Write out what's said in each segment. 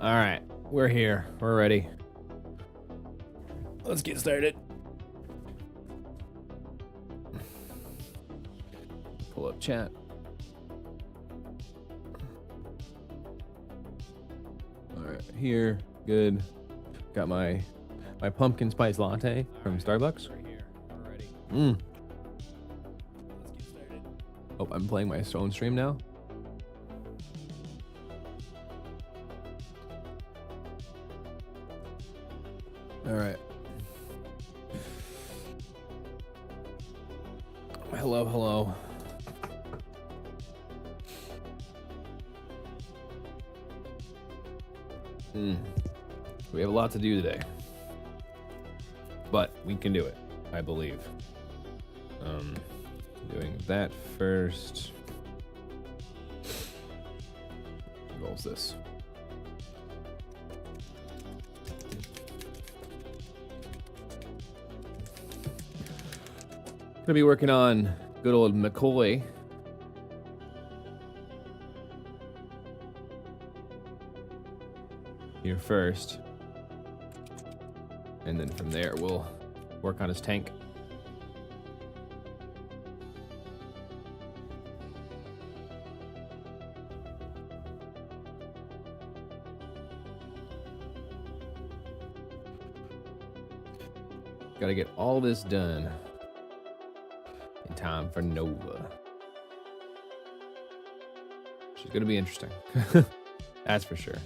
All right, we're here. We're ready. Let's get started. Pull up chat. All right, here. Good. Got my pumpkin spice latte from Starbucks. We're here. We're ready. Let's get started. Oh, I'm playing my own stream now. All right. Hello, hello. We have a lot to do today, but we can do it, I believe. Doing that first. What involves this? Gonna be working on good old McCoy. Here first. And then from there we'll work on his tank. Gotta get all this done in time for Nova. She's gonna be interesting. That's for sure.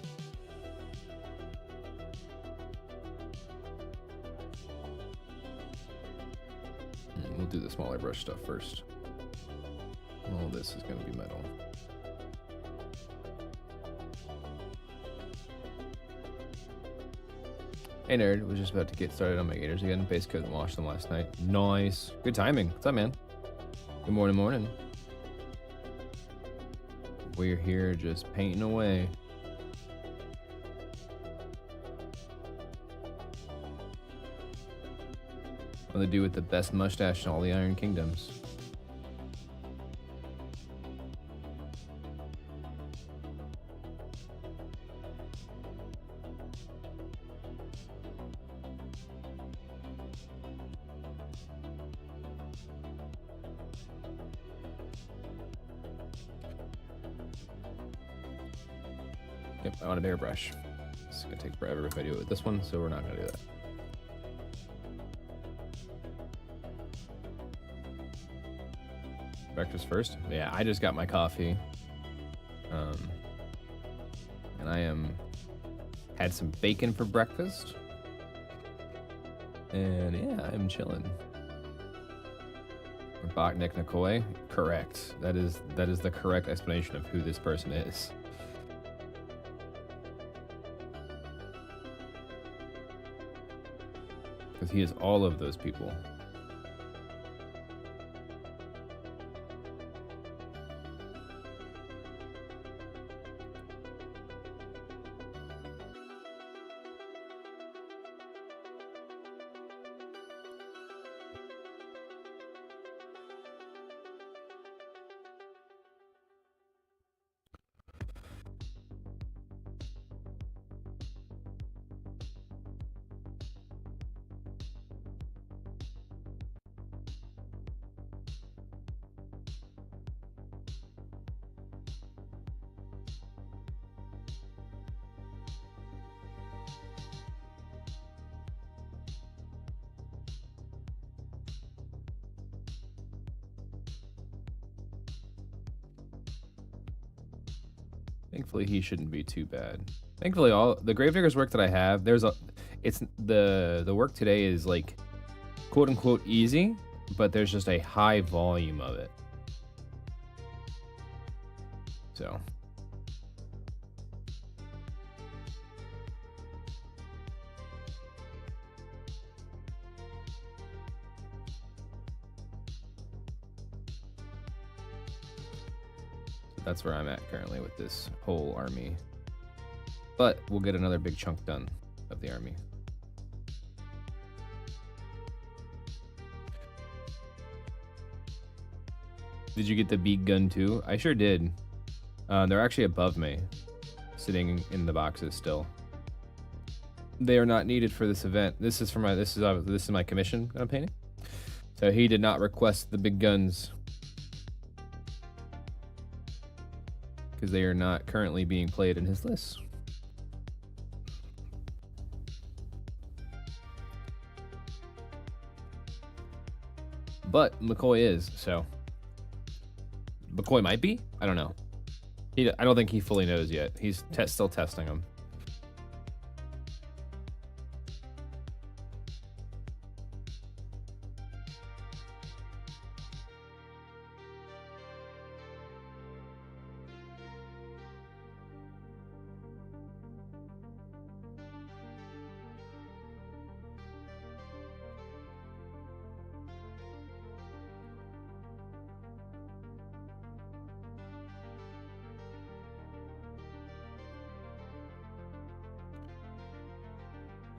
We'll do the smaller brush stuff first. All this is gonna be metal. Hey nerd, was just about to get started on my gators again. Basically couldn't wash them last night. Nice. Good timing. What's up, man? Good morning. We're here just painting away. What do they do with the best mustache in all the Iron Kingdoms? Yep, I want a bigger brush. It's gonna take forever if I do it with this one, so we're not gonna do that. Breakfast first? Yeah, I just got my coffee. And I had some bacon for breakfast. And yeah, I'm chilling. Botnik Nikoi? Correct. That is the correct explanation of who this person is. Because he is all of those people. Thankfully, he shouldn't be too bad. Thankfully, all the Gravediggers work that I have, it's the work today is like, quote unquote, easy, but there's just a high volume of it. So. That's where I'm at currently with this whole army. But we'll get another big chunk done of the army. Did you get the big gun too? I sure did. They're actually above me, sitting in the boxes still. They are not needed for this event. This is my commission that I'm painting. So he did not request the big guns, because they are not currently being played in his list. But McCoy is, so. McCoy might be? I don't know. I don't think he fully knows yet. He's still testing them.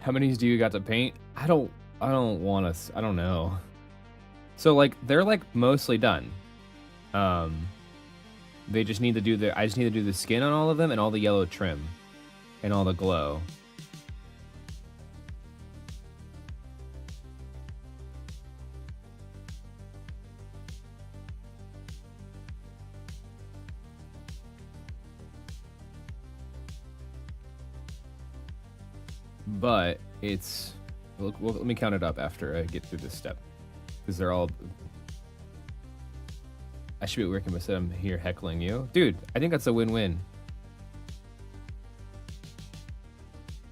How many do you got to paint? I don't want to. I don't know. So like they're like mostly done. They just need to do I just need to do the skin on all of them and all the yellow trim, and all the glow. But it's, well, let me count it up after I get through this step, because they're all, I should be working with them here heckling you. Dude, I think that's a win-win.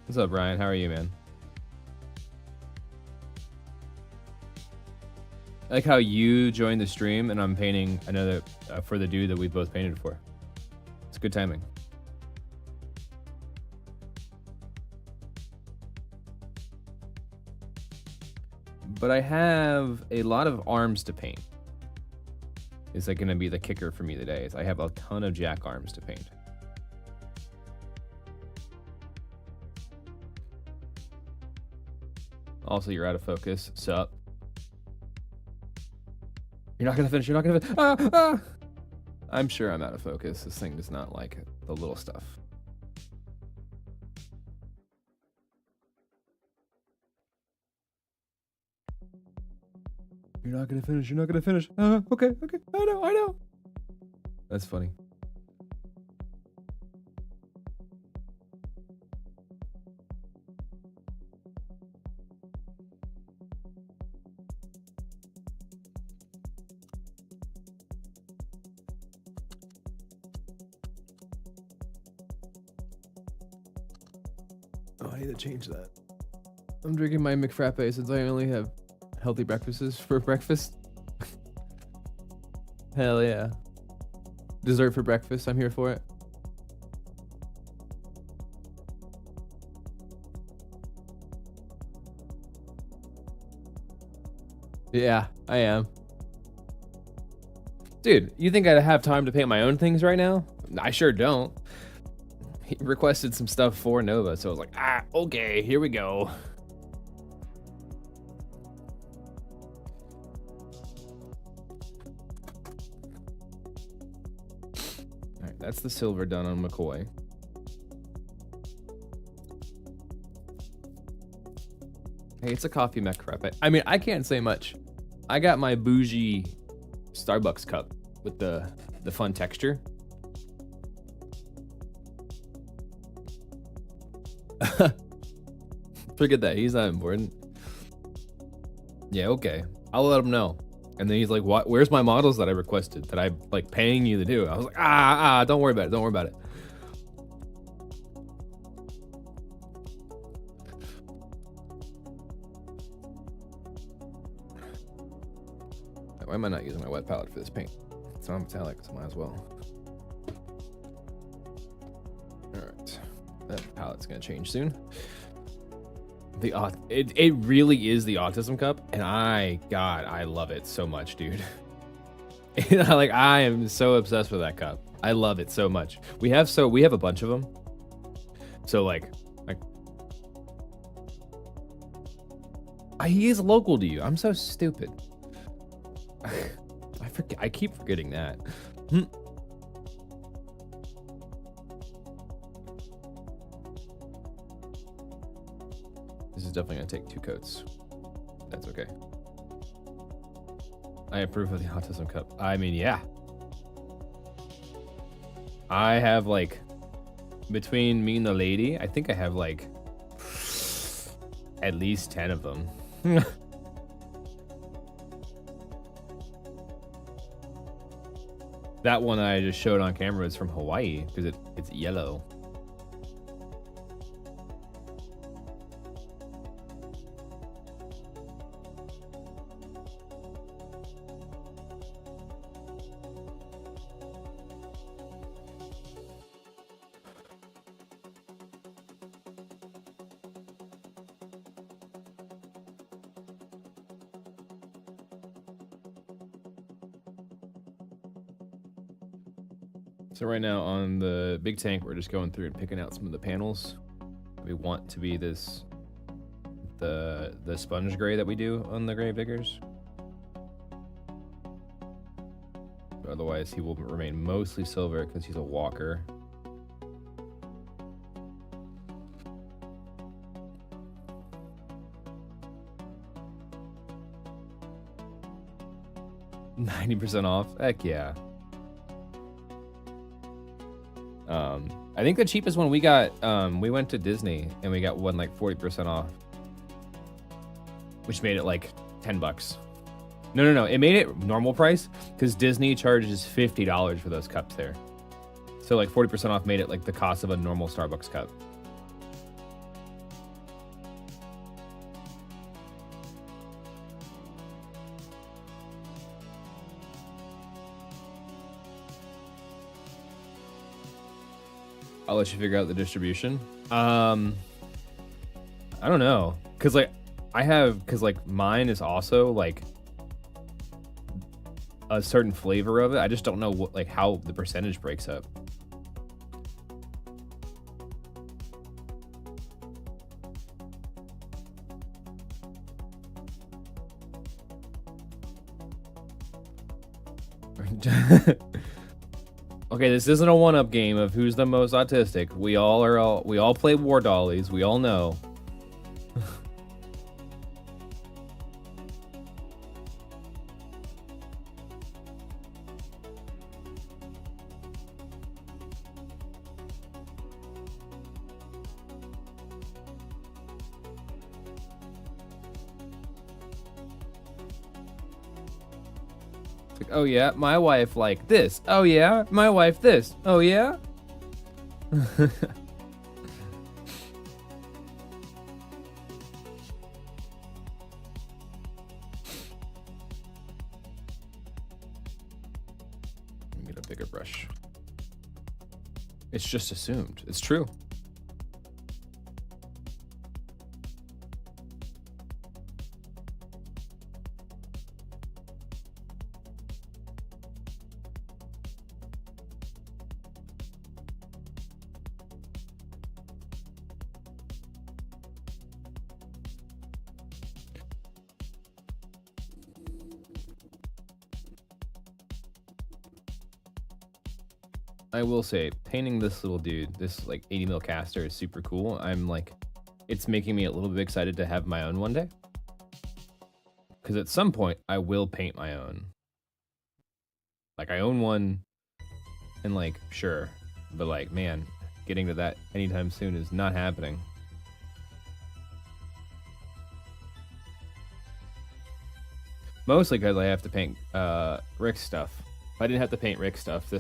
What's up, Brian? How are you, man? I like how you joined the stream and I'm painting another for the dude that we both painted for. It's good timing. But I have a lot of arms to paint. Is that going to be the kicker for me today? Is I have a ton of jack arms to paint. Also, you're out of focus. Sup? You're not going to finish. You're not going to finish. Ah, ah! I'm sure I'm out of focus. This thing does not like the little stuff. You're not gonna finish. You're not gonna finish. Okay. I know. That's funny. Oh, I need to change that. I'm drinking my McFrappe since I only have healthy breakfasts for breakfast. Hell yeah. Dessert for breakfast, I'm here for it. Yeah, I am. Dude, you think I'd have time to paint my own things right now? I sure don't. He requested some stuff for Nova, so I was like, okay, here we go. Alright, that's the silver done on McCoy. Hey, it's a coffee mech crepe. I mean, I can't say much. I got my bougie Starbucks cup with the fun texture. Forget that. He's not important. Yeah, okay. I'll let him know. And then he's like, "What? Where's my models that I requested that I'm like paying you to do?" I was like, don't worry about it. Don't worry about it. Why am I not using my wet palette for this paint? It's not metallic, so might as well. Alright. That palette's gonna change soon. It really is the autism cup, and God, I love it so much, dude. Like, I am so obsessed with that cup. I love it so much. We have a bunch of them. So like he is local to you. I'm so stupid. I keep forgetting that. This is definitely gonna take 2 coats. That's okay. I approve of the autism cup. I mean, yeah. I have like, between me and the lady, I think I have like at least 10 of them. That one I just showed on camera is from Hawaii because it's yellow. So right now on the big tank, we're just going through and picking out some of the panels. We want to be the sponge gray that we do on the Gravediggers. But otherwise, he will remain mostly silver because he's a walker. $90% off? Heck yeah. I think the cheapest one we got, we went to Disney and we got one like 40% off, which made it like $10. No, it made it normal price because Disney charges $50 for those cups there. So like 40% off made it like the cost of a normal Starbucks cup. I'll let you figure out the distribution. I don't know, cause like mine is also like a certain flavor of it. I just don't know what, like, how the percentage breaks up. Okay, this isn't a one-up game of who's the most autistic. We all play War Dollies. We all know. Like, oh yeah, my wife like this. Oh yeah, my wife this. Oh yeah. Get a bigger brush. It's just assumed. It's true. I will say, painting this little dude, this like 80 mil caster is super cool. I'm like, it's making me a little bit excited to have my own one day. Because at some point, I will paint my own. Like, I own one, and like, sure. But like, man, getting to that anytime soon is not happening. Mostly because I have to paint Rick's stuff. If I didn't have to paint Rick's stuff,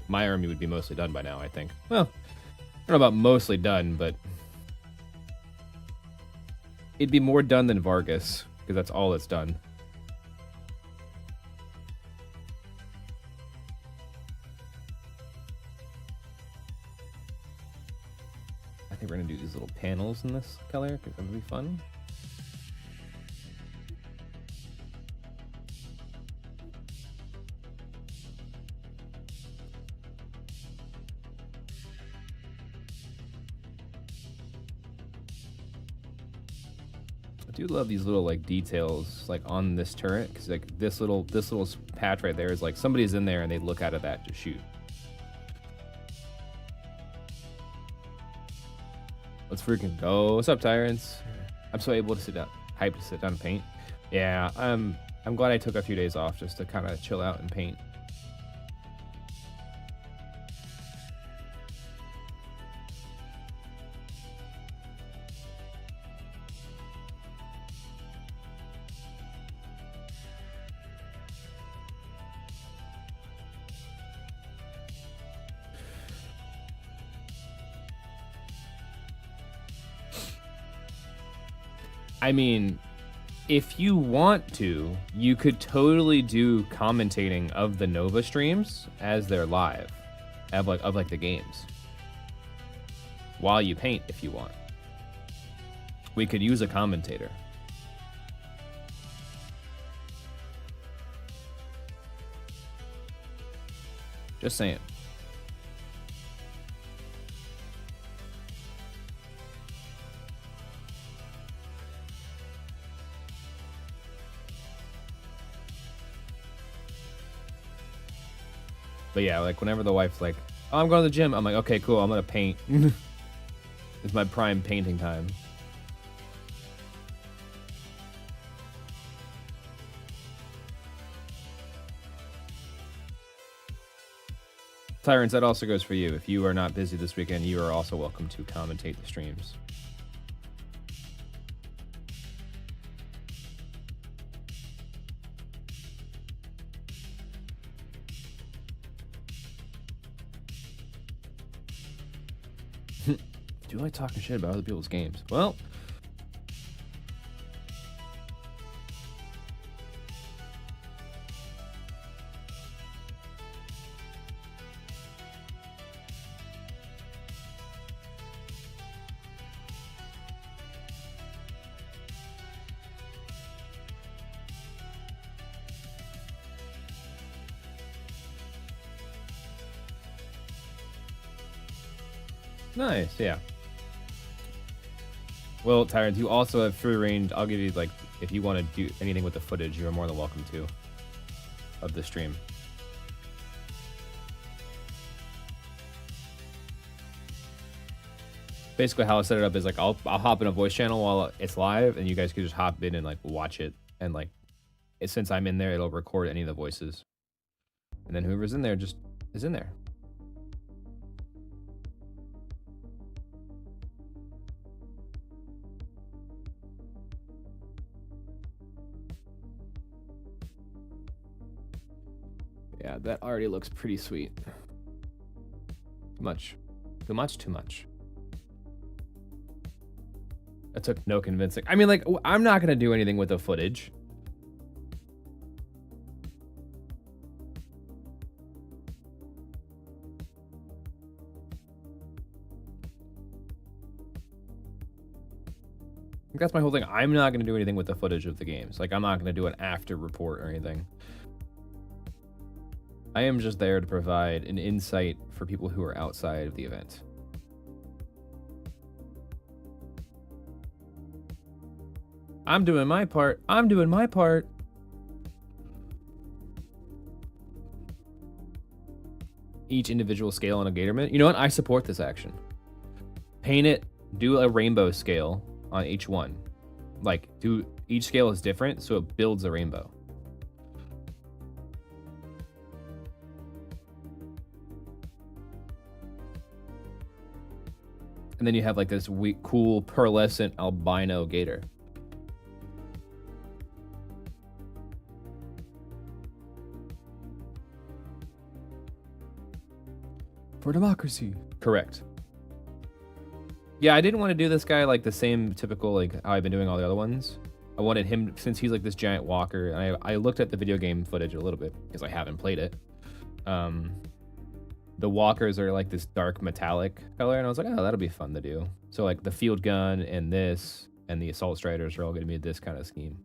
my army would be mostly done by now, I think. Well, I don't know about mostly done, but it'd be more done than Vargas, because that's all it's done. details in this color because that would be fun. I do love these little like details like on this turret because like this little patch right there is like somebody's in there and they look out of that to shoot. Let's freaking go. What's up, Tyrants? I'm so able to sit down, hyped to sit down and paint. Yeah, I'm glad I took a few days off just to kind of chill out and paint. I mean, if you want to, you could totally do commentating of the Nova streams as they're live, of like the games, while you paint if you want. We could use a commentator. Just saying. But yeah, like whenever the wife's like, oh, I'm going to the gym, I'm like, okay, cool, I'm gonna paint. It's my prime painting time. Tyrants, that also goes for you. If you are not busy this weekend, you are also welcome to commentate the streams. Do you like talking shit about other people's games? Well, nice, yeah. Well, Tyrant, you also have free range. I'll give you, like, if you want to do anything with the footage, you're more than welcome to, of the stream. Basically, how I set it up is, like, I'll hop in a voice channel while it's live, and you guys can just hop in and, like, watch it. And, like, since I'm in there, it'll record any of the voices. And then whoever's in there just is in there. Yeah, that already looks pretty sweet. Too much. Too much, too much. That took no convincing. I mean, like, I'm not going to do anything with the footage. That's my whole thing. I'm not going to do anything with the footage of the games. Like, I'm not going to do an after report or anything. I am just there to provide an insight for people who are outside of the event. I'm doing my part. I'm doing my part. Each individual scale on a Gatorman. You know what? I support this action. Paint it. Do a rainbow scale on each one. Like, each scale is different, so it builds a rainbow. And then you have like this cool pearlescent albino gator. For democracy. Correct. Yeah, I didn't want to do this guy like the same typical, like how I've been doing all the other ones. I wanted him, since he's like this giant walker, and I looked at the video game footage a little bit because I haven't played it. the walkers are like this dark metallic color, and I was like, oh, that'll be fun to do. So like the field gun and this and the assault striders are all going to be this kind of scheme.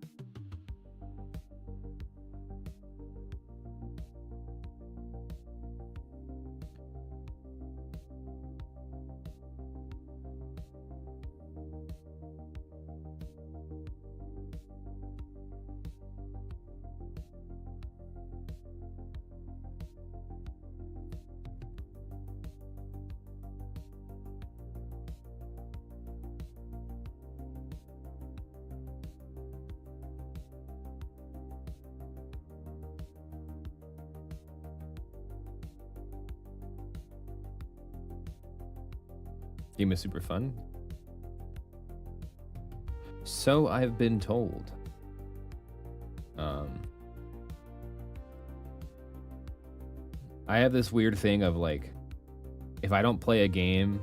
Game is super fun. So I've been told. I have this weird thing of like, if I don't play a game,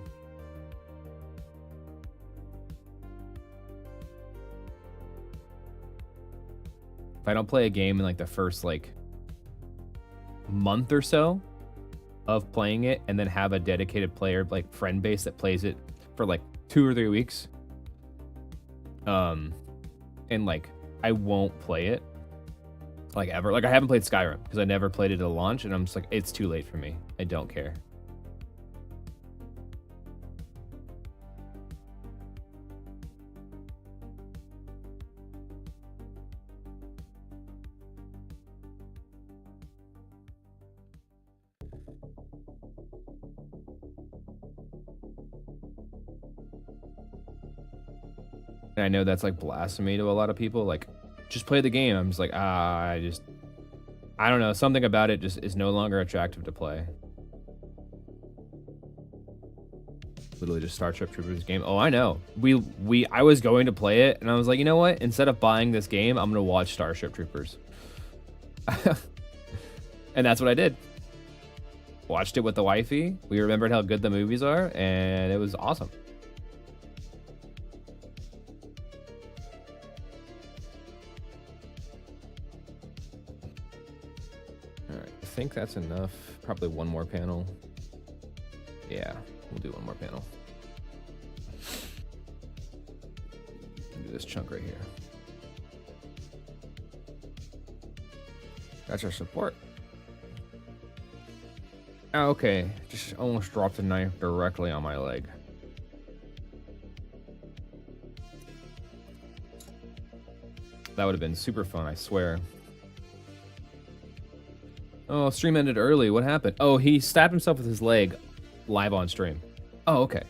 in like the first like month or so of playing it, and then have a dedicated player like friend base that plays it for like 2 or 3 weeks, and like I won't play it like ever. Like I haven't played Skyrim because I never played it at launch, and I'm just like, it's too late for me. I don't care. And I know that's like blasphemy to a lot of people. Like, just play the game. I'm just like, I don't know. Something about it just is no longer attractive to play. Literally just Starship Troopers game. Oh, I know. I was going to play it, and I was like, you know what? Instead of buying this game, I'm gonna watch Starship Troopers. And that's what I did. Watched it with the wifey. We remembered how good the movies are, and it was awesome. I think that's enough. Probably one more panel. Yeah, we'll do one more panel. Do this chunk right here. That's our support. Oh, okay, just almost dropped the knife directly on my leg. That would have been super fun, I swear. Oh, stream ended early. What happened? Oh, he stabbed himself with his leg live on stream. Oh, okay.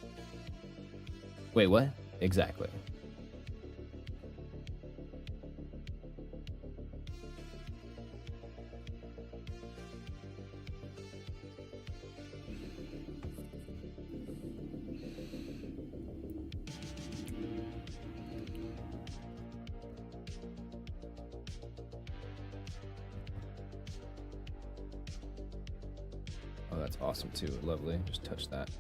Wait, what? Exactly. Oh, that's awesome too. Lovely. Just touch that.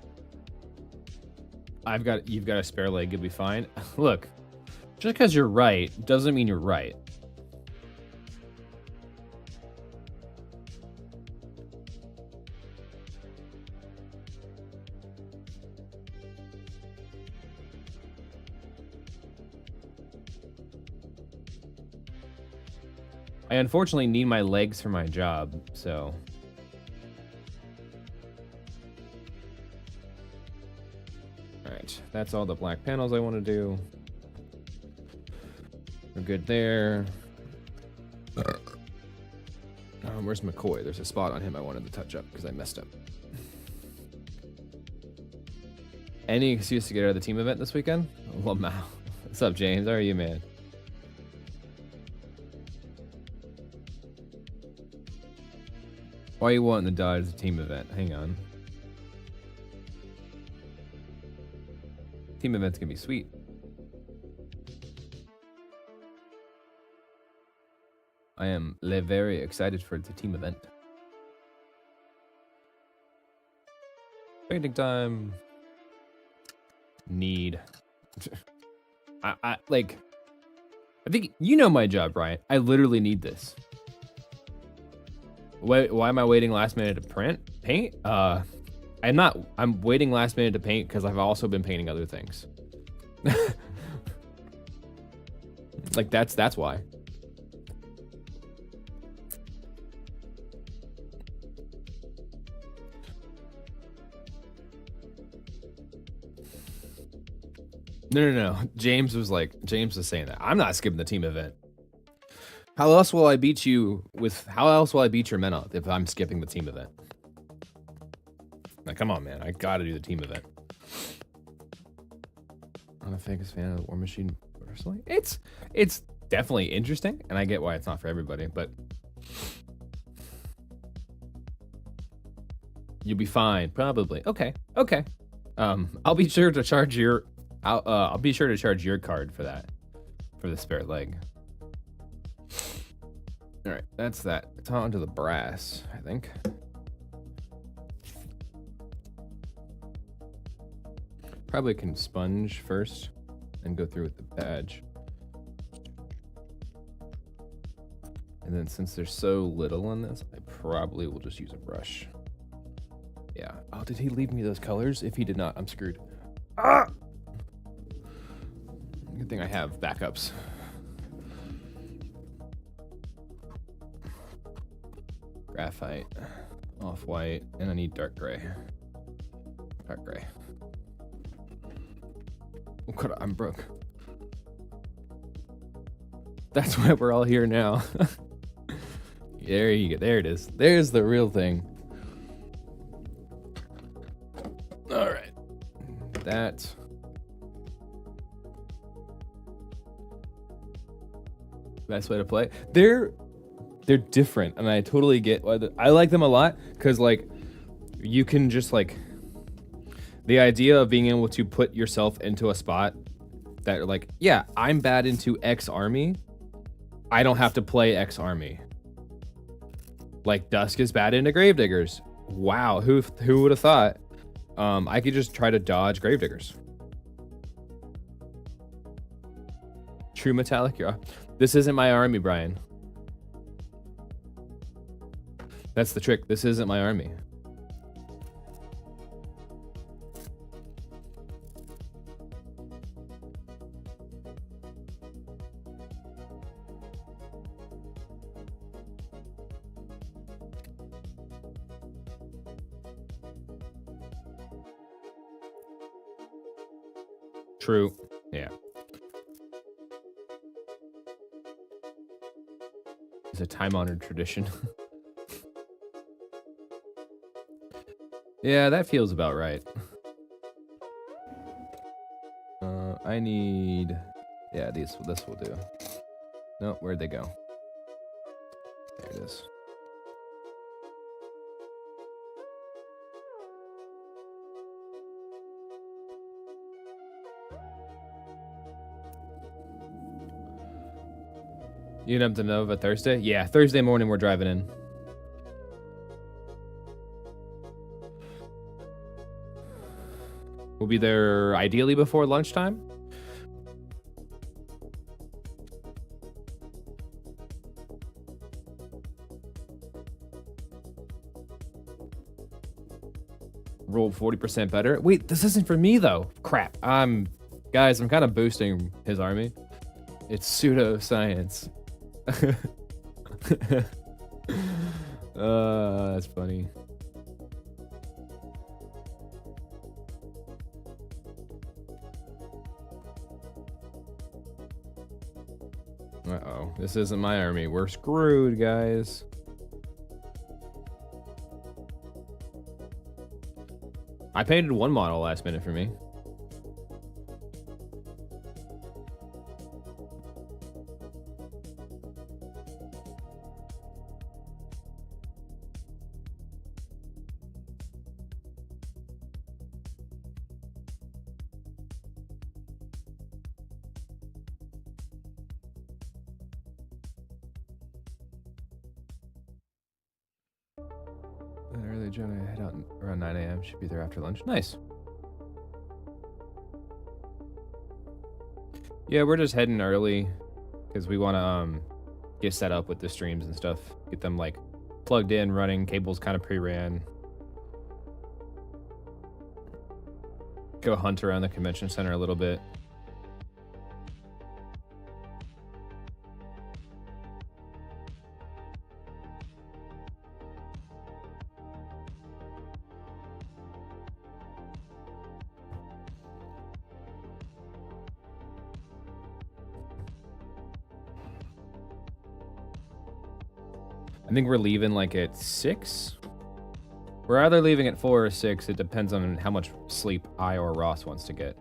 You've got a spare leg. You'll be fine. Look, just because you're right doesn't mean you're right. I unfortunately need my legs for my job, so. Alright, that's all the black panels I want to do. We're good there. Where's McCoy? There's a spot on him I wanted to touch up because I messed up. Any excuse to get out of the team event this weekend? Well, Mal. What's up, James? How are you, man? Why are you wanting to die as a team event? Hang on. Team event's gonna be sweet. I am very excited for the team event. Painting time. Need. I think you know my job, Brian. I literally need this. Wait, why am I waiting last minute to paint? I'm waiting last minute to paint because I've also been painting other things. Like that's why. No. James was saying that. I'm not skipping the team event. How else will I beat your Mena if I'm skipping the team event? Like, come on, man. I gotta do the team event. I'm a biggest fan of the War Machine personally. It's definitely interesting, and I get why it's not for everybody, but you'll be fine, probably. Okay. I'll be sure to charge your card for that, for the spare leg. All right, that's that. It's on to the brass, I think. Probably can sponge first and go through with the badge. And then since there's so little on this, I probably will just use a brush. Yeah. Oh, did he leave me those colors? If he did not, I'm screwed. Ah! Good thing I have backups. Graphite, off-white, and I need dark gray. Dark gray. Oh god, I'm broke. That's why we're all here now. There you go. There it is. There's the real thing. All right. That. Best way to play. They're different, and I totally get why. I like them a lot because like you can just like the idea of being able to put yourself into a spot that like, yeah, I'm bad into X army. I don't have to play X army. Like Dusk is bad into Gravediggers. Wow, who would have thought? I could just try to dodge Gravediggers. True Metallic, this isn't my army, Brian. That's the trick. This isn't my army. True. Yeah. It's a time-honored tradition. Yeah, that feels about right. I need... Yeah, this will do. No, where'd they go? There it is. You up to Nova Thursday? Yeah, Thursday morning we're driving in. We'll be there ideally before lunchtime. Rolled 40% better. Wait, this isn't for me though. Crap. Guys, I'm kind of boosting his army. It's pseudoscience. That's funny. Uh-oh, this isn't my army. We're screwed, guys. I painted one model last minute for me. Early Joan, I head out around 9 a.m. Should be there after lunch. Nice. Yeah, we're just heading early because we want to get set up with the streams and stuff. Get them like plugged in, running, cables kind of pre-ran. Go hunt around the convention center a little bit. I think we're leaving like at 6. We're either leaving at 4 or 6. It depends on how much sleep I or Ross wants to get.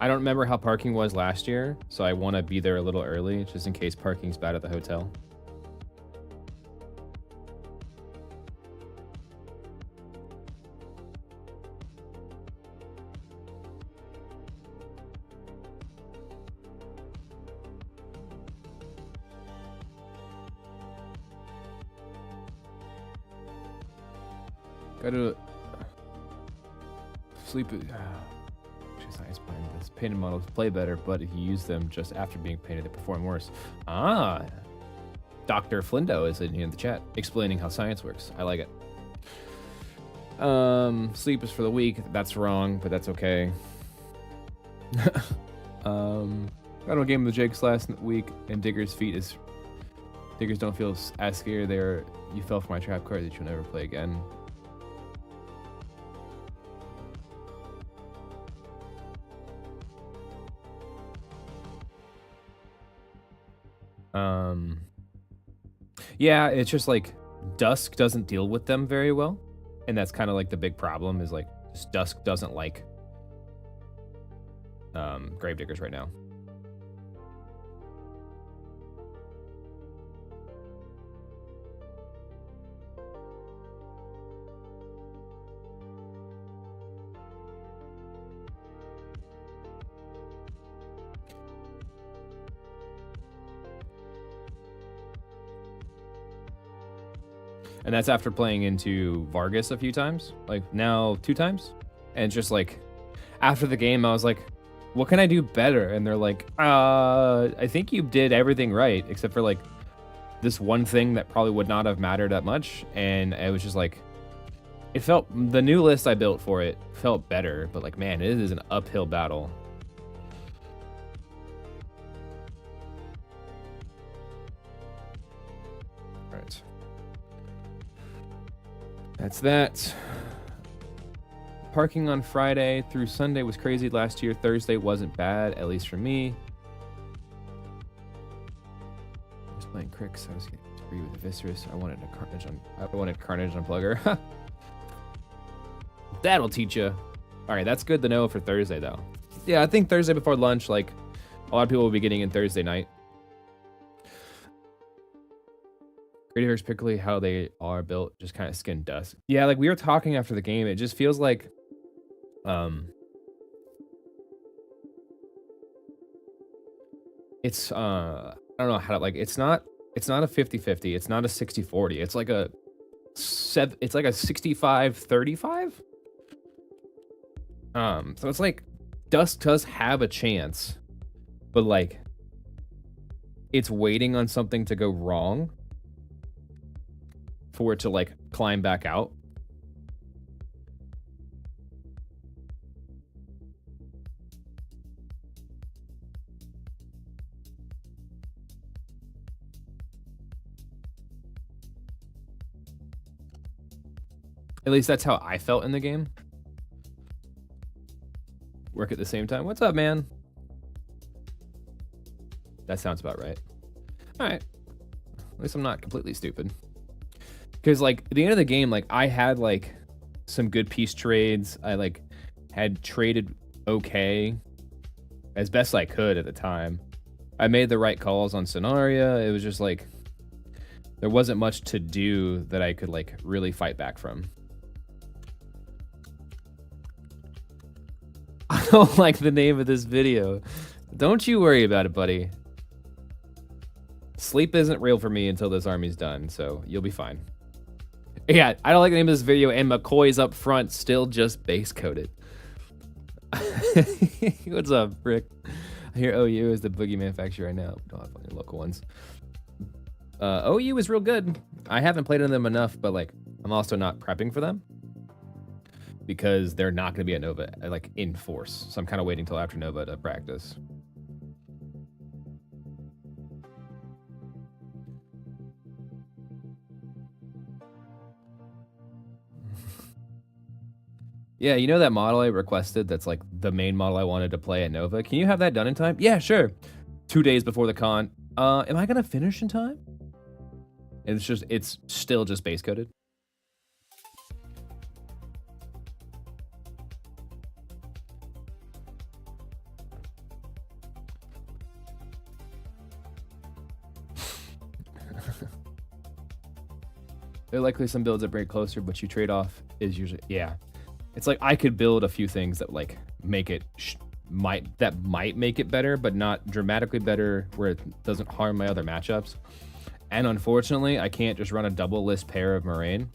I don't remember how parking was last year, so I want to be there a little early, just in case parking's bad at the hotel. Gotta sleep. Science behind this. Painted models play better, but if you use them just after being painted, they perform worse. Ah, Dr. Flindo is in the chat explaining how science works. I like it. Sleep is for the weak. That's wrong, but that's okay. Got on a game with Jakes last week, and Digger's feet is. Diggers don't feel as scared. There, you fell for my trap card that you'll never play again. Yeah, it's just like Dusk doesn't deal with them very well, and that's kind of like the big problem is like just Dusk doesn't like Gravediggers right now. And that's after playing into Vargas a few times, like now 2 times. And it's just like, after the game, I was like, what can I do better? And they're like, I think you did everything right, except for like this one thing that probably would not have mattered that much. And it was just like, it felt, the new list I built for it felt better, but like, man, it is an uphill battle. All right. That's that. Parking on Friday through Sunday was crazy last year. Thursday wasn't bad, at least for me. I was playing Crix. I was getting free with Viscerous. I wanted Carnage on Plugger. That'll teach you. All right, that's good to know for Thursday, though. Yeah, I think Thursday before lunch, like a lot of people will be getting in Thursday night. Gravediggers, particularly how they are built, just kind of skin dust. Yeah, like we were talking after the game, it just feels like it's I don't know how to, like, it's not a 50-50, it's not a 60-40, it's like a 65-35. So it's like Dusk does have a chance, but like it's waiting on something to go wrong for it to like climb back out. At least that's how I felt in the game. Work at the same time. What's up, man? That sounds about right. All right. At least I'm not completely stupid. Because like at the end of the game, like I had like some good piece trades. I like had traded okay as best I could at the time. I made the right calls on Scenaria. It was just like there wasn't much to do that I could like really fight back from. I don't like the name of this video. Don't you worry about it, buddy. Sleep isn't real for me until this army's done, so you'll be fine. Yeah, I don't like the name of this video, and McCoy's up front, still just base coated. What's up, Rick? I hear OU is the boogie manufacturer right now. Don't have any local ones. OU is real good. I haven't played in them enough, but like I'm also not prepping for them because they're not going to be at Nova like in force. So I'm kind of waiting till after Nova to practice. Yeah, you know that model I requested that's like the main model I wanted to play at Nova? Can you have that done in time? Yeah, sure. 2 days before the con. Am I gonna finish in time? And it's still just base coded. There are likely some builds that bring it closer, but you trade off is usually, yeah. It's like I could build a few things that like make it might make it better, but not dramatically better where it doesn't harm my other matchups. And unfortunately, I can't just run a double list pair of Moraine.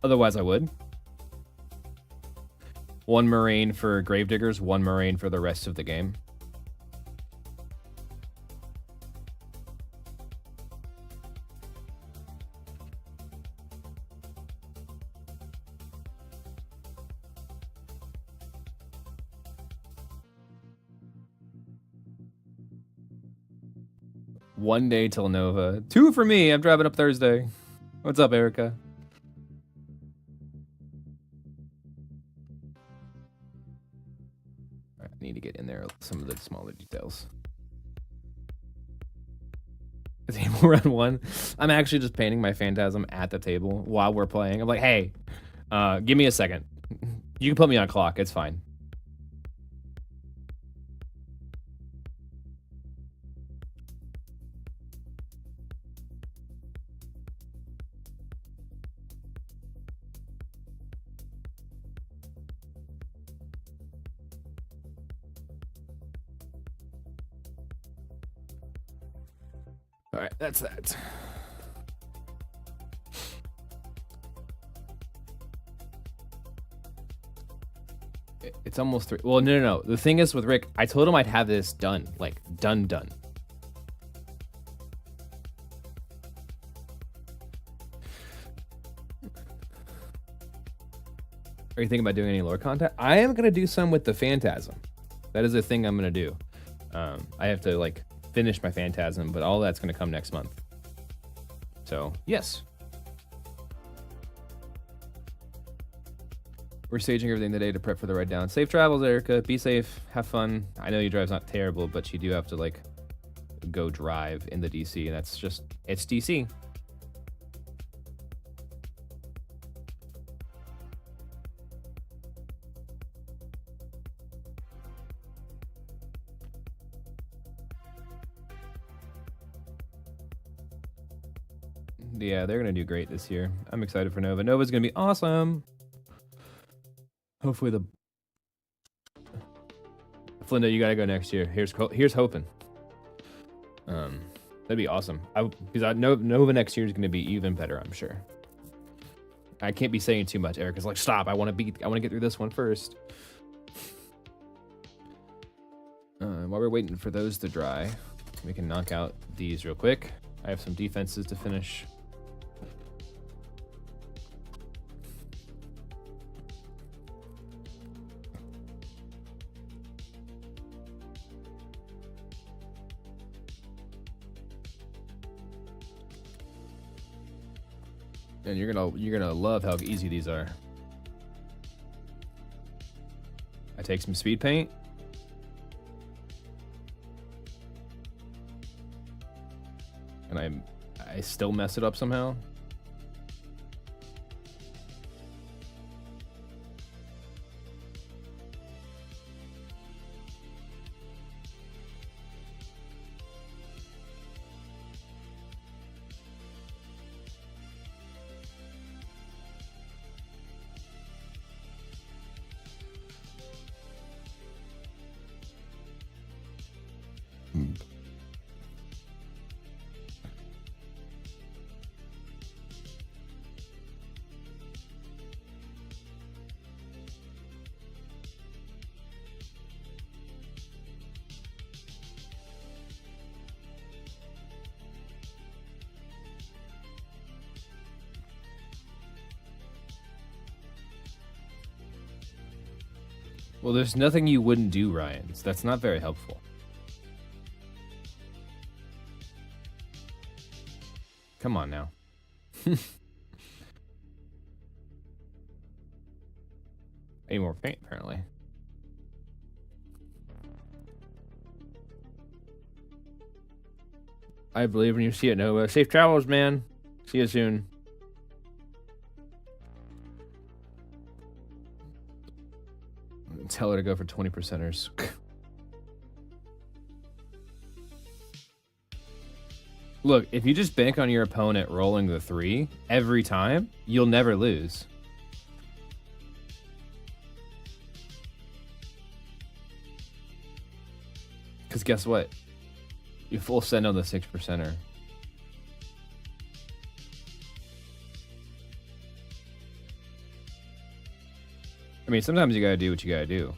Otherwise, I would. 1 Moraine for Gravediggers, 1 Moraine for the rest of the game. One day till Nova. 2 for me. I'm driving up Thursday. What's up, Erica? All right, I need to get in there with some of the smaller details. Table run 1. I'm actually just painting my Phantasm at the table while we're playing. I'm like, hey, give me a second. You can put me on clock. It's fine. All right, that's that. It's almost 3. Well, no. The thing is with Rick, I told him I'd have this done, like done. Are you thinking about doing any lore content? I am gonna do some with the Phantasm. That is a thing I'm gonna do. I have to like finish my Phantasm, but all that's gonna come next month. So yes. We're staging everything today to prep for the ride down. Safe travels, Erica. Be safe. Have fun. I know your drive's not terrible, but you do have to like go drive in the DC, and that's just, it's DC. Yeah, they're gonna do great this year. I'm excited for Nova. Nova's gonna be awesome. Hopefully the Flindo, you gotta go next year. Here's hoping. That'd be awesome. Because Nova next year is gonna be even better, I'm sure. I can't be saying too much. Eric is like, stop. I want to get through this one first. While we're waiting for those to dry, we can knock out these real quick. I have some defenses to finish. And you're gonna love how easy these are. I take some speed paint. And I still mess it up somehow. Well, there's nothing you wouldn't do, Ryan. So that's not very helpful. Come on now. Any more paint, apparently. I believe when you see it, Nova. Safe travels, man. See you soon. Tell her to go for 20%ers. Look, if you just bank on your opponent rolling the 3 every time, you'll never lose. Because guess what? You full send on the 6%er. I mean, sometimes you gotta do what you gotta do.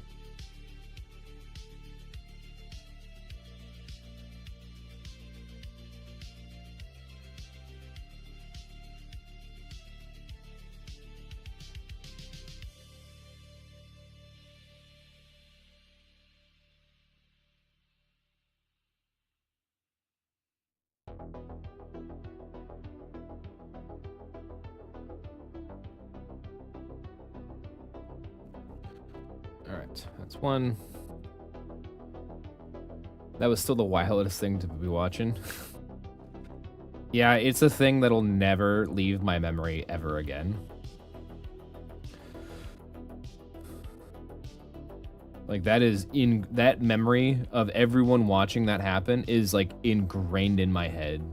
Alright, that's one. That was still the wildest thing to be watching. Yeah, it's a thing that'll never leave my memory ever again. Like, that is in that memory of everyone watching that happen is like ingrained in my head.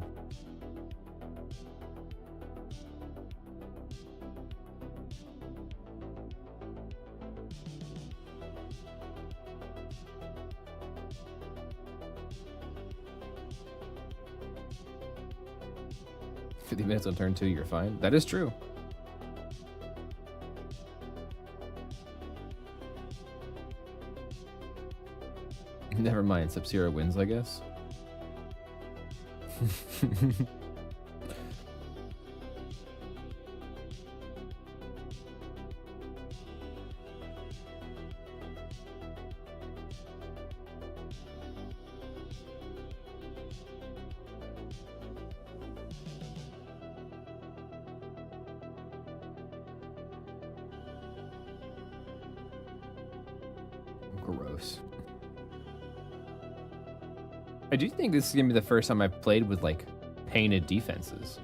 Minutes on turn 2, you're fine. That is true. Never mind, Sub-Zero wins, I guess. Gross. I do think this is gonna be the first time I've played with like painted defenses.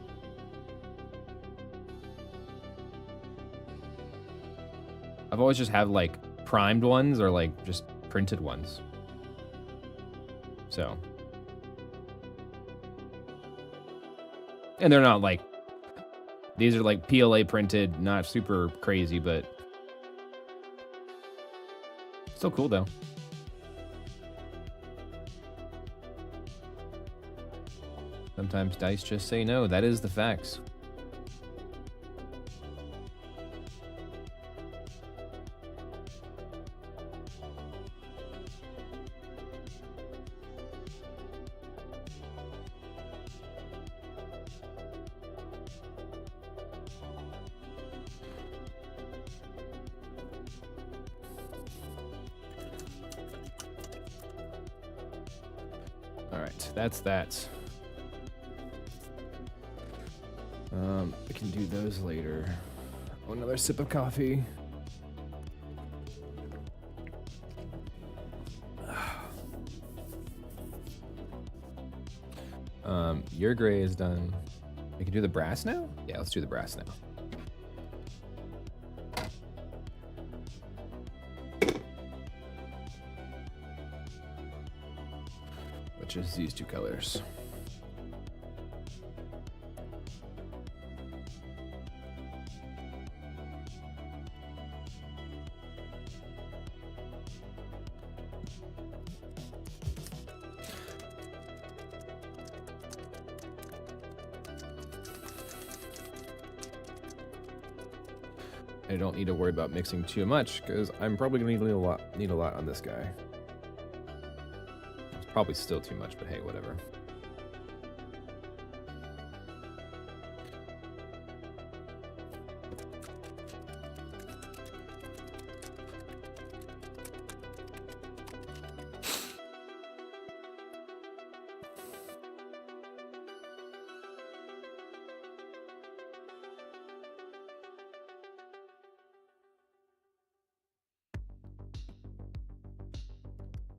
I've always just had like primed ones or like just printed ones. So. And they're not like, these are like PLA printed, not super crazy, but still cool though. Sometimes dice just say no. That is the facts. All right, that's that. We can do those later. Oh, another sip of coffee. Your gray is done. We can do the brass now? Yeah, let's do the brass now. Which is these two colors. I don't need to worry about mixing too much because I'm probably gonna need a lot on this guy. It's probably still too much, but hey, whatever.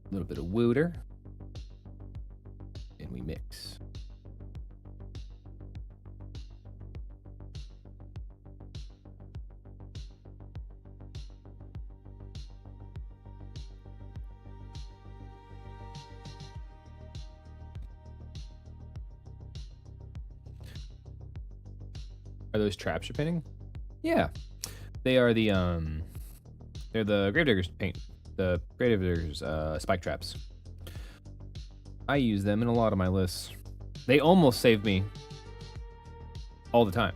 A little bit of water. And we mix. Are those traps you're painting? Yeah. They are the they're the Gravediggers paint. The Gravediggers spike traps. I use them in a lot of my lists. They almost save me all the time.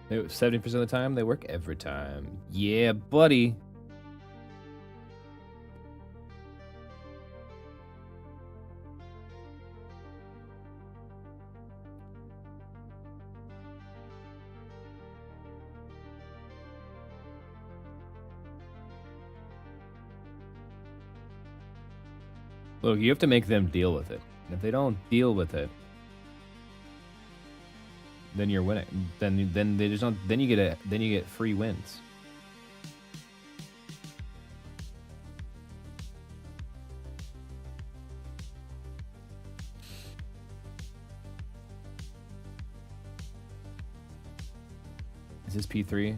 They 70% of the time, they work every time. Yeah, buddy. Look, you have to make them deal with it. And if they don't deal with it, then you're winning. Then they just don't. Then you get free wins. Is this P3?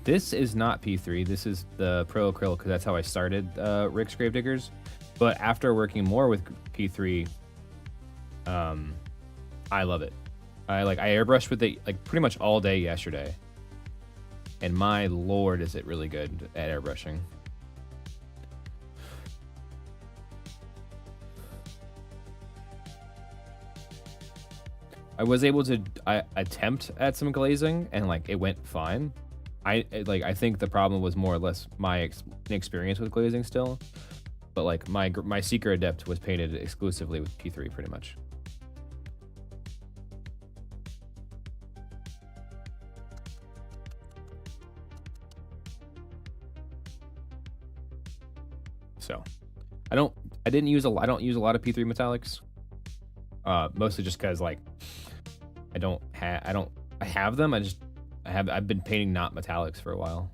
This is not P3. This is the Pro Acrylic because that's how I started Rick's Gravediggers. But after working more with P3, I love it. I airbrushed with it like pretty much all day yesterday. And my lord, is it really good at airbrushing. I was able to attempt at some glazing and like it went fine. I think the problem was more or less my inexperience with glazing still. But like my Seeker Adept was painted exclusively with P3 pretty much. So, I don't use a lot of P3 metallics. Mostly just because like I have them. I've been painting not metallics for a while.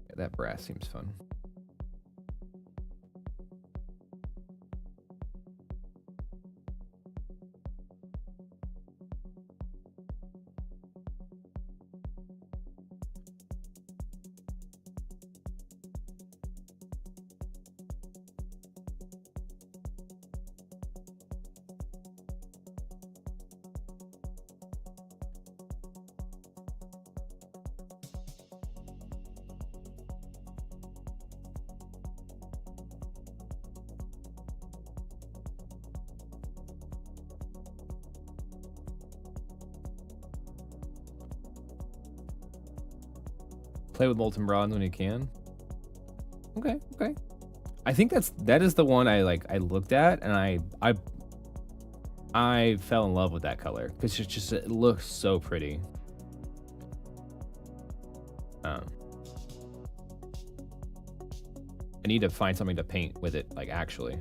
Yeah, that brass seems fun. Play with molten bronze when you can. Okay. I think that is the one I looked at and I fell in love with that color because it looks so pretty. I need to find something to paint with it, like actually.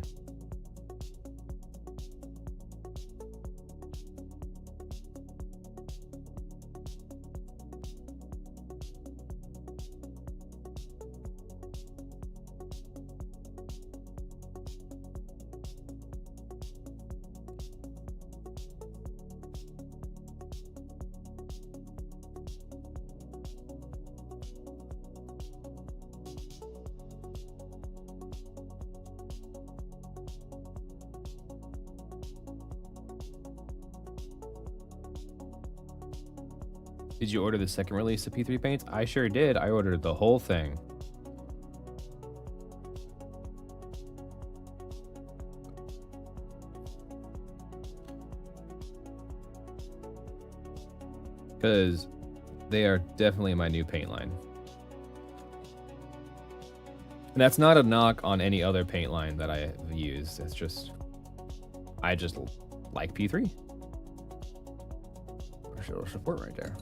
Did you order the second release of P3 paints? I sure did. I ordered the whole thing. Because they are definitely my new paint line. And that's not a knock on any other paint line that I have used. It's just, I just like P3. Show support right there.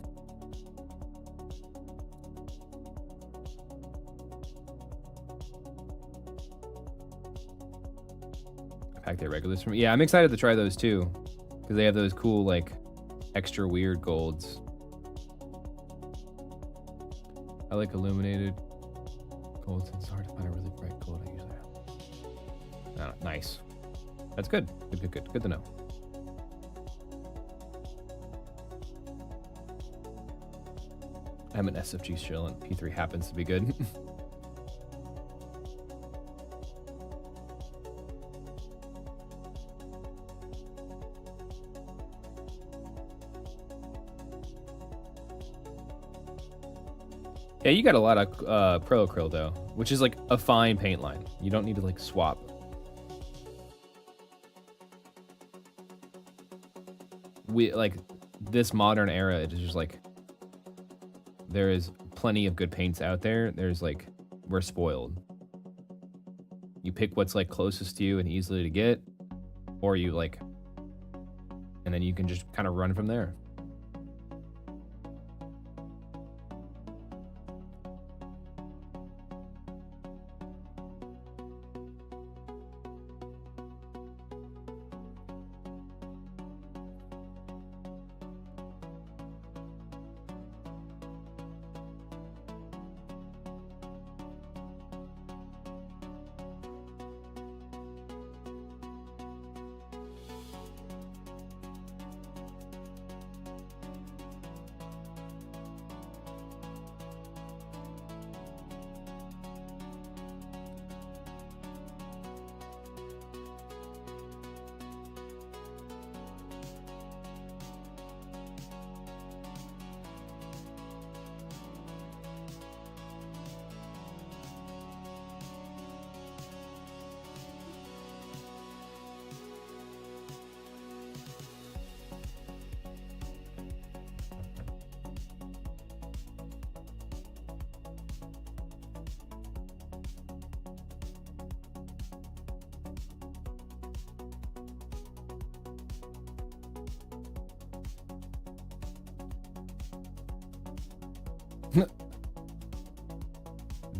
I packed their regulars for me. Yeah, I'm excited to try those too, because they have those cool, like, extra weird golds. I like illuminated golds. It's hard to find a really bright gold. I usually have. Oh, nice. That's good. Good to know. I'm an SFG shill and P3 happens to be good. Yeah, you got a lot of Pro Acryl though, which is like a fine paint line. You don't need to like swap. We like this modern era, it is just like there is plenty of good paints out there. There's like, we're spoiled. You pick what's like closest to you and easily to get, or you like, and then you can just kind of run from there.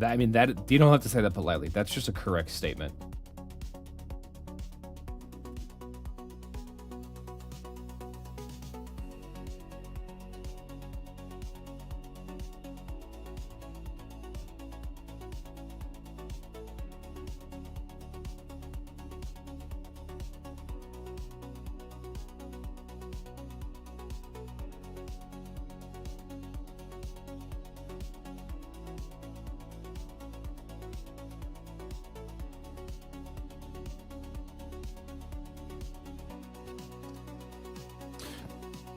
I mean, that you don't have to say that politely. That's just a correct statement.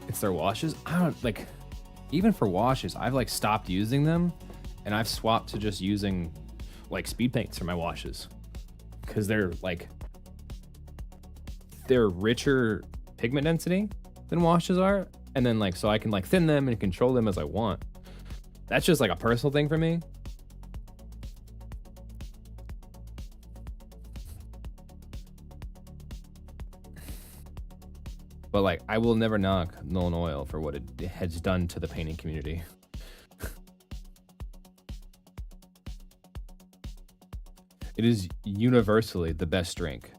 It's their washes. I don't like, even for washes, I've like stopped using them and I've swapped to just using like speed paints for my washes because they're like, they're richer pigment density than washes are. And then like, so I can like thin them and control them as I want. That's just like a personal thing for me. But like, I will never knock Nolan Oil for what it has done to the painting community. It is universally the best drink.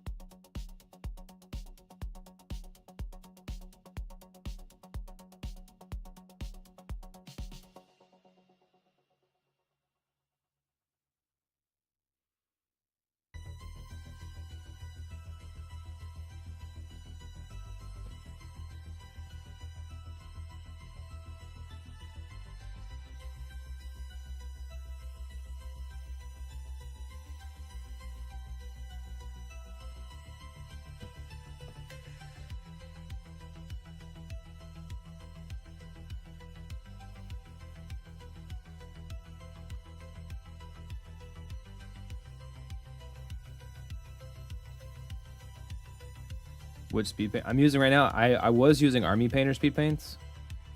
Which speed paint I'm using right now? I was using Army Painter speed paints,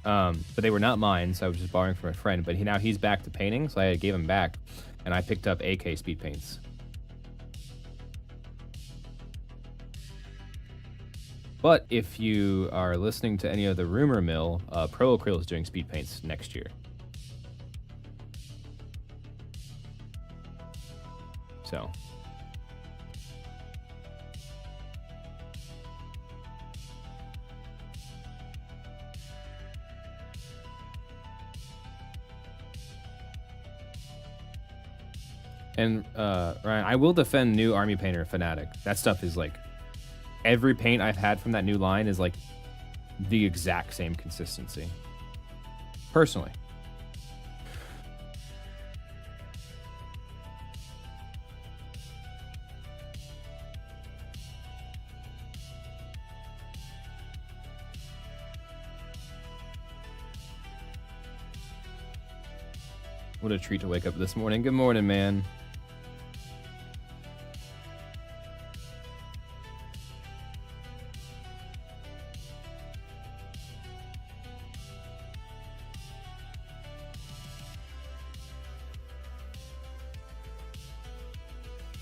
but they were not mine, so I was just borrowing from a friend. But now he's back to painting, so I gave him back, and I picked up AK speed paints. But if you are listening to any of the rumor mill, Pro Acryl is doing speed paints next year. So. And Ryan, I will defend new Army Painter Fanatic. That stuff is like, every paint I've had from that new line is like the exact same consistency. Personally. What a treat to wake up this morning. Good morning, man.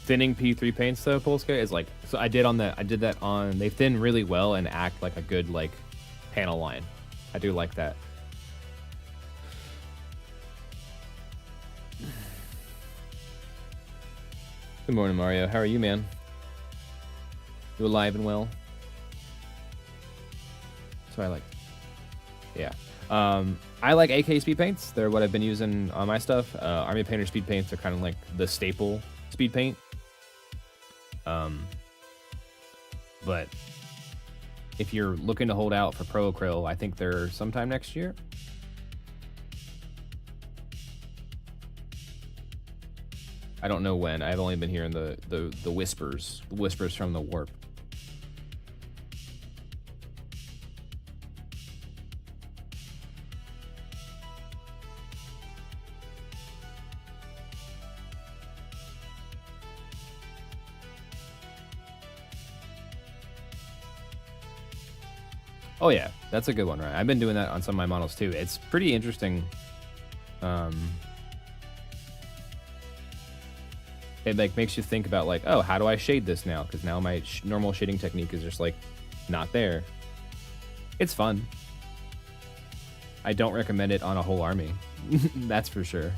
Thinning P3 paints though, Polska, is like, so I did that on, they thin really well and act like a good like panel line. I do like that. Good morning, Mario. How are you, man? You alive and well? So I like, yeah. I like AK speed paints. They're what I've been using on my stuff. Army Painter speed paints are kind of like the staple speed paint. But if you're looking to hold out for Pro Acryl, I think they're sometime next year. I don't know when. I've only been hearing the whispers from the warp. Oh yeah, that's a good one, right? I've been doing that on some of my models too. It's pretty interesting. It like makes you think about like, oh, how do I shade this now? Because now my normal shading technique is just like not there. It's fun. I don't recommend it on a whole army. That's for sure.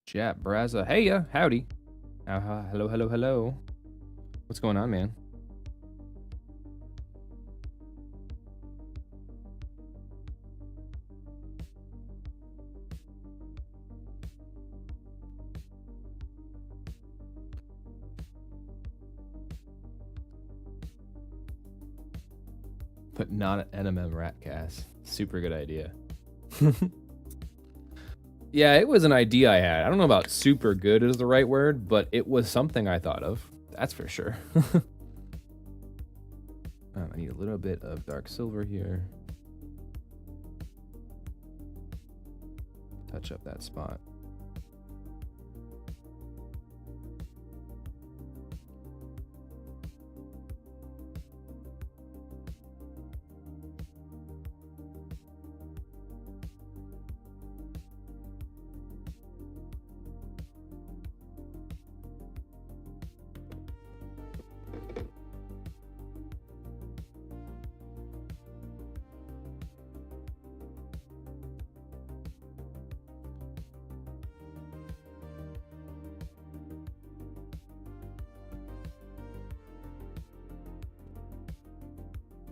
Jap Braza. Hey, howdy. Hello, hello, hello. What's going on, man? But not an NMM rat gas. Super good idea. Yeah, it was an idea I had. I don't know about super good is the right word, but it was something I thought of. That's for sure. I need a little bit of dark silver here. Touch up that spot.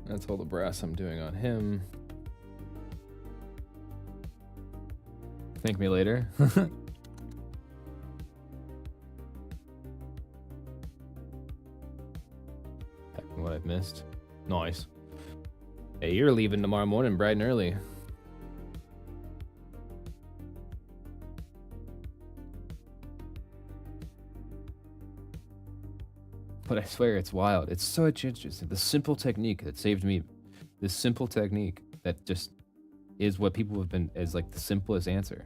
That's all the brass I'm doing on him. Thank me later. Heck, what I've missed. Nice. Hey, you're leaving tomorrow morning bright and early. But I swear it's wild. It's such interesting. The simple technique that saved me. This simple technique that just is what people have been as like the simplest answer.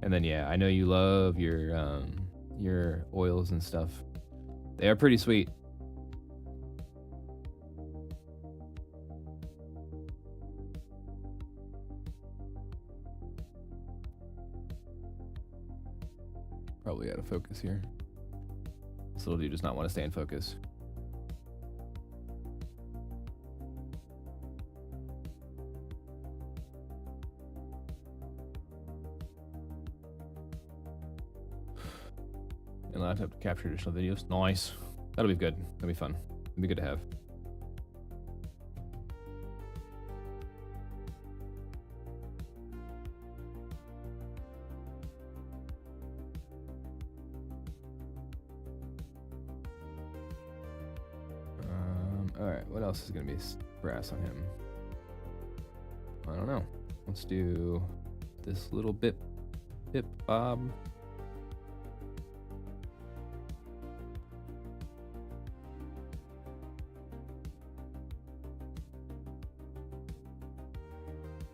And then yeah, I know you love your oils and stuff. They are pretty sweet. Probably out of focus here. This little dude does not want to stay in focus. And I'll have to capture additional videos. Nice. That'll be good. That'll be fun. It'll be good to have. Alright, what else is going to be brass on him? I don't know. Let's do this little bip bob.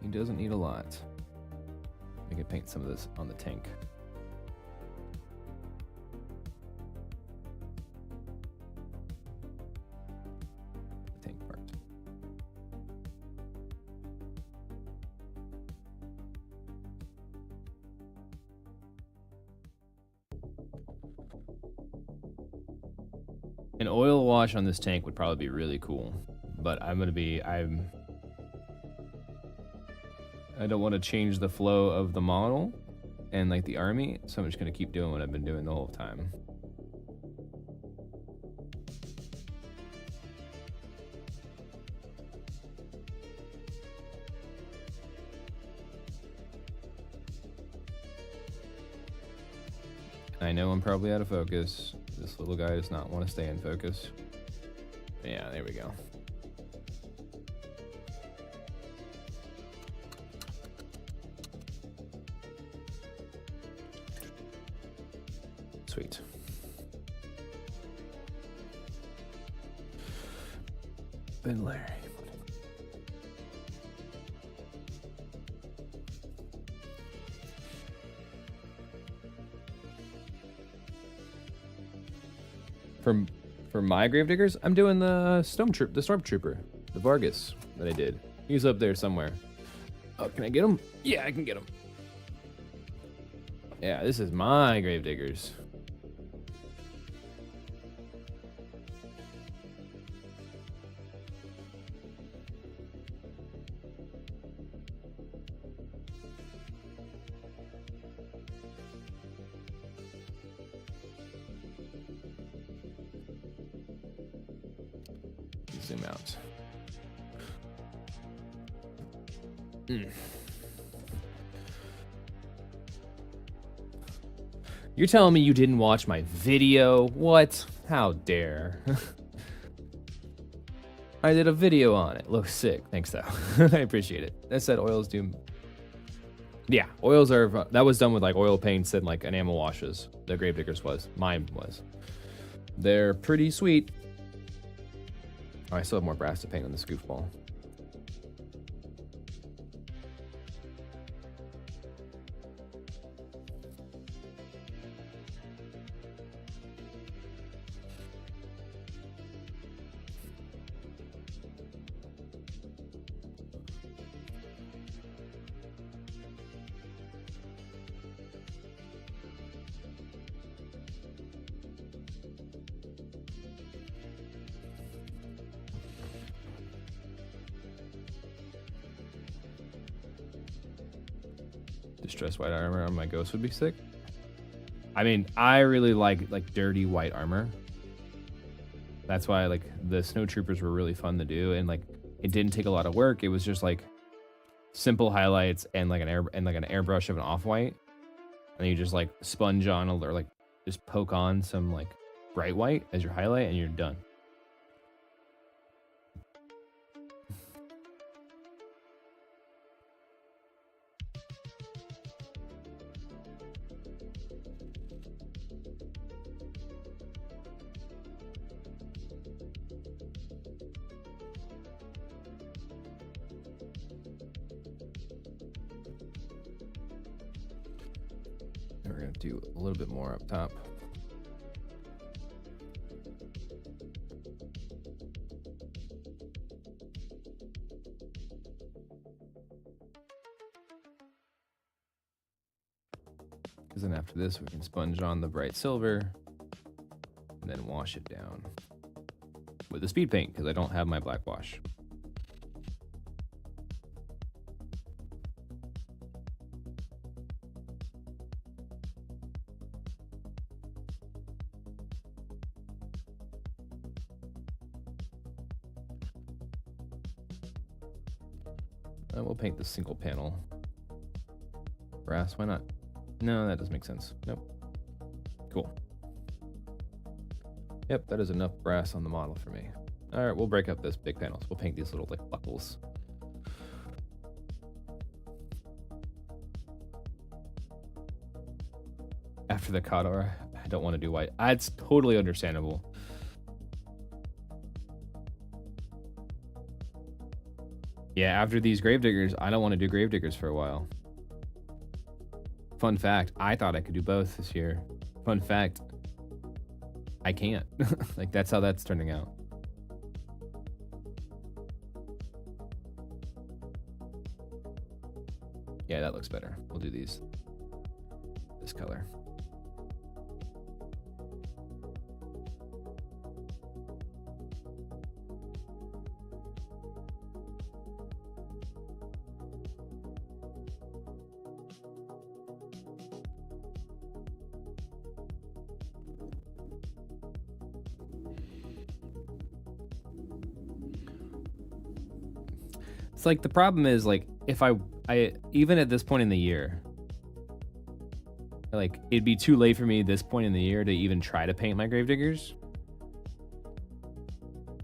He doesn't need a lot. I can paint some of this on the tank. The tank part. An oil wash on this tank would probably be really cool, but I don't want to change the flow of the model and like the army, so I'm just going to keep doing what I've been doing the whole time. I know I'm probably out of focus. This little guy does not want to stay in focus. Yeah, there we go. Sweet. Ben Larry. For my gravediggers, I'm doing the stormtrooper, the Vargas that I did. He's up there somewhere. Oh, can I get him? Yeah, I can get him. Yeah, this is my gravediggers. Zoom out. You're telling me you didn't watch my video? What? How dare. I did a video on it. Looks sick. Thanks though. I appreciate it. That said, oils do. Yeah, oils are. That was done with like oil paints and like enamel washes. The gravediggers was. Mine was. They're pretty sweet. Oh, I still have more brass to paint on this goofball. Distressed white armor on my ghost would be sick. I mean, I really like dirty white armor. That's why like the snow troopers were really fun to do, and like it didn't take a lot of work. It was just like simple highlights and like an airbrush of an off-white, and you just like sponge on or like just poke on some like bright white as your highlight, and you're done. gonna do a little bit more up top. Because then after this, we can sponge on the bright silver and then wash it down with the speed paint because I don't have my black wash. We'll paint the single panel brass. Why not? No, that doesn't make sense. Nope. Cool. Yep, that is enough brass on the model for me. All right, we'll break up this big panels. We'll paint these little like buckles. After the Kadar, I don't want to do white. It's totally understandable. Yeah, after these gravediggers, I don't want to do gravediggers for a while. Fun fact, I thought I could do both this year. Fun fact, I can't. Like, that's how that's turning out. Yeah, that looks better. We'll do these. This color. It's like the problem is like if I even at this point in the year, like it'd be too late for me at this point in the year to even try to paint my gravediggers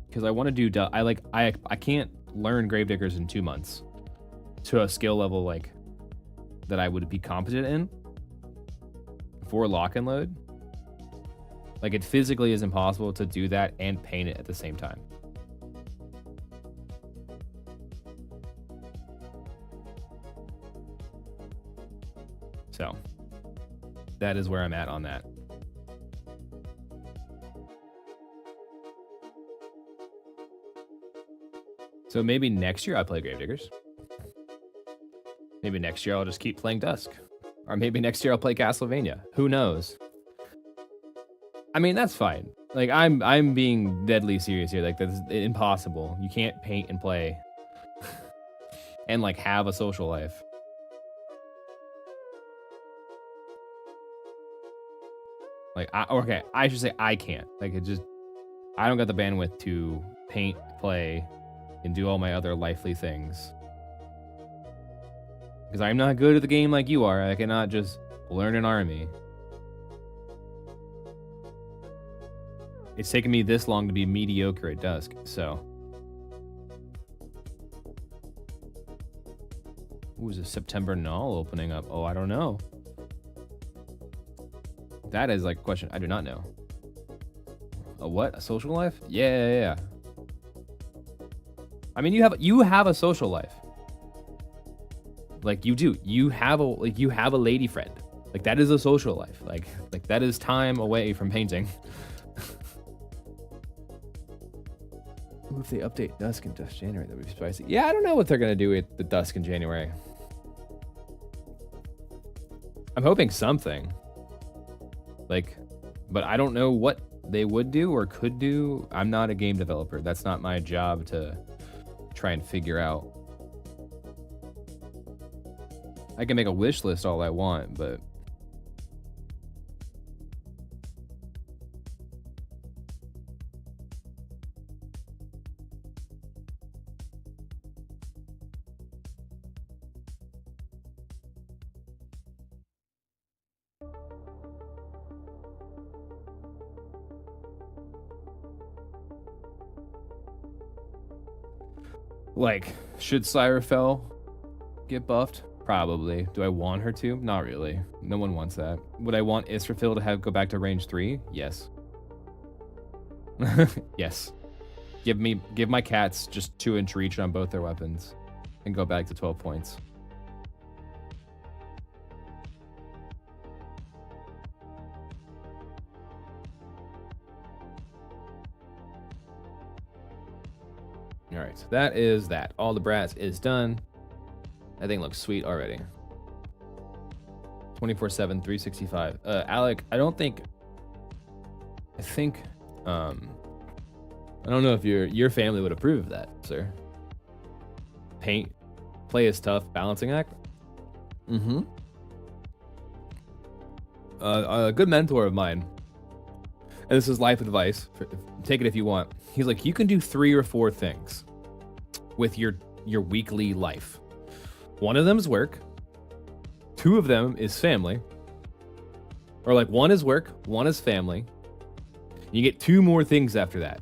because I want to do I can't learn gravediggers in 2 months to a skill level like that I would be competent in for lock and load. Like it physically is impossible to do that and paint it at the same time. So that is where I'm at on that. So maybe next year I'll play Gravediggers. Maybe next year I'll just keep playing Dusk. Or maybe next year I'll play Castlevania. Who knows? I mean, that's fine. Like I'm being deadly serious here. Like that's impossible. You can't paint and play and like have a social life. Like, I should say I can't. Like, I don't got the bandwidth to paint, play, and do all my other lively things. Because I'm not good at the game like you are. I cannot just learn an army. It's taken me this long to be mediocre at Dusk, so. Ooh, is a September null opening up? Oh, I don't know. That is like a question I do not know. A what? A social life? Yeah. I mean, you have a social life. Like you do. You have a lady friend. Like that is a social life. Like that is time away from painting. If they update Dusk in January, that would be spicy. Yeah, I don't know what they're gonna do with the Dusk in January. I'm hoping something. Like, but I don't know what they would do or could do. I'm not a game developer. That's not my job to try and figure out. I can make a wish list all I want, but like, should Cyrafel get buffed? Probably. Do I want her to? Not really. No one wants that. Would I want Israfil to go back to range 3? Yes. Yes. Give my cats just 2-inch reach on both their weapons and go back to 12 points. right, that is that. All the brats is done. That thing looks sweet already. 24/7, 365. Alec, I think, I don't know if your family would approve of that, sir. Play is tough, balancing act. A good mentor of mine, and this is life advice. Take it if you want. He's like, you can do 3 or 4 things with your weekly life. One of them is work. 2 of them is family. Or like 1 is work, 1 is family. You get 2 more things after that.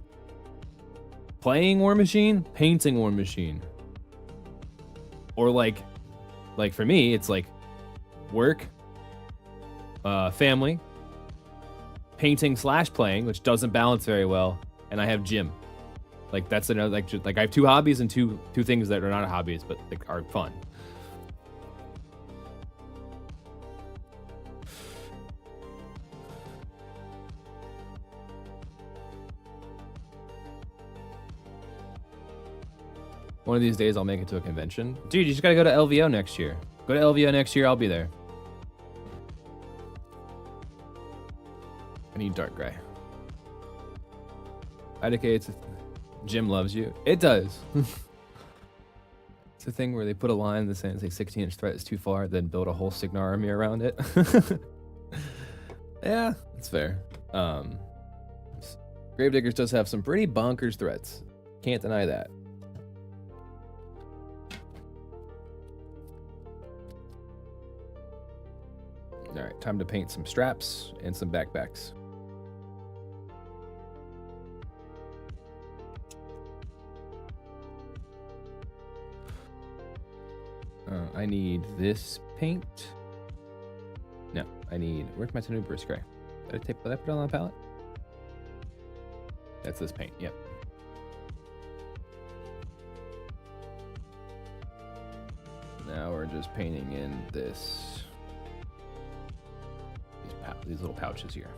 Playing War Machine, painting War Machine. Or like for me, it's like work, family, painting / playing, which doesn't balance very well, and I have gym. Like that's another like I have 2 hobbies and two things that are not hobbies but like are fun. One of these days I'll make it to a convention. Dude, you just gotta go to LVO next year. Go to LVO next year, I'll be there. I need dark gray. IDK, Jim loves you. It does. It's a thing where they put a line in the sand, say 16-inch threat is too far, then build a whole Signar army around it. Yeah, that's fair. Gravediggers does have some pretty bonkers threats. Can't deny that. All right, time to paint some straps and some backpacks. I need this paint. No, I need. Where's my Tenuberous gray? Did I put it on the palette? That's this paint. Yep. Now we're just painting in this. These little pouches here.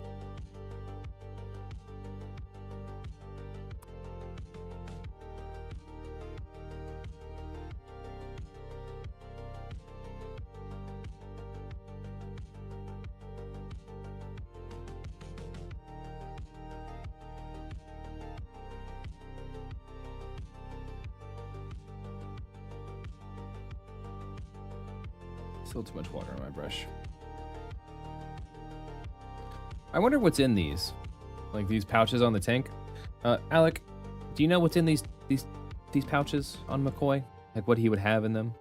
Still too much water on my brush. I wonder what's in these, like these pouches on the tank. Alec, do you know what's in these pouches on McCoy? Like what he would have in them?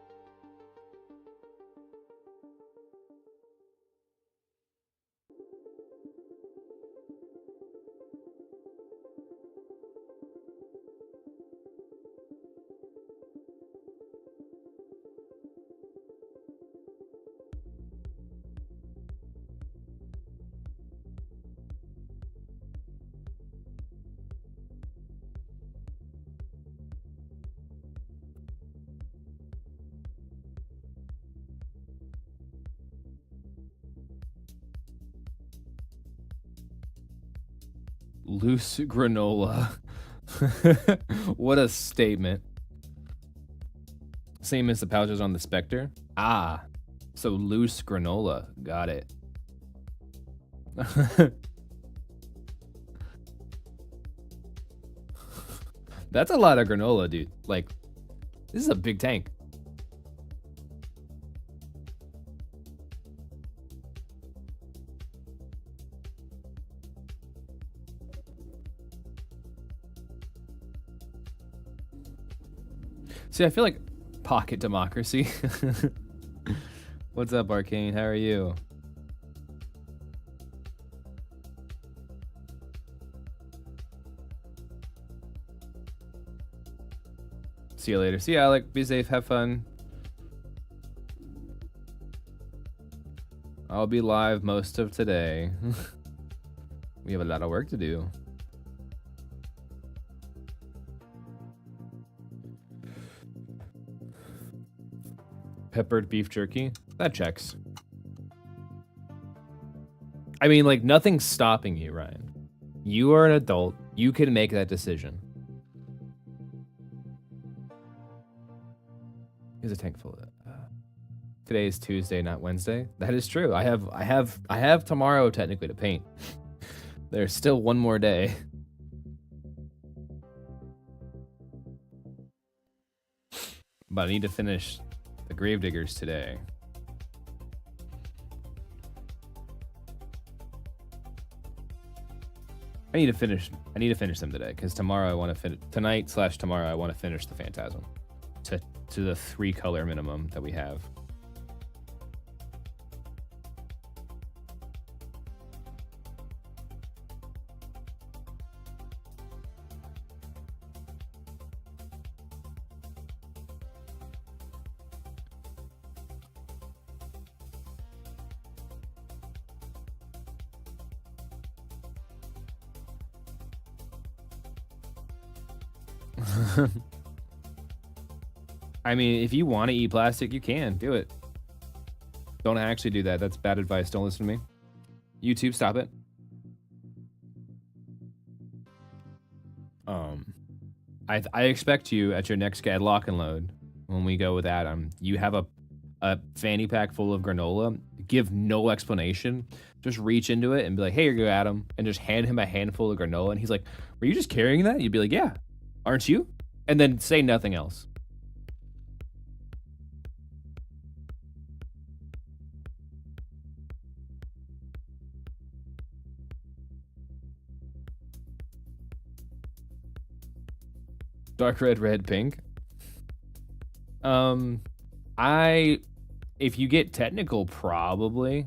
Loose granola. What a statement. Same as the pouches on the Spectre. Ah, so loose granola. Got it. That's a lot of granola, dude. Like, this is a big tank. See, I feel like pocket democracy. What's up, Arcane? How are you? See you later. See you, Alec. Be safe. Have fun. I'll be live most of today. We have a lot of work to do. Peppered beef jerky? That checks. I mean, like, nothing's stopping you, Ryan. You are an adult. You can make that decision. Here's a tank full of today is Tuesday, not Wednesday. That is true. I have tomorrow technically to paint. There's still one more day. But I need to finish the Gravediggers today. I need to finish them today because tomorrow I want to finish tonight/tomorrow I want to finish the Phantasm to the 3 color minimum that we have. I mean, if you want to eat plastic, you can do it. Don't actually do that. That's bad advice. Don't listen to me. YouTube, stop it. I expect you at your next CAD lock and load when we go with Adam. You have a fanny pack full of granola. Give no explanation. Just reach into it and be like, "Hey, here you go, Adam," and just hand him a handful of granola. And he's like, "Were you just carrying that?" You'd be like, "Yeah, aren't you?" And then say nothing else. Dark red, red, pink. If you get technical, probably.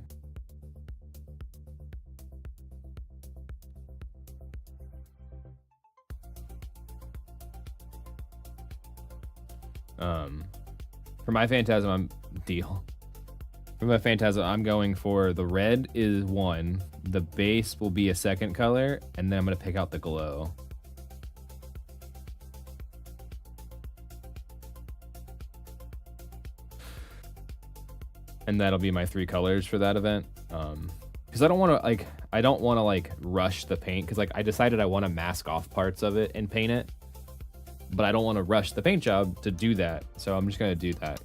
For my Phantasm, I'm going for the red is 1. The base will be a 2nd color, and then I'm gonna pick out the glow. And that'll be my 3 colors for that event. Because I don't want to rush the paint, because I decided I want to mask off parts of it and paint it, but I don't want to rush the paint job to do that, so I'm just gonna do that.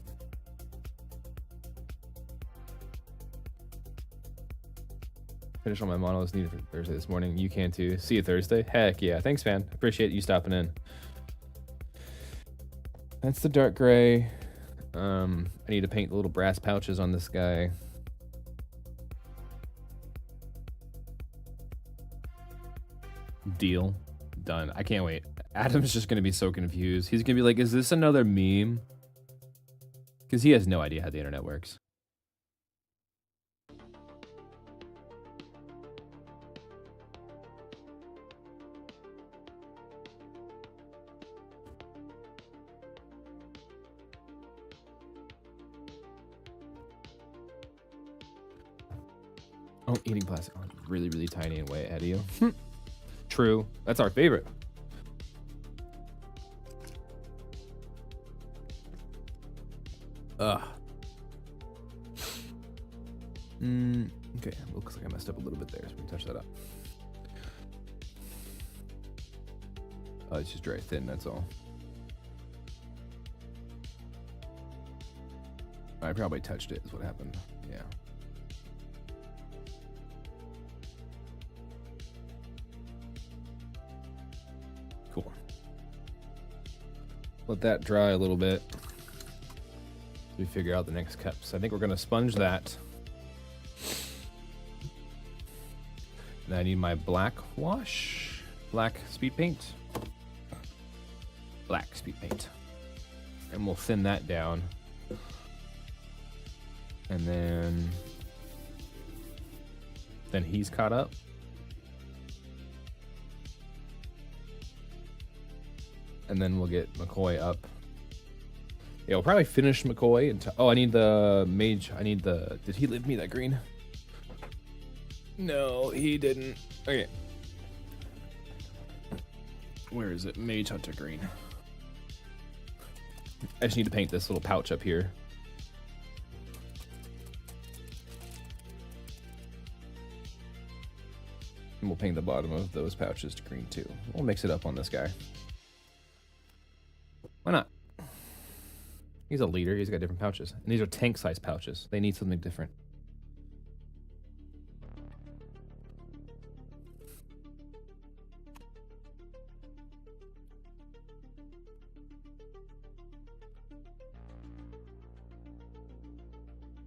Finish all my models needed for Thursday this morning. You can too. See you Thursday. Heck yeah. Thanks, man. Appreciate you stopping in. That's the dark gray. I need to paint the little brass pouches on this guy. Deal. Done. I can't wait. Adam's just going to be so confused. He's going to be like, is this another meme? Because he has no idea how the internet works. Oh, eating plastic. Oh, really, really tiny and way ahead of you. True. That's our favorite. Ugh. Okay, looks like I messed up a little bit there, so we can touch that up. Oh, it's just dry thin, that's all. I probably touched it, is what happened. Yeah. Cool. Let that dry a little bit. We figure out the next cups. I think we're gonna sponge that. And I need my black wash, black speed paint, black speed paint, and we'll thin that down. And then he's caught up. And then we'll get McCoy up. Yeah, we'll probably finish McCoy and oh, I need the mage. Did he leave me that green? No, he didn't. Okay. Where is it? Mage Hunter green. I just need to paint this little pouch up here. And we'll paint the bottom of those pouches to green too. We'll mix it up on this guy. Why not? He's a leader. He's got different pouches. And these are tank-sized pouches. They need something different.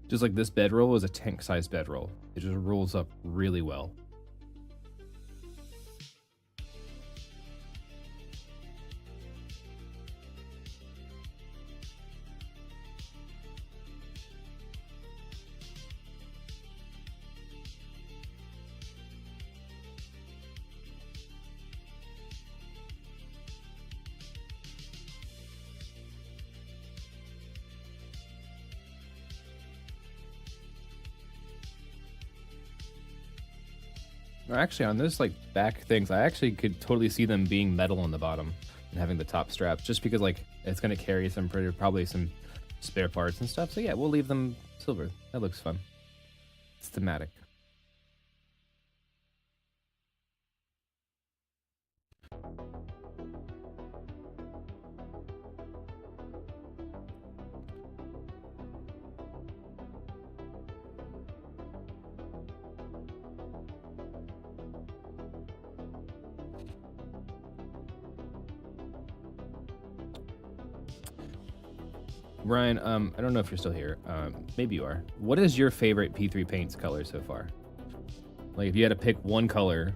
Just like this bedroll is a tank-sized bedroll. It just rolls up really well. Or actually, on those like back things, I actually could totally see them being metal on the bottom and having the top straps, just because like it's gonna carry some probably some spare parts and stuff. So yeah, we'll leave them silver. That looks fun. It's thematic. Ryan, I don't know if you're still here. Maybe you are. What is your favorite P3 Paints color so far? Like, if you had to pick one color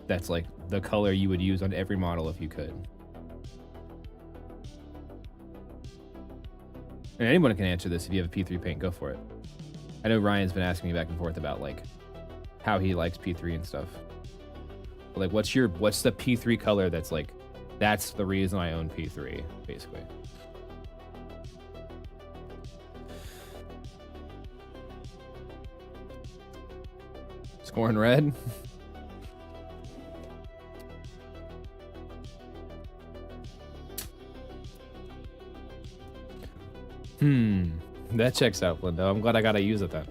that's like the color you would use on every model if you could. And anyone can answer this if you have a P3 Paint, go for it. I know Ryan's been asking me back and forth about like how he likes P3 and stuff. But, like, what's the P3 color that's like, that's the reason I own P3, basically. Scoring red. That checks out, Lindo. I'm glad I gotta use it then.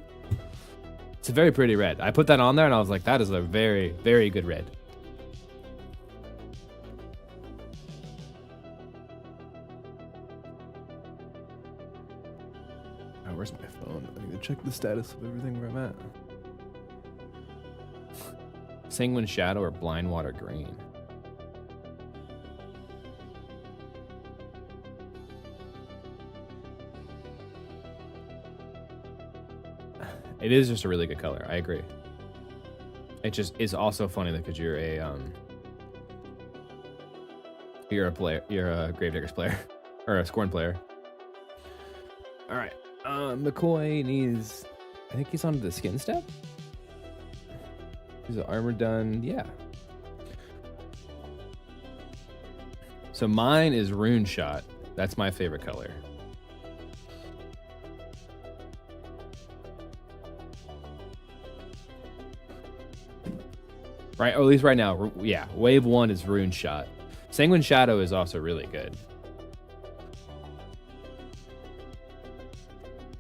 It's a very pretty red. I put that on there and I was like, that is a very, very good red. Oh, where's my phone? I need to check the status of everything where I'm at. Sanguine Shadow or Blind Water Green? It is just a really good color. I agree. It just is also funny because you're a Gravediggers player or a Scorn player. All right, McCoy needs. I think he's on the skin step. Is the armor done? Yeah. So mine is Rune Shot. That's my favorite color. Right, or at least right now, yeah. Wave 1 is Rune Shot. Sanguine Shadow is also really good.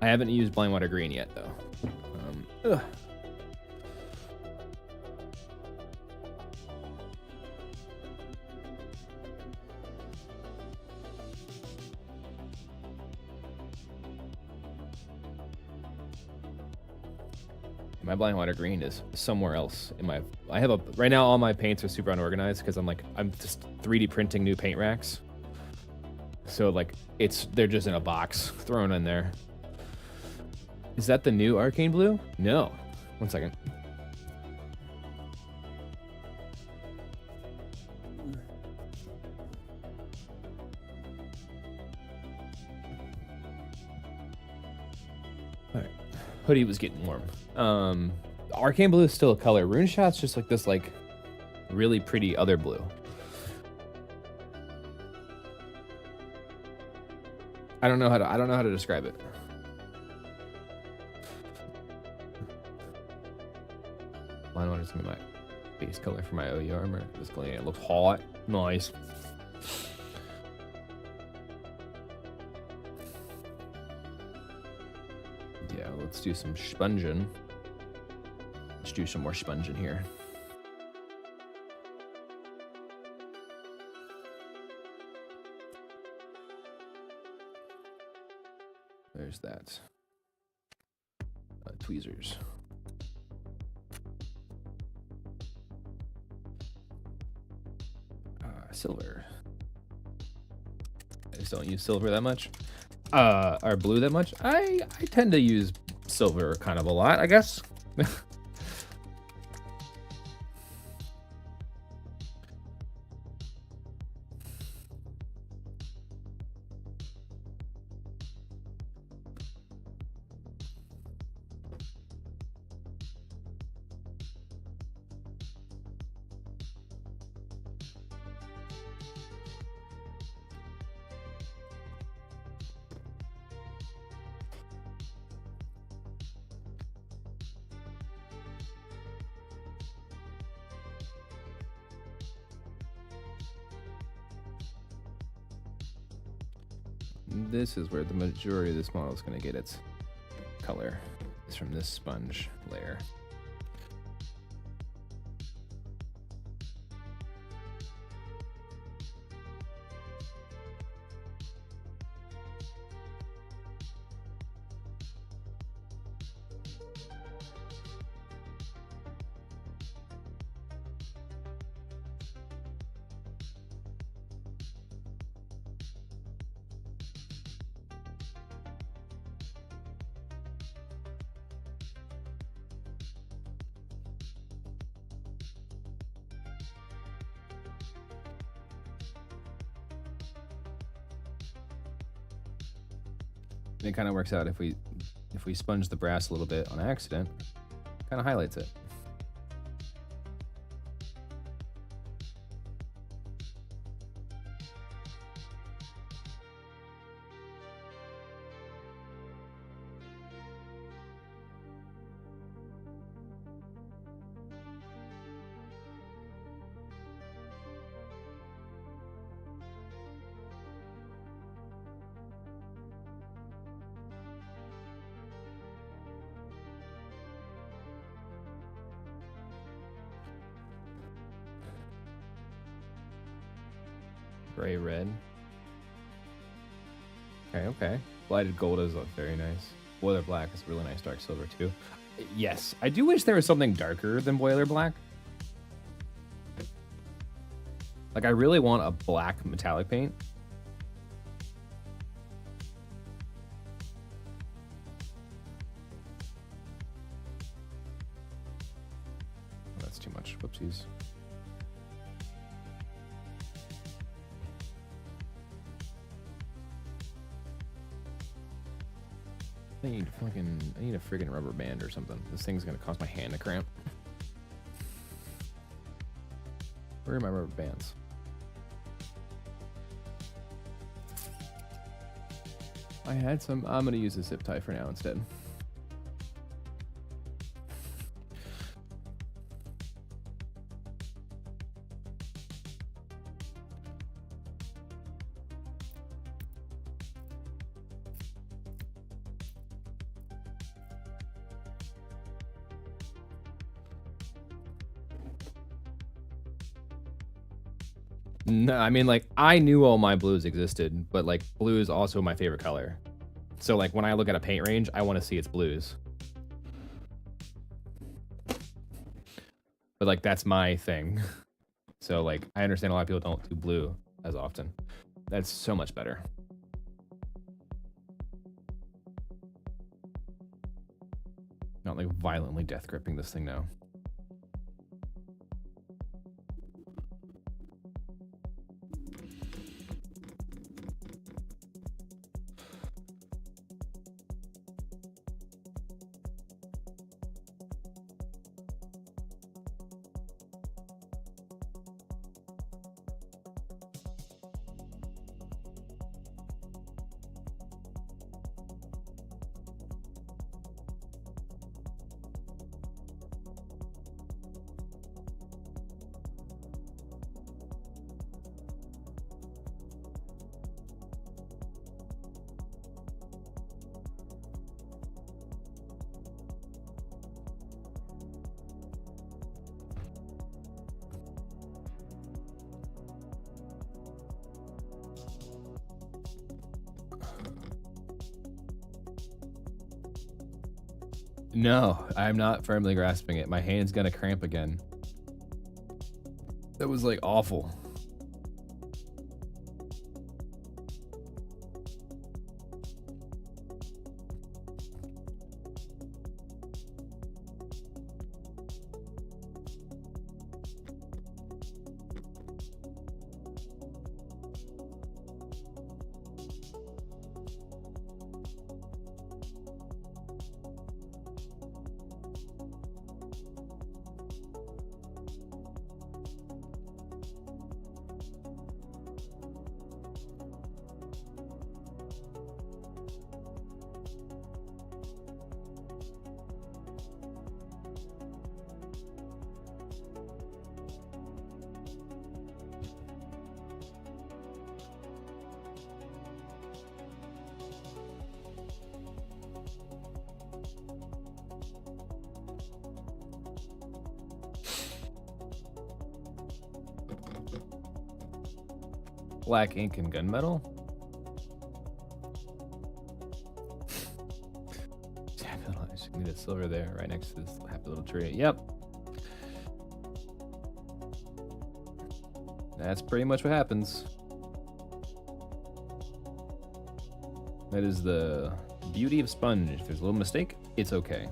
I haven't used Blind Water Green yet, though. My Blind Water Green is somewhere else in my. Right now all my paints are super unorganized because I'm just 3D printing new paint racks. So like they're just in a box thrown in there. Is that the new Arcane Blue? No. 1 second. All right. Hoodie was getting warm. Arcane Blue is still a color. Rune Shot's just like this, like, really pretty other blue. I don't know how to describe it. Blind Water's gonna be my base color for my OE armor. This glade, it looks hot. Nice. Yeah, let's do some sponging. Let's do some more sponging here. tweezers. Silver. I just don't use silver that much. Or blue that much. I tend to use silver kind of a lot, I guess. This is where the majority of this model is going to get its color, is from this sponge layer. It kind of works out if we sponge the brass a little bit on accident, kind of highlights it. Gray red. Okay. Blighted gold is very nice. Boiler black is really nice dark silver too. Yes, I do wish there was something darker than boiler black. Like I really want a black metallic paint. Oh, that's too much. Whoopsies. I need a friggin' rubber band or something. This thing's gonna cause my hand to cramp. Where are my rubber bands? I had some. I'm gonna use a zip tie for now instead. No, I mean, like, I knew all my blues existed, but, like, blue is also my favorite color. So, like, when I look at a paint range, I want to see its blues. But, like, that's my thing. So, like, I understand a lot of people don't do blue as often. That's so much better. Not, like, violently death gripping this thing now. No, I'm not firmly grasping it. My hand's gonna cramp again. That was like awful. Black ink and gunmetal? I need a silver there, right next to this happy little tree. Yep. That's pretty much what happens. That is the beauty of sponge. If there's a little mistake, it's okay.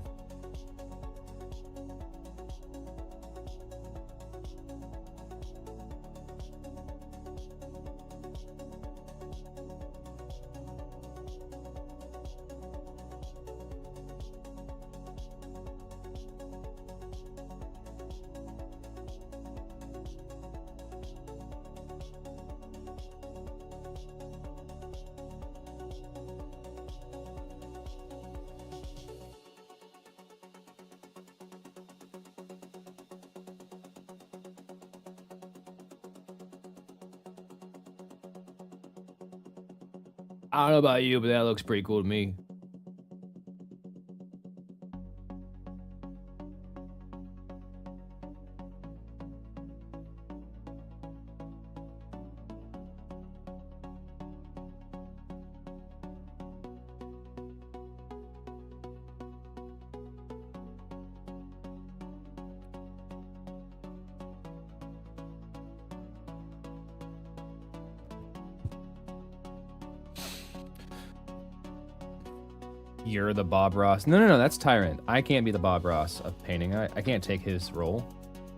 I don't know about you, but that looks pretty cool to me. You're the Bob Ross. No, that's Tyrant. I can't be the Bob Ross of painting. I can't take his role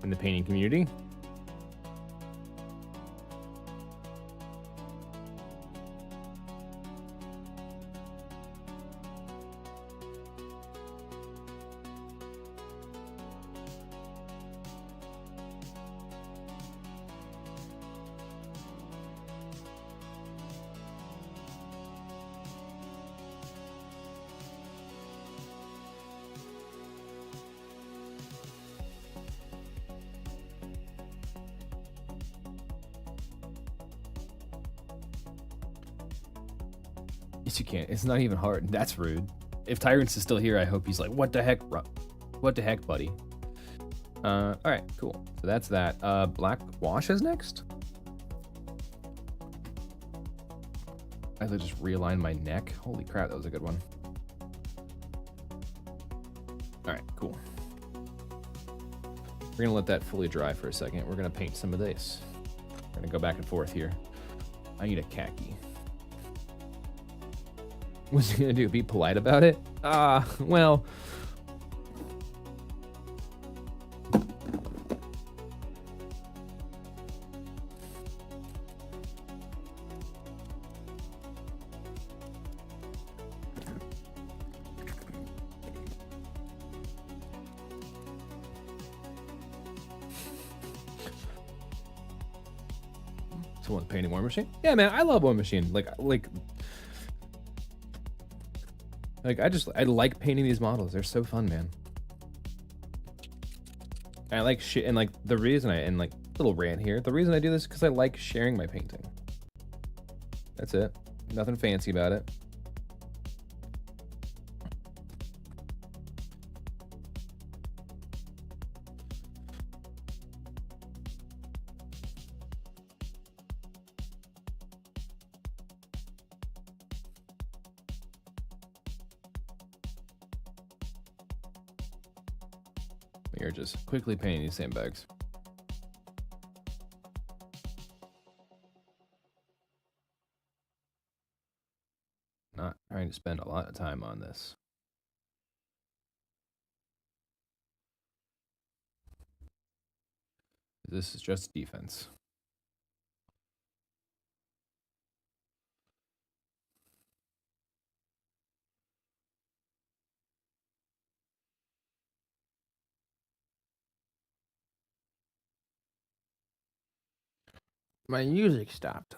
in the painting community. Yes, you can't. It's not even hard. That's rude. If Tyrants is still here, I hope he's like, what the heck, what the heck, buddy? All right, cool. So that's that. Black Wash is next. I have to just realign my neck. Holy crap, that was a good one. All right, cool. We're gonna let that fully dry for a second. We're gonna paint some of this. We're gonna go back and forth here. I need a khaki. What's he gonna do? Be polite about it? Well. Someone painting War Machine? Yeah, man, I love War Machine. I like painting these models. They're so fun, man. I like shit, and like the reason little rant here. The reason I do this is because I like sharing my painting. That's it. Nothing fancy about it. You're just quickly painting these sandbags. Not trying to spend a lot of time on this. This is just defense. My music stopped.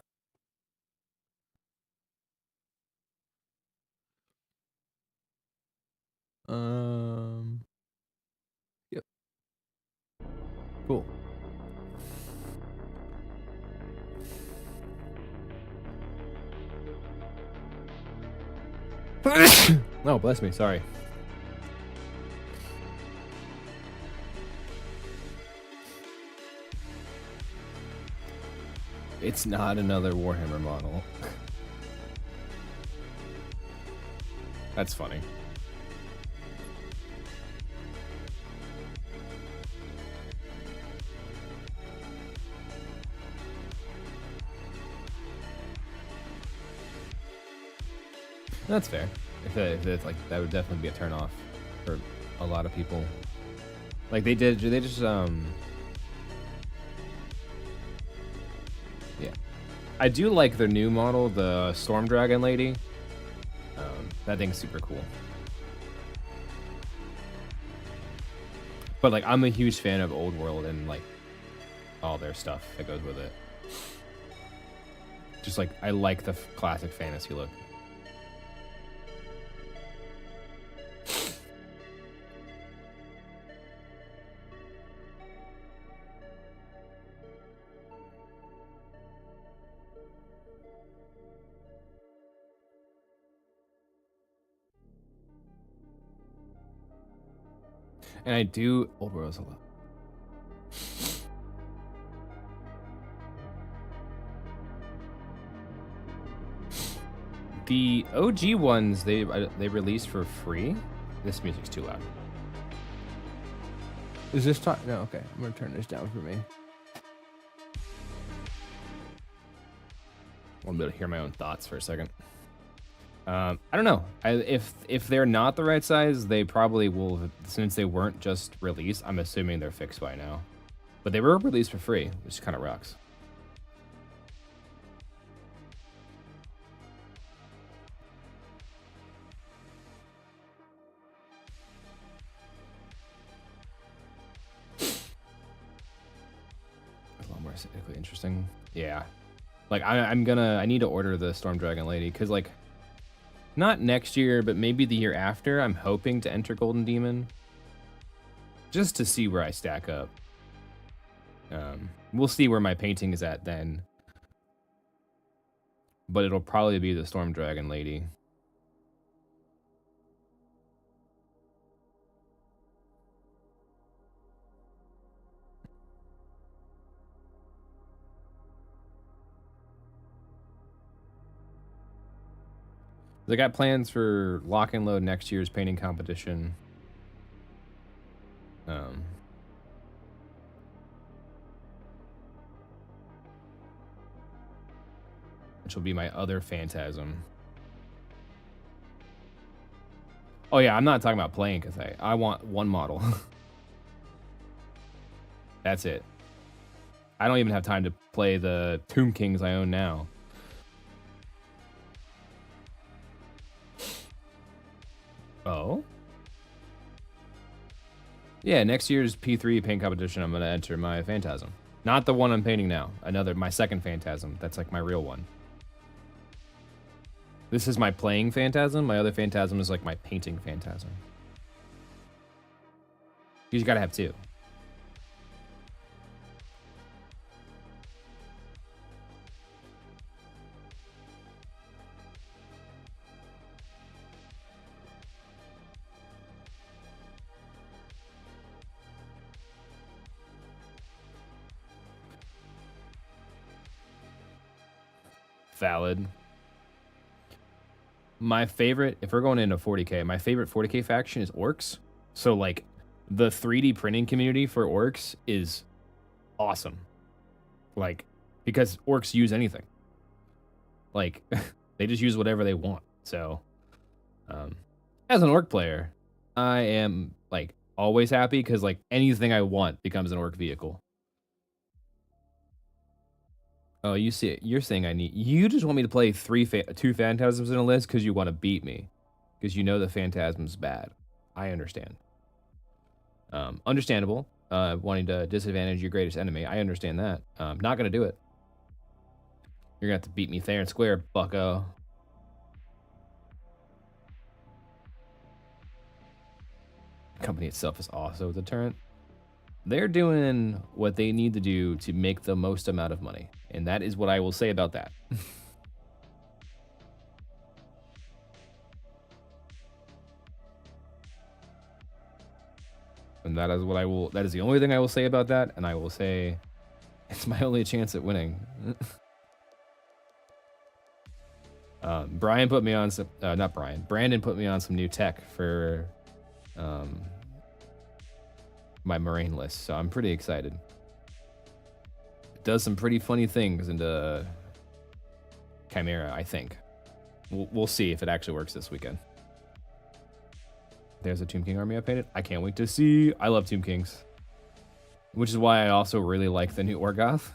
Yep. Cool. Oh, bless me. Sorry. It's not another Warhammer model. That's funny. That's fair. If it's like, that would definitely be a turn off for a lot of people. Like they just yeah. I do like their new model, the Storm Dragon lady. That thing's super cool. But like, I'm a huge fan of Old World and like all their stuff that goes with it. Just like, I like the classic fantasy look. And I do Old Worlds a lot. The OG ones they released for free. This music's too loud. Is this time? No, okay. I'm gonna turn this down for me. I'll be able to hear my own thoughts for a second. I don't know. If they're not the right size, they probably will. Since they weren't just released, I'm assuming they're fixed by now. But they were released for free, which kind of rocks. A lot more aesthetically interesting. Yeah. Like I need to order the Storm Dragon lady because like. Not next year, but maybe the year after, I'm hoping to enter Golden Demon. Just to see where I stack up. We'll see where my painting is at then. But it'll probably be the Storm Dragon lady. They got plans for lock and load next year's painting competition. Which will be my other Phantasm. Oh yeah, I'm not talking about playing Cathay. I want one model. That's it. I don't even have time to play the Tomb Kings I own now. Oh? Yeah, next year's P3 paint competition, I'm going to enter my Phantasm. Not the one I'm painting now. My second Phantasm. That's like my real one. This is my playing Phantasm. My other Phantasm is like my painting Phantasm. You just gotta have two. Valid. My favorite, if we're going into 40k, my favorite 40k faction is Orcs. So like The 3D printing community for orcs is awesome. Like, because orcs use anything. Like, they just use whatever they want. So, as an orc player, I am, like, always happy because, like, anything I want becomes an orc vehicle. Oh, you see it. You're saying I need... You just want me to play two Phantasms in a list because you want to beat me. Because you know the Phantasm's bad. I understand. Understandable. Wanting to disadvantage your greatest enemy. I understand that. Not going to do it. You're going to have to beat me fair and square, bucko. The company itself is also a deterrent. They're doing what they need to do to make the most amount of money. And that is what I will say about that. And that is what I will... That is the only thing I will say about that. And I will say it's my only chance at winning. Brian put me on some... not Brian. Brandon put me on some new tech for my Moraine list. So I'm pretty excited. It does some pretty funny things into Chimera, I think. We'll see if it actually works this weekend. There's a Tomb King army I painted. I can't wait to see. I love Tomb Kings. Which is why I also really like the new Orgoth.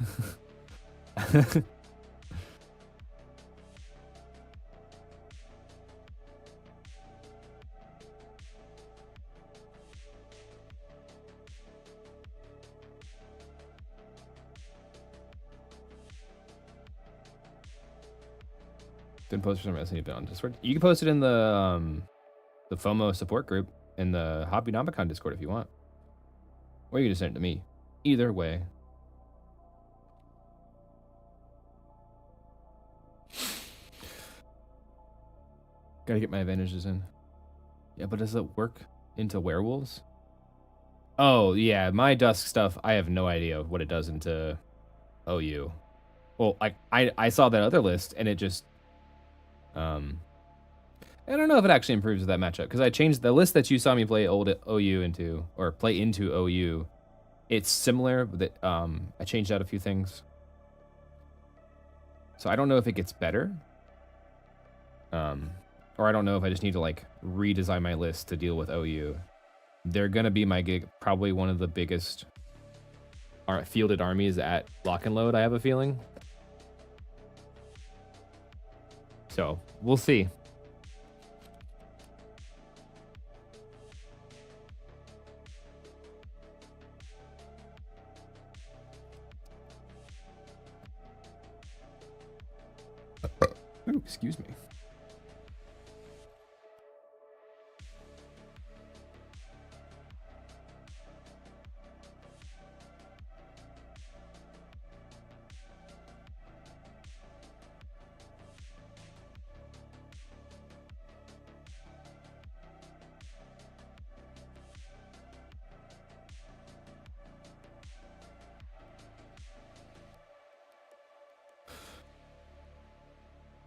Didn't post for some reason you've been on Discord. You can post it in the FOMO support group in the Hobbynomicon Discord if you want. Or you can just send it to me. Either way. Gotta get my advantages in. Yeah, but does it work into werewolves? Oh, yeah, my Dusk stuff, I have no idea what it does into OU. Well, I saw that other list, and it just... I don't know if it actually improves with that matchup, because I changed the list that you saw me play old OU into, or play into OU. It's similar, but I changed out a few things. So I don't know if it gets better. Or I don't know if I just need to, like, redesign my list to deal with OU. They're going to be my gig, probably one of the biggest fielded armies at Lock and Load, I have a feeling. So, we'll see. Ooh, excuse me.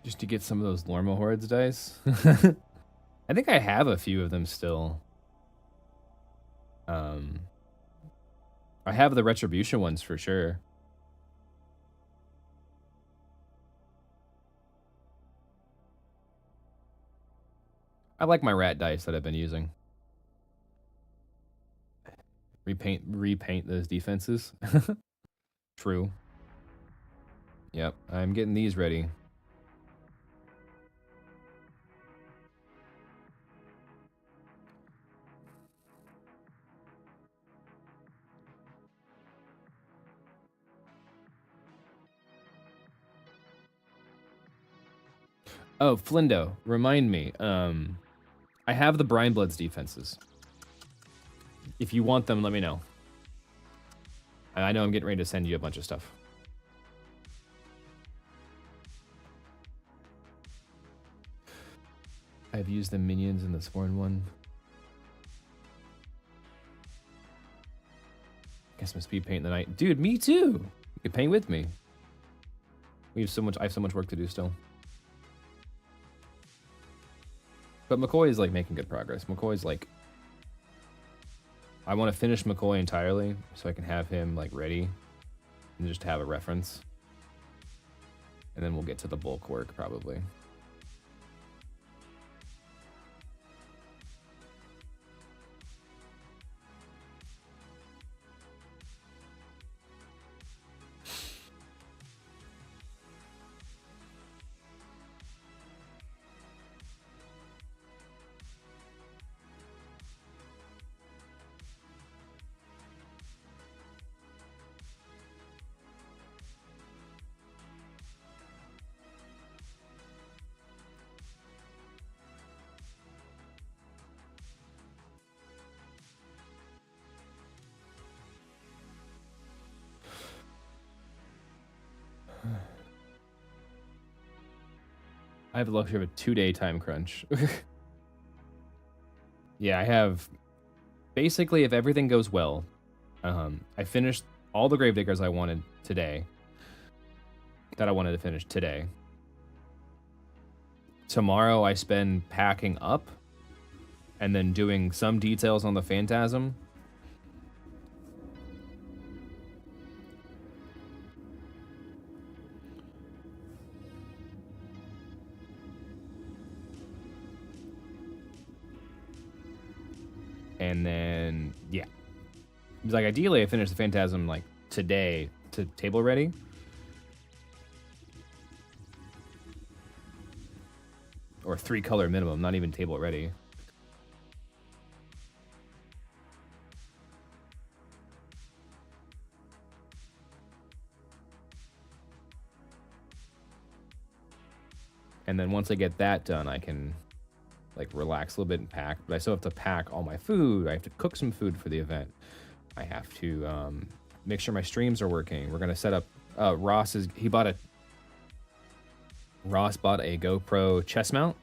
Just to get some of those Lorma Hordes dice. I think I have a few of them still. I have the Retribution ones for sure. I like my rat dice that I've been using. Repaint those defenses. True. Yep, I'm getting these ready. Oh, Flindo, remind me. I have the Brine Bloods defenses. If you want them, let me know. I know I'm getting ready to send you a bunch of stuff. I've used the minions in the Sworn one. Guess I'm speed paint the night. Dude, me too. You can paint with me. I have so much work to do still. But McCoy is like making good progress. McCoy's like I want to finish McCoy entirely so I can have him like ready and just have a reference. And then we'll get to the bulk work probably. I have the luxury of a 2-day time crunch. Yeah, I have... Basically, if everything goes well, I finished all the Gravediggers I wanted today. That I wanted to finish today. Tomorrow, I spend packing up and then doing some details on the Phantasm. And then, yeah. It's like, ideally, I finish the Phantasm, like, today to table ready. Or 3-color minimum, not even table ready. And then once I get that done, I can like relax a little bit and pack, but I still have to pack all my food. I have to cook some food for the event. I have to make sure my streams are working. We're gonna set up. Ross bought a GoPro chest mount,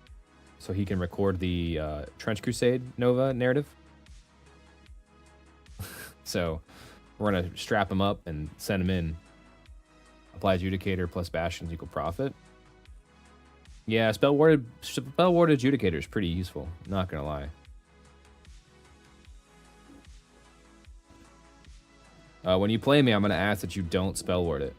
so he can record the Trench Crusade Nova narrative. So we're gonna strap him up and send him in. Apply Adjudicator plus Bastions equal profit. Yeah, Spellward Adjudicator is pretty useful, not gonna lie. When you play me, I'm gonna ask that you don't Spellward it.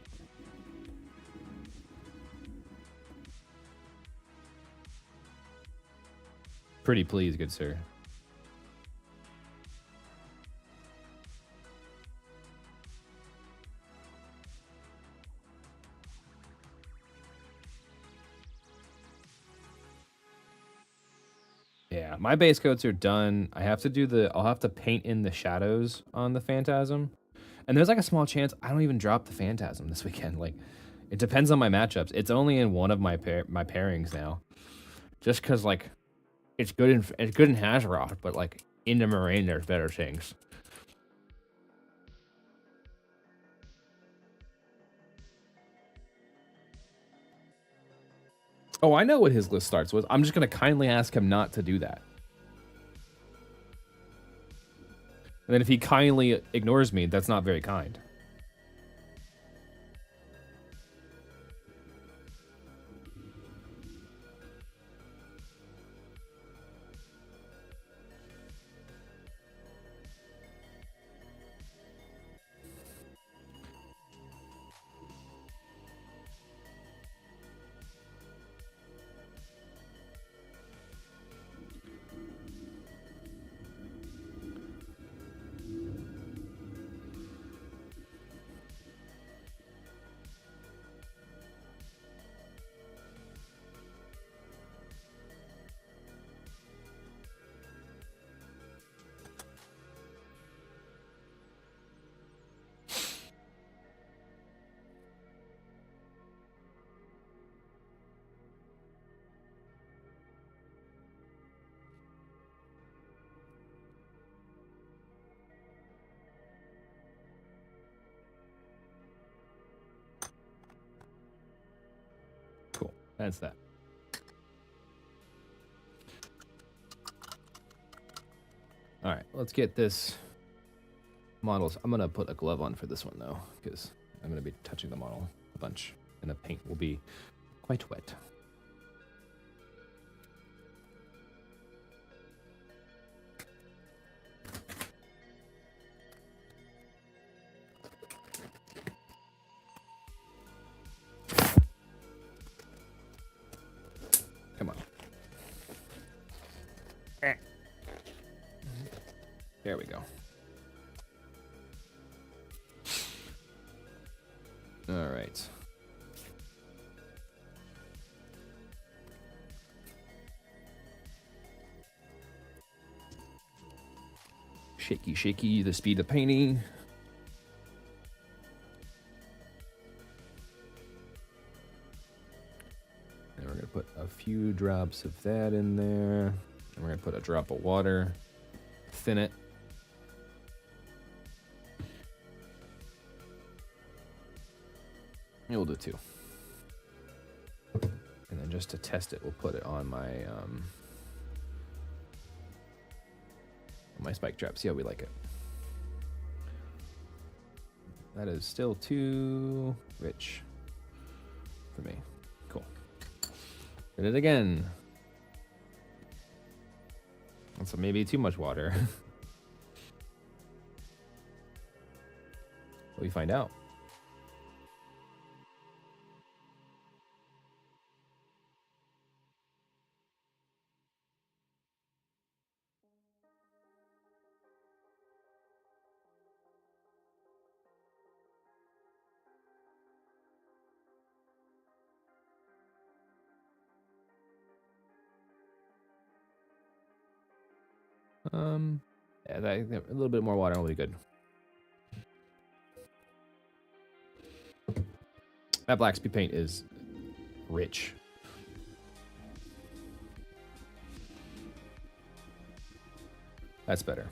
Pretty please, good sir. Yeah, my base coats are done. I'll have to paint in the shadows on the Phantasm. And there's like a small chance I don't even drop the Phantasm this weekend. Like, it depends on my matchups. It's only in one of my pairings now. Just cause like it's good in Hazaroth, but like in the Moraine there's better things. Oh, I know what his list starts with. I'm just gonna kindly ask him not to do that. And then if he kindly ignores me, that's not very kind. Cool. That's that. All right, let's get this models. I'm gonna put a glove on for this one though, because I'm gonna be touching the model a bunch, and the paint will be quite wet. There we go. All right. Shaky, shaky, the speed of painting. And we're going to put a few drops of that in there. And we're going to put a drop of water. Thin it. And we'll do 2. And then just to test it, we'll put it on my spike trap. See how we like it. That is still too rich for me. Cool. Did it again. That's maybe too much water. We find out. Yeah, a little bit more water will be good. That black speed paint is rich. That's better.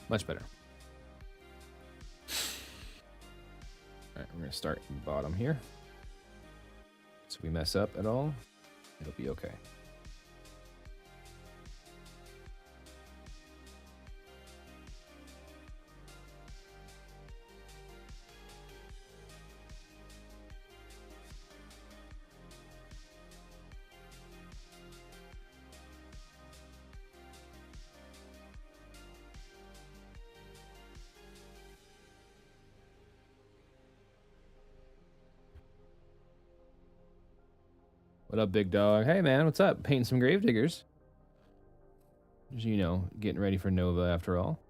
Much better. All right, we're gonna start bottom here. So we mess up at all, it'll be okay. What up, big dog? Hey, man, what's up? Painting some gravediggers. Just, you know, getting ready for Nova after all.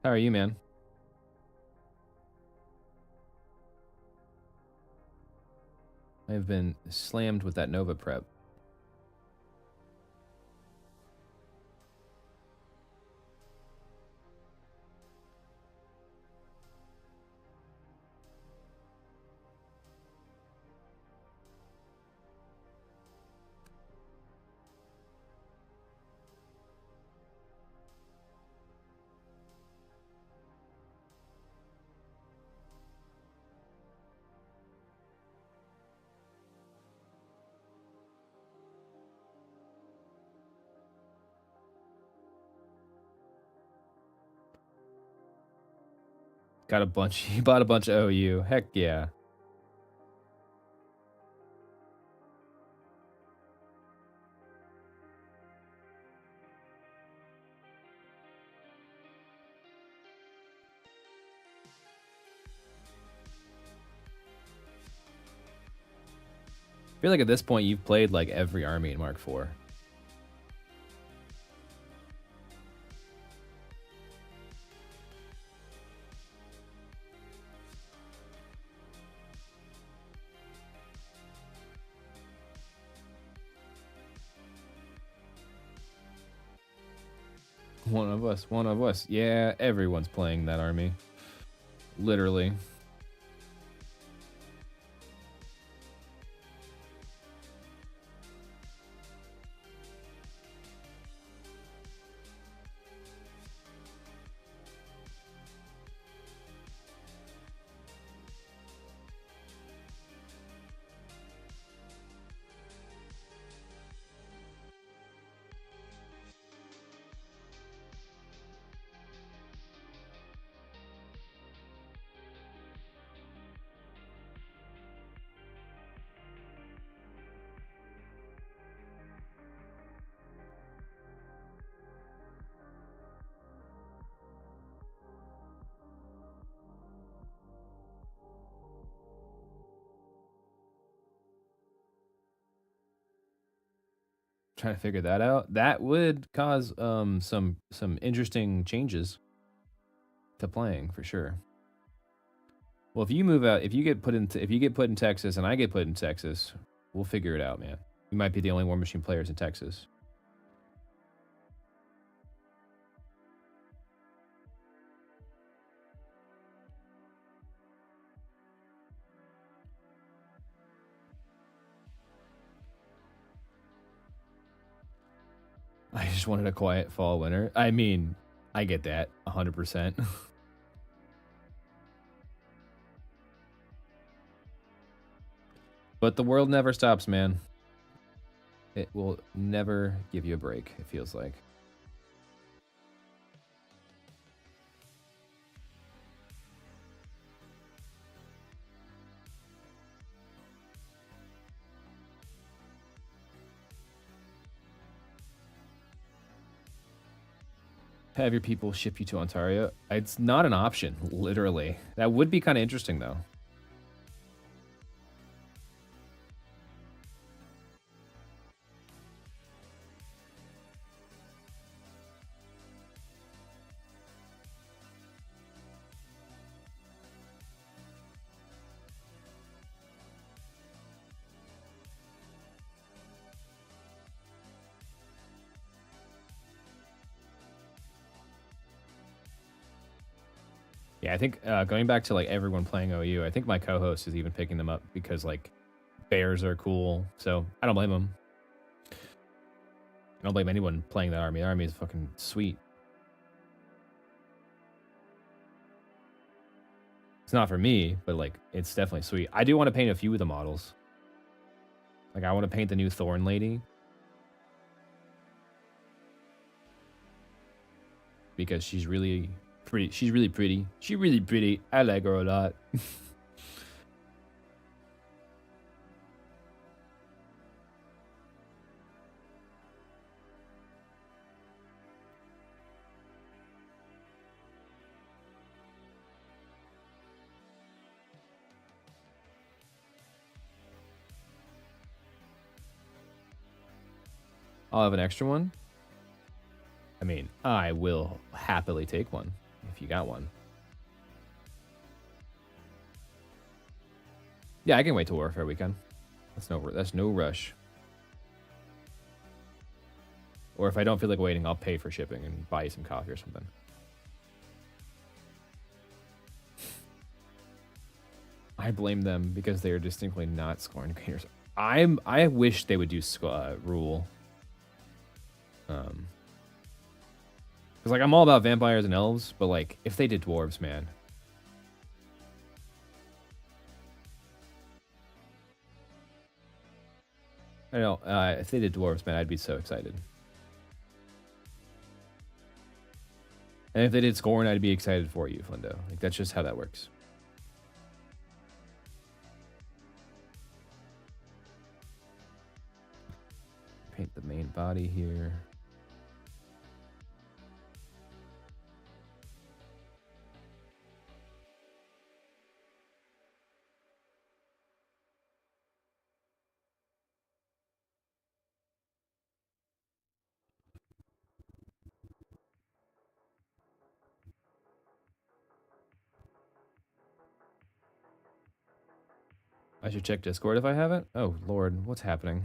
How are you, man? I've been slammed with that Nova prep. Got a bunch. He bought a bunch of OU. Heck yeah. I feel like at this point you've played like every army in Mark IV. One of us, one of us. Yeah, everyone's playing that army. Literally. Trying to figure that out. That would cause some interesting changes to playing for sure. Well, if you move out, if you get put in Texas and I get put in Texas, we'll figure it out, man. We might be the only War Machine players in Texas. I just wanted a quiet fall winter. I mean, I get that 100%. But the world never stops, man. It will never give you a break, it feels like. Have your people ship you to Ontario? It's not an option, literally. That would be kind of interesting, though. Yeah, I think going back to like everyone playing OU, I think my co-host is even picking them up because like bears are cool. So I don't blame them. I don't blame anyone playing that army. The army is fucking sweet. It's not for me, but like it's definitely sweet. I do want to paint a few of the models. Like I want to paint the new Thorn Lady. Because she's really pretty. She's really pretty. She's really pretty. I like her a lot. I'll have an extra one. I mean, I will happily take one if you got one. Yeah, I can wait till Warfare Weekend. That's no rush. Or if I don't feel like waiting, I'll pay for shipping and buy you some coffee or something. I blame them because they are distinctly not scoring painters. I wish they would do rule. Because like I'm all about vampires and elves, but like if they did dwarves, man. I know, if they did dwarves, man, I'd be so excited. And if they did Scorn, I'd be excited for you, Flindo. Like that's just how that works. Paint the main body here. I should check Discord if I haven't. Oh, Lord, what's happening?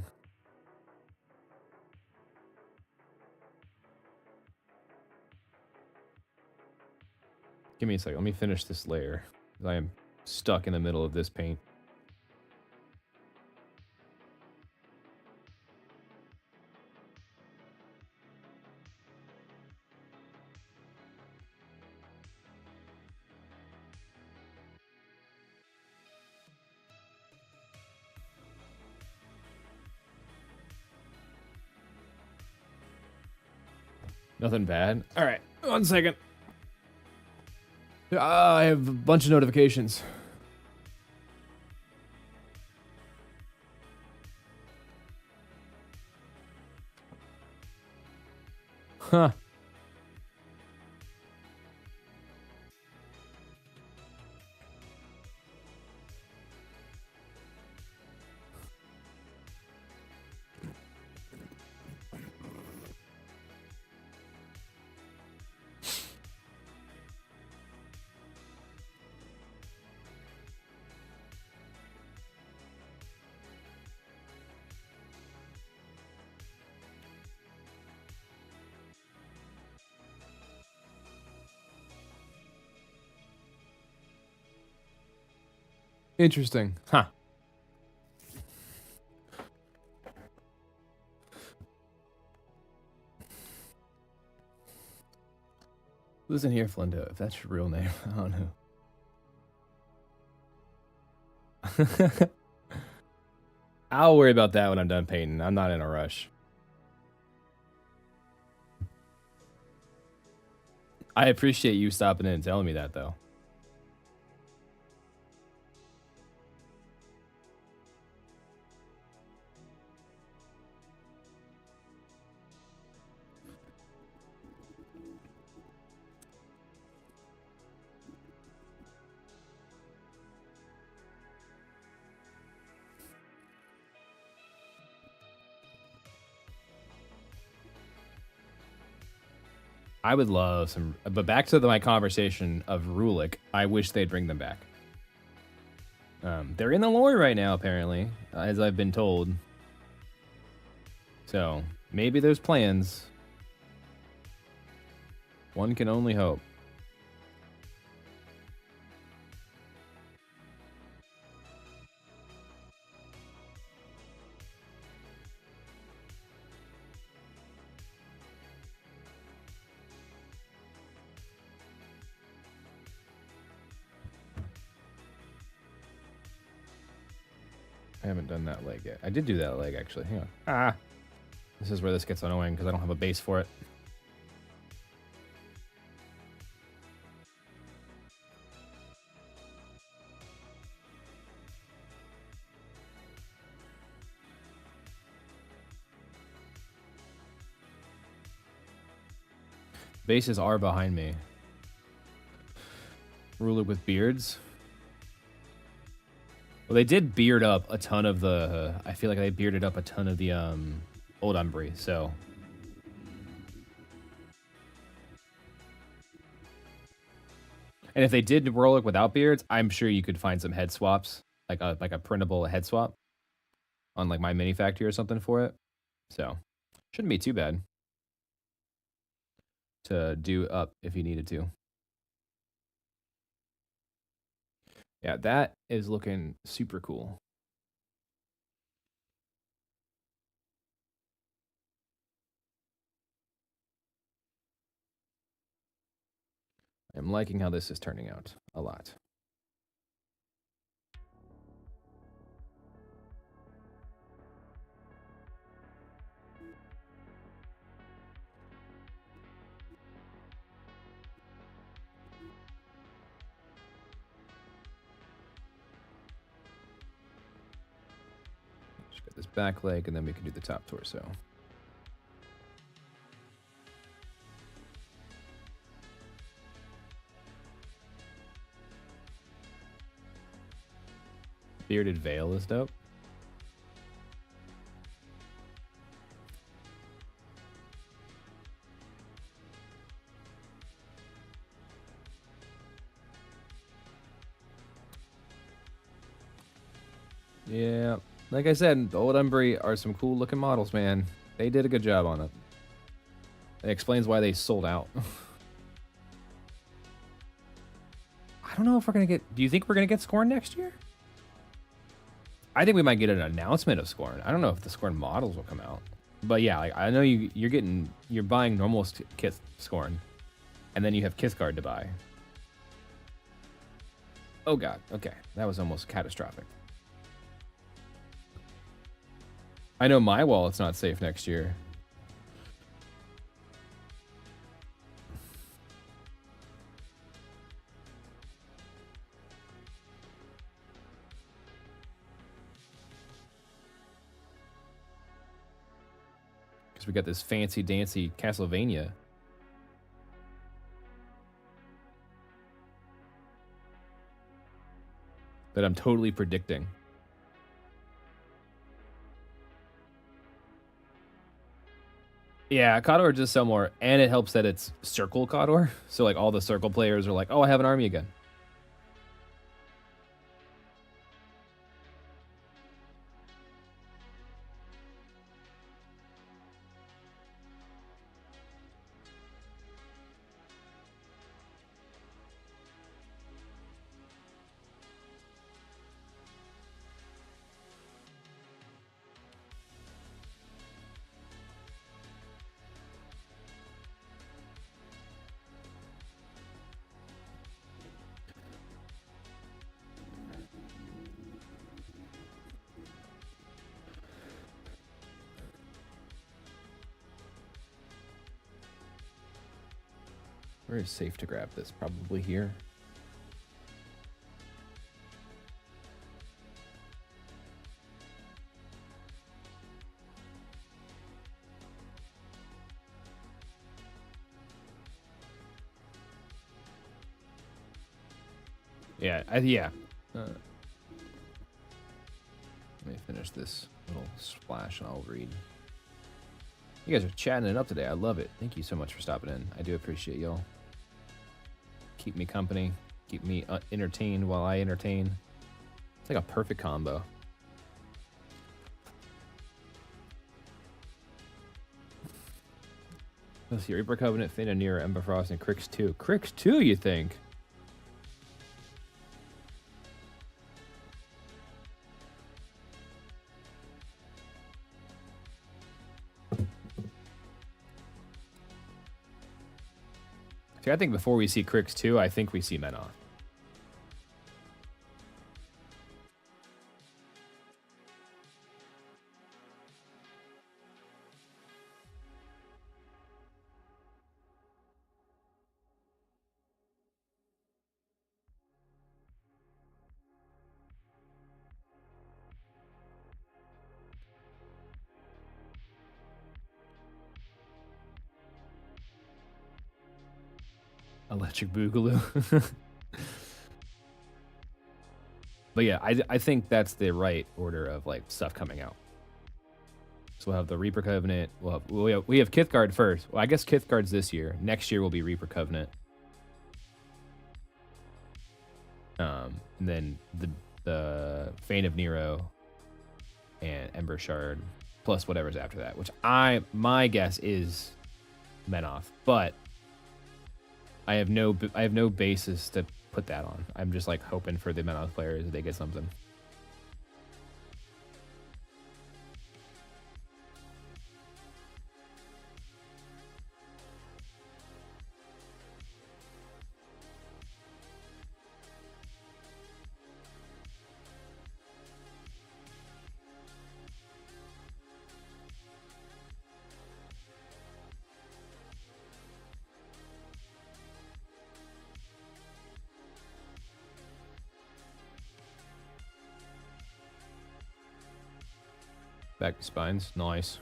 Give me a second. Let me finish this layer. I am stuck in the middle of this paint. Nothing bad. All right, 1 second. I have a bunch of notifications. Huh. Interesting. Huh. Listen here, Flindo. If that's your real name, I don't know. I'll worry about that when I'm done painting. I'm not in a rush. I appreciate you stopping in and telling me that, though. I would love some, but back to my conversation of Rulik. I wish they'd bring them back. They're in the lore right now, apparently, as I've been told. So maybe there's plans. One can only hope. I haven't done that leg yet. I did do that leg, actually. Hang on. Ah! This is where this gets annoying, because I don't have a base for it. Bases are behind me. Ruler with beards. Well, they did beard up a ton of the... I feel like they bearded up a ton of the old Umbri, so... And if they did roll it without beards, I'm sure you could find some head swaps, like a printable head swap on like My Mini Factory or something for it. So, shouldn't be too bad to do up if you needed to. Yeah, that is looking super cool. I'm liking how this is turning out a lot. Just get this back leg, and then we can do the top torso. Bearded veil is dope. Yeah, like I said, the old Umbri are some cool looking models, man. They did a good job on it. It explains why they sold out. I don't know if we're gonna get... Do you think we're gonna get Scorn next year? I think we might get an announcement of Scorn. I don't know if the Scorn models will come out. But yeah, like, I know you're buying normal kit Scorn. And then you have Kithgard to buy. Oh god, okay. That was almost catastrophic. I know my wallet's not safe next year. Because we got this fancy dancy Castlevania. That I'm totally predicting. Yeah, Kador just sell more, and it helps that it's circle Kador. So like all the circle players are like, oh, I have an army again. Where is safe to grab this? Probably here. Yeah, yeah. Let me finish this little splash and I'll read. You guys are chatting it up today. I love it. Thank you so much for stopping in. I do appreciate y'all. Keep me company. Keep me entertained while I entertain. It's like a perfect combo. Let's see. Reaper Covenant, Fate of Near, Ember Frost, and Crix 2. Crix 2, you think? See, I think before we see Crix 2, I think we see Menoth. Electric Boogaloo. But yeah, I think that's the right order of like stuff coming out. So we'll have the Reaper Covenant. We have Kithgard first. Well, I guess Kithgard's this year. Next year will be Reaper Covenant. And then the Fane of Nero and Ember Shard plus whatever's after that, which my guess is Menoth, but I have no basis to put that on. I'm just like hoping for the Menoth players that they get something. Back to spines. Nice.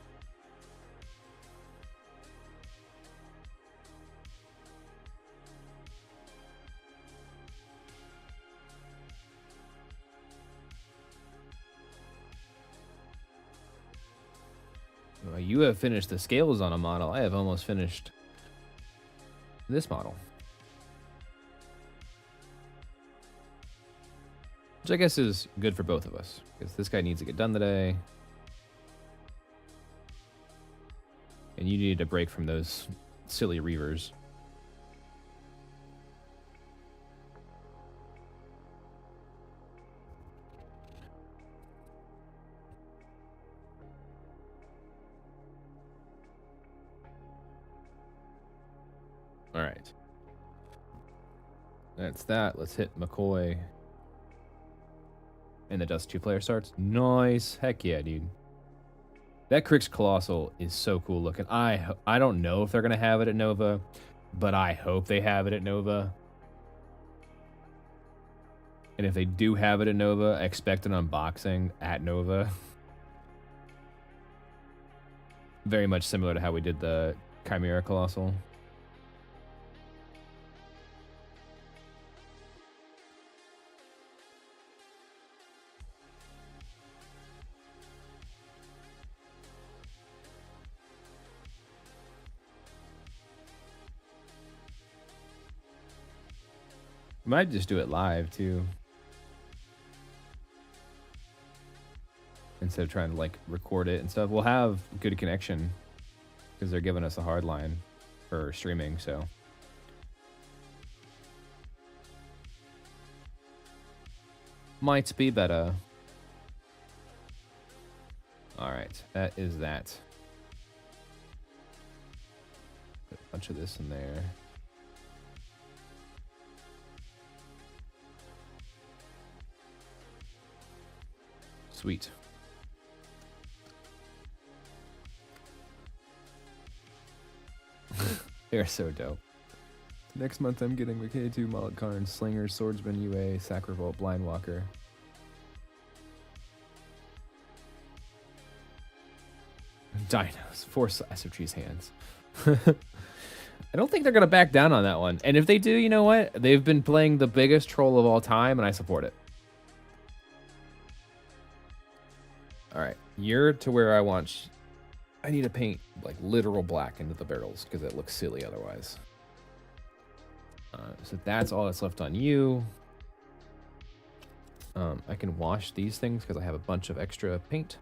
Well, you have finished the scales on a model. I have almost finished this model. Which I guess is good for both of us, because this guy needs to get done today. And you need a break from those silly Reavers. All right. That's that. Let's hit McCoy. And the Dust 2 player starts. Nice. Heck yeah, dude. That Crix Colossal is so cool looking. I don't know if they're going to have it at Nova, but I hope they have it at Nova. And if they do have it at Nova, expect an unboxing at Nova. Very much similar to how we did the Chimera Colossal. Might just do it live too, instead of trying to like record it and stuff. We'll have good connection because they're giving us a hard line for streaming, so might be better. All right, that is that. Put a bunch of this in there. Sweet. They're so dope. Next month I'm getting the K2 Mullet Karn, Slinger, Swordsman UA, Sacrivolt, Blindwalker. Dinos, 4 SFG's hands. I don't think they're going to back down on that one. And if they do, you know what? They've been playing the biggest troll of all time, and I support it. All right, you're to where I want. I need to paint like literal black into the barrels because it looks silly otherwise. So that's all that's left on you. I can wash these things because I have a bunch of extra paint.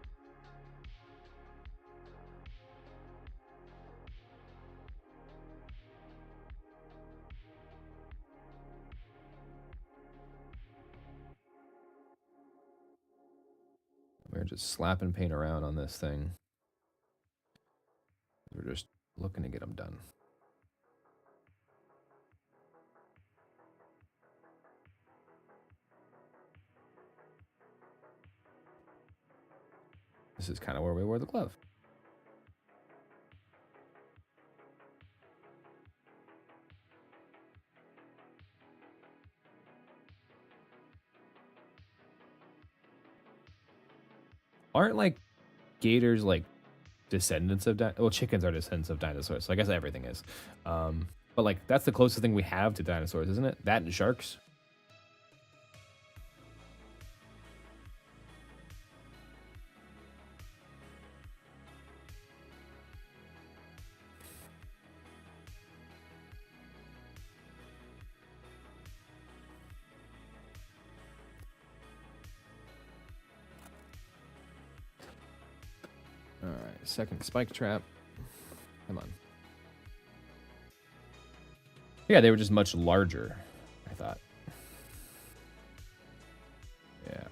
We're just slapping paint around on this thing. We're just looking to get them done. This is kind of where we wore the glove. Aren't like gators like descendants of well, chickens are descendants of dinosaurs, so I guess everything is. But like that's the closest thing we have to dinosaurs, isn't it? That and sharks. All right, second spike trap. Come on. Yeah, they were just much larger, I thought. Yeah.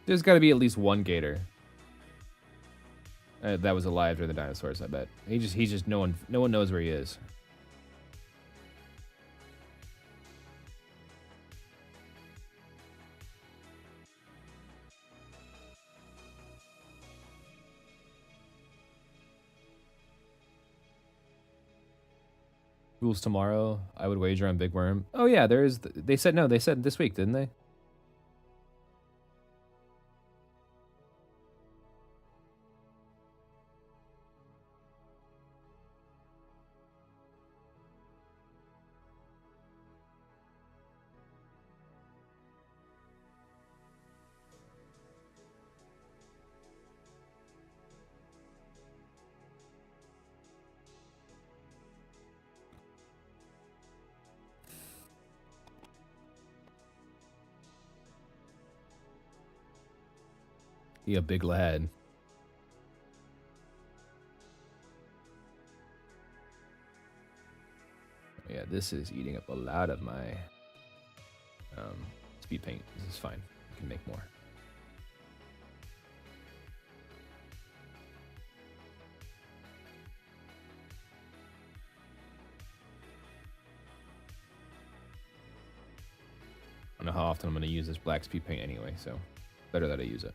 There's got to be at least one gator that was alive during the dinosaurs. I bet he's just no one knows where he is. Rules tomorrow. I would wager on Big Worm. Oh yeah, there is. They said no. They said this week, didn't they? Yeah, big lad. Yeah, this is eating up a lot of my speed paint. This is fine. We can make more. I don't know how often I'm going to use this black speed paint anyway, so better that I use it.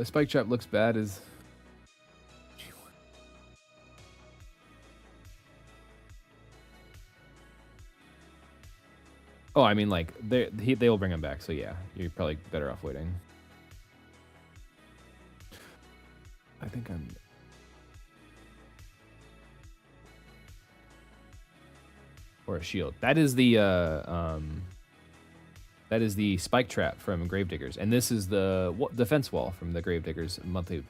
Spike trap looks bad as. Oh, I mean, like they will bring him back. So yeah, you're probably better off waiting. I think I'm. Or a shield. That is the that is the spike trap from Gravediggers, and this is the defense wall from the Gravediggers monthly.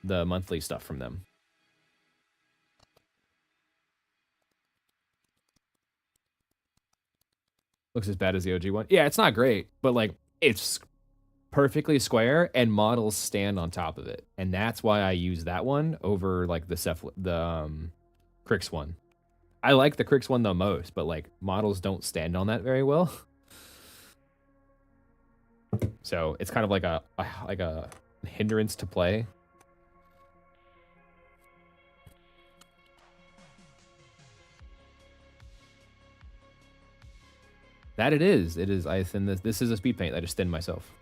The monthly stuff from them. Looks as bad as the OG one. Yeah, it's not great, but like it's perfectly square and models stand on top of it. And that's why I use that one over like the Crix one. I like the Crix one the most, but like models don't stand on that very well. So it's kind of like a hindrance to play. That it is. It is. I thin this. This is a speed paint. I just thinned myself.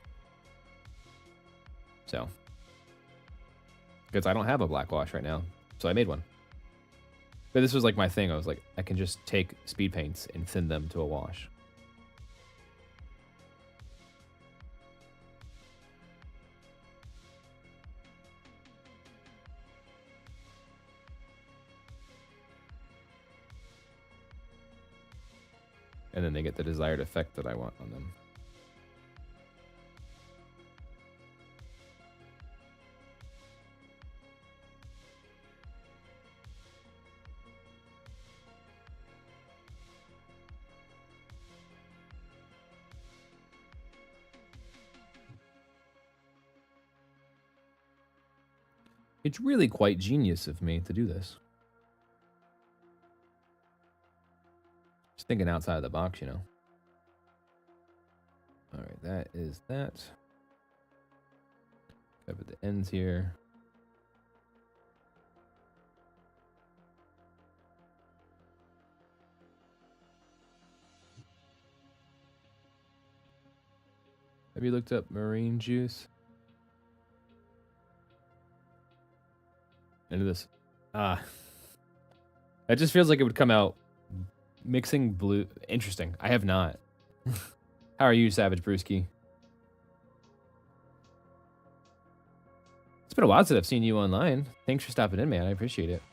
So, because I don't have a black wash right now, so I made one. But this was like my thing. I was like, I can just take speed paints and thin them to a wash. And then they get the desired effect that I want on them. It's really quite genius of me to do this. Just thinking outside of the box, you know. All right, that is that. Cover the ends here. Have you looked up marine juice? Into this. That just feels like it would come out mixing blue. Interesting. I have not. How are you, Savage Brewski? It's been a while since I've seen you online. Thanks for stopping in, man. I appreciate it.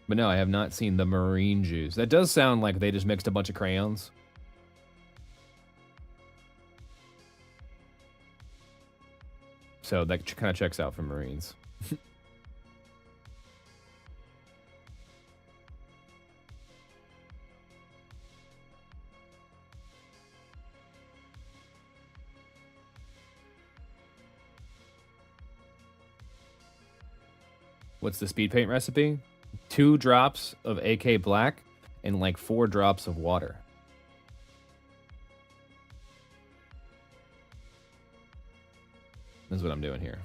But no, I have not seen the marine juice. That does sound like they just mixed a bunch of crayons. So that kind of checks out for Marines. What's the speed paint recipe? 2 drops of AK black and like 4 drops of water. This is what I'm doing here.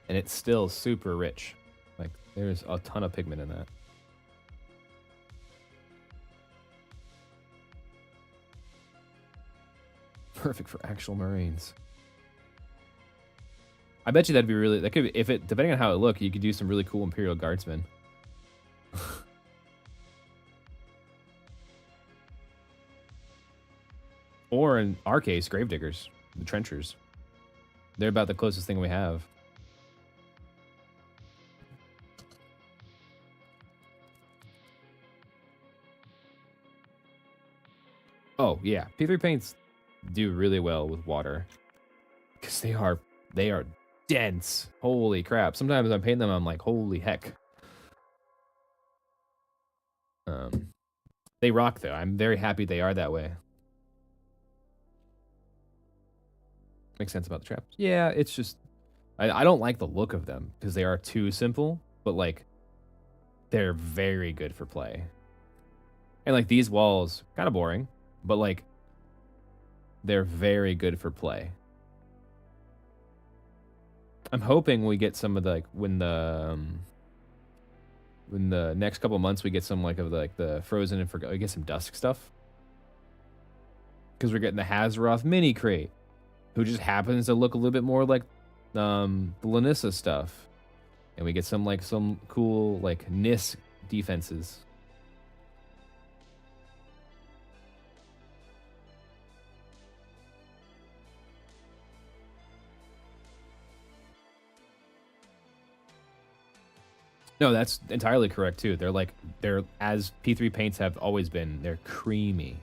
And it's still super rich. Like, there's a ton of pigment in that. Perfect for actual Marines. I bet you that'd be really, that could be, if it, depending on how it looked, you could do some really cool Imperial Guardsmen. Or in our case, Gravediggers, the Trenchers. They're about the closest thing we have. Oh, yeah. P3 paints do really well with water. Because they are dense. Holy crap. Sometimes I paint them, I'm like, holy heck. They rock, though. I'm very happy they are that way. Makes sense about the traps. Yeah, it's just... I don't like the look of them, because they are too simple, but, like, they're very good for play. And, like, these walls, kind of boring, but, like, they're very good for play. I'm hoping we get some of the, like, when the next couple months we get some, like, of the, like, the Frozen and Forgotten, we get some Dusk stuff. Because we're getting the Hazaroth mini crate, who just happens to look a little bit more like the Lanissa stuff. And we get some, like, some cool, like, Nis defenses. No, that's entirely correct, too. They're, as P3 paints have always been, they're creamy.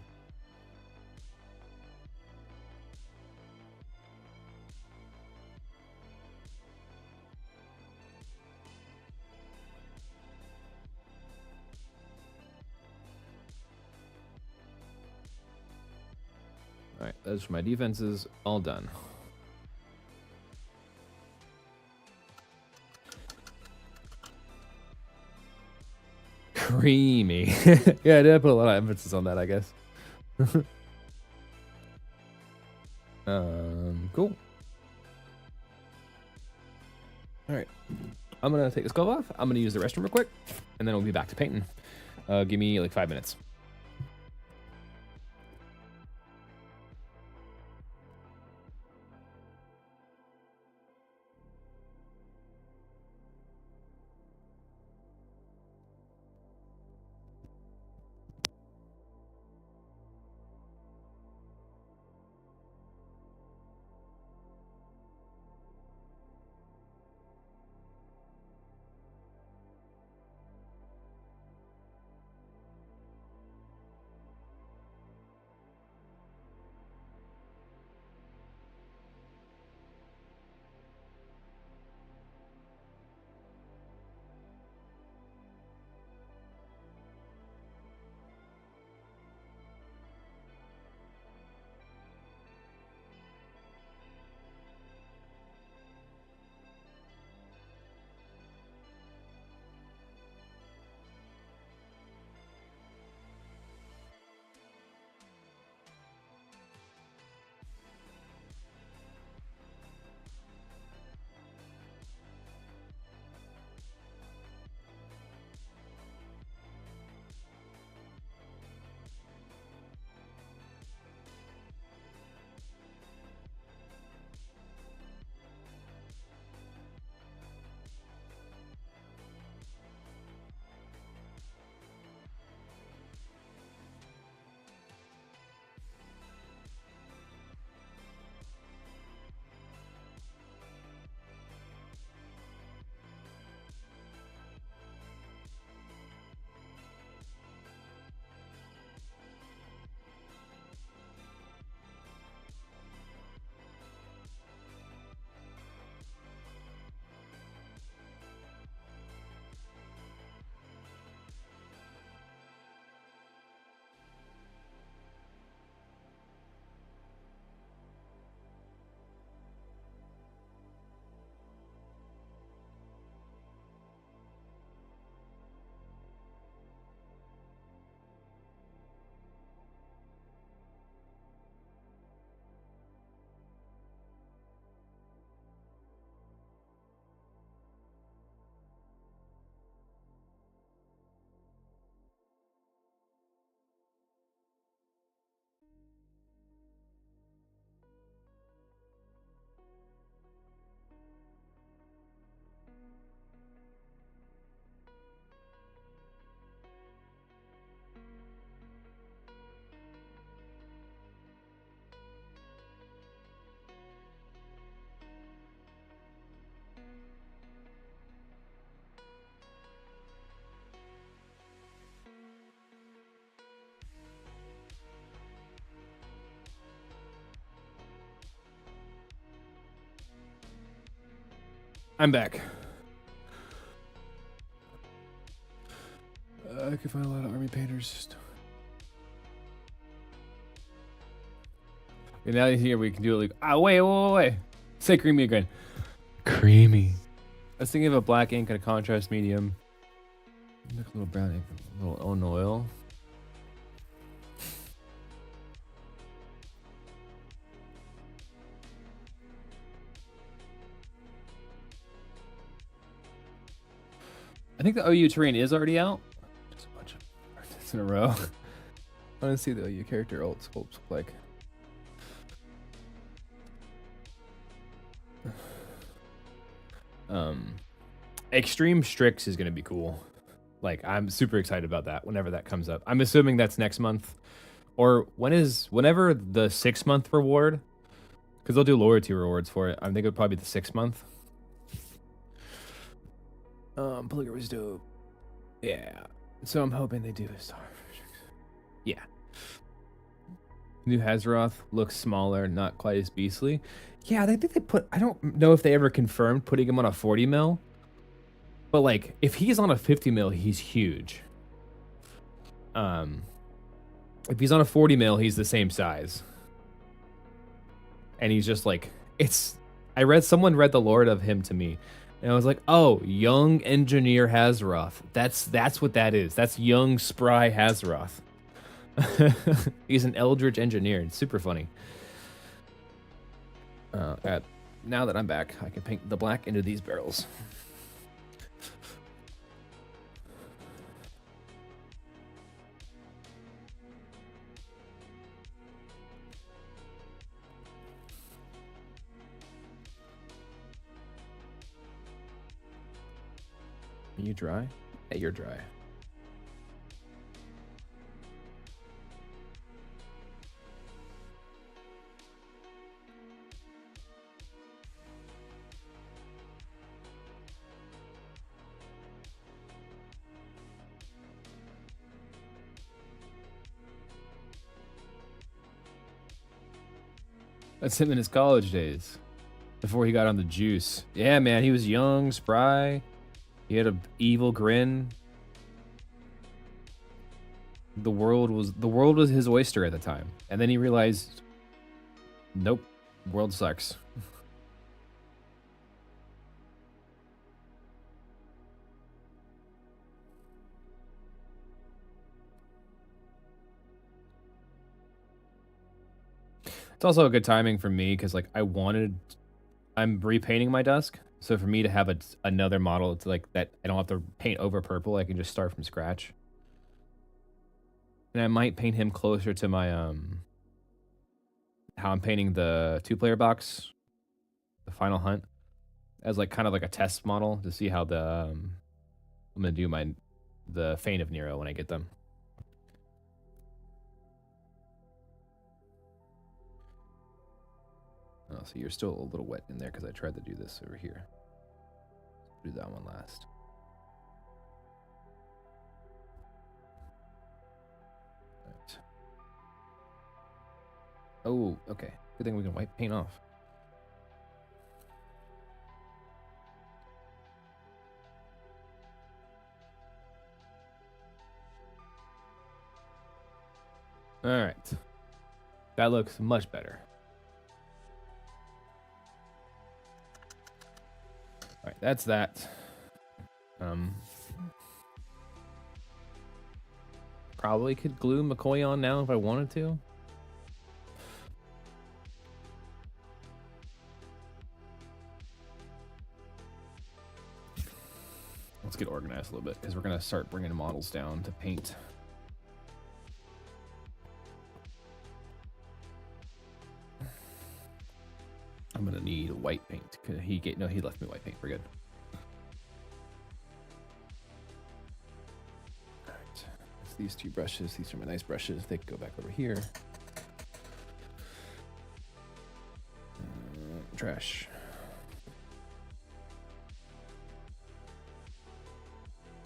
As for my defenses, all done. Creamy. Yeah, I did put a lot of emphasis on that, I guess. Cool. All right. I'm gonna take this glove off. I'm gonna use the restroom real quick, and then we'll be back to painting. Give me like 5 minutes. I'm back. I could find a lot of army painters. And now here we can do it like, wait. Say creamy again. Creamy. I was thinking of a black ink and a contrast medium. A little brown ink, a little own oil. I think the OU terrain is already out. Just a bunch of artists in a row. I want to see the OU character alt sculpts look like. Extreme Strix is going to be cool. Like, I'm super excited about that whenever that comes up. I'm assuming that's next month. Or whenever the 6-month reward, because they'll do loyalty rewards for it. I think it would probably be the 6th month. Polygore's dope. Yeah. So I'm hoping they do a Star. Yeah. New Hazaroth looks smaller, not quite as beastly. Yeah, they think they put, I don't know if they ever confirmed putting him on a 40 mil. But like, if he's on a 50 mil, he's huge. If he's on a 40 mil, he's the same size. and he's just like, someone read the lore of him to me, and I was like, oh, young engineer Hazaroth. That's what that is. That's young spry Hazaroth. He's an eldritch engineer. It's super funny. Now that I'm back, I can paint the black into these barrels. Are you dry? Yeah, you're dry. That's him in his college days, before he got on the juice. Yeah, man, he was young, spry. He had an evil grin. The world was his oyster at the time, and then he realized, nope, world sucks. It's also a good timing for me because like I'm repainting my dusk, so for me to have another model to like that, I don't have to paint over purple. I can just start from scratch, and I might paint him closer to my how I'm painting the 2-player box, the Final Hunt, as like kind of like a test model to see how I'm gonna do the Fane of Nero when I get them. Oh, so you're still a little wet in there because I tried to do this over here. Do that one last. Right. Oh, okay. Good thing we can wipe paint off. All right. That looks much better. All right, that's that. Probably could glue McCoy on now if I wanted to. Let's get organized a little bit because we're gonna start bringing models down to paint. I'm gonna need white paint. He left me white paint. We're good. All right, it's these 2 brushes. These are my nice brushes. They can go back over here. Trash.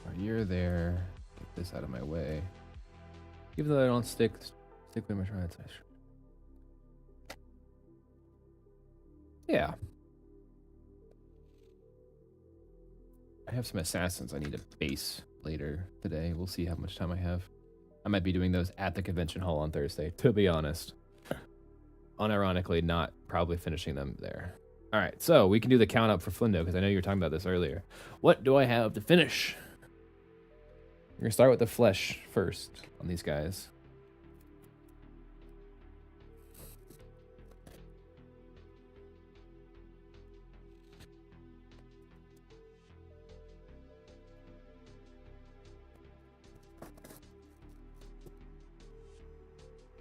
While you're there, get this out of my way. Even though I don't stick with my trying. Yeah. I have some assassins I need to base later today. We'll see how much time I have. I might be doing those at the convention hall on Thursday, to be honest. Unironically, not probably finishing them there. All right, so we can do the count up for Flindo, because I know you were talking about this earlier. What do I have to finish? We're going to start with the flesh first on these guys.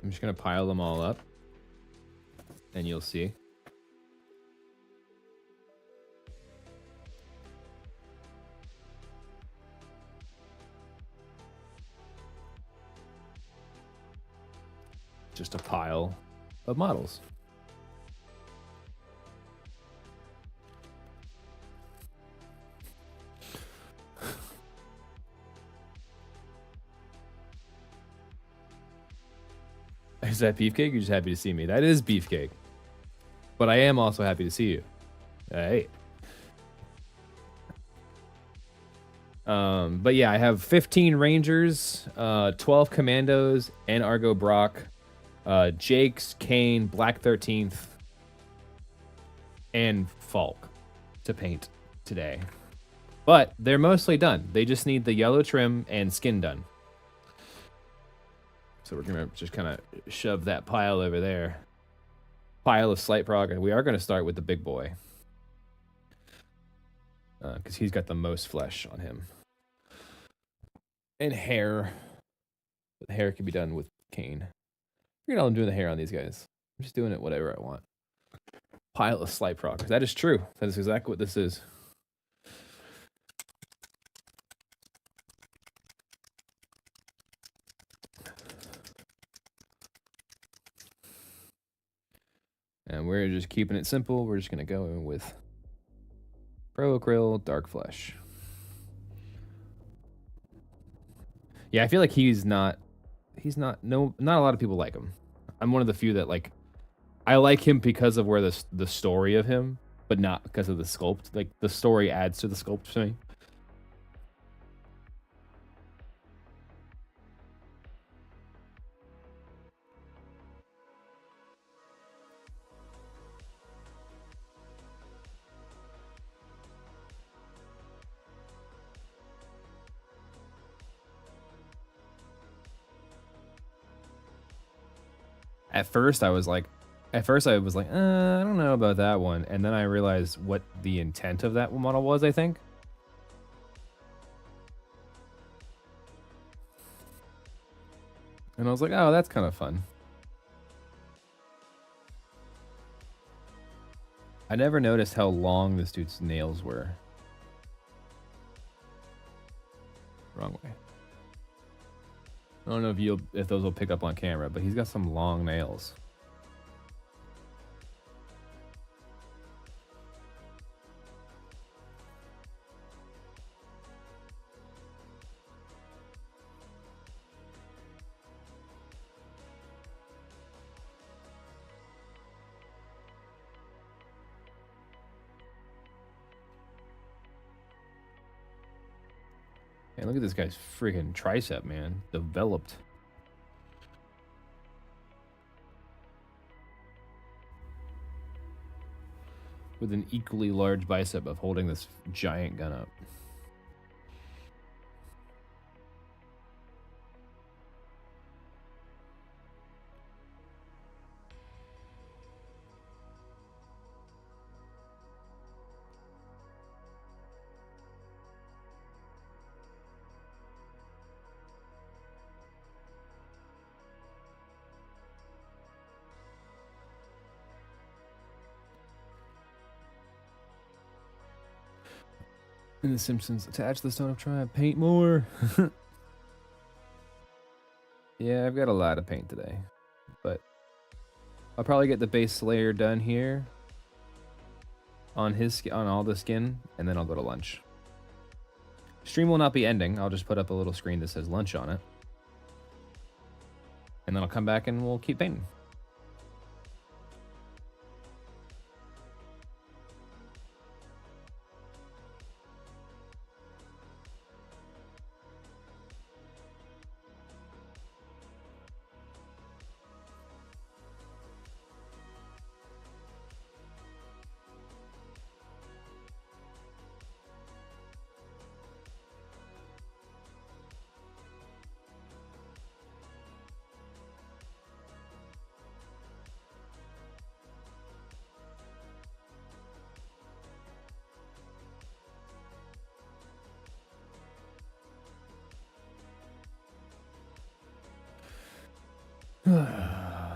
I'm just going to pile them all up, and you'll see. Just a pile of models. Is that Beefcake? You're just happy to see me. That is Beefcake. But I am also happy to see you. Hey. But yeah, I have 15 Rangers, 12 Commandos, and Argo Brock, Jake's, Kane, Black 13th, and Falk to paint today. But they're mostly done. They just need the yellow trim and skin done. So we're going to just kind of shove that pile over there. Pile of slight progress. We are going to start with the big boy. Because he's got the most flesh on him. And hair. But the hair can be done with cane. Forget all I'm doing the hair on these guys. I'm just doing it whatever I want. Pile of slight progress. That is true. That is exactly what this is. And we're just keeping it simple. We're just going to go in with Pro Acryl Dark Flesh. Yeah, I feel like not a lot of people like him. I'm one of the few that like, I like him because of where the story of him, but not because of the sculpt. Like, the story adds to the sculpt for me. At first I was like, I don't know about that one. And then I realized what the intent of that model was, I think. And I was like, oh, that's kind of fun. I never noticed how long this dude's nails were. Wrong way. I don't know if those will pick up on camera, but he's got some long nails. Man, look at this guy's freaking tricep, man. Developed. With an equally large bicep of holding this giant gun up. In The Simpsons, attach the Stone of Triumph, paint more. Yeah, I've got a lot of paint today, but I'll probably get the base layer done here on all the skin, and then I'll go to lunch. Stream will not be ending. I'll just put up a little screen that says lunch on it, and then I'll come back and we'll keep painting.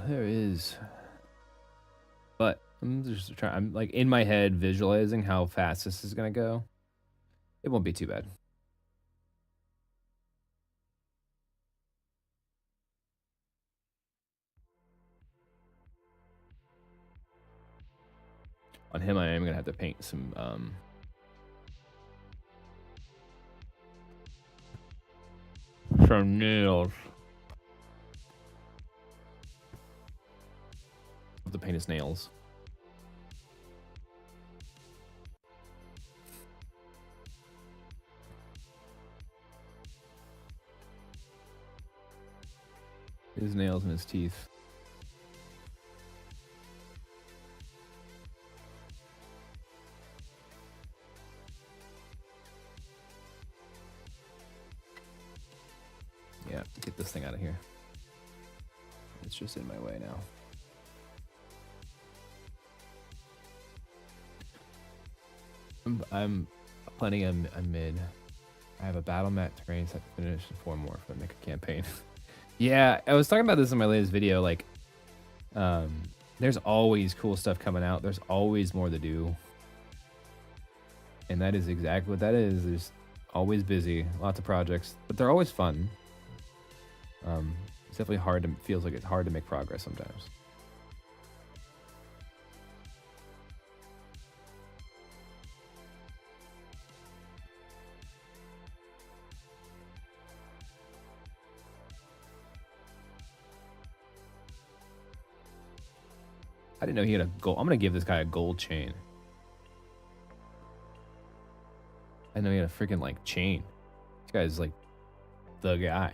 There is. But I'm just trying. I'm like in my head visualizing how fast this is gonna go. It won't be too bad. On him, I am gonna have to paint some nails. To paint his nails. His nails and his teeth. Yeah, get this thing out of here. It's just in my way now. I'm planning a mid. I have a battle mat terrain set to finish and 4 more for the make a campaign. Yeah, I was talking about this in my latest video. Like, there's always cool stuff coming out. There's always more to do. And that is exactly what that is. There's always busy, lots of projects, but they're always fun. It's definitely hard to, feels like it's hard to make progress sometimes. I didn't know he had a gold. I'm gonna give this guy a gold chain. I didn't know he had a freaking like chain. This guy's like the guy.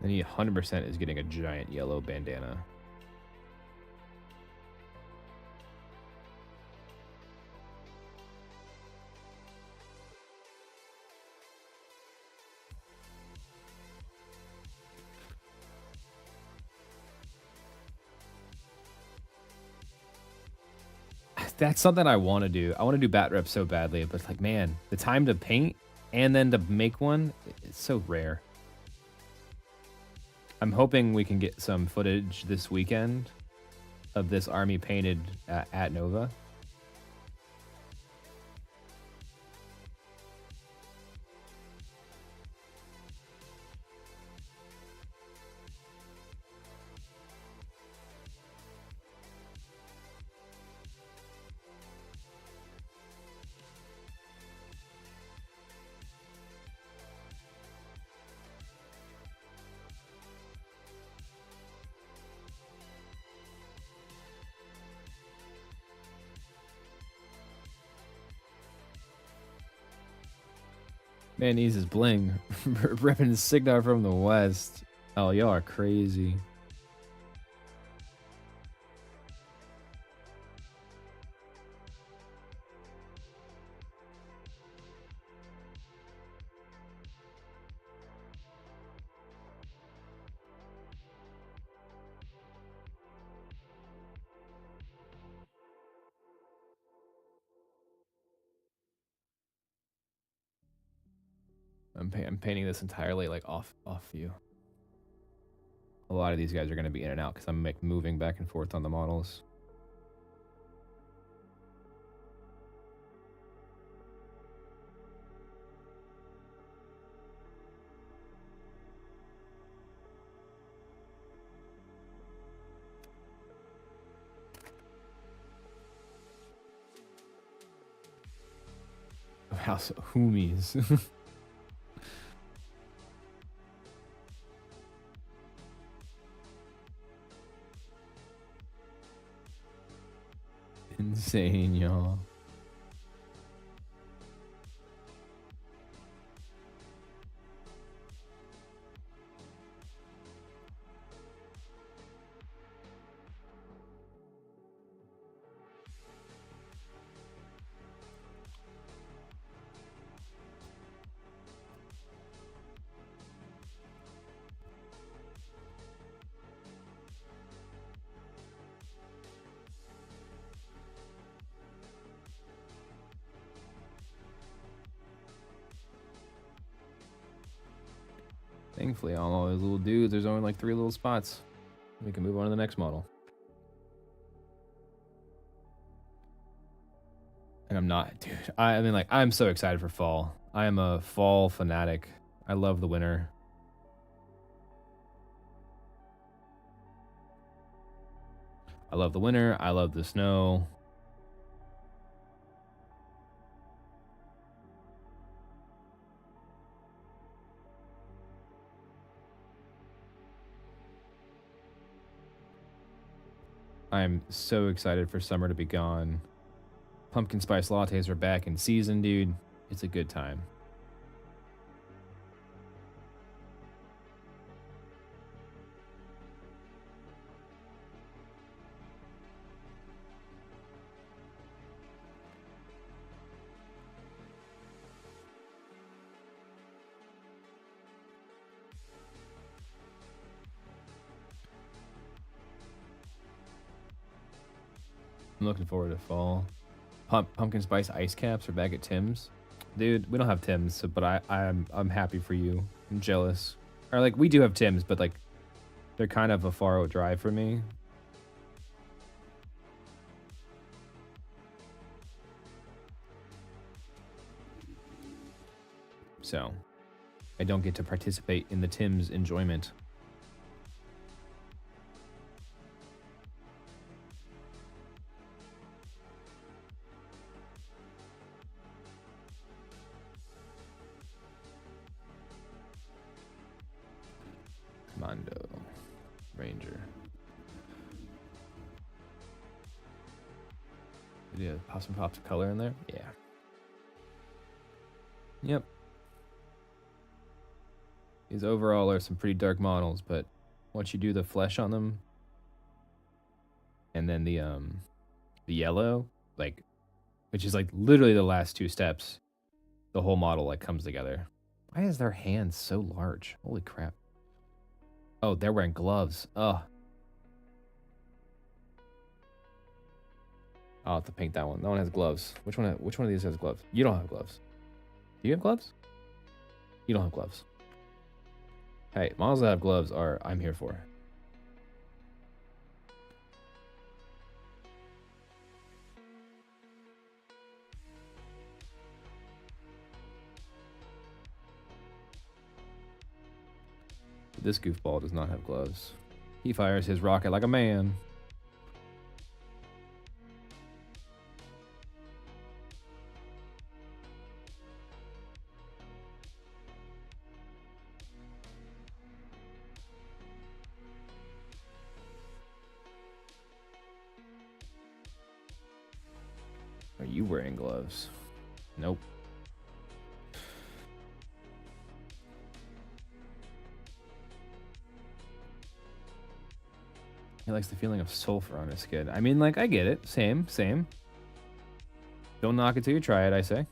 And he 100% is getting a giant yellow bandana. That's something I want to do. I want to do bat rep so badly, but it's like, man, the time to paint and then to make one, it's so rare. I'm hoping we can get some footage this weekend of this army painted at Nova. Man needs his bling. Repping Signar from the West. Oh, y'all are crazy. I'm painting this entirely like off view. A lot of these guys are going to be in and out because I'm like moving back and forth on the models. House of Hoomies. Insane, y'all. Thankfully, on all those little dudes, there's only like 3 little spots. We can move on to the next model. And I'm not, dude. I mean, like, I'm so excited for fall. I am a fall fanatic. I love the winter. I love the winter. I love the snow. I'm so excited for summer to be gone. Pumpkin spice lattes are back in season, dude. It's a good time. I'm looking forward to fall. Pumpkin spice ice caps are back at Tim's. Dude, we don't have Tim's, so, but I'm happy for you. I'm jealous. Or like we do have Tim's, but like they're kind of a far out drive for me. So I don't get to participate in the Tim's enjoyment. Commando. Ranger. Yeah, pop some pops of color in there. Yeah. Yep. These overall are some pretty dark models, but once you do the flesh on them, and then the yellow, like, which is like literally the last two steps, the whole model like comes together. Why is their hands so large? Holy crap! Oh, they're wearing gloves. Ugh. I'll have to paint that one. That one has gloves. Which one? Which one of these has gloves? You don't have gloves. Do you have gloves? You don't have gloves. Hey, models that have gloves are I'm here for. This goofball does not have gloves. He fires his rocket like a man. Are you wearing gloves? Nope. He likes the feeling of sulfur on his skin. I mean, like, I get it. Same, same. Don't knock it till you try it, I say.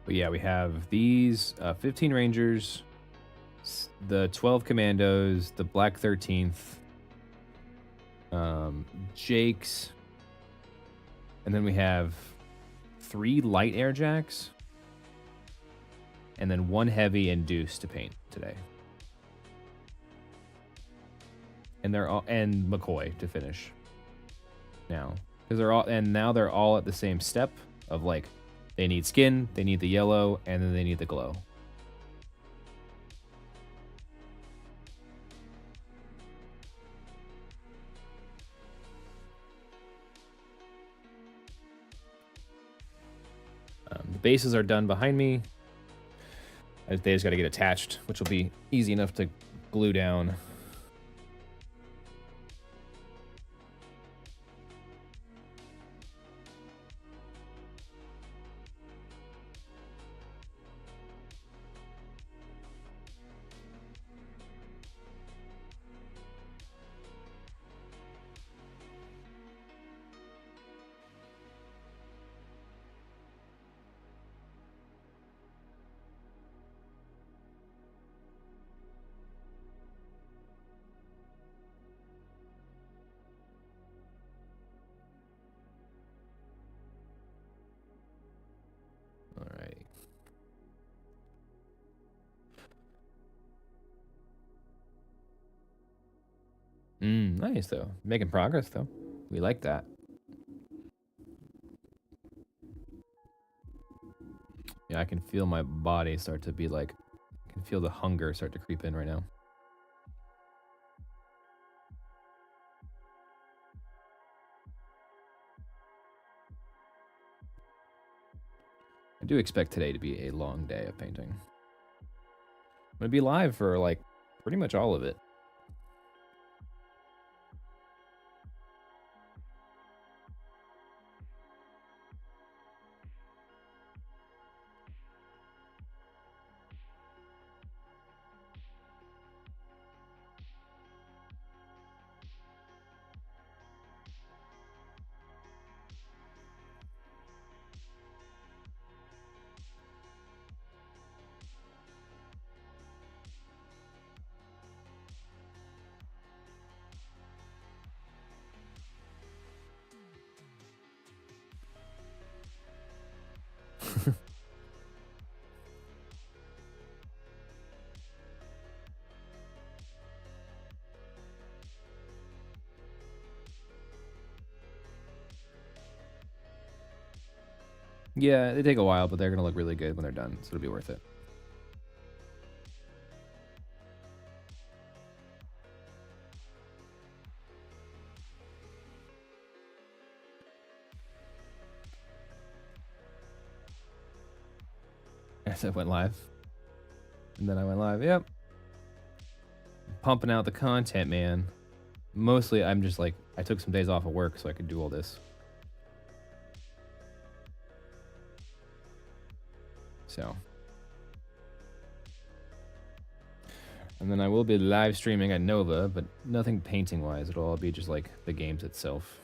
But yeah, we have these 15 Rangers, the 12 Commandos, the Black 13th, Jake's, and then we have 3 light air jacks, and then 1 heavy and Deuce to paint today. And they're all, and McCoy to finish. Now, because they're all, and now they're all at the same step of like, they need skin, they need the yellow, and then they need the glow. The bases are done behind me. They just got to get attached, which will be easy enough to glue down. Nice, though. Making progress, though. We like that. Yeah, I can feel my body start to be like... I can feel the hunger start to creep in right now. I do expect today to be a long day of painting. I'm gonna be live for, like, pretty much all of it. Yeah, they take a while, but they're gonna look really good when they're done, so it'll be worth it. As I went live. And then I went live, yep. Pumping out the content, man. Mostly, I'm just like, I took some days off of work so I could do all this. So. And then I will be live streaming at Nova, but nothing painting-wise. It'll all be just like the games itself.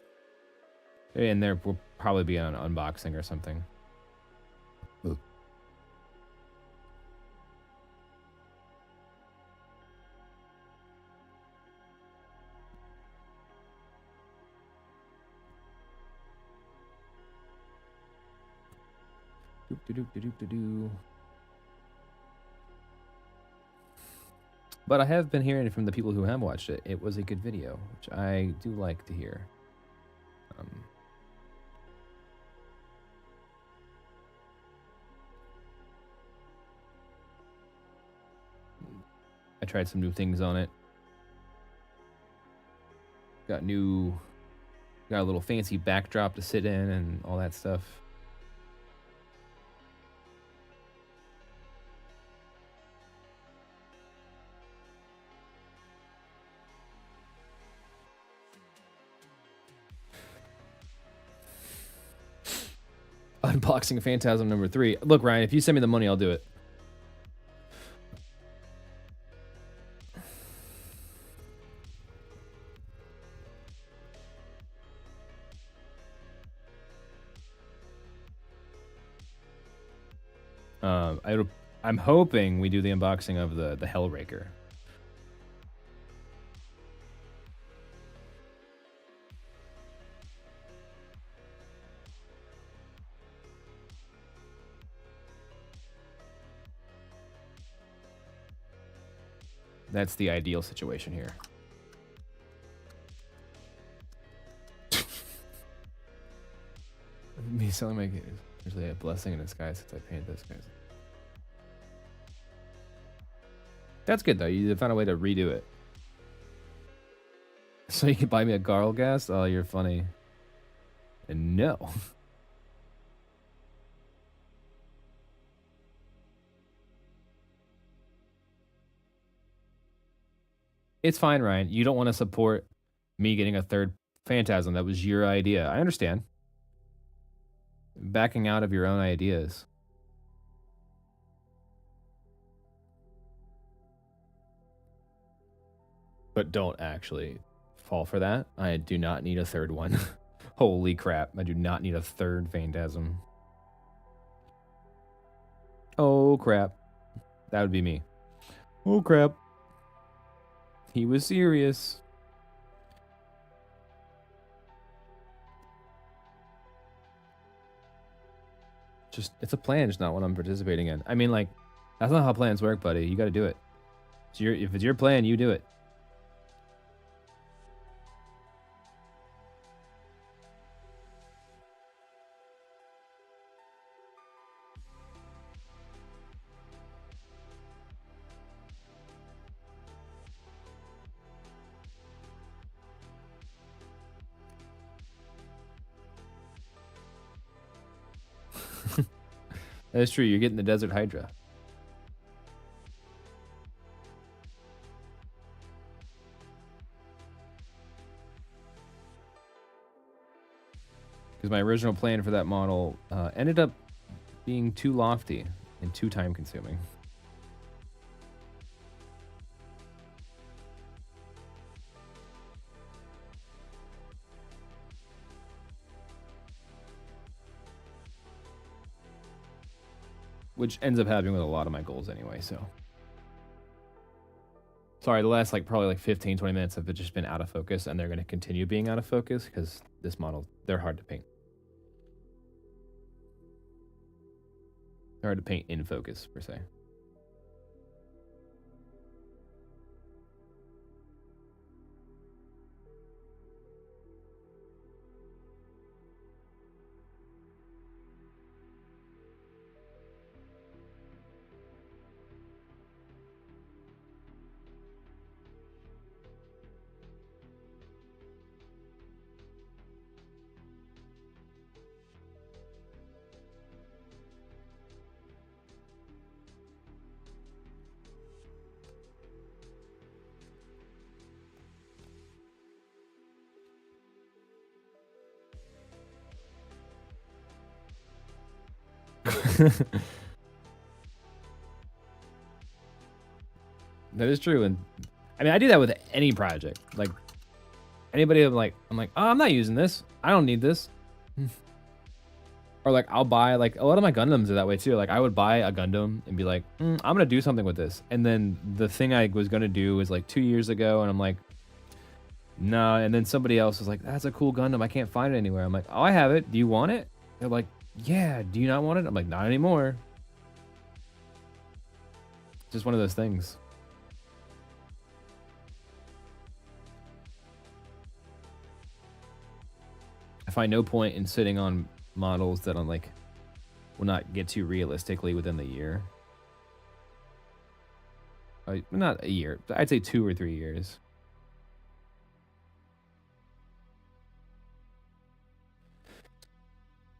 And there will probably be an unboxing or something. Ooh. Doop-de-doop-de-doop-de-doo. But I have been hearing from the people who have watched it, it was a good video, which I do like to hear. I tried some new things on it. Got a little fancy backdrop to sit in and all that stuff. Unboxing Phantasm number 3. Look, Ryan, if you send me the money, I'll do it. I'm hoping we do the unboxing of the Hellraker. That's the ideal situation here. Me selling my games is usually a blessing in disguise since I painted those guys. That's good though. You found a way to redo it. So you can buy me a Garl gas? Oh, you're funny. And no. It's fine, Ryan. You don't want to support me getting a third Phantasm. That was your idea. I understand. Backing out of your own ideas. But don't actually fall for that. I do not need a third one. Holy crap. I do not need a third Phantasm. Oh, crap. That would be me. Oh, crap. He was serious. Just, it's a plan, just not what I'm participating in. I mean, like, that's not how plans work, buddy. You got to do it. If it's your plan, you do it. That is true. You're getting the Desert Hydra. Because my original plan for that model ended up being too lofty and too time consuming. Which ends up happening with a lot of my goals anyway, so. Sorry, the last probably 15, 20 minutes have just been out of focus, and they're going to continue being out of focus because this model, they're hard to paint. They're hard to paint in focus, per se. That is true, and I mean I do that with any project. Like anybody, I'm like, oh, I'm not using this. I don't need this. Or like I'll buy a lot of my Gundams are that way too. Like I would buy a Gundam and be like, I'm gonna do something with this, and then the thing I was gonna do was 2 years ago, and I'm like, no. And then somebody else was like, that's a cool Gundam. I can't find it anywhere. I'm like, oh, I have it. Do you want it? They're like, yeah. Do you not want it? I'm like, not anymore. Just one of those things. I find no point in sitting on models that I'm will not get to realistically within the year. Not a year. I'd say 2 or 3 years.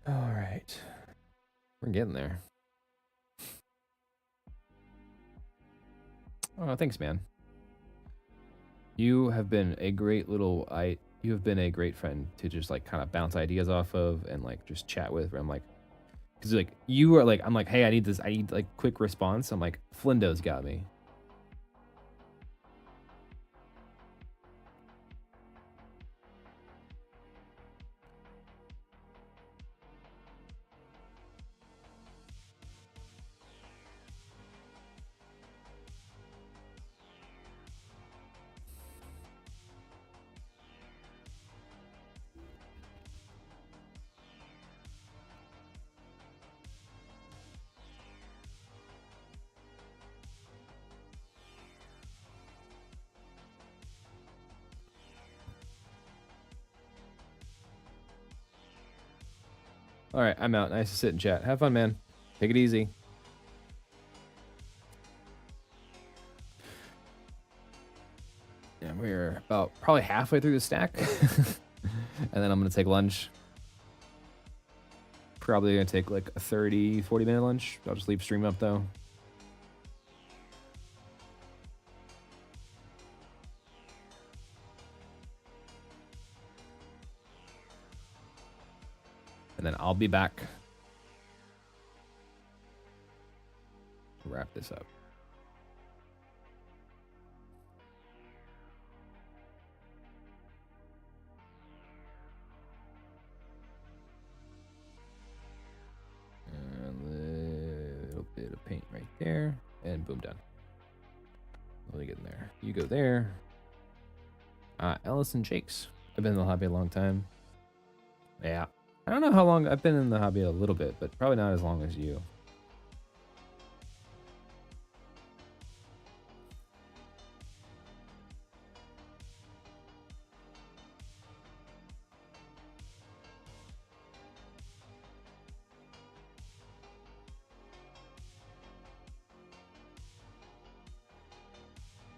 All right. We're getting there. Oh, thanks, man. You have been a great you have been a great friend to just kind of bounce ideas off of and just chat with. Where I'm because you are I'm hey, I need quick response. I'm like, Flindo's got me. All right, I'm out. Nice to sit and chat. Have fun, man. Take it easy. Yeah, we're about probably halfway through the stack. And then I'm going to take lunch. Probably going to take a 30, 40-minute lunch. I'll just leave stream up, though. And then I'll be back to wrap this up. And a little bit of paint right there. And boom, done. Let me get in there. You go there. Ellison Jakes. I've been in the hobby a long time. Yeah. I don't know how long I've been in the hobby, a little bit, but probably not as long as you.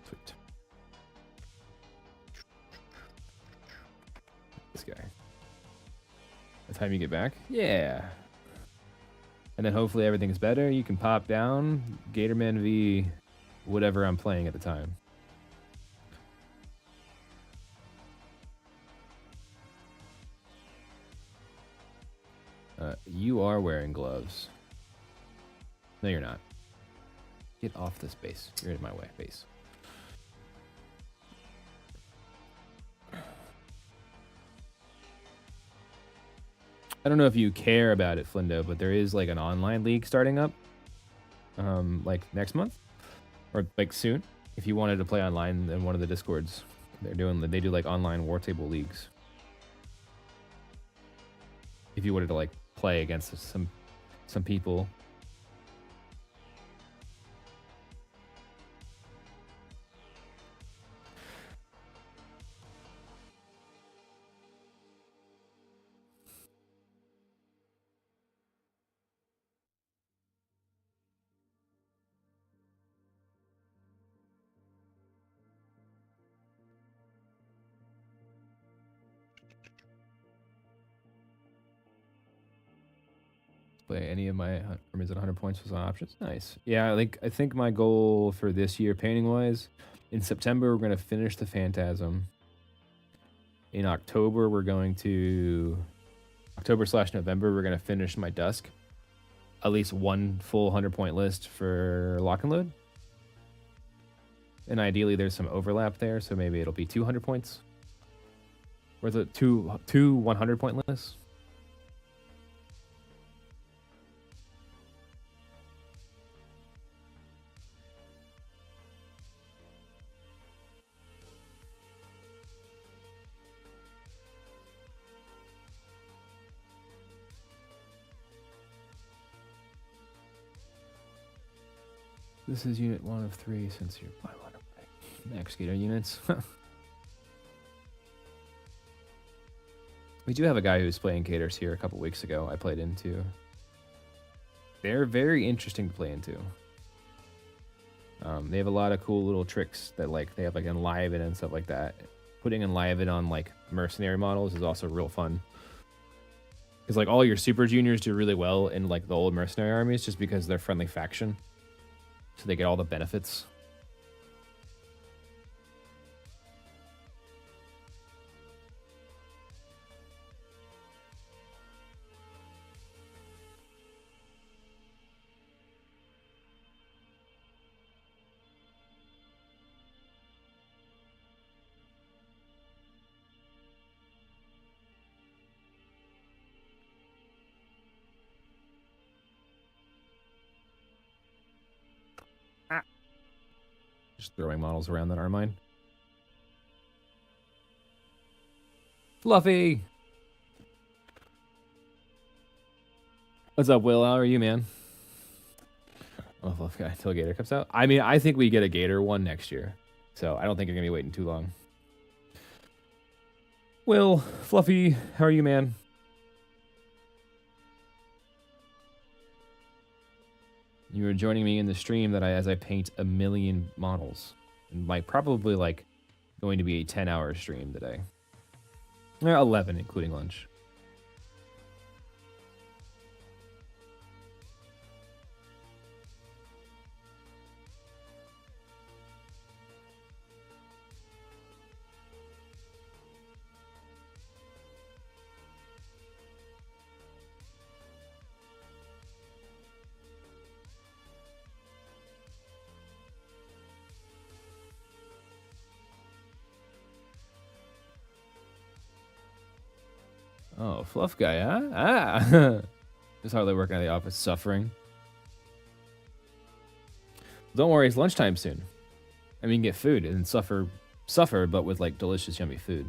Sweet. This guy. The time you get back? Yeah. And then hopefully everything's better. You can pop down Gatorman v whatever I'm playing at the time. You are wearing gloves. No, you're not. Get off this base. You're in my way, base. I don't know if you care about it, Flindo, but there is like an online league starting up, like next month or like soon. If you wanted to play online in one of the discords, they do like online war table leagues. If you wanted to like play against some people. Play any of my armies at 100 points was on options. Nice. Yeah, like I think my goal for this year painting wise, in September we're gonna finish the Phantasm. In October we're going to October/November we're gonna finish my Dusk. At least one full 100-point list for lock and load. And ideally there's some overlap there, so maybe it'll be 200 points. Or the two 100-point lists. This is unit 1 of 3 since you're by 1 of max Gator units. We do have a guy who's playing Gators here a couple weeks ago. I played into. They're very interesting to play into. They have a lot of cool little tricks that like they have like Enliven and stuff like that. Putting Enliven on like mercenary models is also real fun. Because like all your super juniors do really well in like the old mercenary armies just because they're friendly faction. So they get all the benefits. Just throwing models around that aren't mine. Fluffy! What's up, Will? How are you, man? Oh, Fluffy guy till Gator comes out. I mean, I think we get a Gator one next year. So I don't think you're going to be waiting too long. Will, Fluffy, how are you, man? You are joining me in the stream that as I paint a million models. And like probably like going to be a 10-hour stream today. 11, including lunch. Oh, fluff guy, huh? Ah! Just hardly working at the office, suffering. Don't worry, it's lunchtime soon. I mean, get food and suffer, but with like delicious, yummy food.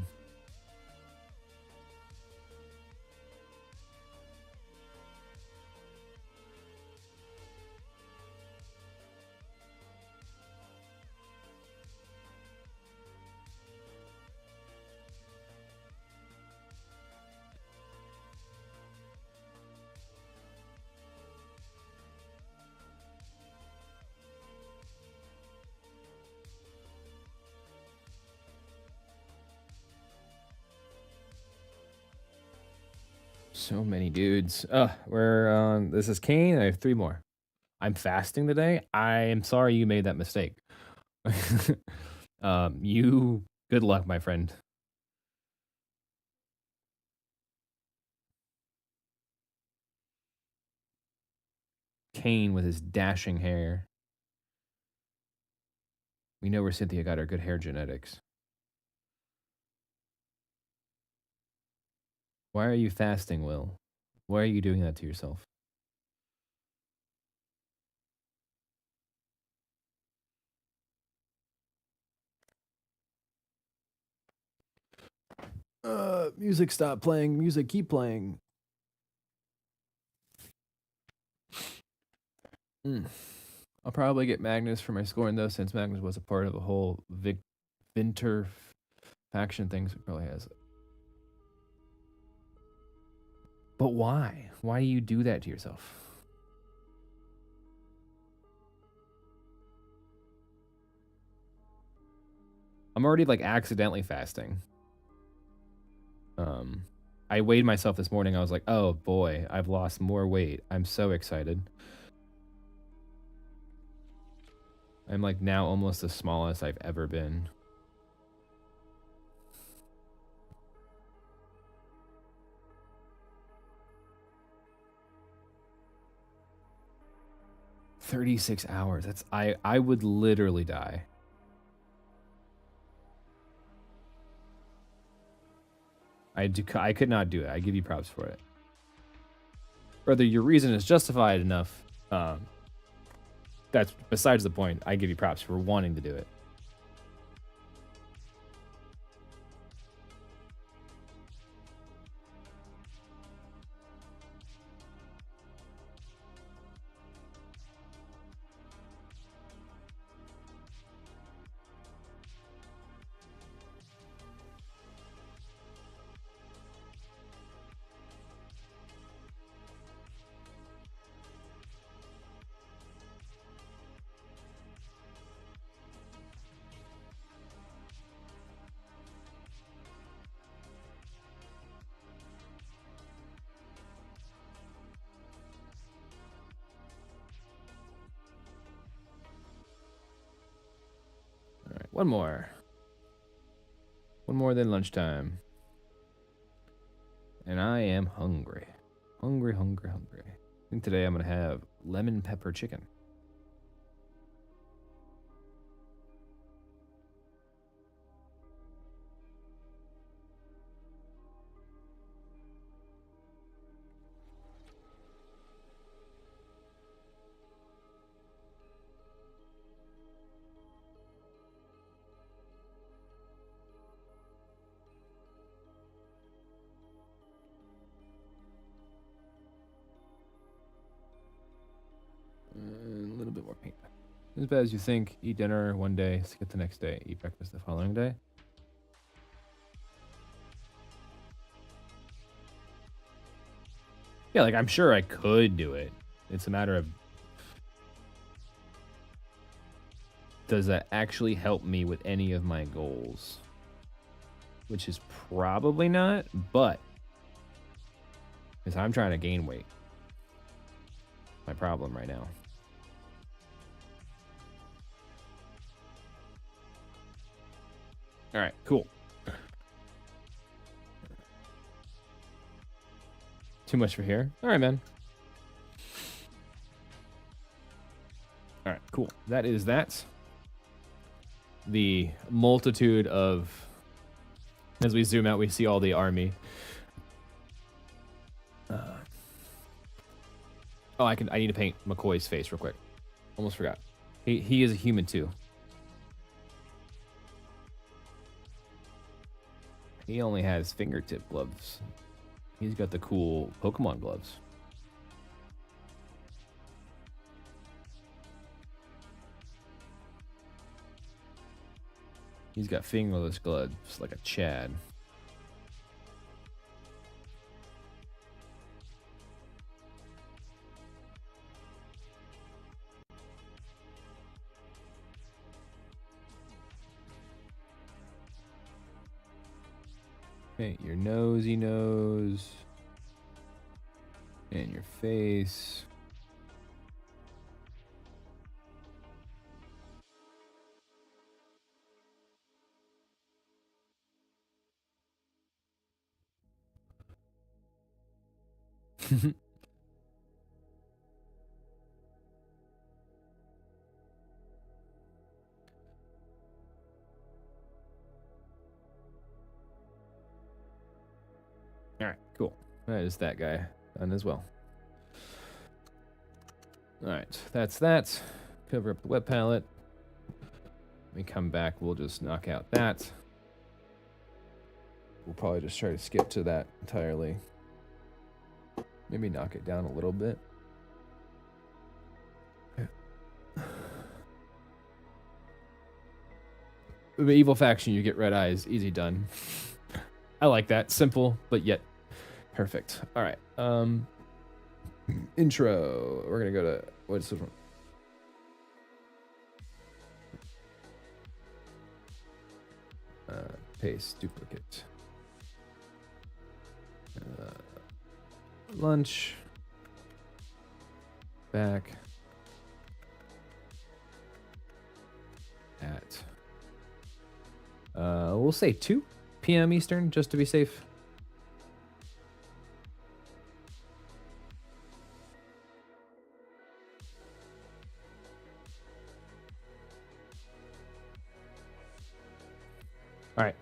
So many dudes. We're on. This is Kane. I have 3 more. I'm fasting today. I am sorry you made that mistake. You. Good luck, my friend. Kane with his dashing hair. We know where Cynthia got her good hair genetics. Why are you fasting, Will? Why are you doing that to yourself? Music stop playing. Music keep playing. I'll probably get Magnus for my scoring though, since Magnus was a part of the whole Vinter faction thing, so it probably has it. But why? Why do you do that to yourself? I'm already like accidentally fasting. I weighed myself this morning. I was like, oh boy, I've lost more weight. I'm so excited. I'm like now almost the smallest I've ever been. $36. That's I would literally die. I could not do it. I give you props for it. Whether your reason is justified enough, that's besides the point. I give you props for wanting to do it. All right, one more. One more than lunchtime. And I am hungry. Hungry, hungry, hungry. I think today I'm going to have lemon pepper chicken. A little bit more paint. As bad as you think. Eat dinner one day, skip the next day, eat breakfast the following day. Yeah, like I'm sure I could do it. It's a matter of, does that actually help me with any of my goals? Which is probably not, but because I'm trying to gain weight. My problem right now. All right, cool. Too much for here. All right, man. All right, cool. That is that. The multitude of, as we zoom out, we see all the army. Oh, I need to paint McCoy's face real quick. Almost forgot. He is a human too. He only has fingertip gloves. He's got the cool Pokemon gloves. He's got fingerless gloves like a Chad. Okay, your nosy nose. And your face. All right, cool. That is that guy done as well. All right, that's that. Cover up the web palette. When we come back, we'll just knock out that. We'll probably just try to skip to that entirely. Maybe knock it down a little bit. The evil faction, you get red eyes. Easy done. I like that. Simple, but yet perfect. All right. Intro. We're going to go to... What's this one? Paste. Duplicate. Lunch. Back. At... we'll say 2 p.m. Eastern, just to be safe. All right.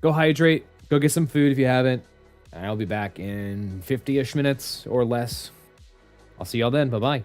Go hydrate. Go get some food if you haven't. I'll be back in 50-ish minutes or less. I'll see y'all then. Bye-bye.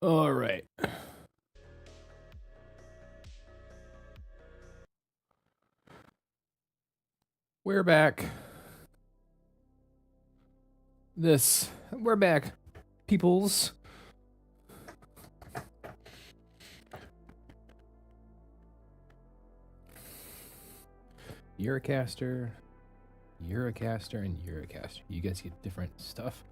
All right. We're back. We're back, peoples. Eurocaster, Eurocaster, and Eurocaster. You guys get different stuff.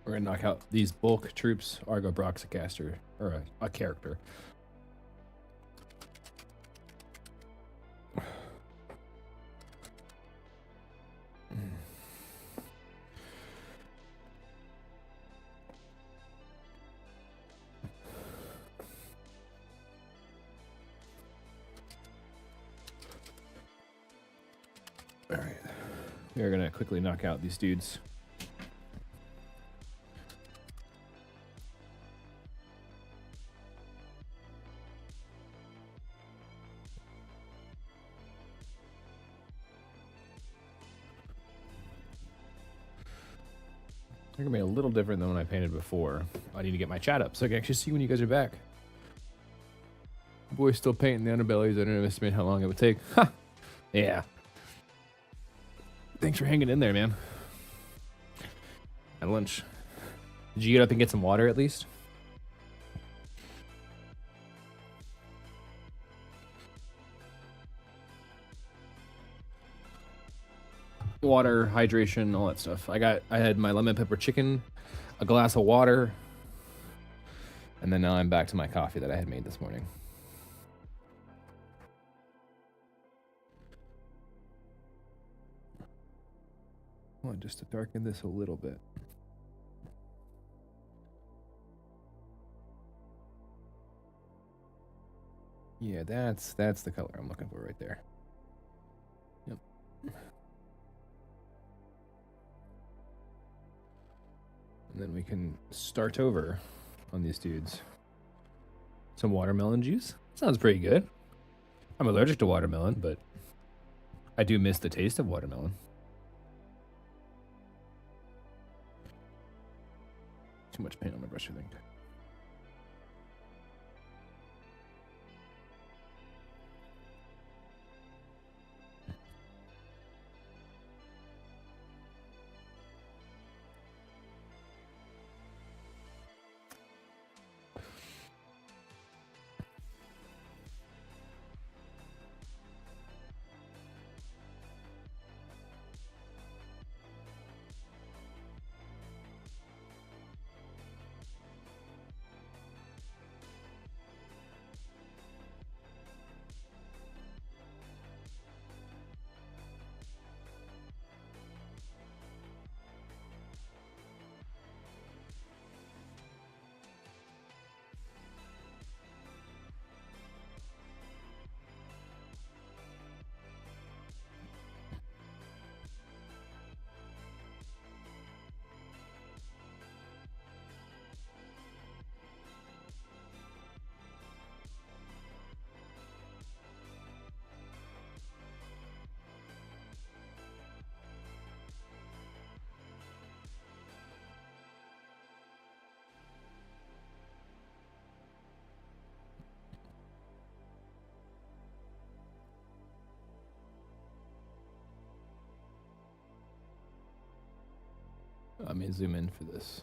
We're gonna knock out these bulk troops. Argo Broxicaster, or a character. All right, we're gonna quickly knock out these dudes. They're gonna be a little different than when I painted before. I need to get my chat up so I can actually see when you guys are back. Boy's still painting the underbellies. I didn't estimate how long it would take. Ha! Yeah. Thanks for hanging in there, man. At lunch. Did you get up and get some water at least? Water, hydration, all that stuff. I had my lemon pepper chicken, a glass of water, and then now I'm back to my coffee that I had made this morning. Well, just to darken this a little bit. Yeah, that's the color I'm looking for right there. Yep. And then we can start over on these dudes. Some watermelon juice. Sounds pretty good. I'm allergic to watermelon, but I do miss the taste of watermelon. Too much paint on my brush, I think. Let me zoom in for this.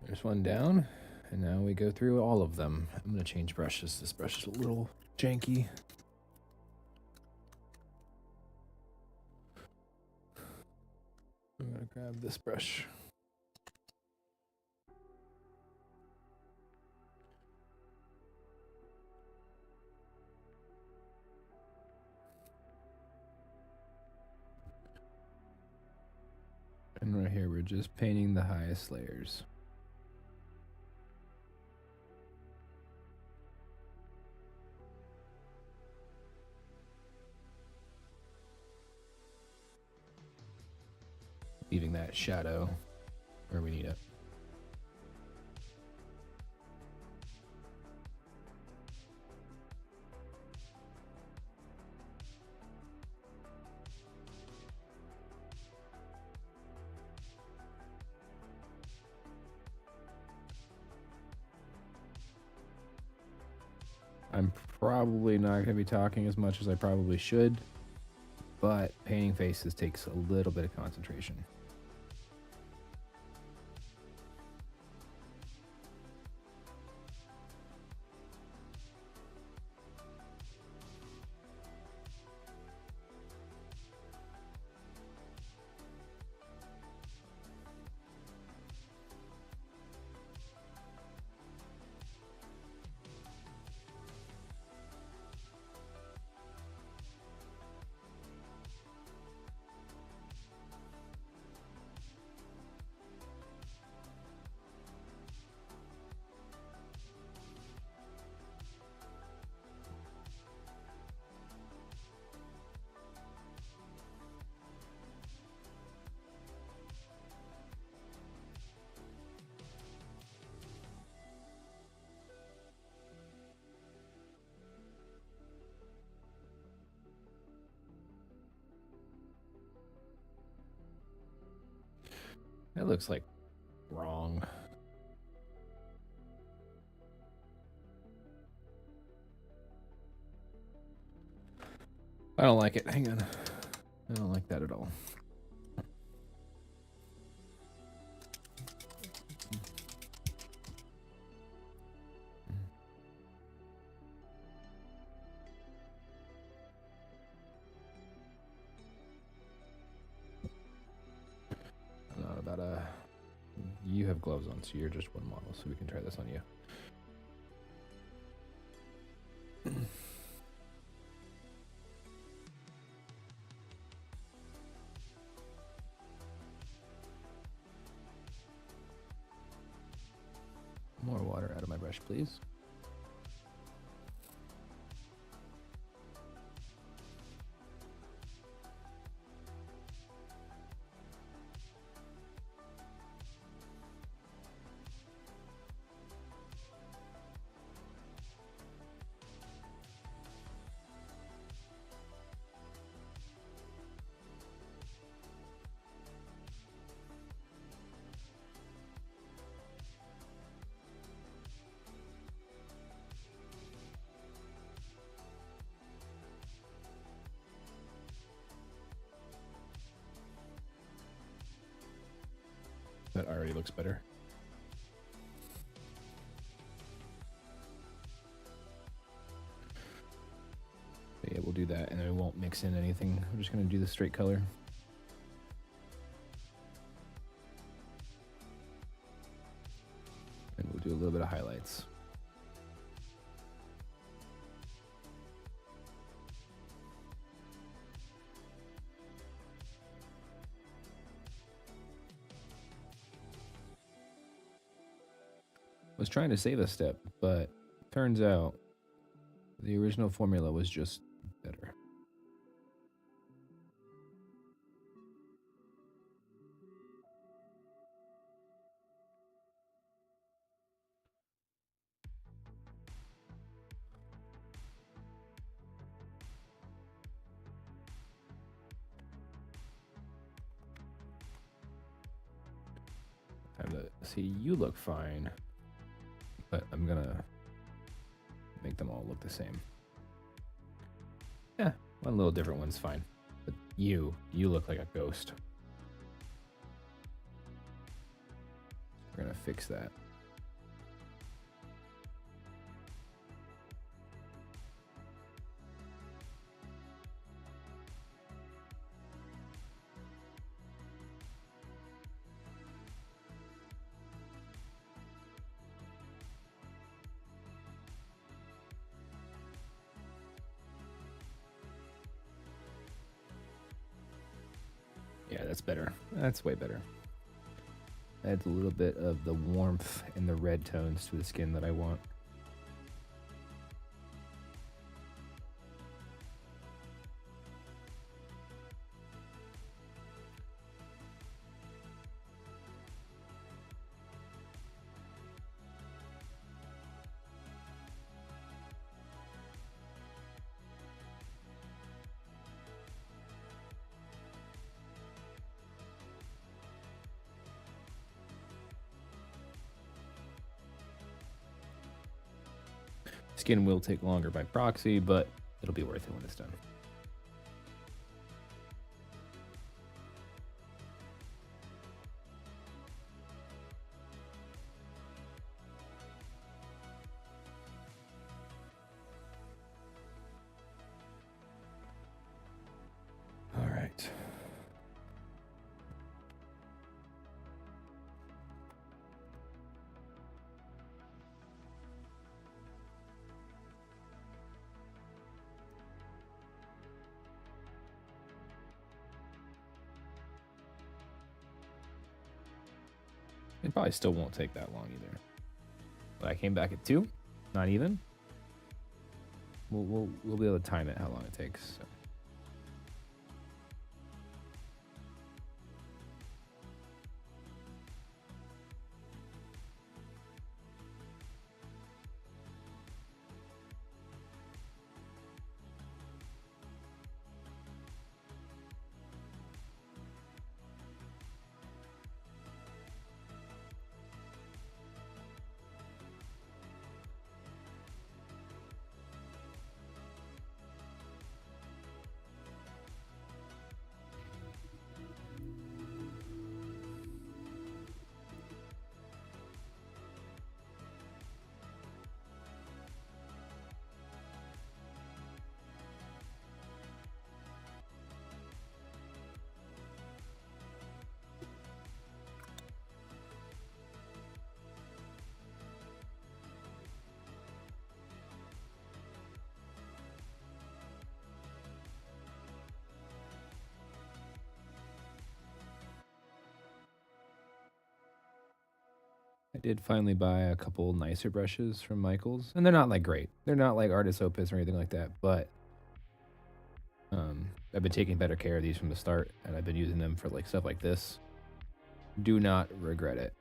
There's one down, and now we go through all of them. I'm gonna change brushes. This brush is a little janky. I'm gonna grab this brush. And right here, we're just painting the highest layers. Leaving that shadow where we need it. I'm probably not going to be talking as much as I probably should, but painting faces takes a little bit of concentration. That looks like wrong. I don't like it. Hang on. I don't like that at all. I'm not about a... You have gloves on, so you're just one model, so we can try this on you. More water out of my brush, please. That already looks better. Yeah, we'll do that, and then we won't mix in anything. I'm just going to do the straight color. And we'll do a little bit of highlights. Was trying to save a step, but turns out the original formula was just better. Time to see, you look fine, but I'm gonna make them all look the same. Yeah, one little different one's fine. But you look like a ghost. We're gonna fix that. Yeah, that's better. That's way better. Adds a little bit of the warmth and the red tones to the skin that I want. skin will take longer by proxy, but it'll be worth it when it's done. All right. It probably still won't take that long either. But I came back at 2, not even. We'll be able to time it how long it takes. So. I did finally buy a couple nicer brushes from Michaels, and they're not like great. They're not like Artist Opus or anything like that, but I've been taking better care of these from the start, and I've been using them for like stuff like this. Do not regret it.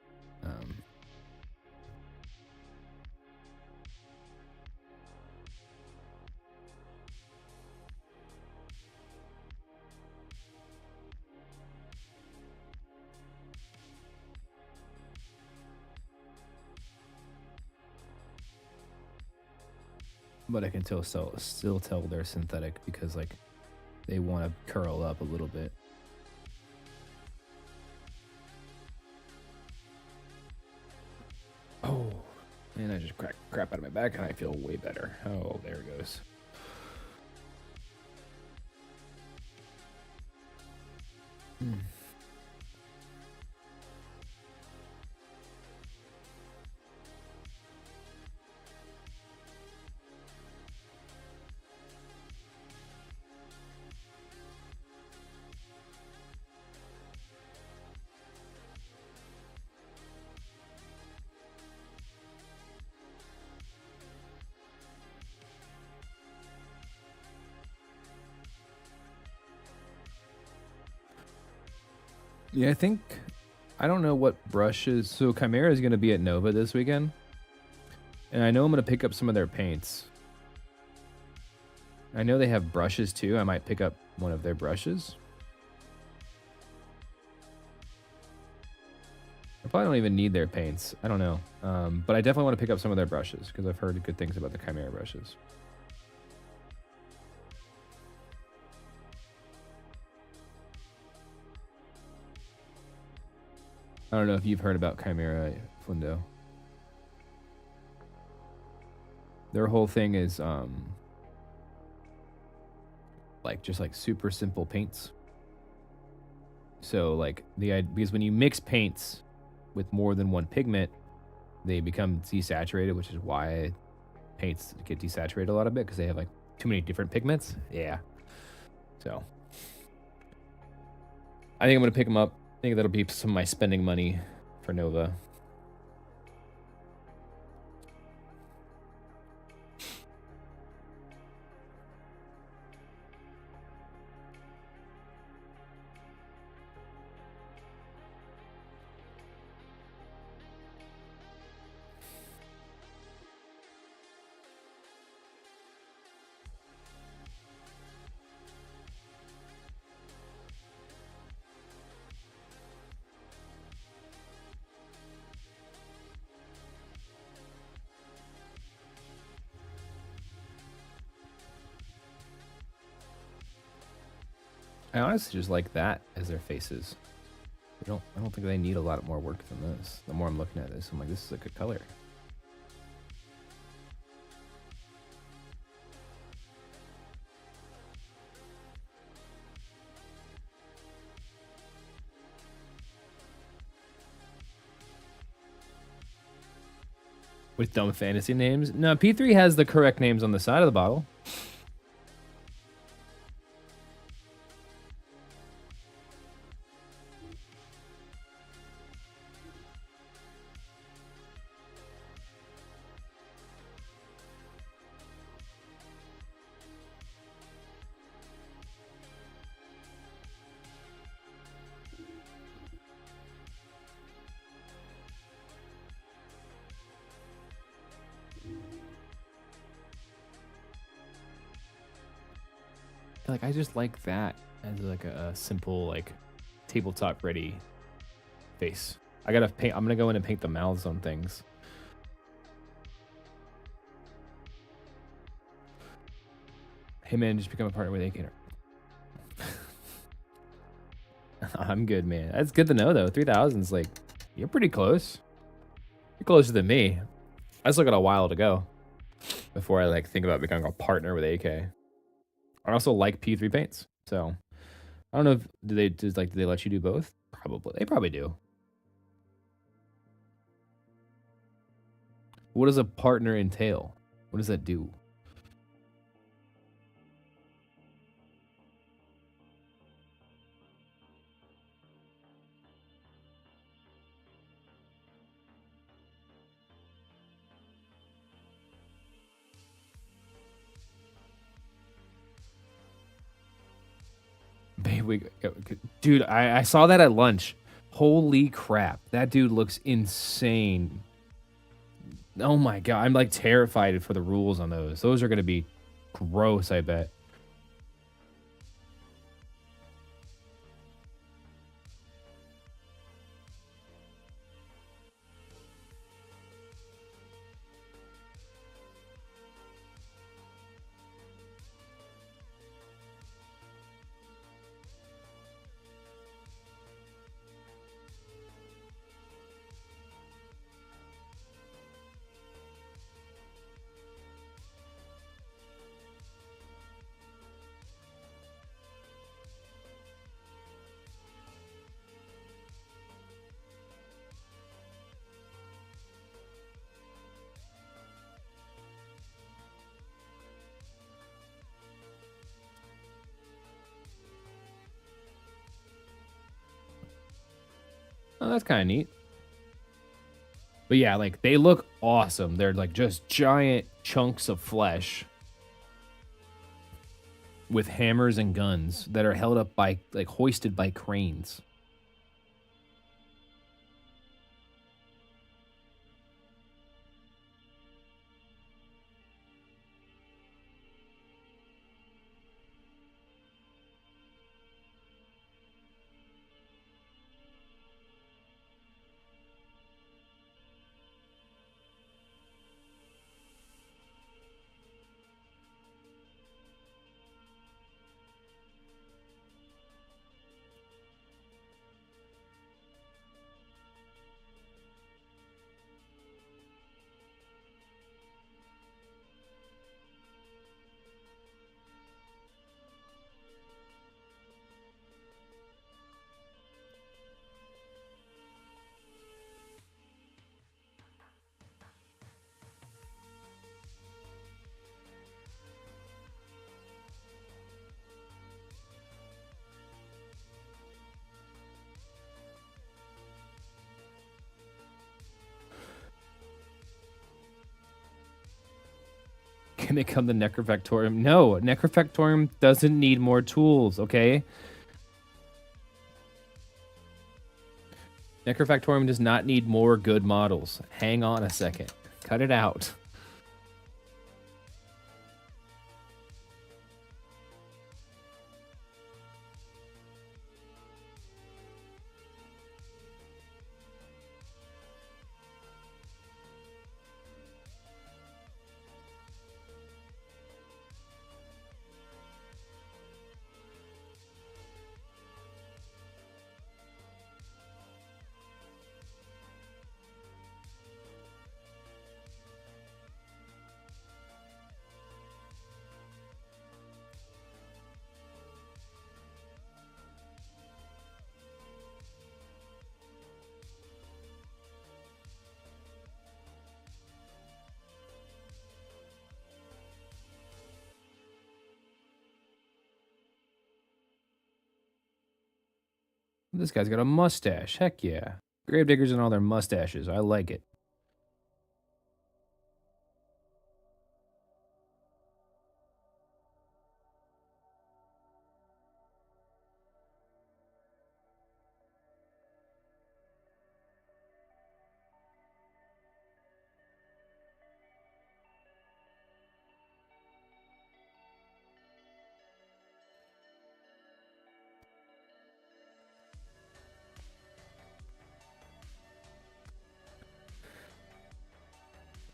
But I can still tell they're synthetic because like they want to curl up a little bit. Oh, and I just cracked crap out of my back and I feel way better. Oh, there it goes. Yeah, I don't know what brushes. So Chimera is going to be at Nova this weekend. And I know I'm going to pick up some of their paints. I know they have brushes too. I might pick up one of their brushes. I probably don't even need their paints. I don't know. But I definitely want to pick up some of their brushes because I've heard good things about the Chimera brushes. I don't know if you've heard about Chimera, Flindo. Their whole thing is like just like super simple paints. So like because when you mix paints with more than one pigment, they become desaturated, which is why paints get desaturated a lot of it because they have like too many different pigments. Yeah. So I think I'm gonna pick them up. I think that'll be some of my spending money for Nova. I honestly just like that as their faces. I don't think they need a lot more work than this. The more I'm looking at this, I'm like, this is a good color. With dumb fantasy names? No, P3 has the correct names on the side of the bottle. Like, I just like that as like a simple, like, tabletop ready face. I gotta paint, I'm gonna go in and paint the mouths on things. Hey man, just become a partner with AK. I'm good, man. That's good to know though. 3,000's like, you're pretty close. You're closer than me. I still got a while to go before I like think about becoming a partner with AK. I also like P3 paints, so I don't know if do they let you do both? Probably. They probably do. What does a partner entail? What does that do? Dude, I saw that at lunch. Holy crap. That dude looks insane. Oh my god. I'm like terrified for the rules on those. Those are going to be gross, I bet. Oh, that's kind of neat. But yeah, like they look awesome. They're like just giant chunks of flesh with hammers and guns that are held up by like hoisted by cranes. Can they come to Necrofactorium? No, Necrofactorium doesn't need more tools, okay? Necrofactorium does not need more good models. Hang on a second. Cut it out. This guy's got a mustache. Heck yeah. Gravediggers and all their mustaches. I like it.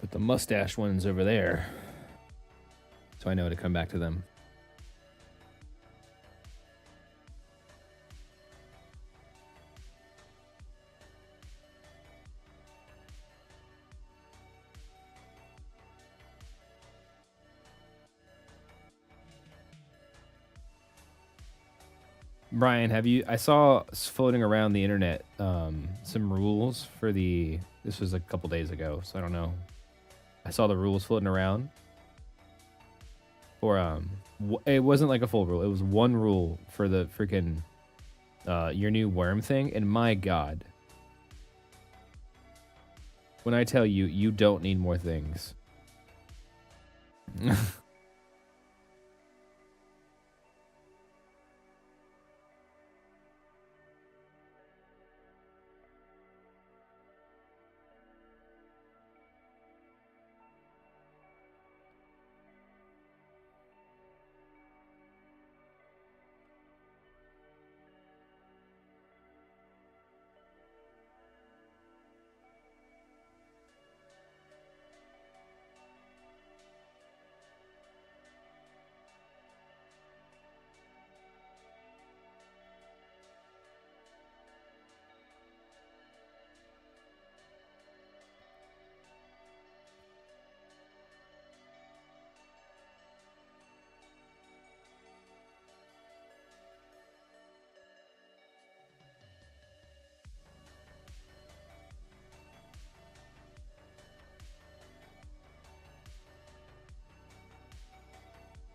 But the mustache one's over there. So I know to come back to them. Brian, have you? I saw floating around the internet some rules for the. This was a couple days ago, so I don't know. I saw the rules floating around. For it wasn't like a full rule. It was one rule for the freaking your new worm thing, and my God, when I tell you, you don't need more things.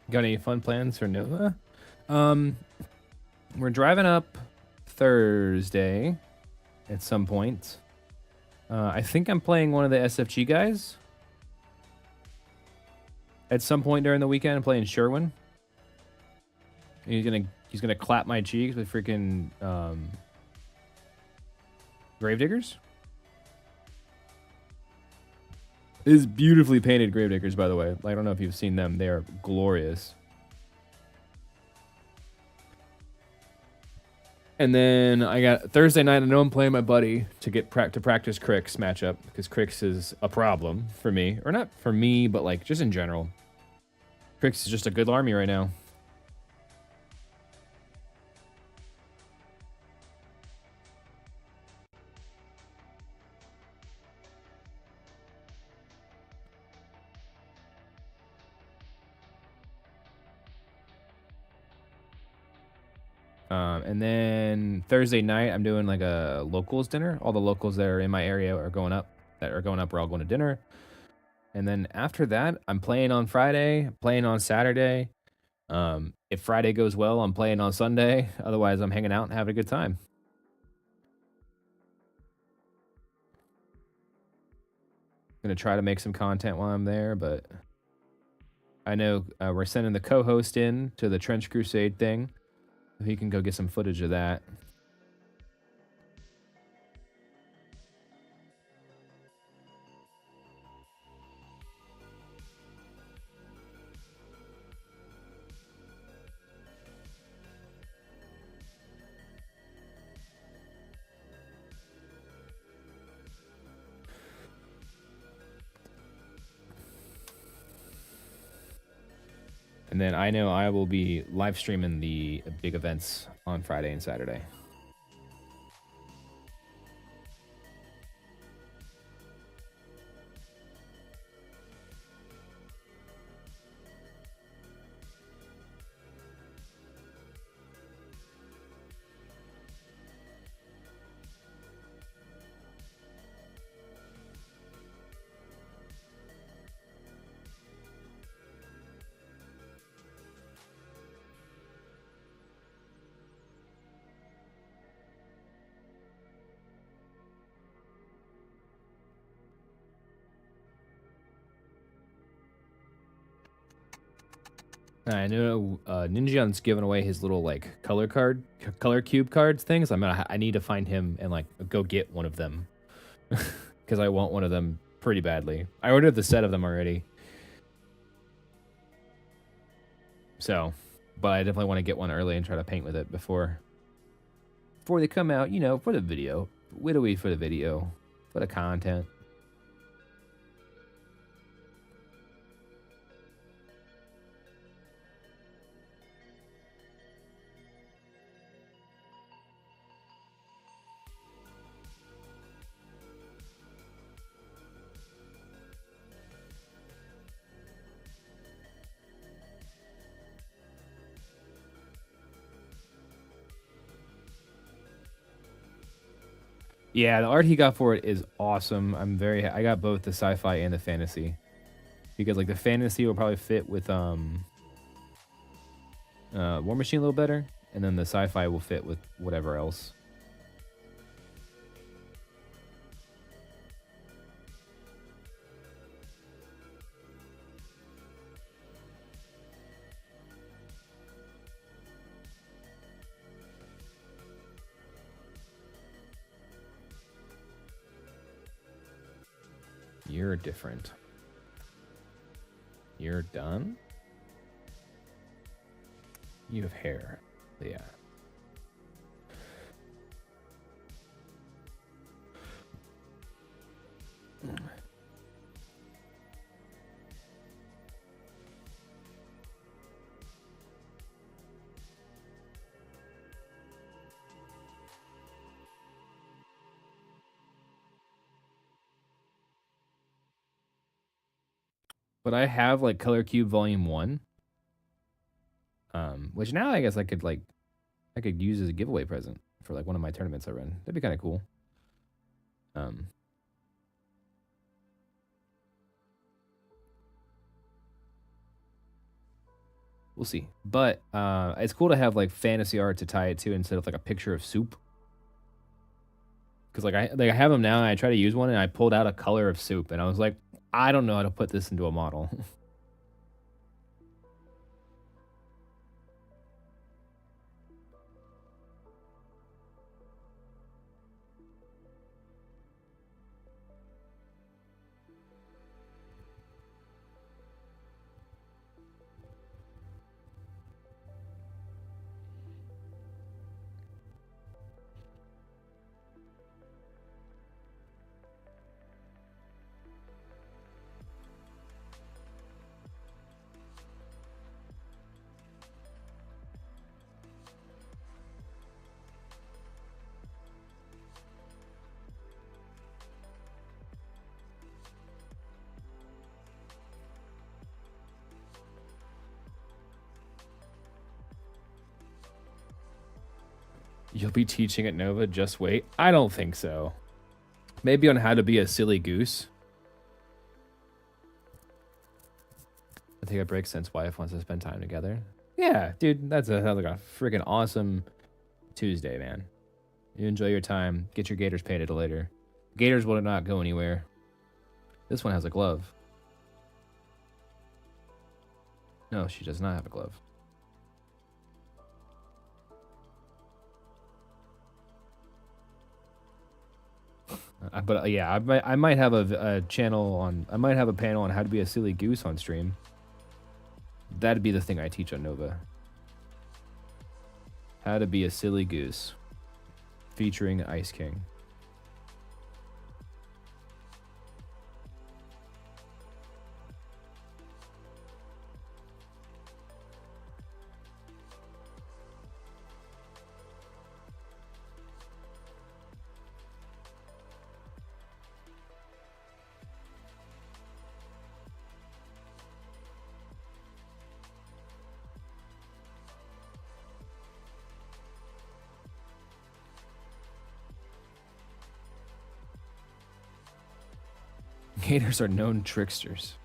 Got any fun plans for Nova? We're driving up Thursday at some point. I think I'm playing one of the SFG guys. At some point during the weekend, I'm playing Sherwin. And he's gonna clap my cheeks with freaking Gravediggers. Is beautifully painted Gravediggers, by the way. I don't know if you've seen them. They are glorious. And then I got Thursday night. I know I'm playing my buddy to practice Crix matchup because Crix is a problem for me, or not for me, but like just in general. Crix is just a good army right now. And then Thursday night, I'm doing like a locals dinner. All the locals that are in my area are going up. We're all going to dinner. And then after that, I'm playing on Friday, playing on Saturday. If Friday goes well, I'm playing on Sunday. Otherwise, I'm hanging out and having a good time. Gonna try to make some content while I'm there, but I know we're sending the co-host in to the Trench Crusade thing. He can go get some footage of that. And then I know I will be live streaming the big events on Friday and Saturday. I know Ninja's giving away his little like color cube cards things. I need to find him and like go get one of them because I want one of them pretty badly. I ordered the set of them already, so but I definitely want to get one early and try to paint with it before they come out. You know, for the video, widowy for the video, for the content. Yeah, the art he got for it is awesome. I got both the sci-fi and the fantasy. Because like the fantasy will probably fit with War Machine a little better, and then the sci-fi will fit with whatever else. You're different. You're done? You have hair. Yeah. But I have like Color Cube Volume 1. Which now I guess I could use as a giveaway present for like one of my tournaments I run. That'd be kind of cool. We'll see. But it's cool to have like fantasy art to tie it to instead of like a picture of soup. Because I have them now and I try to use one and I pulled out a color of soup and I was like, I don't know how to put this into a model. You'll be teaching at Nova, just wait. I don't think so. Maybe on how to be a silly goose. I think it breaks sense wife wants to spend time together. Yeah, dude, that sounds like a freaking awesome Tuesday, man. You enjoy your time. Get your gators painted later. Gators will not go anywhere. This one has a glove. No, she does not have a glove. But yeah, I might have a channel on. I might have a panel on how to be a silly goose on stream. That'd be the thing I teach on Nova. How to be a silly goose, featuring Ice King. Gators are known tricksters.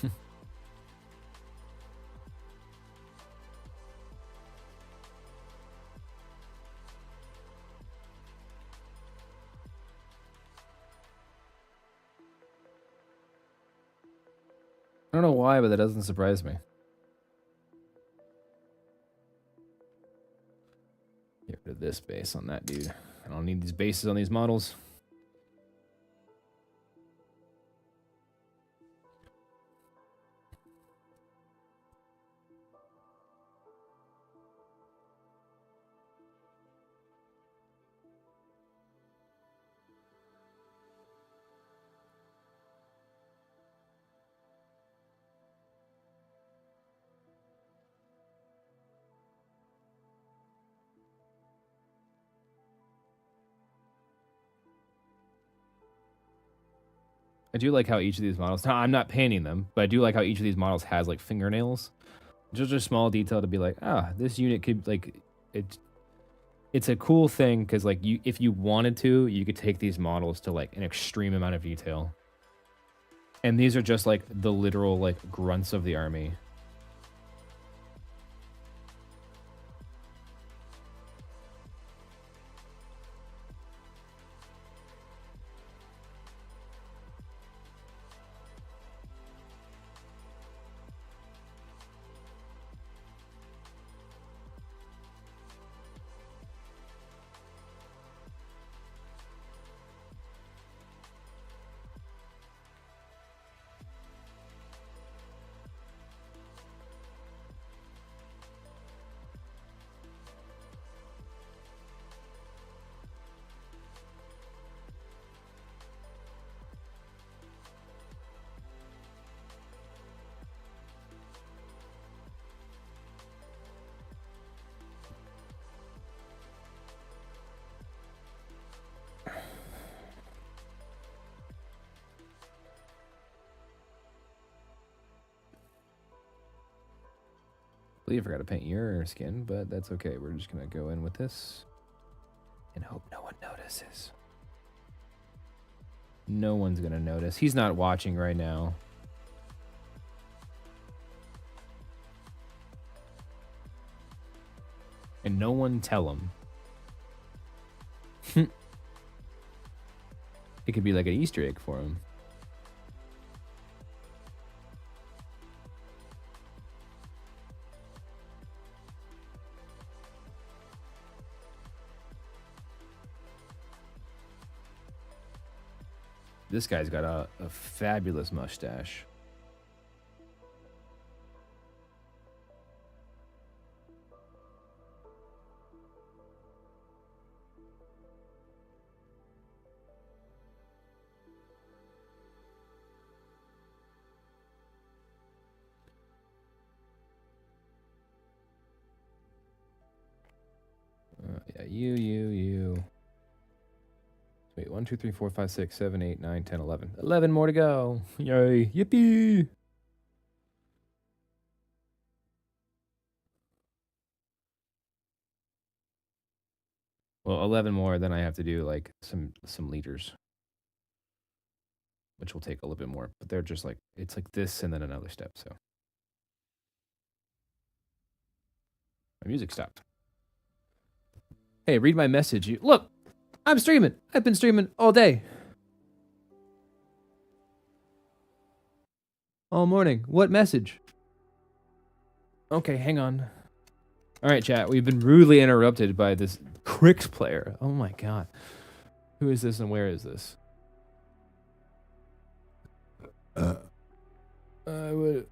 I don't know why, but that doesn't surprise me. this base on that dude. I don't need these bases on these models. I do like how each of these models, no, I'm not painting them, but I do like how each of these models has like fingernails. Just a small detail to be like, this unit could like, it's a cool thing because like if you wanted to, you could take these models to like an extreme amount of detail. And these are just like the literal like grunts of the army. I forgot to paint your skin, but that's okay. We're just gonna go in with this and hope no one notices. No one's gonna notice. He's not watching right now. And no one tell him. It could be like an Easter egg for him. This guy's got a fabulous mustache. Yeah, you. Wait, 1, 2, 3, 4, 5, 6, 7, 8, 9, 10, 11. 11 more to go. Yay. Yippee. Well, 11 more, then I have to do like some leaders, which will take a little bit more, but they're just like, it's like this and then another step, so. My music stopped. Hey, read my message. Look, I'm streaming. I've been streaming all day. All morning. What message? Okay, hang on. All right, chat. We've been rudely interrupted by this Crix player. Oh my god. Who is this and where is this? I would...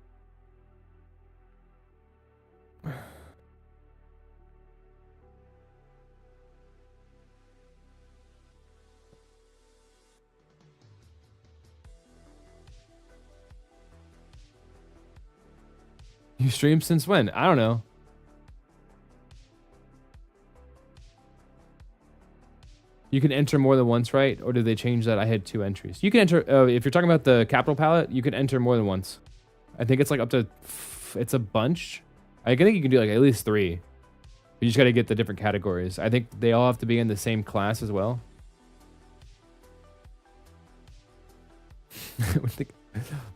You streamed since when? I don't know. You can enter more than once, right? Or did they change that? I had 2 entries. You can enter, if you're talking about the capital palette, you can enter more than once. I think it's like up to, it's a bunch. I think you can do like at least 3. You just got to get the different categories. I think they all have to be in the same class as well. I would think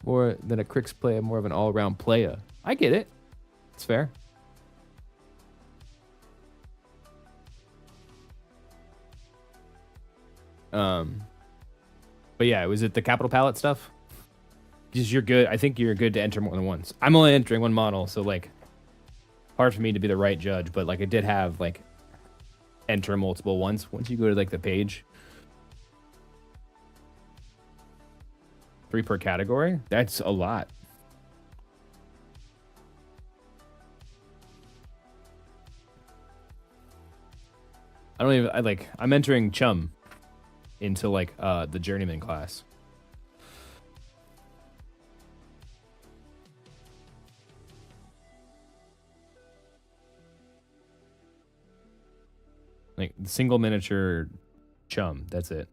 more than a Crix player, more of an all-around player. I get it. It's fair. But yeah, was it the capital palette stuff? Because you're good. I think you're good to enter more than once. I'm only entering 1 model, so like hard for me to be the right judge, but like it did have like enter multiple ones. Once you go to like the page, 3 per category. That's a lot. I'm entering Chum into like the journeyman class. Like single miniature Chum, that's it.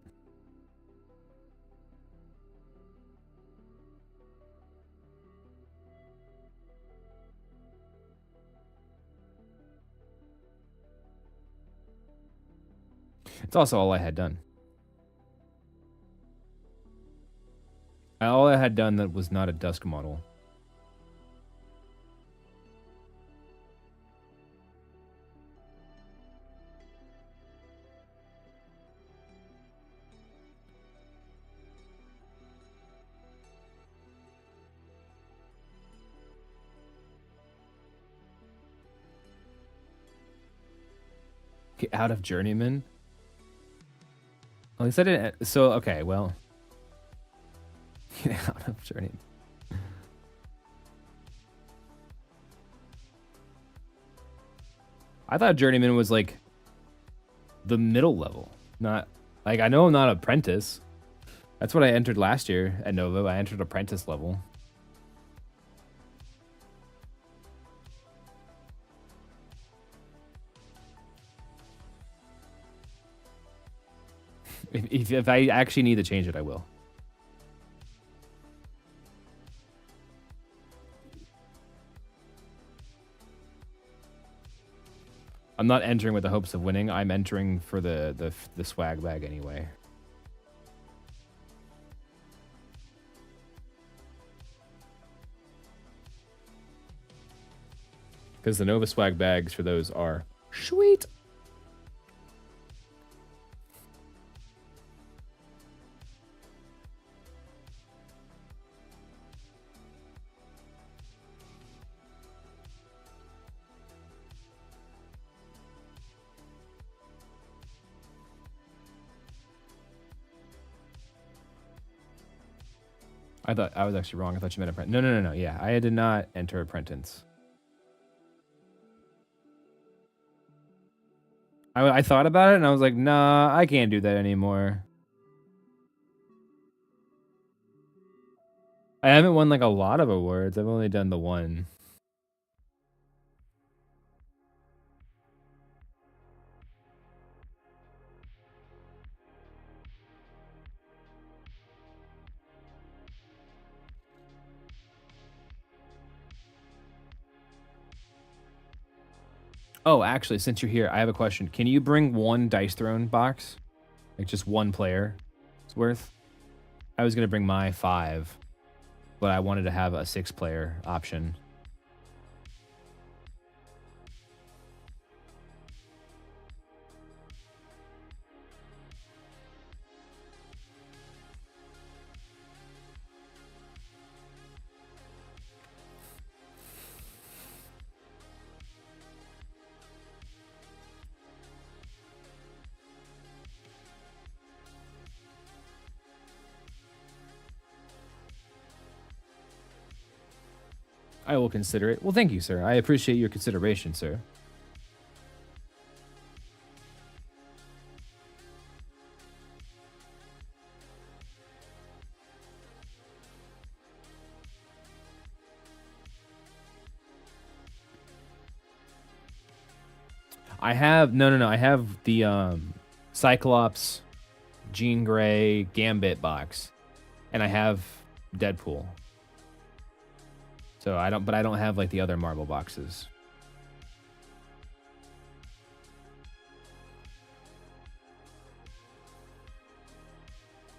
It's also all I had done. All I had done that was not a Dusk model. Get out of journeyman. At least I didn't. So okay, well, get out of journeyman. I thought journeyman was like the middle level, not like I know I'm not apprentice. That's what I entered last year at Nova. I entered apprentice level. If I actually need to change it, I will. I'm not entering with the hopes of winning. I'm entering for the swag bag anyway. Because the Nova swag bags for those are sweet. I thought I was actually wrong. I thought you meant apprentice. No. Yeah, I did not enter apprentice. I thought about it and I was like, nah, I can't do that anymore. I haven't won like a lot of awards. I've only done the one. Oh, actually, since you're here, I have a question. Can you bring one Dice Throne box? Like just one player it's worth? I was going to bring my 5, but I wanted to have a 6-player option. I will consider it. Well, thank you, sir. I appreciate your consideration, sir. I have no. I have the Cyclops, Jean Grey, Gambit box, and I have Deadpool. So I don't have like the other Marvel boxes.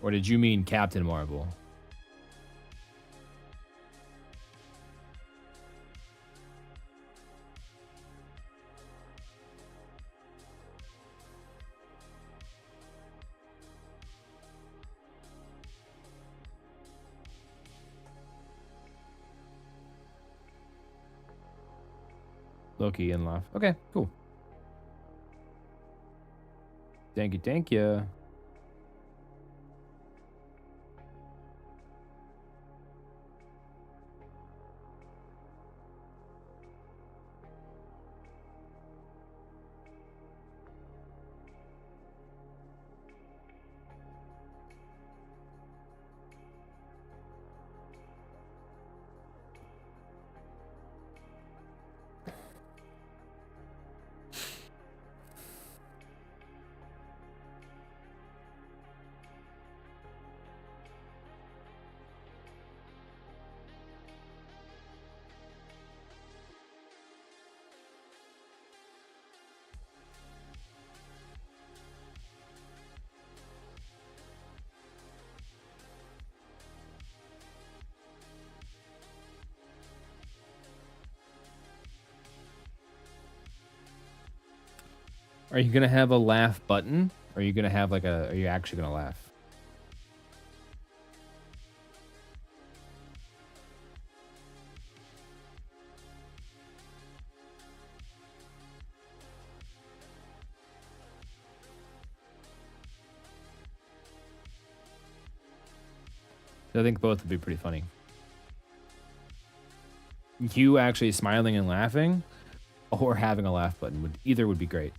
Or did you mean Captain Marvel? Loki and Love. Okay, cool. Thank you, thank you. Are you gonna have a laugh button? Or are you gonna have like a? Are you actually gonna laugh? I think both would be pretty funny. You actually smiling and laughing, or having a laugh button would be great.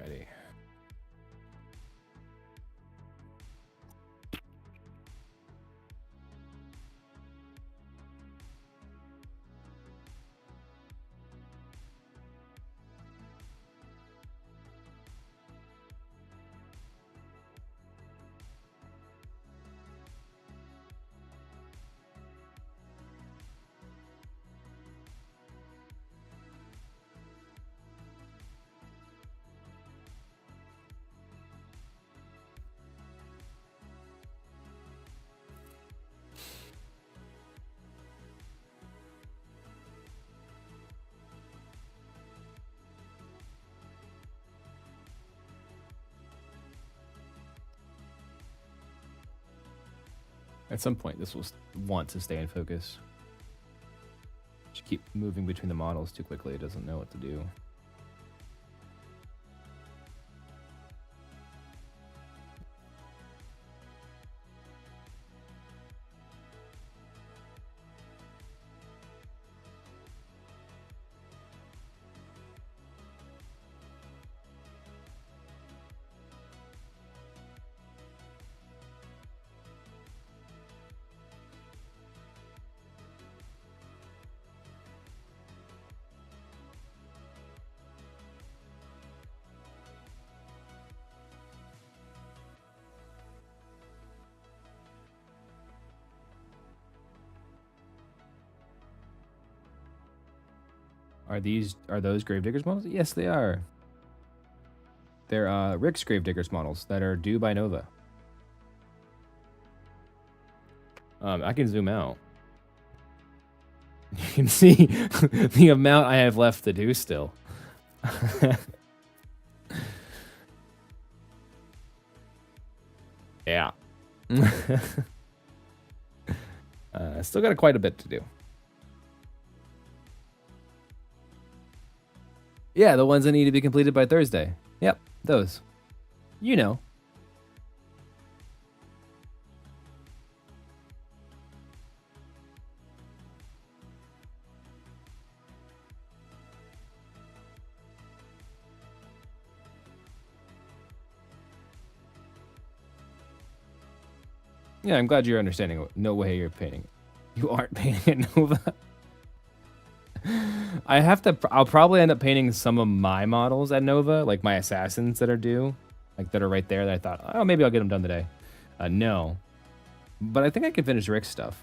Alrighty. At some point, this will want to stay in focus. Just keep moving between the models too quickly. It doesn't know what to do. Are those Gravediggers models? Yes, they are. They're Rick's Gravediggers models that are due by Nova. I can zoom out. You can see the amount I have left to do still. Yeah. Still got quite a bit to do. Yeah, the ones that need to be completed by Thursday. Yep, those. You know. Yeah, I'm glad you're understanding. No way you're painting. You aren't painting at Nova. I have to. I'll probably end up painting some of my models at Nova, like my assassins that are due, like that are right there. That I thought, oh, maybe I'll get them done today. No, but I think I can finish Rick's stuff.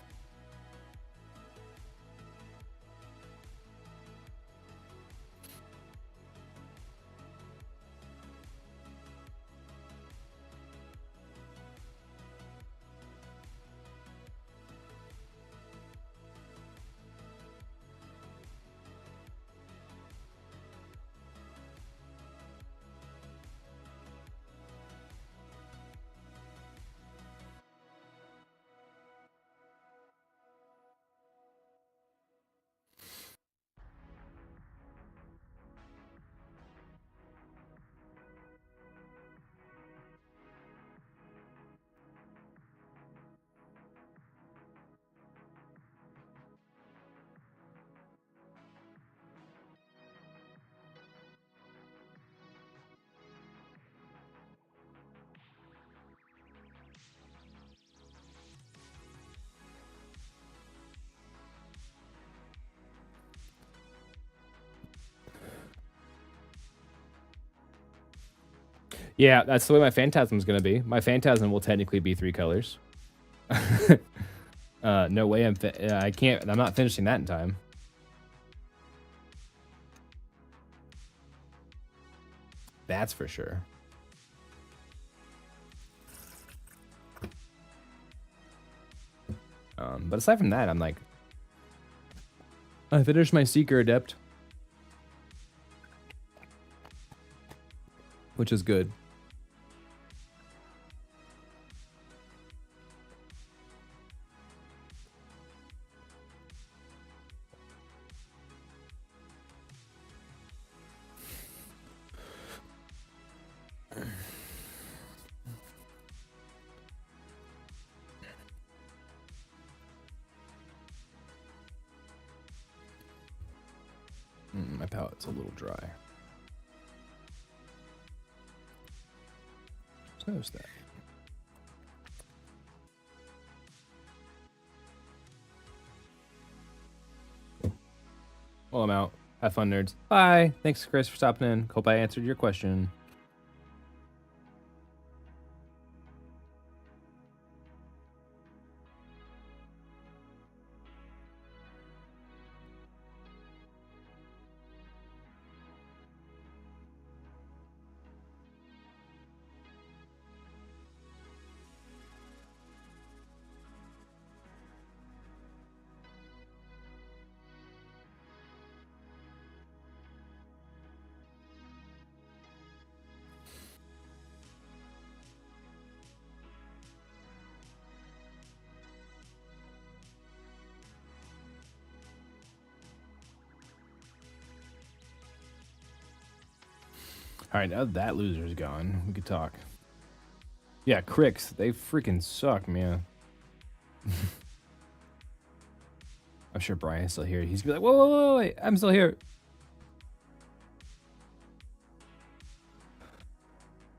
Yeah, that's the way my Phantasm is gonna be. My Phantasm will technically be 3 colors. No way I can't. I'm not finishing that in time. That's for sure. But aside from that, I'm like, I finished my Seeker Adept, which is good. My palate's a little dry. Just noticed that. Well, I'm out. Have fun, nerds. Bye. Thanks, Chris, for stopping in. Hope I answered your question. All right, now that loser's gone, we could talk. Yeah, Cricks, they freaking suck, man. I'm sure Brian's still here. He's gonna be like, whoa, whoa, whoa, wait, I'm still here.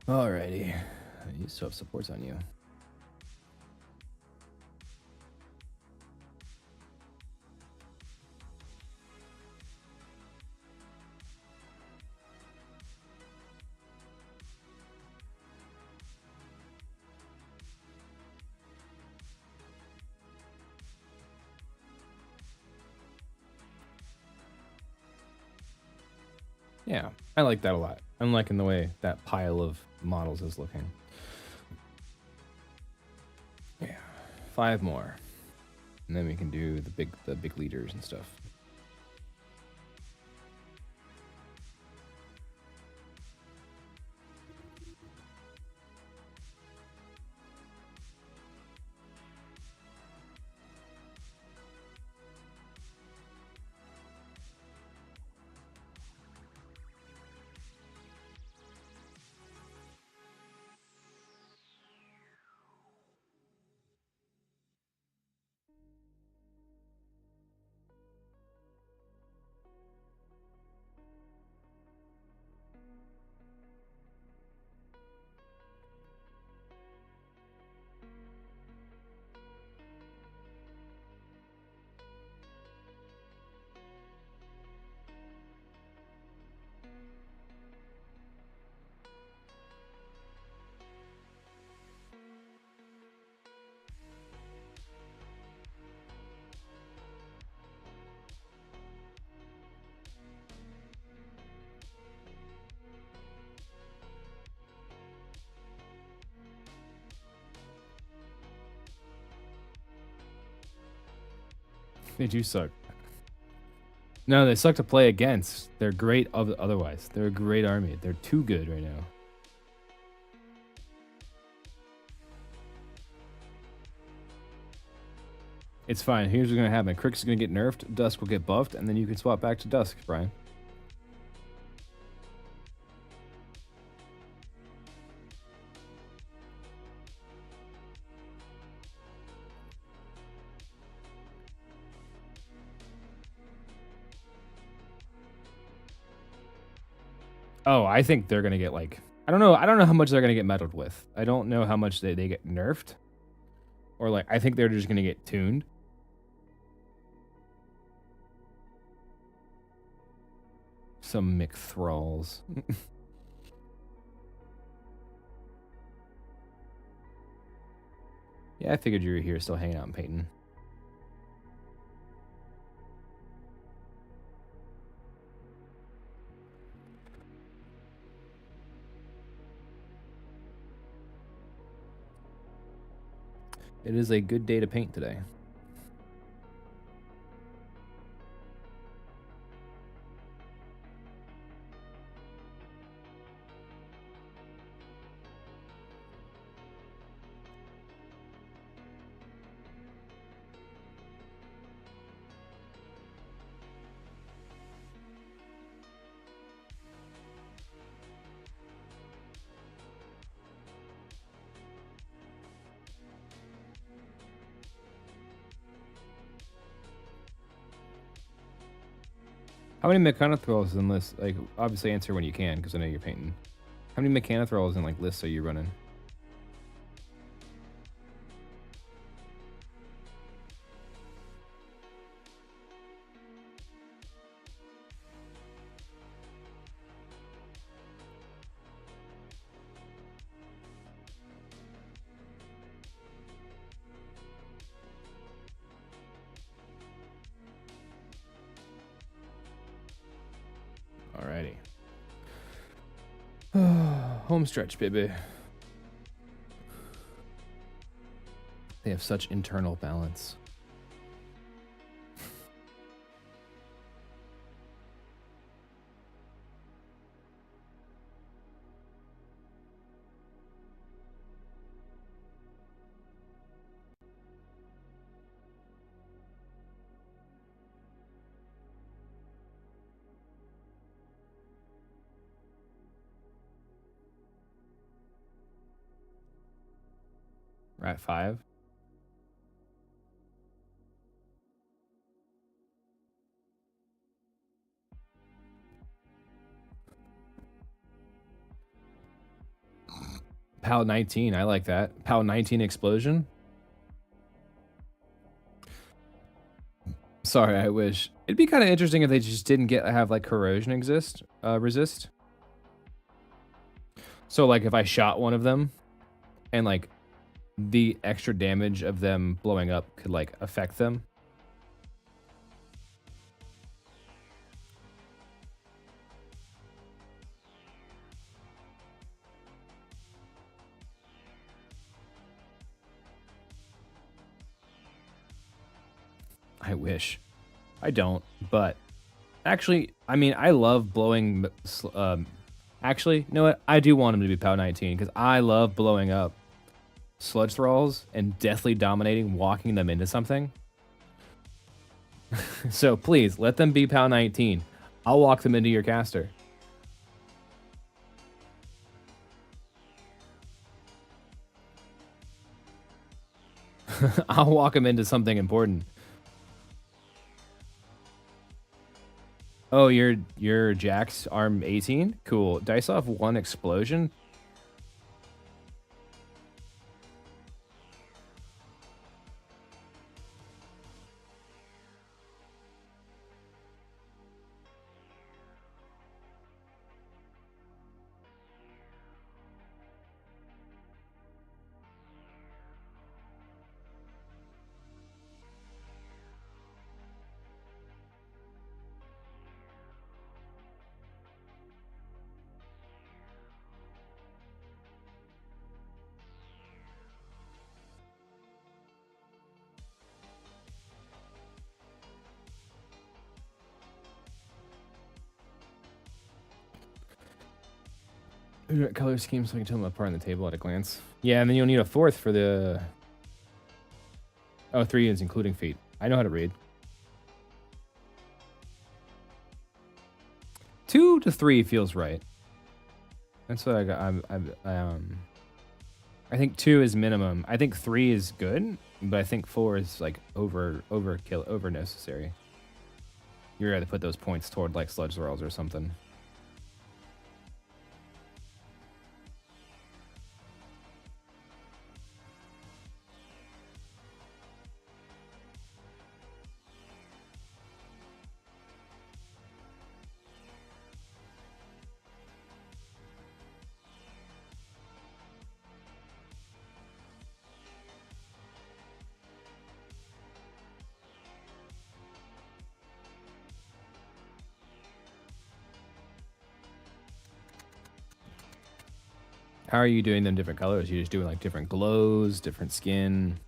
Alrighty. You still have supports on you. Yeah, I like that a lot. I'm liking the way that pile of models is looking. Yeah, 5 more. And then we can do the big leaders and stuff. They do suck. No, they suck to play against. They're great otherwise. They're a great army. They're too good right now. It's fine. Here's what's going to happen. Crix is going to get nerfed, Dusk will get buffed, and then you can swap back to Dusk, Brian. Oh, I think they're going to get like... I don't know how much they're going to get meddled with. I don't know how much they get nerfed. Or like, I think they're just going to get tuned. Some McThralls. Yeah, I figured you were here still hanging out in Peyton. It is a good day to paint today. How many Mechanothralls in lists? Like, obviously answer when you can, because I know you're painting. How many Mechanothralls in like lists are you running? Alrighty. Home stretch, baby. They have such internal balance. We're at 5. PAL 19, I like that. PAL 19 explosion. Sorry, I wish. It'd be kind of interesting if they just didn't have like corrosion resist. So like if I shot one of them and like the extra damage of them blowing up could like affect them. I wish. I don't, but actually, I mean, I love blowing. Actually, you know what? I do want him to be POW 19 because I love blowing up sludge thralls and deathly dominating, walking them into something. So please let them be POW 19. I'll walk them into your caster. I'll walk them into something important. Oh, your Jack's arm 18? Cool. Do I still have one explosion? Color scheme so I can tell them apart on the table at a glance. Yeah, and then you'll need a fourth for the... Oh, 3 is including feet. I know how to read. 2 to 3 feels right. That's what I got. I think 2 is minimum. I think 3 is good, but I think 4 is like overkill, over necessary. You're gonna put those points toward like sludge swirls or something. How are you doing them different colors? You're just doing like different glows, different skin.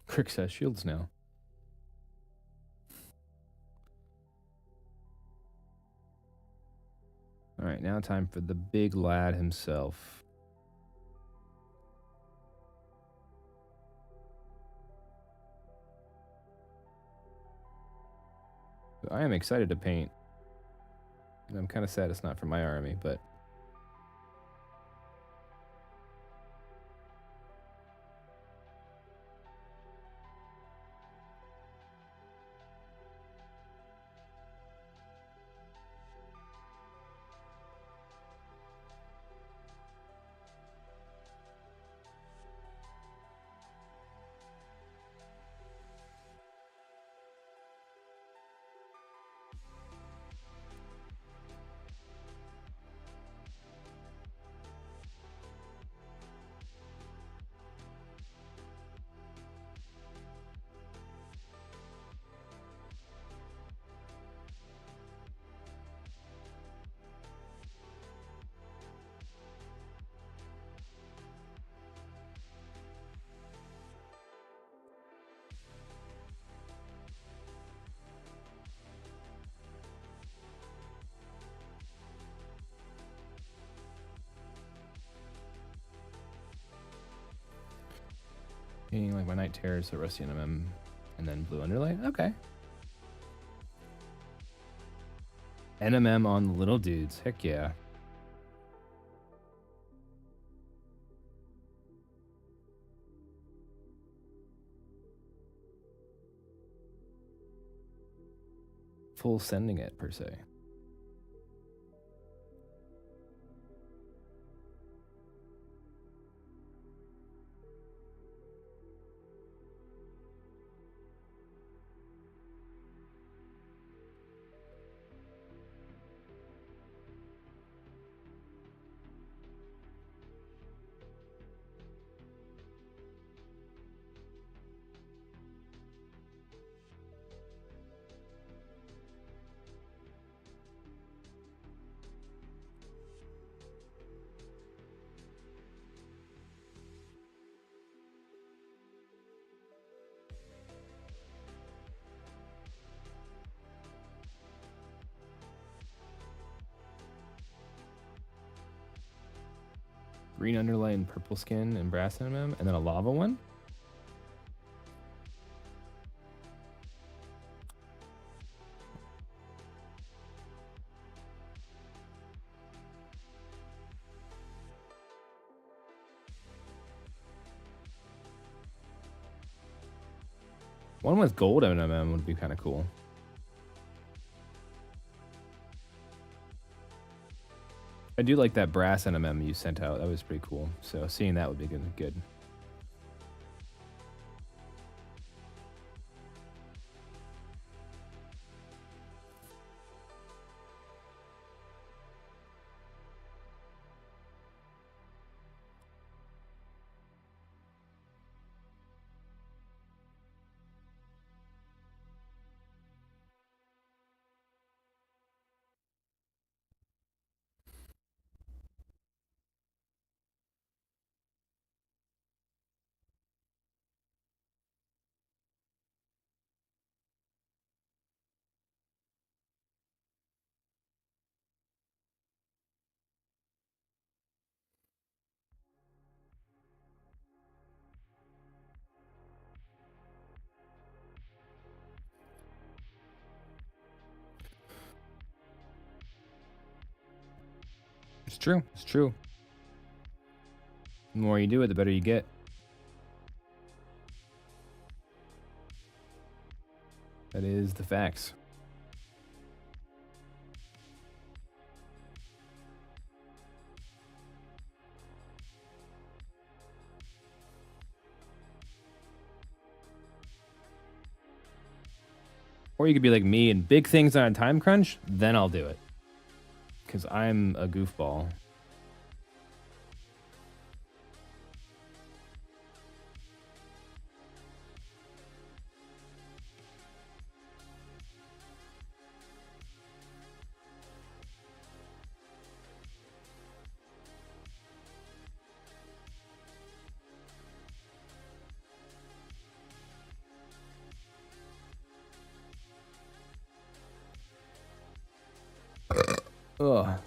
Crick says shields now. All right, now time for the big lad himself. I am excited to paint. And I'm kind of sad it's not for my army, but... Painting like my Night Terrors, so Rusty NMM, and then blue underlay. Okay. NMM on the little dudes. Heck yeah. Full sending it, per se. Green underlay and purple skin and brass NMM, and then a lava one. One with gold NMM would be kind of cool. I do like that brass NMM you sent out. That was pretty cool. So seeing that would be good. It's true. It's true. The more you do it, the better you get. That is the facts. Or you could be like me and big things on a time crunch, then I'll do it. Because I'm a goofball. Ugh.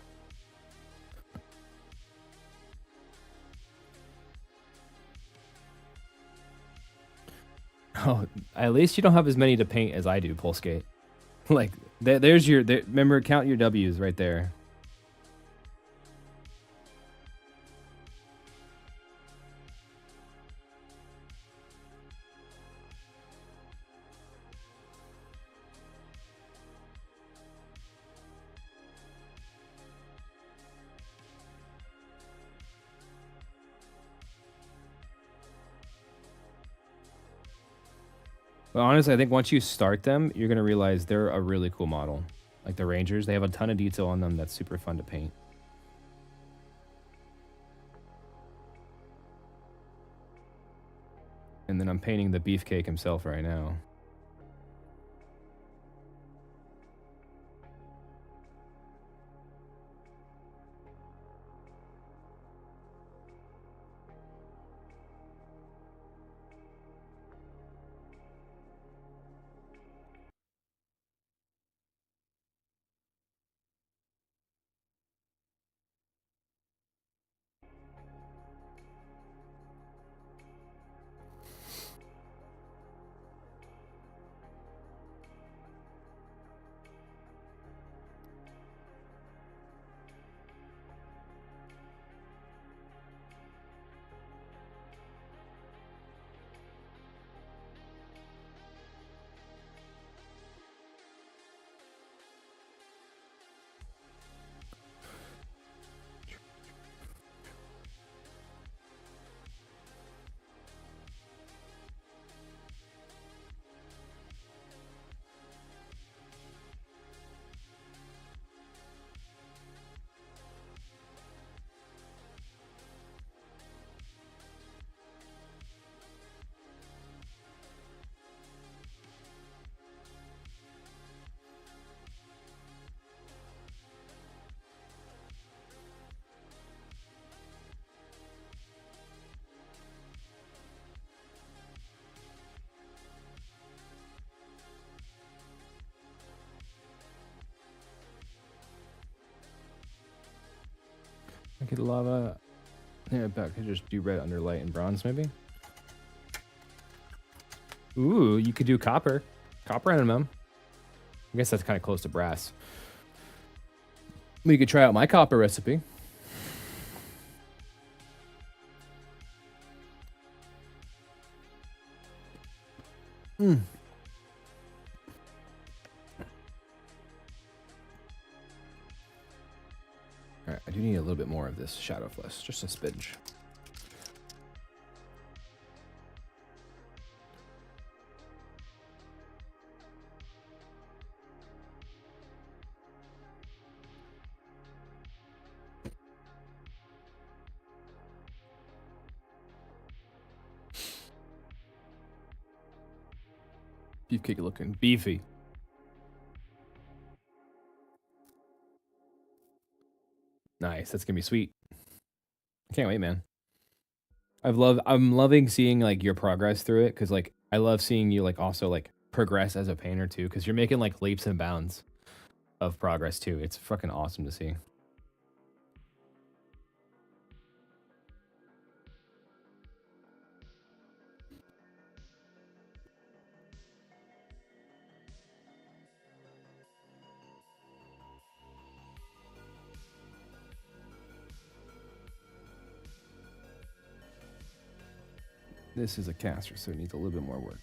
Oh, at least you don't have as many to paint as I do, Pole Skate. Like, there's your, remember, count your W's right there. But honestly, I think once you start them, you're going to realize they're a really cool model. Like the Rangers, they have a ton of detail on them that's super fun to paint. And then I'm painting the Beefcake himself right now. I could lava. Yeah, I could just do red under light and bronze, maybe. Ooh, you could do copper. Copper NMM. I guess that's kind of close to brass. We could try out my copper recipe. Hmm. Alright, I do need a little bit more of this shadow flesh. Just a spidge. Beefcake looking beefy. Nice. That's gonna be sweet. I can't wait, man. I'm loving seeing like your progress through it because like I love seeing you like also like progress as a painter too because you're making like leaps and bounds of progress too. It's fucking awesome to see. This is a caster, so it needs a little bit more work.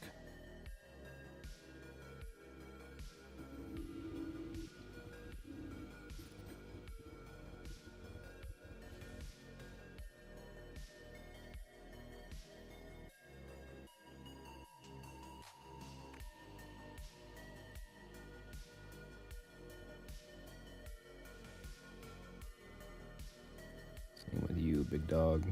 Same with you, big dog.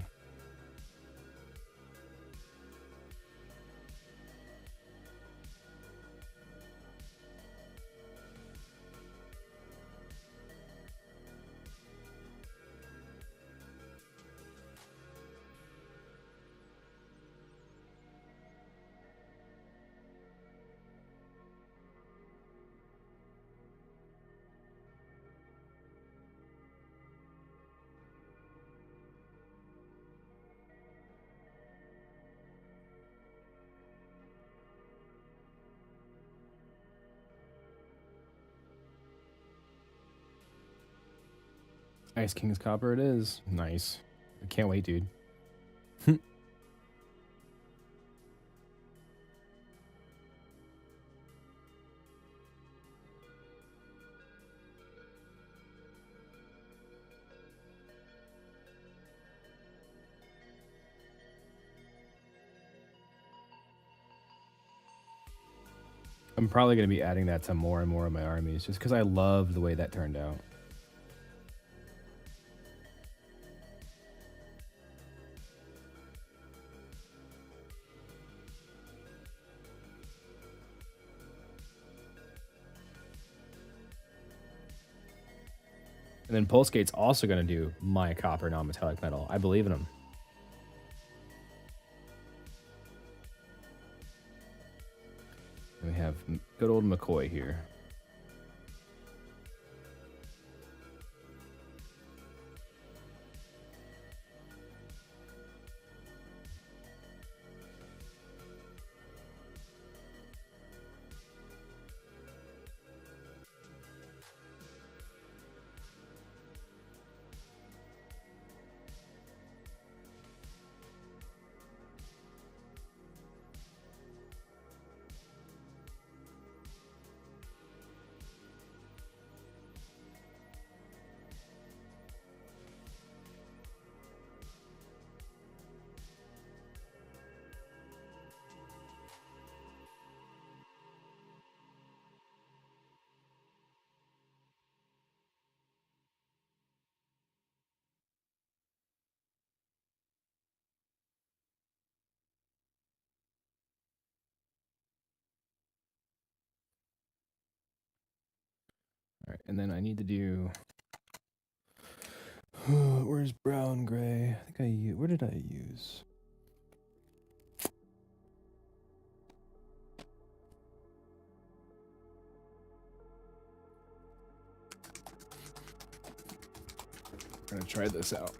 Ice King's Copper it is. Nice. I can't wait, dude. I'm probably going to be adding that to more and more of my armies just because I love the way that turned out. And then Pulse Gate's also going to do my copper non-metallic metal. I believe in him. We have good old McCoy here. All right, and then I need to do. Where's brown gray? I think I used. Where did I use? I'm gonna try this out.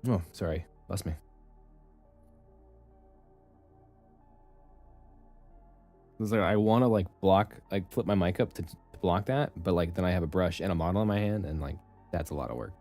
Oh, sorry. Lost me. It's like I want to like block, like flip my mic up to block that, but like then I have a brush and a model in my hand, and like that's a lot of work.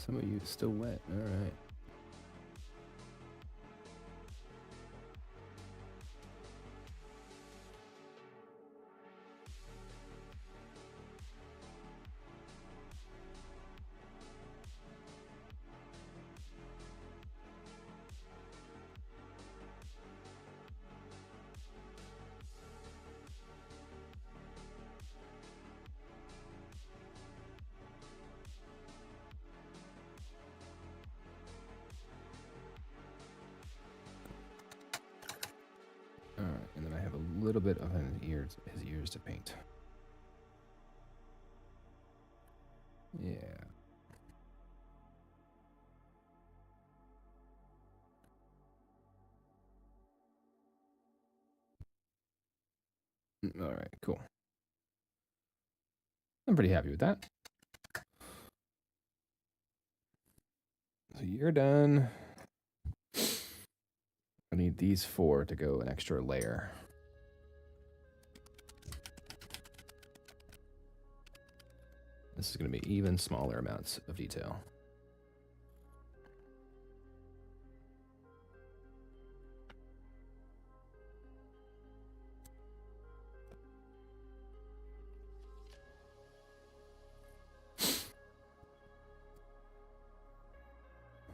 Some of you still wet. All right. All right, and then I have a little bit of his ears to paint. Yeah. All right, cool. I'm pretty happy with that. So you're done. I need these 4 to go an extra layer. This is going to be even smaller amounts of detail.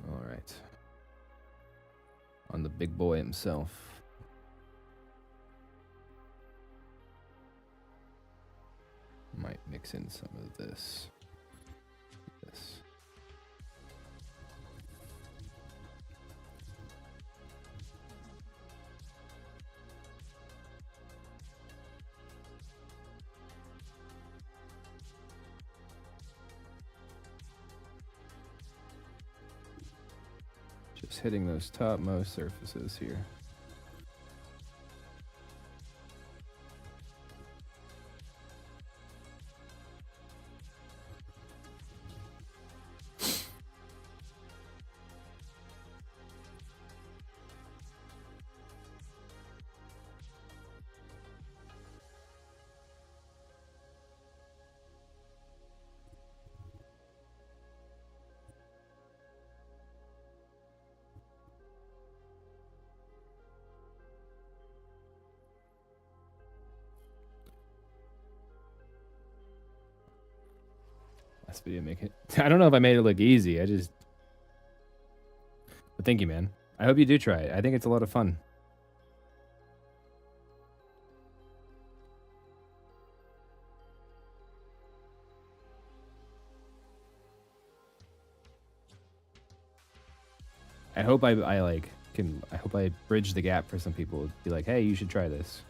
All right. On the big boy himself. Might mix in some of this. Just hitting those topmost surfaces here. Last video make it. I don't know if I made it look easy. But thank you, man. I hope you do try it. I think it's a lot of fun. I hope I hope I bridge the gap for some people. Be like, hey, you should try this.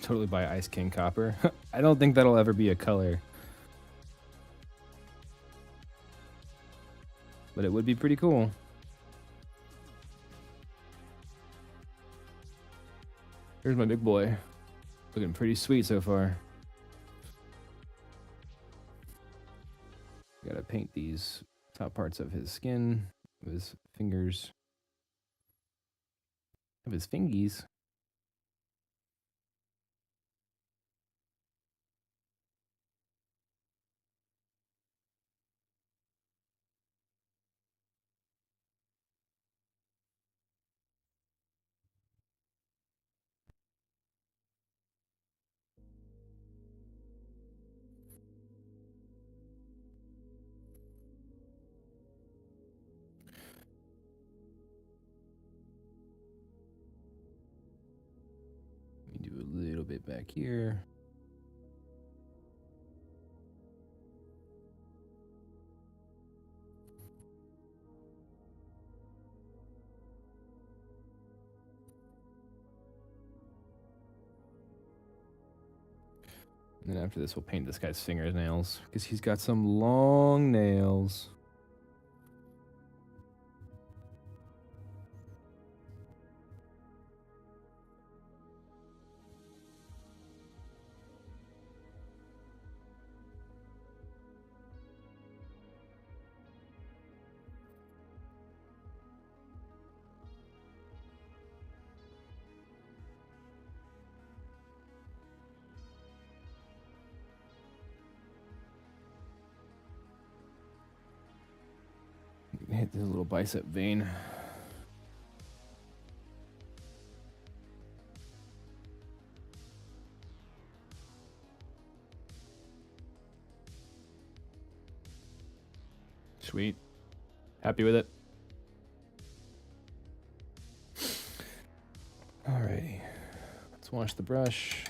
Totally buy Ice King Copper. I don't think that'll ever be a color. But it would be pretty cool. Here's my big boy. Looking pretty sweet so far. Gotta paint these top parts of his skin, of his fingers, of his fingies. Let me do a little bit back here. And then after this, we'll paint this guy's fingernails because he's got some long nails. Hit this little bicep vein. Sweet. Happy with it? Alrighty. Let's wash the brush.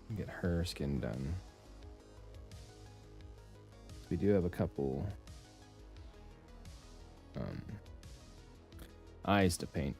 And get her skin done. We do have a couple eyes to paint.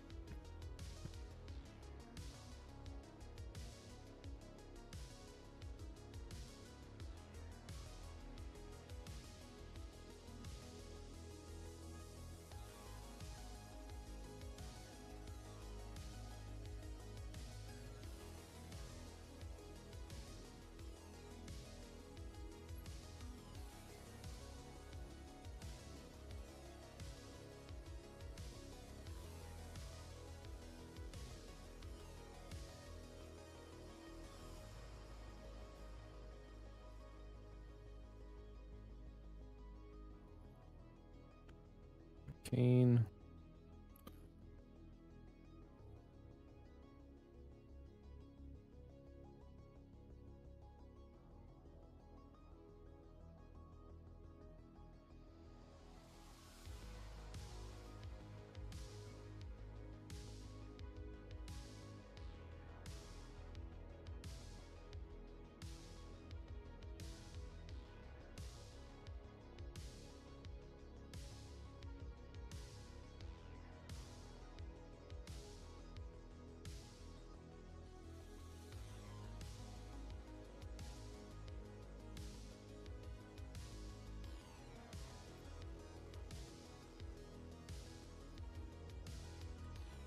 Cane.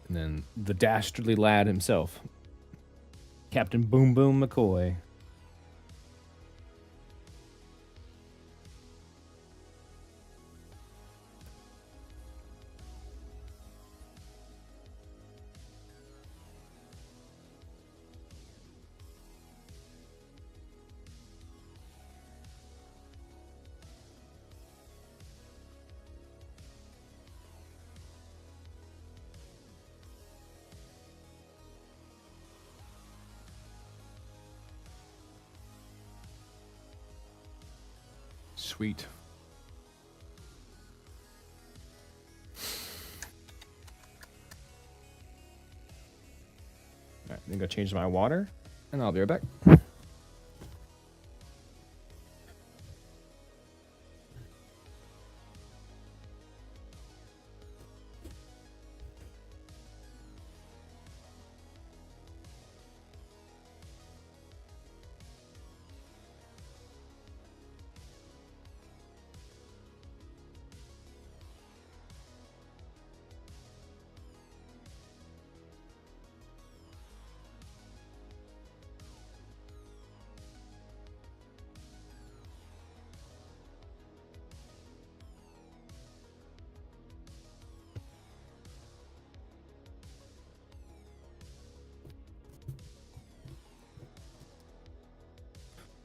And then the dastardly lad himself, Captain Boom Boom McCoy. Sweet. All right, I'm gonna change my water, and I'll be right back.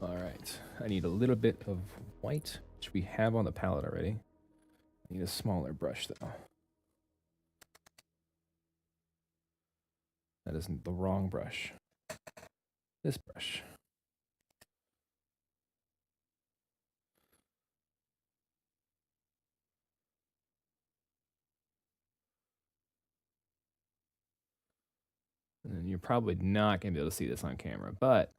All right, I need a little bit of white, which we have on the palette already. I need a smaller brush though. That isn't the wrong brush. This brush. And you're probably not gonna be able to see this on camera, but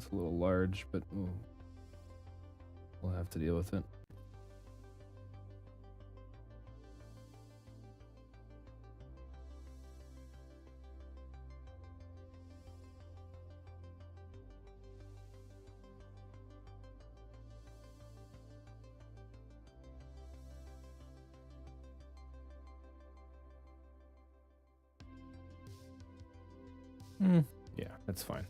That's a little large, but we'll have to deal with it. Yeah, that's fine.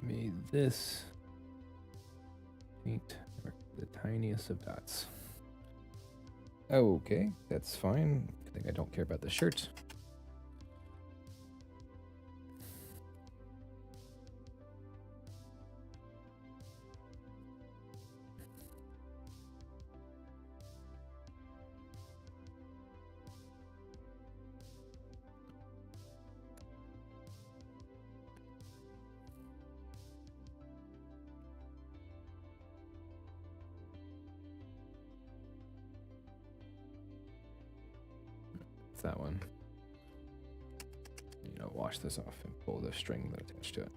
Made this paint the tiniest of dots. Okay, that's fine. I think I don't care about the shirt. That one. Wash this off and pull the string that attached to it.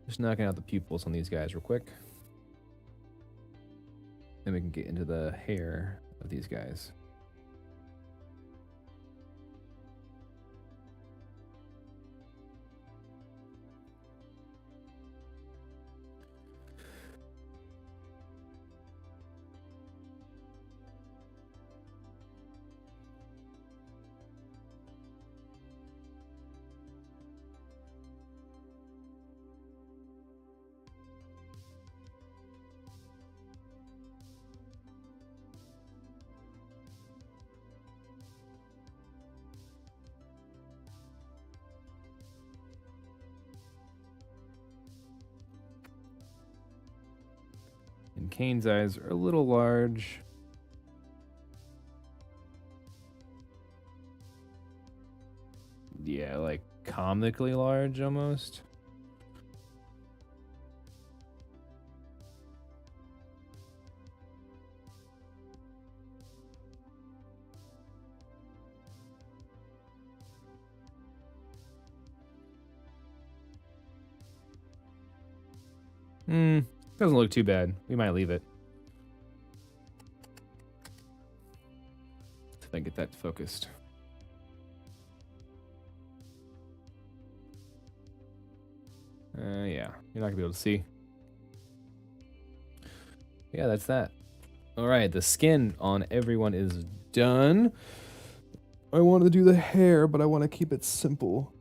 Just knocking out the pupils on these guys real quick. Then we can get into the hair of these guys. And Kane's eyes are a little large. Yeah, like comically large almost. Doesn't look too bad. We might leave it. If I get that focused. Yeah, you're not gonna be able to see. Yeah, that's that. All right, the skin on everyone is done. I wanted to do the hair, but I want to keep it simple.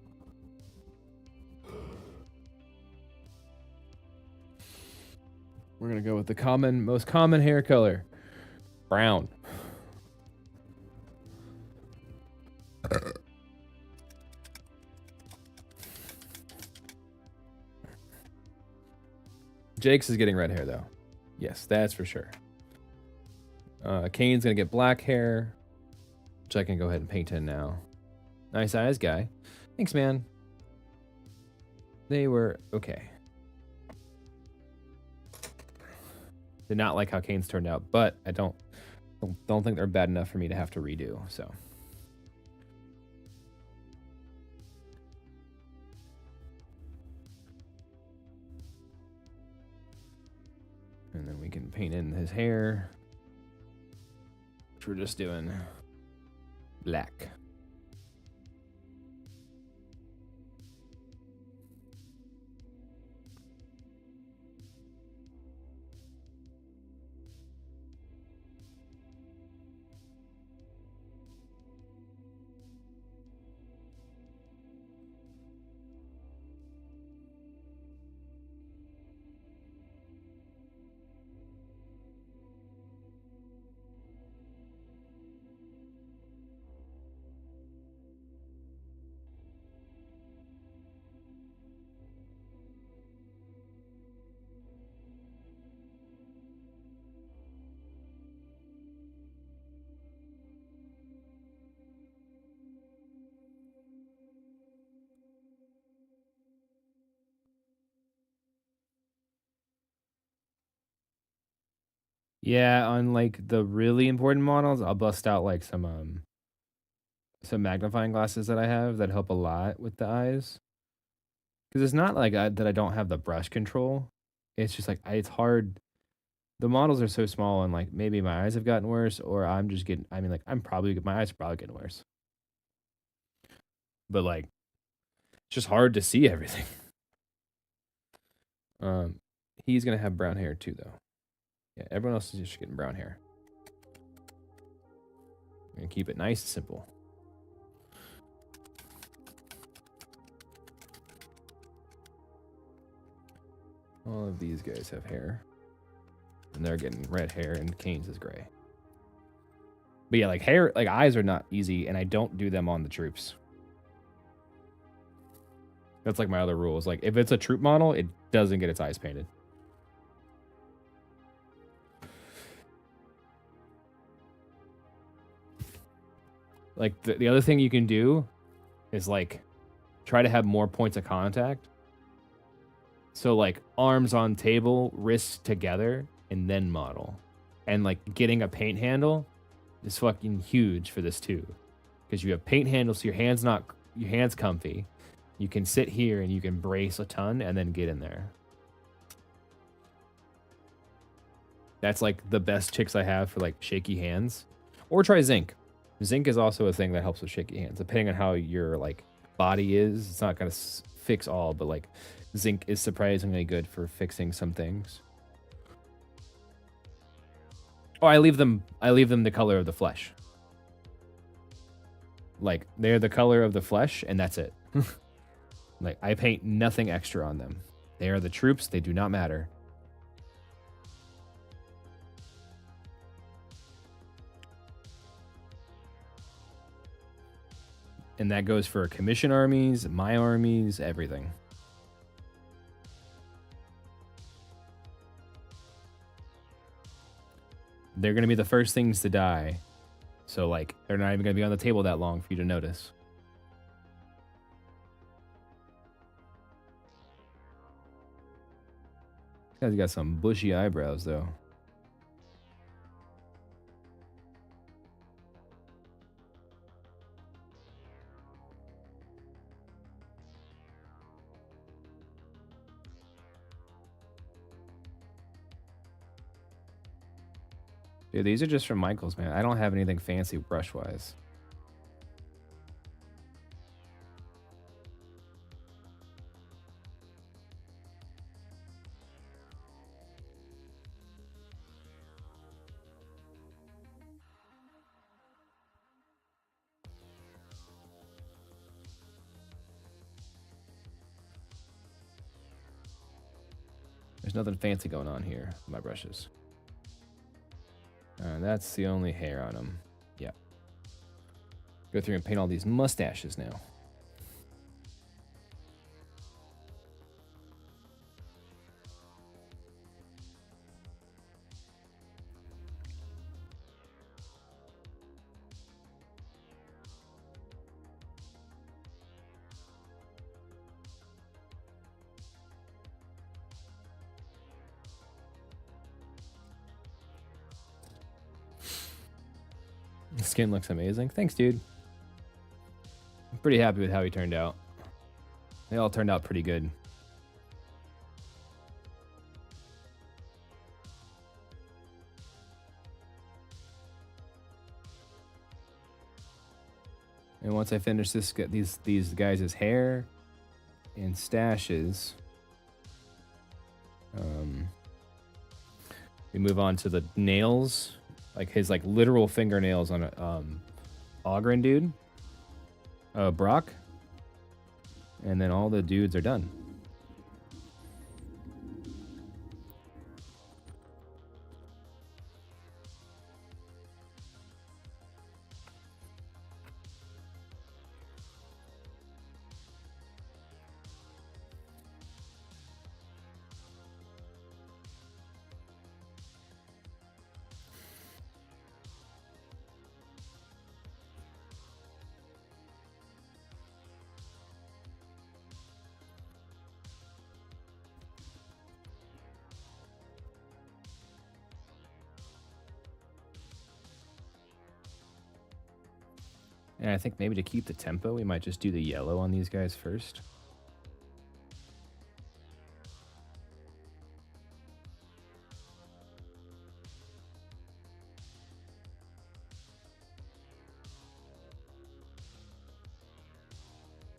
We're gonna go with the most common hair color, brown. Jake's is getting red hair though. Yes, that's for sure. Kane's gonna get black hair, which I can go ahead and paint in now. Nice eyes, guy. Thanks, man. They were okay. Did not like how Kane's turned out, but I don't think they're bad enough for me to have to redo, so. And then we can paint in his hair, which we're just doing black. Yeah, on like the really important models, I'll bust out like some magnifying glasses that I have that help a lot with the eyes. Because it's not like that I don't have the brush control. It's just like it's hard. The models are so small, and like maybe my eyes have gotten worse, or I'm just getting. I mean, like my eyes are probably getting worse. But like it's just hard to see everything. Um, he's gonna have brown hair too, though. Yeah, everyone else is just getting brown hair. I'm gonna keep it nice and simple. All of these guys have hair. And they're getting red hair, and Kane's is gray. But yeah, like hair, like eyes are not easy, and I don't do them on the troops. That's like my other rules. Like if it's a troop model, it doesn't get its eyes painted. Like the other thing you can do is like try to have more points of contact. So like arms on table, wrists together, and then model. And like getting a paint handle is fucking huge for this too. Because you have paint handles so your hand's comfy. You can sit here and you can brace a ton and then get in there. That's like the best tricks I have for like shaky hands. Or try zinc. Zinc is also a thing that helps with shaky hands. Depending on how your like body is, it's not gonna fix all, but like zinc is surprisingly good for fixing some things. Oh, I leave them the color of the flesh. Like they're the color of the flesh, and that's it. Like I paint nothing extra on them. They are the troops. They do not matter. And that goes for commission armies, my armies, everything. They're going to be the first things to die. So, like, they're not even going to be on the table that long for you to notice. This guy's got some bushy eyebrows, though. Dude, these are just from Michael's, man. I don't have anything fancy brush-wise. There's nothing fancy going on here with my brushes. That's the only hair on them. Yeah. Go through and paint all these mustaches now. The skin looks amazing. Thanks, dude. I'm pretty happy with how he turned out. They all turned out pretty good. And once I finish this, get these guys' hair and stashes, we move on to the nails, like his like literal fingernails on a Ogren dude, Brock, and then all the dudes are done. And I think maybe to keep the tempo, we might just do the yellow on these guys first.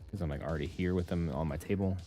Because I'm like already here with them on my table.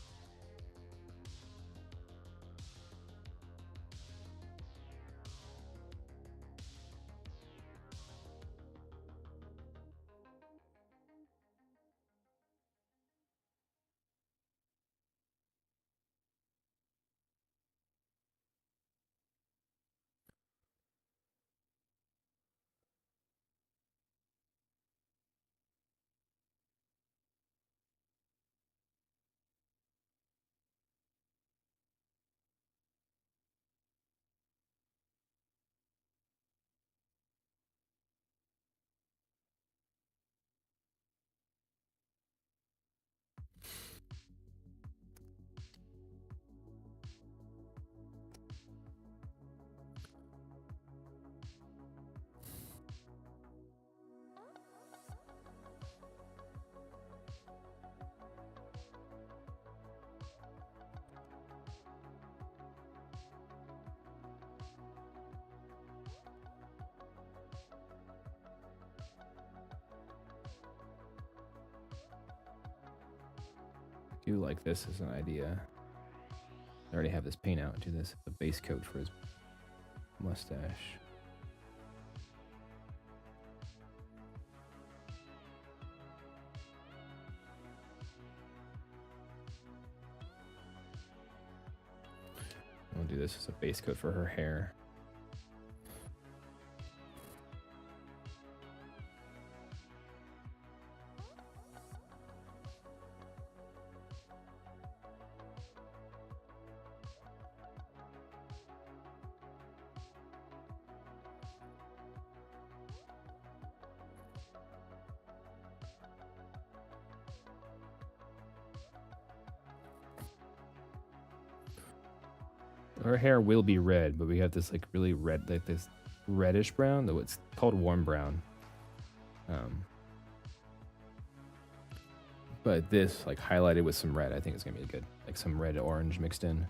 I do like this as an idea. I already have this paint out. Do this as a base coat for his mustache. We'll do this as a base coat for her hair. Her hair will be red, but we have this like really red, like this reddish brown, though it's called warm brown. But this like highlighted with some red, I think it's gonna be good. Like some red orange mixed in.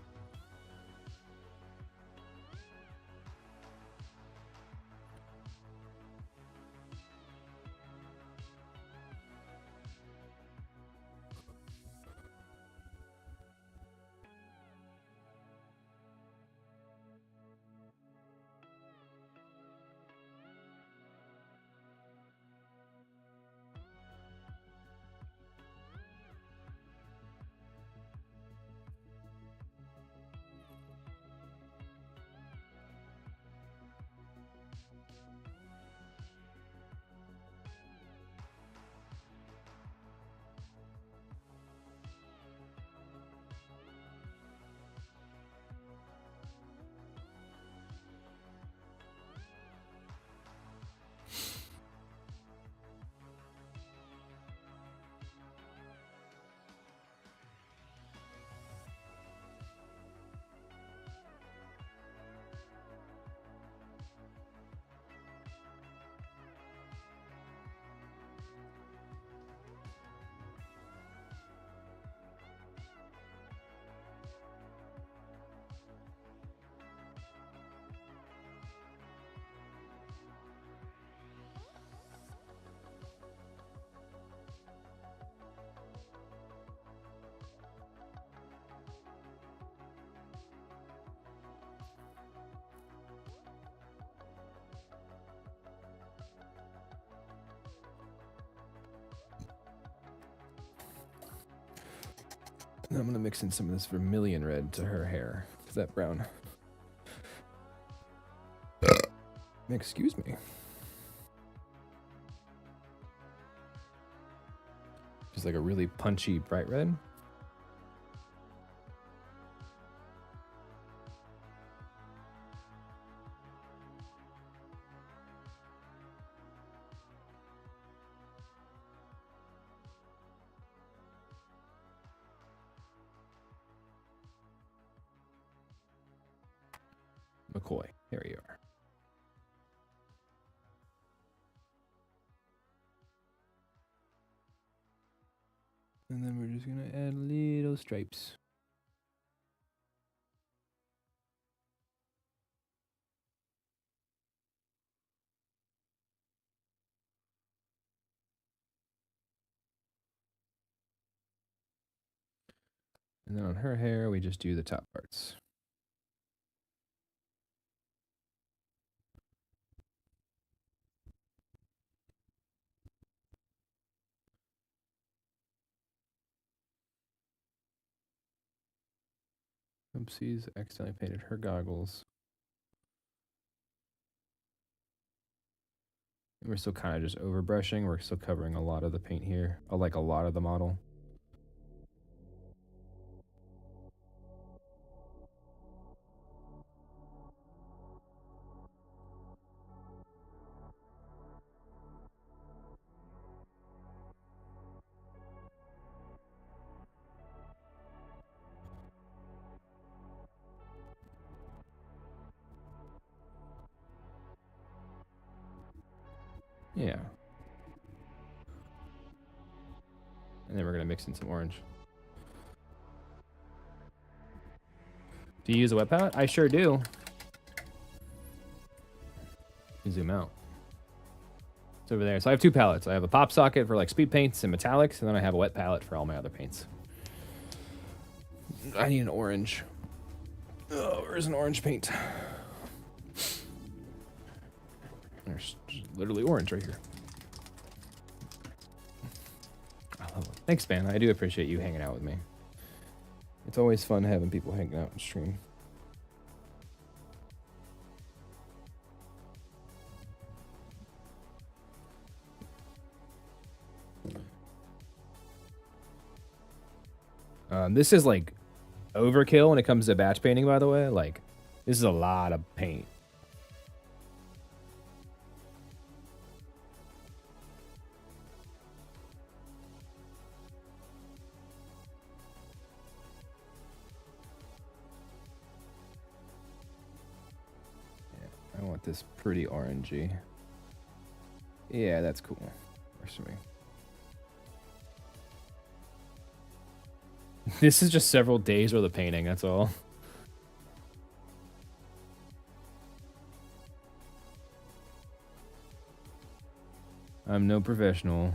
And I'm gonna mix in some of this vermilion red to her hair, because that brown. Excuse me. Just like a really punchy bright red. McCoy, here you are. And then we're just gonna add little stripes. And then on her hair, we just do the top parts. Oopsies, accidentally painted her goggles. And we're still kind of just overbrushing. We're still covering a lot of the paint here. Like a lot of the model. Yeah. And then we're gonna mix in some orange. Do you use a wet palette? I sure do. Zoom out. It's over there. So I have two palettes. I have a pop socket for like speed paints and metallics, and then I have a wet palette for all my other paints. I need an orange. Oh, where's an orange paint? There's literally orange right here. I love it. Thanks, man. I do appreciate you hanging out with me. It's always fun having people hanging out and stream. This is like overkill when it comes to batch painting, by the way. Like, this is a lot of paint. Yeah, I want this pretty orangey. Yeah, that's cool. Works for me. This is just several days worth of painting, that's all. I'm no professional.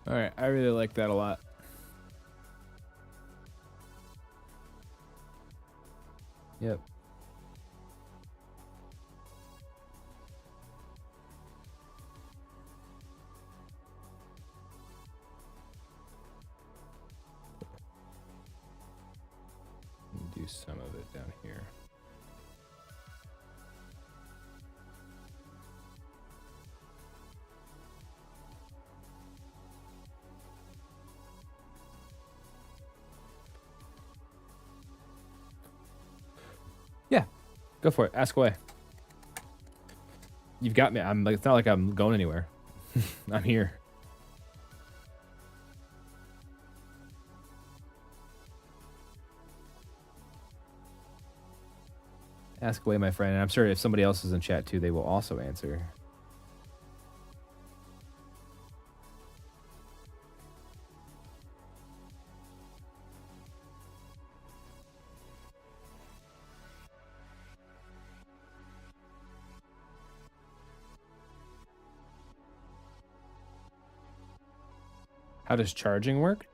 All right, I really like that a lot. Yep. Do some of it down here. Yeah, go for it. Ask away. You've got me. I'm like, it's not like I'm going anywhere. I'm here. Ask away, my friend. And I'm sure if somebody else is in chat too, they will also answer. How does charging work?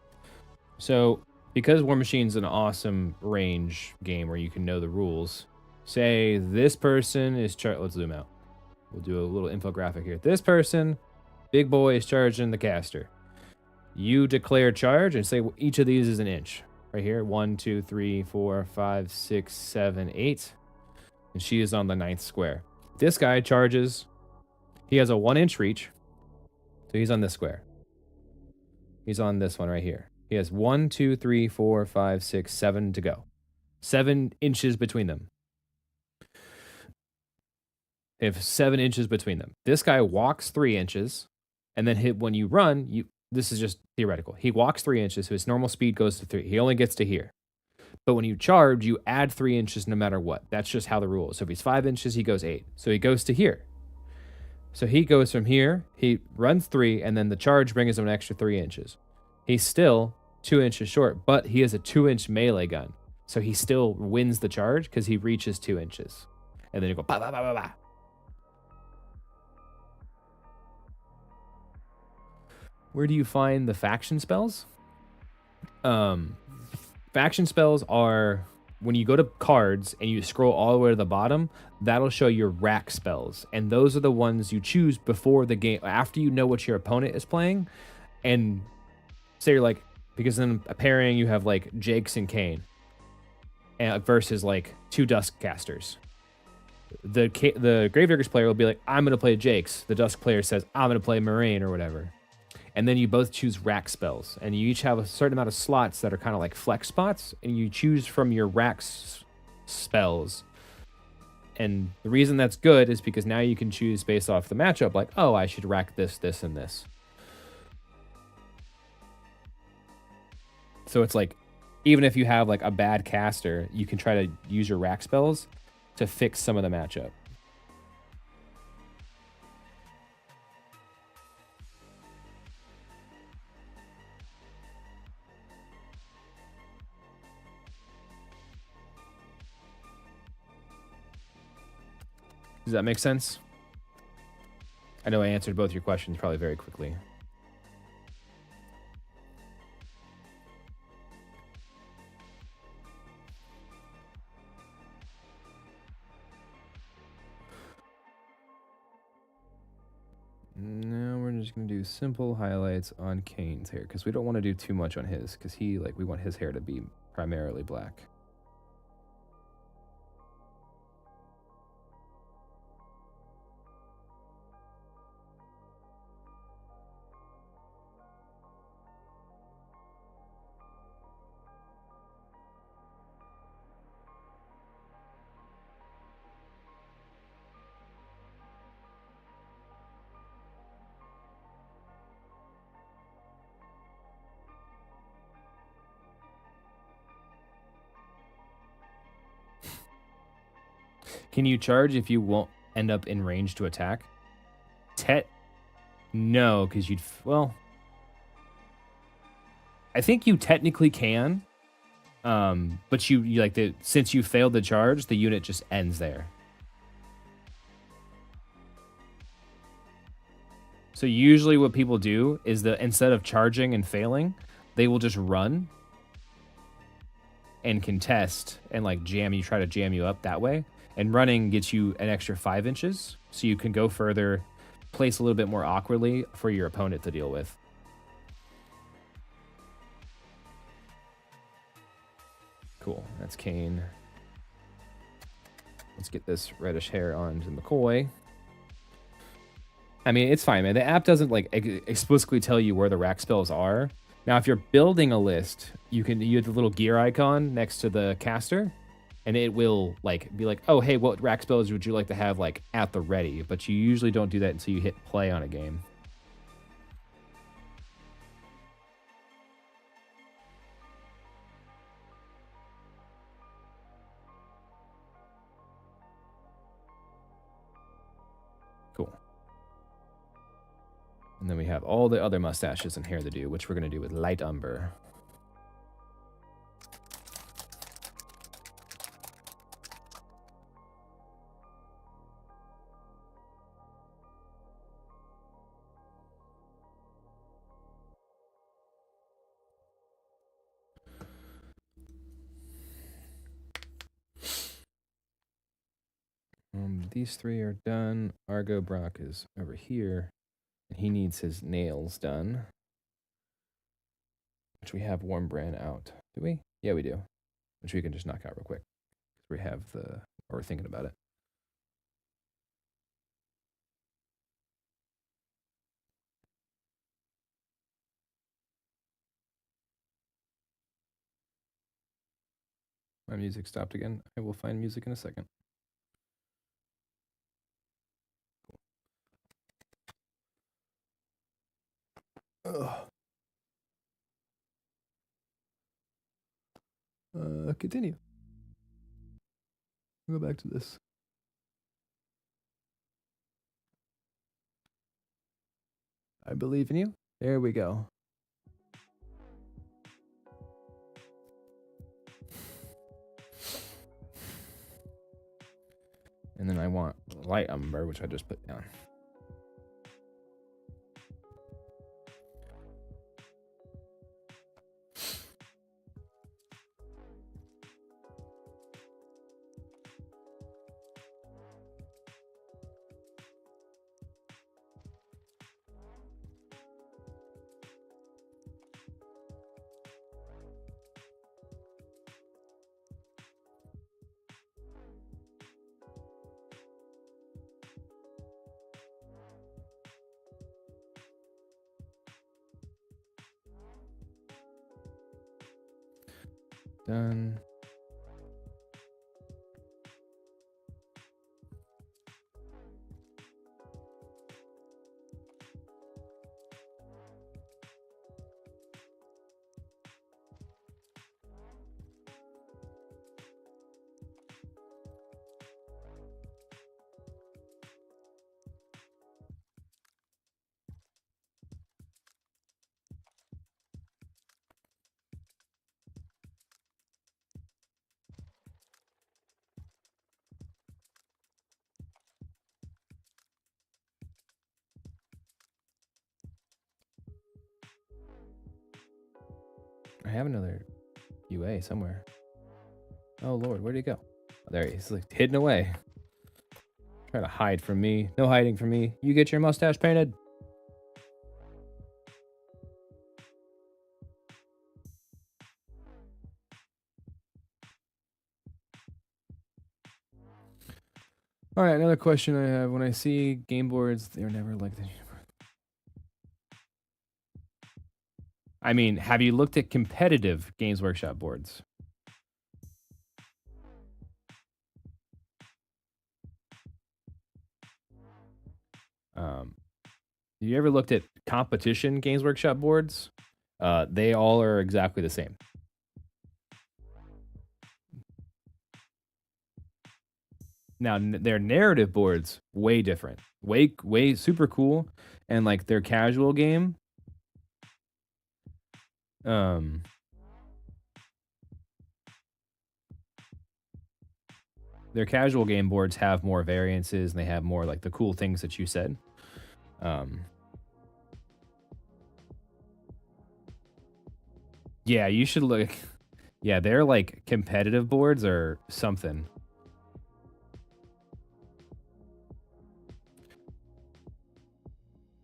So, because War Machine's an awesome range game where you can know the rules, say this person is let's zoom out. We'll do a little infographic here. This person, big boy, is charging the caster. You declare charge and say each of these is an inch. Right here, 1, 2, 3, 4, 5, 6, 7, 8. And she is on the 9th square. This guy charges, he has a 1-inch reach. So he's on this square. He's on this one right here. He has 1, 2, 3, 4, 5, 6, 7 to go. 7 inches between them. They have 7 inches between them. This guy walks 3 inches, and then when you run, this is just theoretical. He walks 3 inches, so his normal speed goes to 3. He only gets to here. But when you charge, you add 3 inches no matter what. That's just how the rule is. So if he's 5 inches, he goes 8. So he goes to here. So he goes from here, he runs 3, and then the charge brings him an extra 3 inches. He's still 2 inches short, but he has a 2-inch melee gun. So he still wins the charge because he reaches 2 inches. And then you go, bah, bah, bah, bah, bah. Where do you find the faction spells? Faction spells are when you go to cards and you scroll all the way to the bottom, that'll show your rack spells. And those are the ones you choose before the game, after you know what your opponent is playing. And say you're like, because then a pairing you have like Jakes and Kane versus like 2 Dusk casters. The Gravedigger's player will be like, I'm going to play Jakes. The Dusk player says, I'm going to play Moraine or whatever. And then you both choose rack spells. And you each have a certain amount of slots that are kind of like flex spots. And you choose from your rack spells. And the reason that's good is because now you can choose based off the matchup. Like, oh, I should rack this, this, and this. So it's like, even if you have like a bad caster, you can try to use your rack spells to fix some of the matchup. Does that make sense? I know I answered both your questions probably very quickly. Now we're just going to do simple highlights on Kane's hair because we don't want to do too much on his because we want his hair to be primarily black. Can you charge if you won't end up in range to attack? No, because well, I think you technically can. But you like since you failed the charge, the unit just ends there. So usually what people do is that instead of charging and failing, they will just run and contest and like try to jam you up that way. And running gets you an extra 5 inches, so you can go further, place a little bit more awkwardly for your opponent to deal with. Cool, that's Kane. Let's get this reddish hair onto McCoy. I mean, it's fine, man. The app doesn't like explicitly tell you where the rack spells are. Now, if you're building a list, you have the little gear icon next to the caster. And it will like be like, oh, hey, what rack spells would you like to have like at the ready? But you usually don't do that until you hit play on a game. Cool. And then we have all the other mustaches and hair to do, which we're going to do with light umber. these 3 are done. Argo Brock is over here. And he needs his nails done. Which we have Warm Brand out. Do we? Yeah, we do. Which we can just knock out real quick. We have or we're thinking about it. My music stopped again. I will find music in a second. Ugh. Continue. Go back to this. I believe in you. There we go. And then I want light umber, which I just put down. Done. I have another UA somewhere. Oh Lord, where'd he go? Oh, there he is, like hidden away. Trying to hide from me. No hiding from me. You get your mustache painted. All right, another question I have. When I see game boards, they're never like this. I mean, have you looked at competitive Games Workshop boards? You ever looked at competition Games Workshop boards? They all are exactly the same. Now, their narrative boards, way different. Way super cool. And like their casual game, their casual game boards have more variances and they have more like the cool things that you said. Yeah, you should look. Yeah, their like competitive boards are something.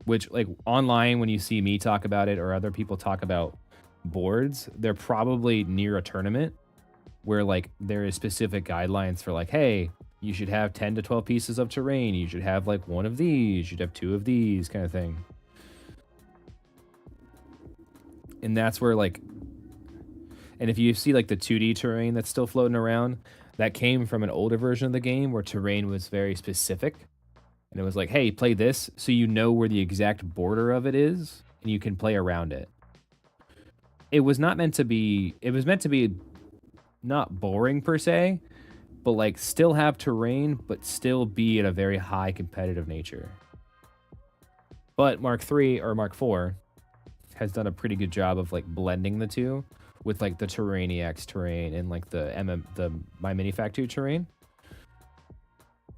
Which like online when you see me talk about it or other people talk about boards, they're probably near a tournament where like there is specific guidelines for like, hey, you should have 10 to 12 pieces of terrain. You should have like one of these. You should have 2 of these kind of thing. And that's where like, and if you see like the 2D terrain that's still floating around, that came from an older version of the game where terrain was very specific. And it was like, hey, play this so you know where the exact border of it is and you can play around it. It was not meant to be, it was meant to be not boring per se, but like still have terrain, but still be at a very high competitive nature. But Mark III or Mark IV has done a pretty good job of like blending the two with like the Terrainiacs terrain and like the My Mini Factory terrain.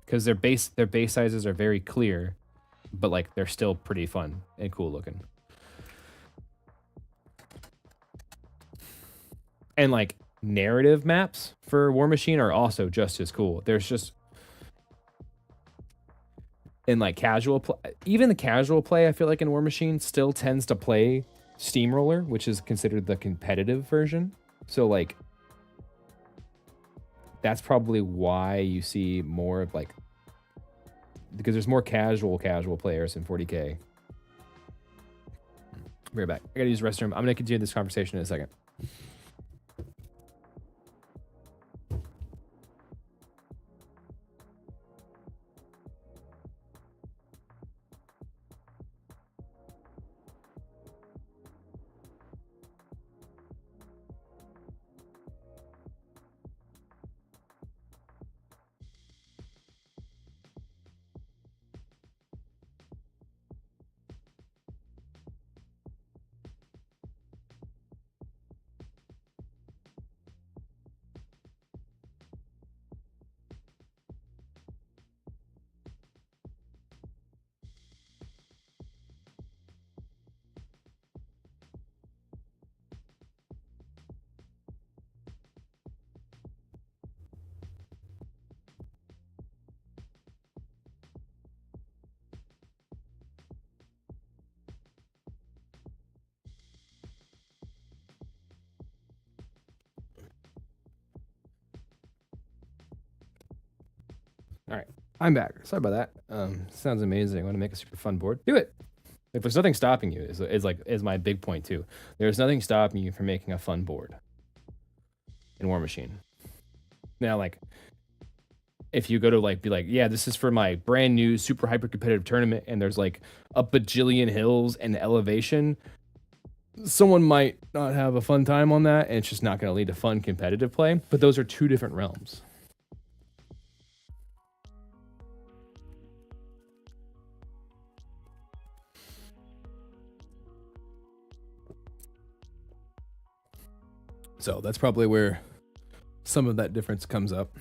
Because their base sizes are very clear, but like they're still pretty fun and cool looking. And like narrative maps for War Machine are also just as cool. There's just in like casual play, even the casual play, I feel like in War Machine still tends to play Steamroller, which is considered the competitive version. So like that's probably why you see more of like, because there's more casual players in 40K. Be right back. I gotta use the restroom. I'm gonna continue this conversation in a second. All right, I'm back. Sorry about that. Sounds amazing. I want to make a super fun board. Do it. If there's nothing stopping you, is my big point too. There's nothing stopping you from making a fun board in War Machine. Now, like, if you go to like be like, yeah, this is for my brand new super hyper competitive tournament, and there's like a bajillion hills and elevation, someone might not have a fun time on that, and it's just not going to lead to fun competitive play. But those are two different realms. So that's probably where some of that difference comes up.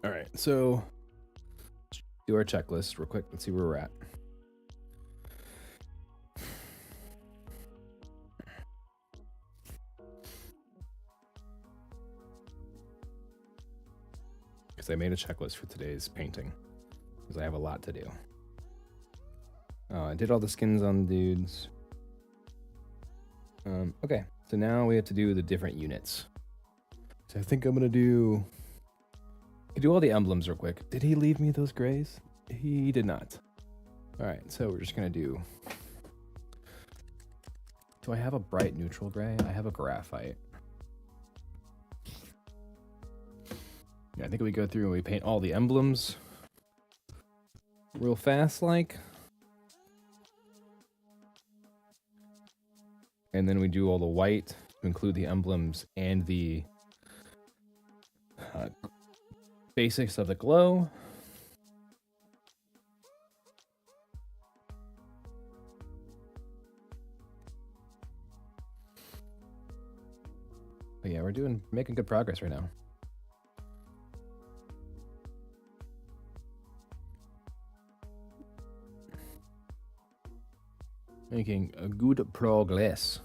All right, so do our checklist real quick. Let's see where we're at. Because I made a checklist for today's painting, because I have a lot to do. I did all the skins on the dudes. Okay, so now we have to do the different units. So I think I'm gonna do. I can do all the emblems real quick. Did he leave me those grays? He did not. All right, so we're just gonna do. Do I have a bright neutral gray? I have a graphite. Yeah, I think we go through and we paint all the emblems real fast, like. And then we do all the white to include the emblems and the basics of the glow. But yeah, we're making good progress right now. Making a good progress.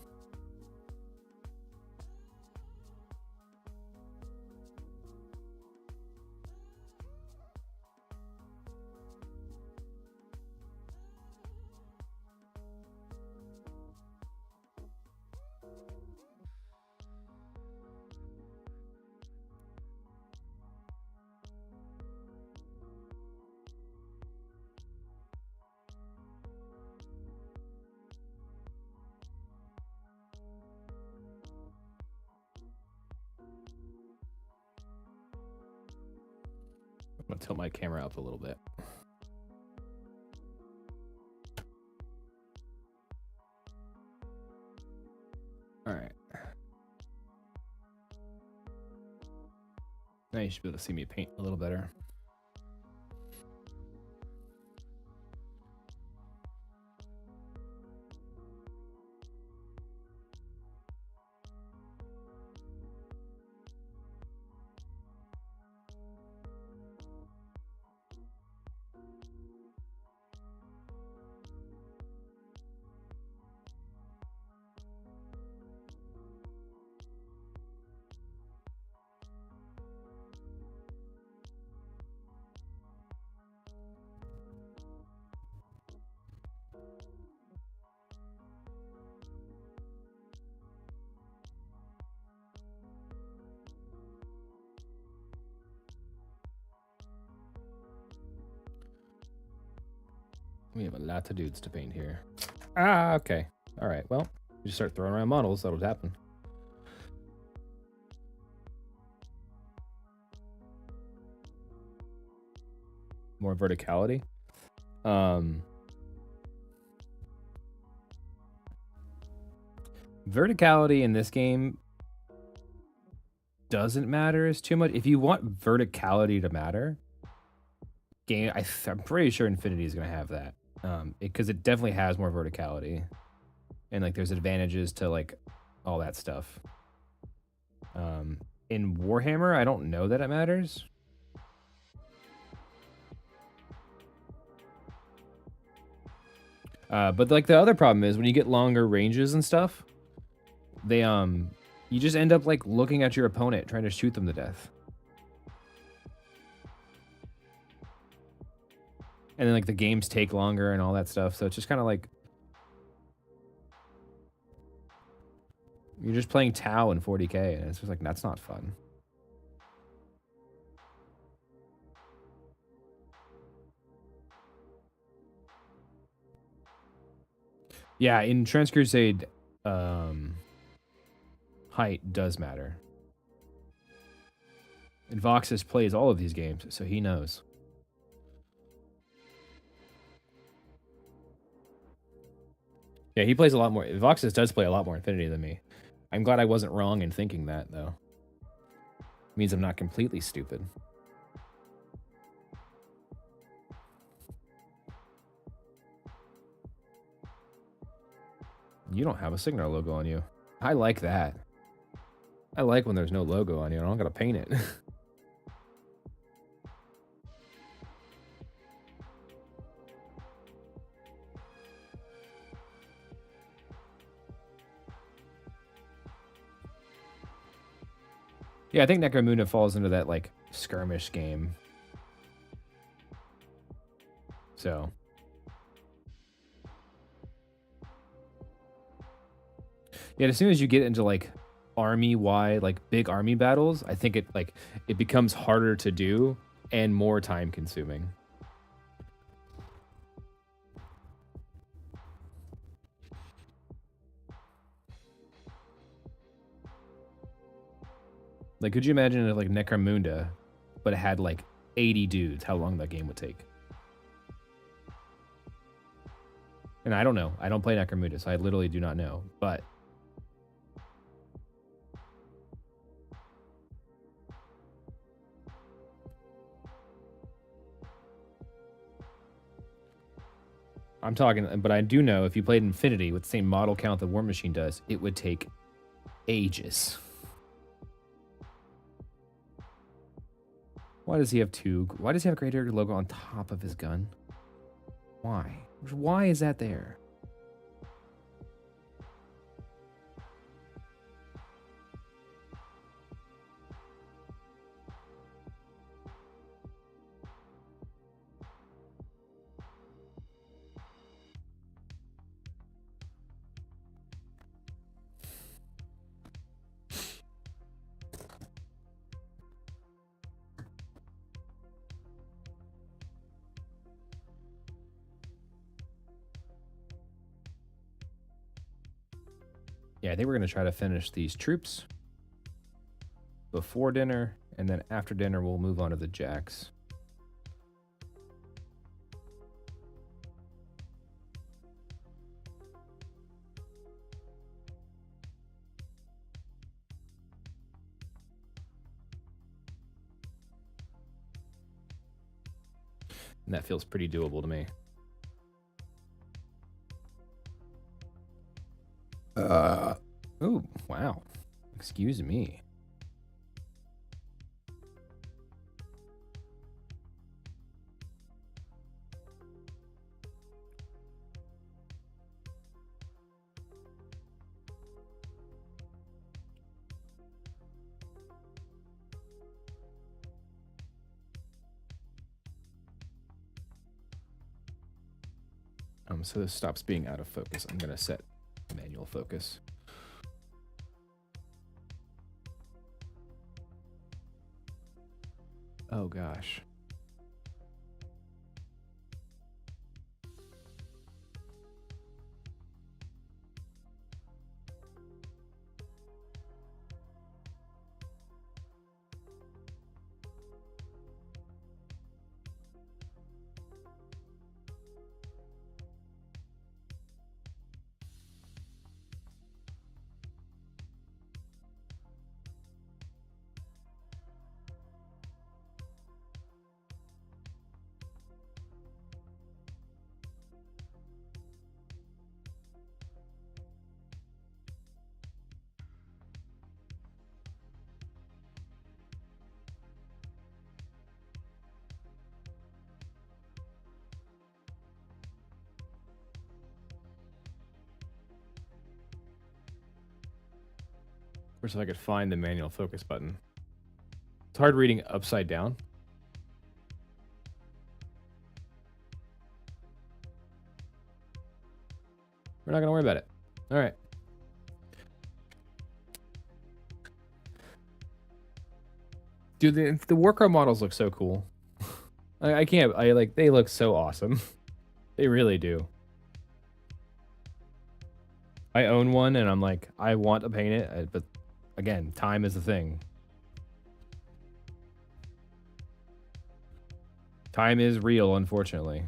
I'm gonna tilt my camera up a little bit. All right. Now you should be able to see me paint a little better. We have a lot of dudes to paint here. Ah, okay. All right, well, you just start throwing around models, that'll happen. More verticality. Verticality in this game doesn't matter as too much. If you want verticality to matter, I'm pretty sure Infinity is going to have that. Because it definitely has more verticality. And like there's advantages to like all that stuff. In Warhammer, I don't know that it matters. But like the other problem is when you get longer ranges and stuff, they you just end up like looking at your opponent trying to shoot them to death. And then like the games take longer and all that stuff, so it's just kind of like you're just playing Tau in 40k, and it's just like that's not fun. Yeah, in Trans Crusade, height does matter. And Voxus plays all of these games, so he knows. Yeah, he plays a lot more. Voxus does play a lot more Infinity than me. I'm glad I wasn't wrong in thinking that, though. It means I'm not completely stupid. You don't have a Signar logo on you. I like that. I like when there's no logo on you. I don't gotta paint it. Yeah, I think Necromunda falls into that, like, skirmish game. So. Yeah, as soon as you get into, like, army-wide, like, big army battles, I think it becomes harder to do and more time-consuming. Like, could you imagine if, like, Necromunda, but it had, like, 80 dudes, how long that game would take? And I don't know. I don't play Necromunda, so I literally do not know. But I'm talking, but I do know if you played Infinity with the same model count that War Machine does, it would take ages. Why does he have two? Why does he have a Great Eagle logo on top of his gun? Why? Why is that there? Yeah, I think we're going to try to finish these troops before dinner, and then after dinner, we'll move on to the jacks. And that feels pretty doable to me. Oh, wow. Excuse me. So this stops being out of focus. I'm gonna set manual focus. Oh gosh. course, if I could find the manual focus button. It's hard reading upside down. We're not going to worry about it. All right. Dude, the worker models look so cool. I can't, they look so awesome. They really do. I own one and I'm like, I want to paint it, but again, time is the thing. Time is real, unfortunately.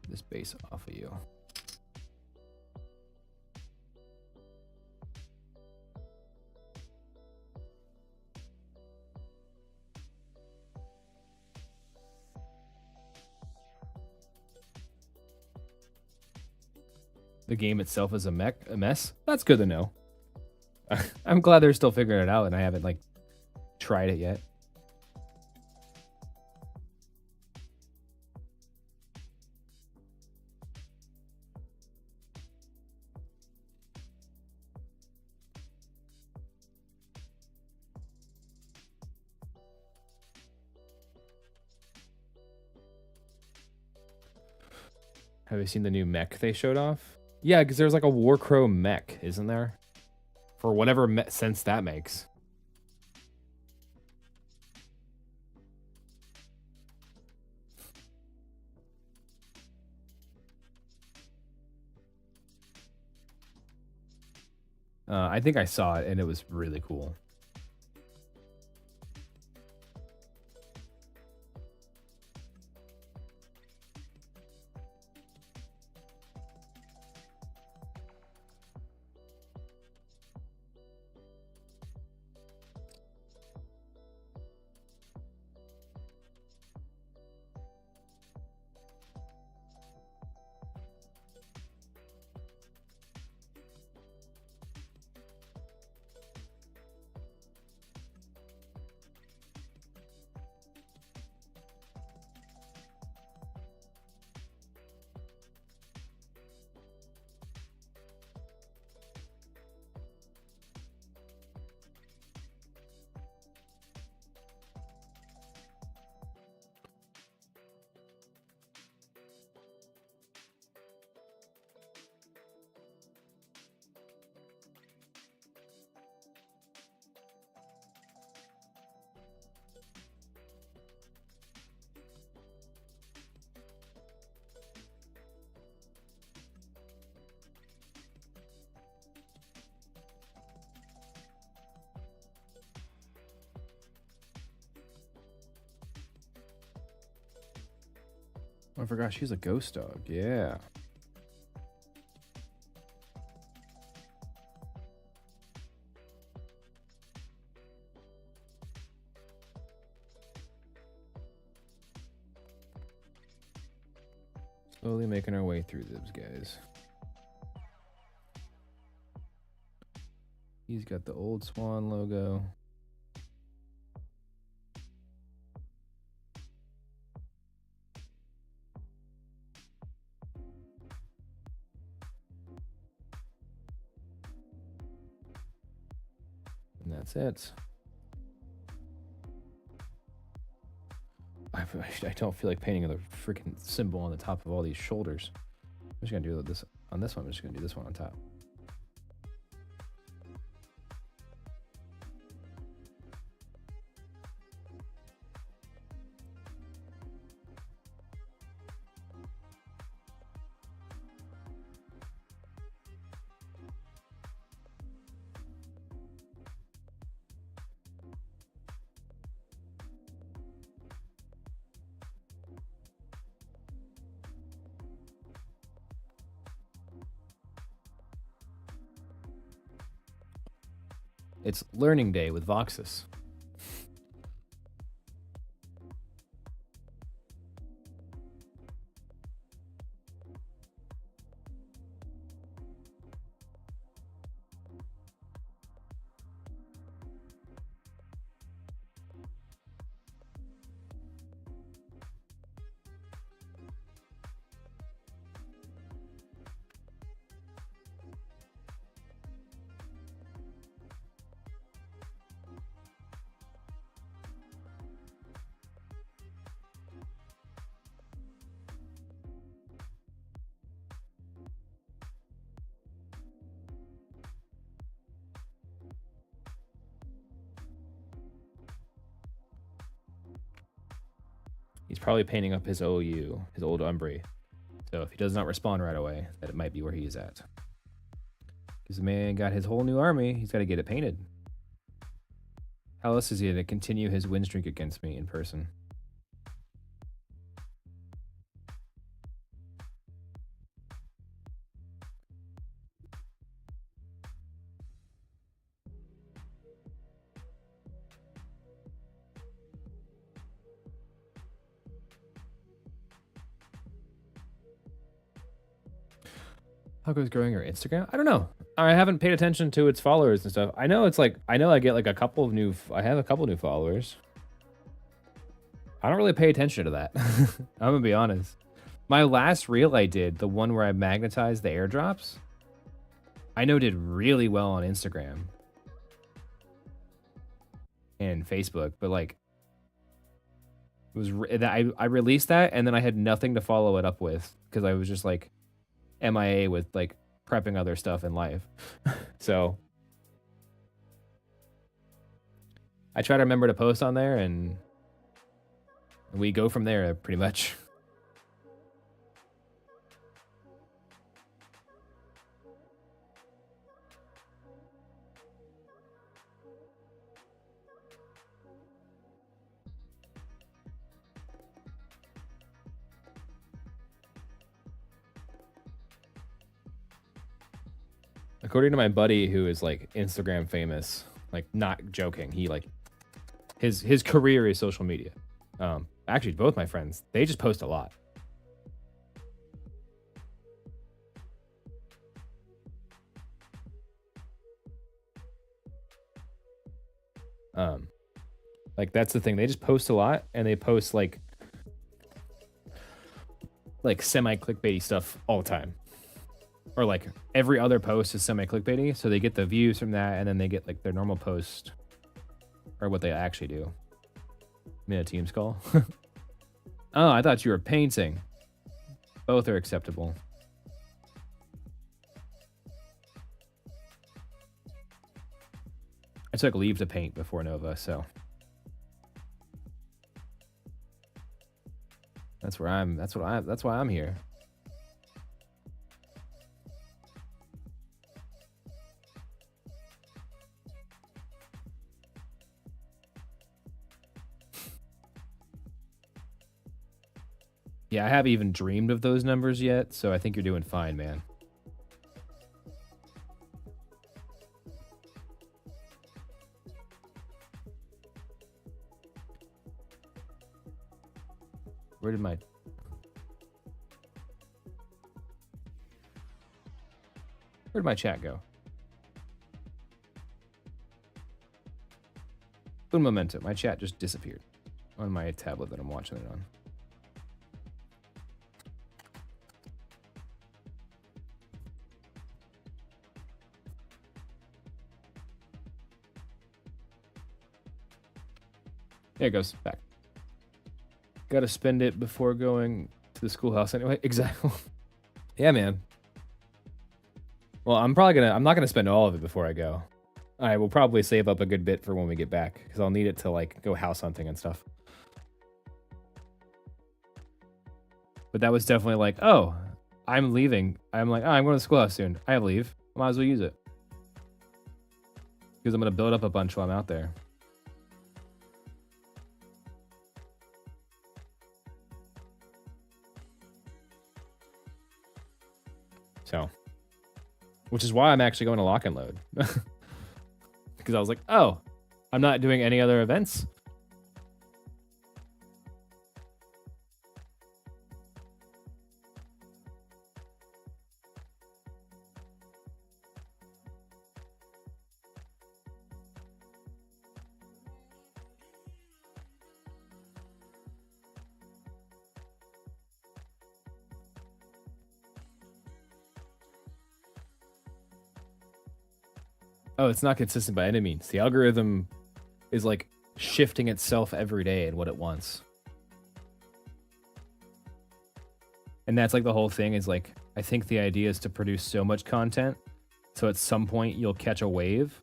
This base off of you. The game itself is a mess. That's good to know. I'm glad they're still figuring it out and I haven't like tried it yet. Have you seen the new mech they showed off? Yeah, because there's like a Warcrow mech, isn't there? For whatever sense that makes. I think I saw it and it was really cool. Oh, I forgot she's a ghost dog. Yeah. Slowly making our way through those guys. He's got the old Swan logo. And that's it. I don't feel like painting the freaking symbol on the top of all these shoulders. I'm just gonna do this on this one. I'm just gonna do this one on top. It's learning day with Voxus. He's probably painting up his OU, his old Umbri. So if he does not respond right away, that it might be where he is at. Because the man got his whole new army. He's got to get it painted. How else is he going to continue his win streak against me in person? How goes growing your Instagram? I don't know. I haven't paid attention to its followers and stuff. I know it's like, I know I get like a couple of new, I have a couple new followers. I don't really pay attention to that. I'm gonna be honest. My last reel I did, the one where I magnetized the airdrops, I know did really well on Instagram and Facebook, but like, it was I released that and then I had nothing to follow it up with because I was just like MIA with like prepping other stuff in life. So I try to remember to post on there and we go from there pretty much. According to my buddy who is like Instagram famous, like not joking, he like his career is social media. Actually both my friends, they just post a lot. Like that's the thing, they just post a lot and they post like semi clickbaity stuff all the time. Or like every other post is semi clickbaity, so they get the views from that and then they get like their normal post or what they actually do. I'm in a Teams call. Oh, I thought you were painting. Both are acceptable. I took leave to paint before Nova, so that's why I'm here. Yeah, I haven't even dreamed of those numbers yet, so I think you're doing fine, man. Where did my chat go? Un momento, my chat just disappeared on my tablet that I'm watching it on. There it goes, back. Gotta spend it before going to the schoolhouse anyway. Exactly. Yeah, man. Well, I'm not gonna spend all of it before I go. I will probably save up a good bit for when we get back, because I'll need it to like go house hunting and stuff. But that was definitely like, oh, I'm leaving. I'm like, oh, I'm going to the schoolhouse soon. I have leave. Might as well use it. Because I'm gonna build up a bunch while I'm out there. So, which is why I'm actually going to lock and load. Because I was like, oh, I'm not doing any other events. Oh, it's not consistent by any means. The algorithm is like shifting itself every day and what it wants. And that's like the whole thing is like, I think the idea is to produce so much content. So at some point you'll catch a wave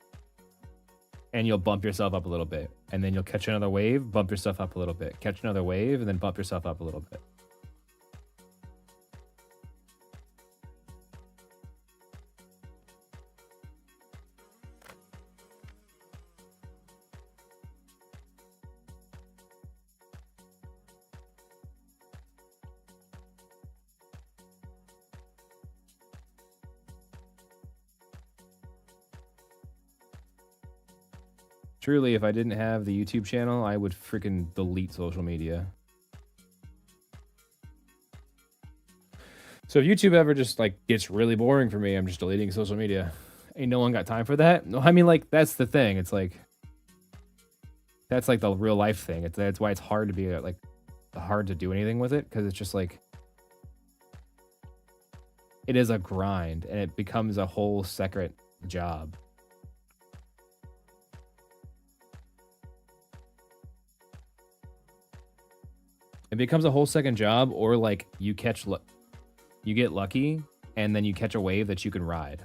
and you'll bump yourself up a little bit. and then you'll catch another wave, bump yourself up a little bit. Catch another wave, and then bump yourself up a little bit. Truly, if I didn't have the YouTube channel, I would freaking delete social media. So if YouTube ever just like gets really boring for me, I'm just deleting social media. Ain't no one got time for that. No, I mean, like, that's the thing. It's like, that's like the real life thing. That's why it's hard to be like, hard to do anything with it, because it's just like, it is a grind and it becomes a whole separate job. It becomes a whole second job, or like you get lucky and then you catch a wave that you can ride.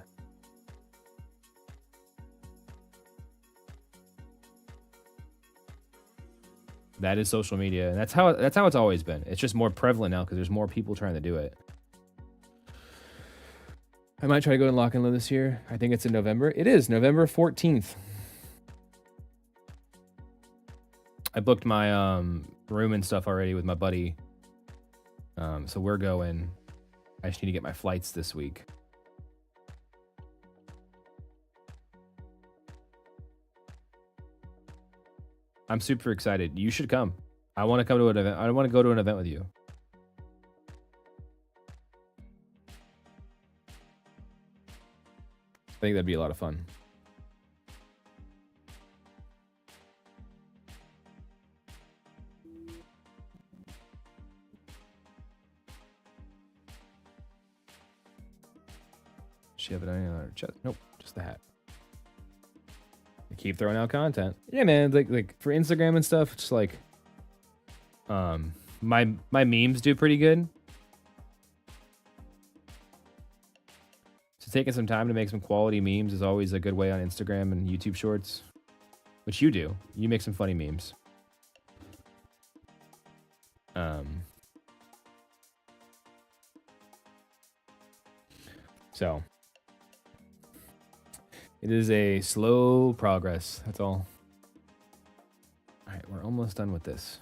That is social media, and that's how it's always been. It's just more prevalent now because there's more people trying to do it. I might try to go in Lock and Load this year. I think it's in November. It is November 14th. I booked my room and stuff already with my buddy. So we're going. I just need to get my flights this week. I'm super excited. You should come. I want to come to an event. I want to go to an event with you. I think that'd be a lot of fun. She have it on any other chest? Nope, just the hat. I keep throwing out content. Yeah, man. Like for Instagram and stuff, it's like, my memes do pretty good. So taking some time to make some quality memes is always a good way on Instagram and YouTube Shorts, which you do. You make some funny memes. So it is a slow progress. That's all. All right, we're almost done with this.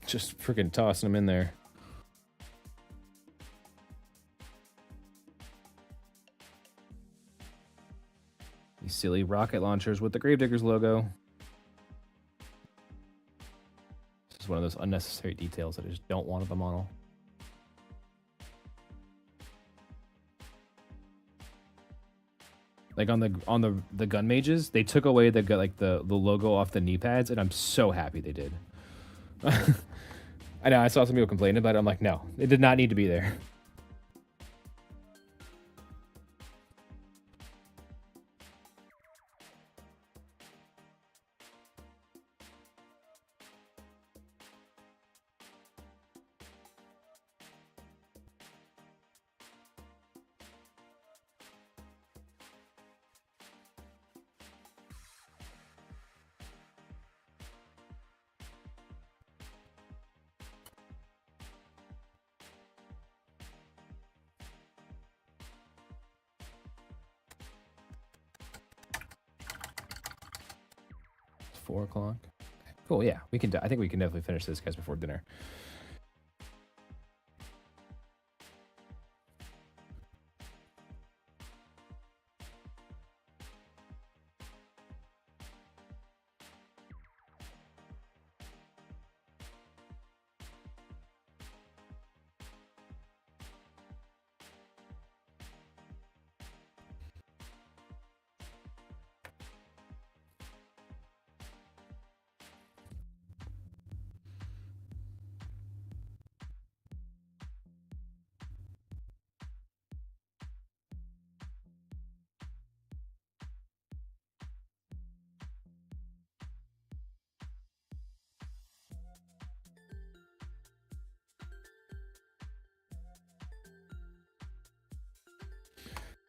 Just freaking tossing them in there. These silly rocket launchers with the Gravediggers logo. This is one of those unnecessary details that I just don't want at the model. Like on the gun mages, they took away the logo off the knee pads, and I'm so happy they did. I know, I saw some people complaining about it. I'm like, no, it did not need to be there. It's 4 o'clock. Cool, yeah, we can. I think we can definitely finish this, guys, before dinner.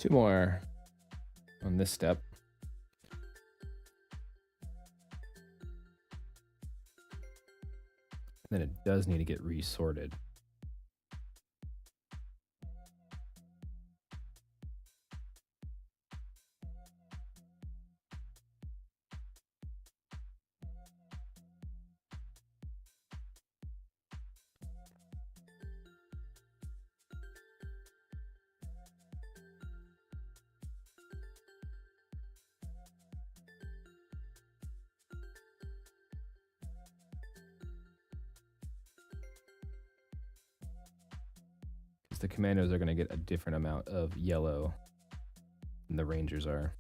2 more on this step. And then it does need to get resorted. The commandos are going to get a different amount of yellow than the rangers are.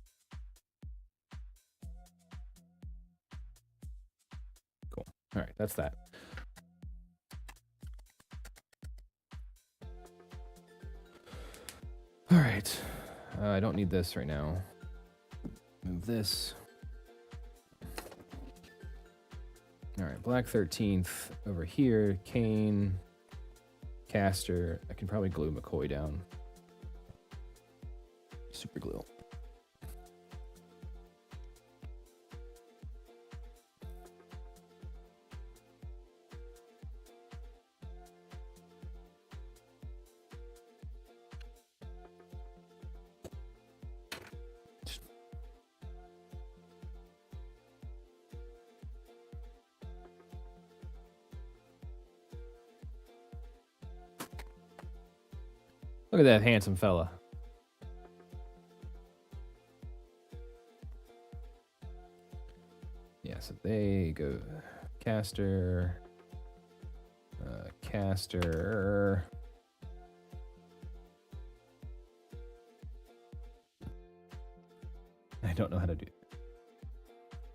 Cool. All right, that's that. All right. I don't need this right now. Move this. All right, Black 13th over here. Kane. Caster. I can probably glue McCoy down. Super glue. Look at that handsome fella. Yeah, so they go caster, caster. I don't know how to do it.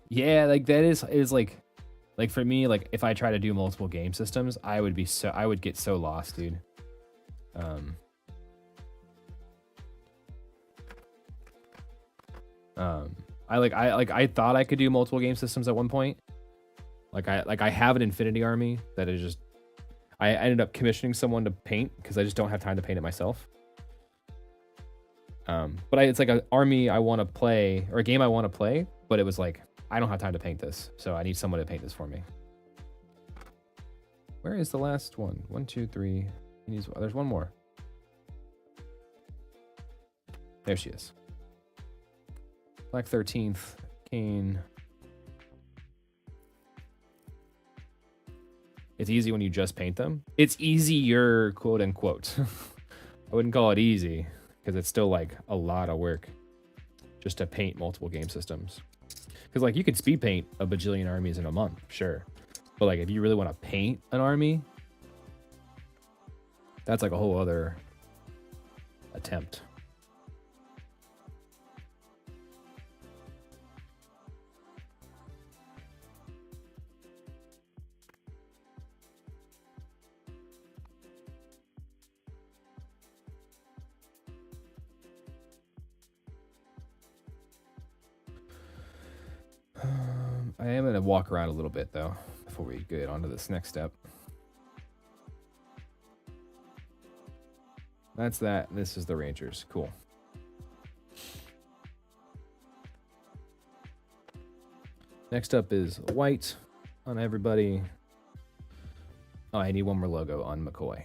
Yeah, like that is like for me, like if I try to do multiple game systems, I would get so lost, dude. I thought I could do multiple game systems at one point. I have an Infinity Army that is just, I ended up commissioning someone to paint because I just don't have time to paint it myself. But it's like an army I want to play, or a game I want to play, but it was like, I don't have time to paint this, so I need someone to paint this for me. Where is the last one? 1, 2, 3. There's one more. There she is. Black 13th, Kane. It's easy when you just paint them. It's easier, quote unquote. I wouldn't call it easy, because it's still like a lot of work just to paint multiple game systems. Because like you could speed paint a bajillion armies in a month, sure. But like if you really want to paint an army, that's like a whole other attempt. I am going to walk around a little bit, though, before we get on to this next step. That's that. This is the Rangers. Cool. Next up is white on everybody. Oh, I need one more logo on McCoy.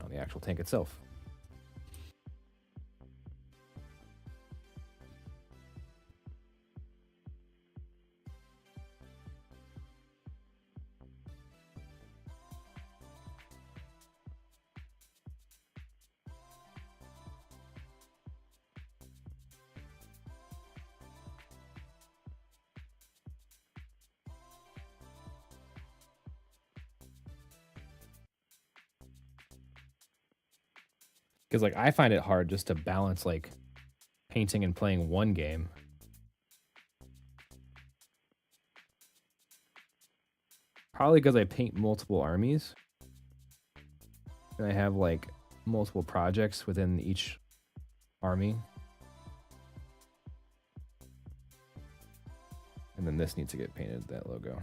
On the actual tank itself. Because like I find it hard just to balance like painting and playing one game. Probably because I paint multiple armies. And I have like multiple projects within each army. And then this needs to get painted, that logo.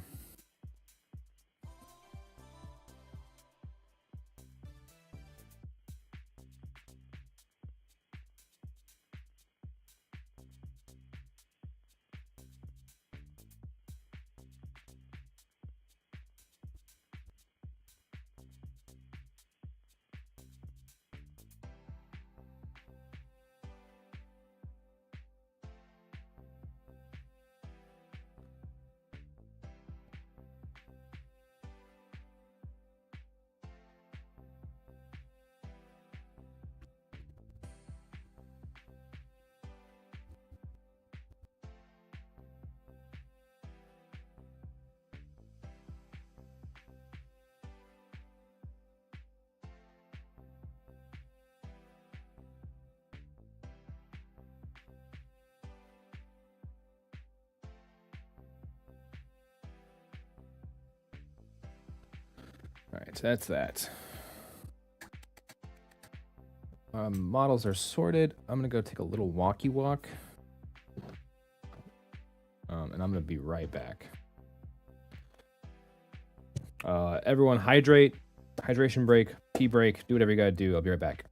Alright, so that's that. Models are sorted. I'm gonna go take a little walkie walk. And I'm gonna be right back. Everyone hydrate, hydration break, pee break, do whatever you gotta do. I'll be right back.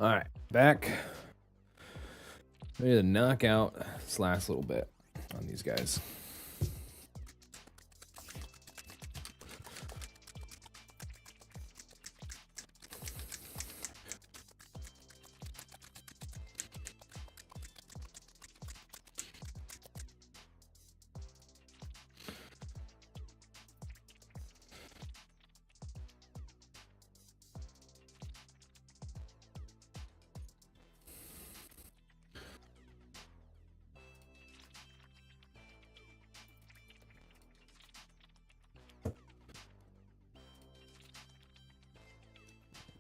All right, back. Ready to knock out this last little bit on these guys.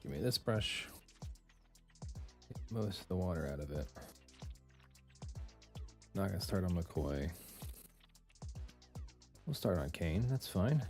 Give me this brush. Get most of the water out of it. Not gonna start on McCoy. We'll start on Kane, that's fine.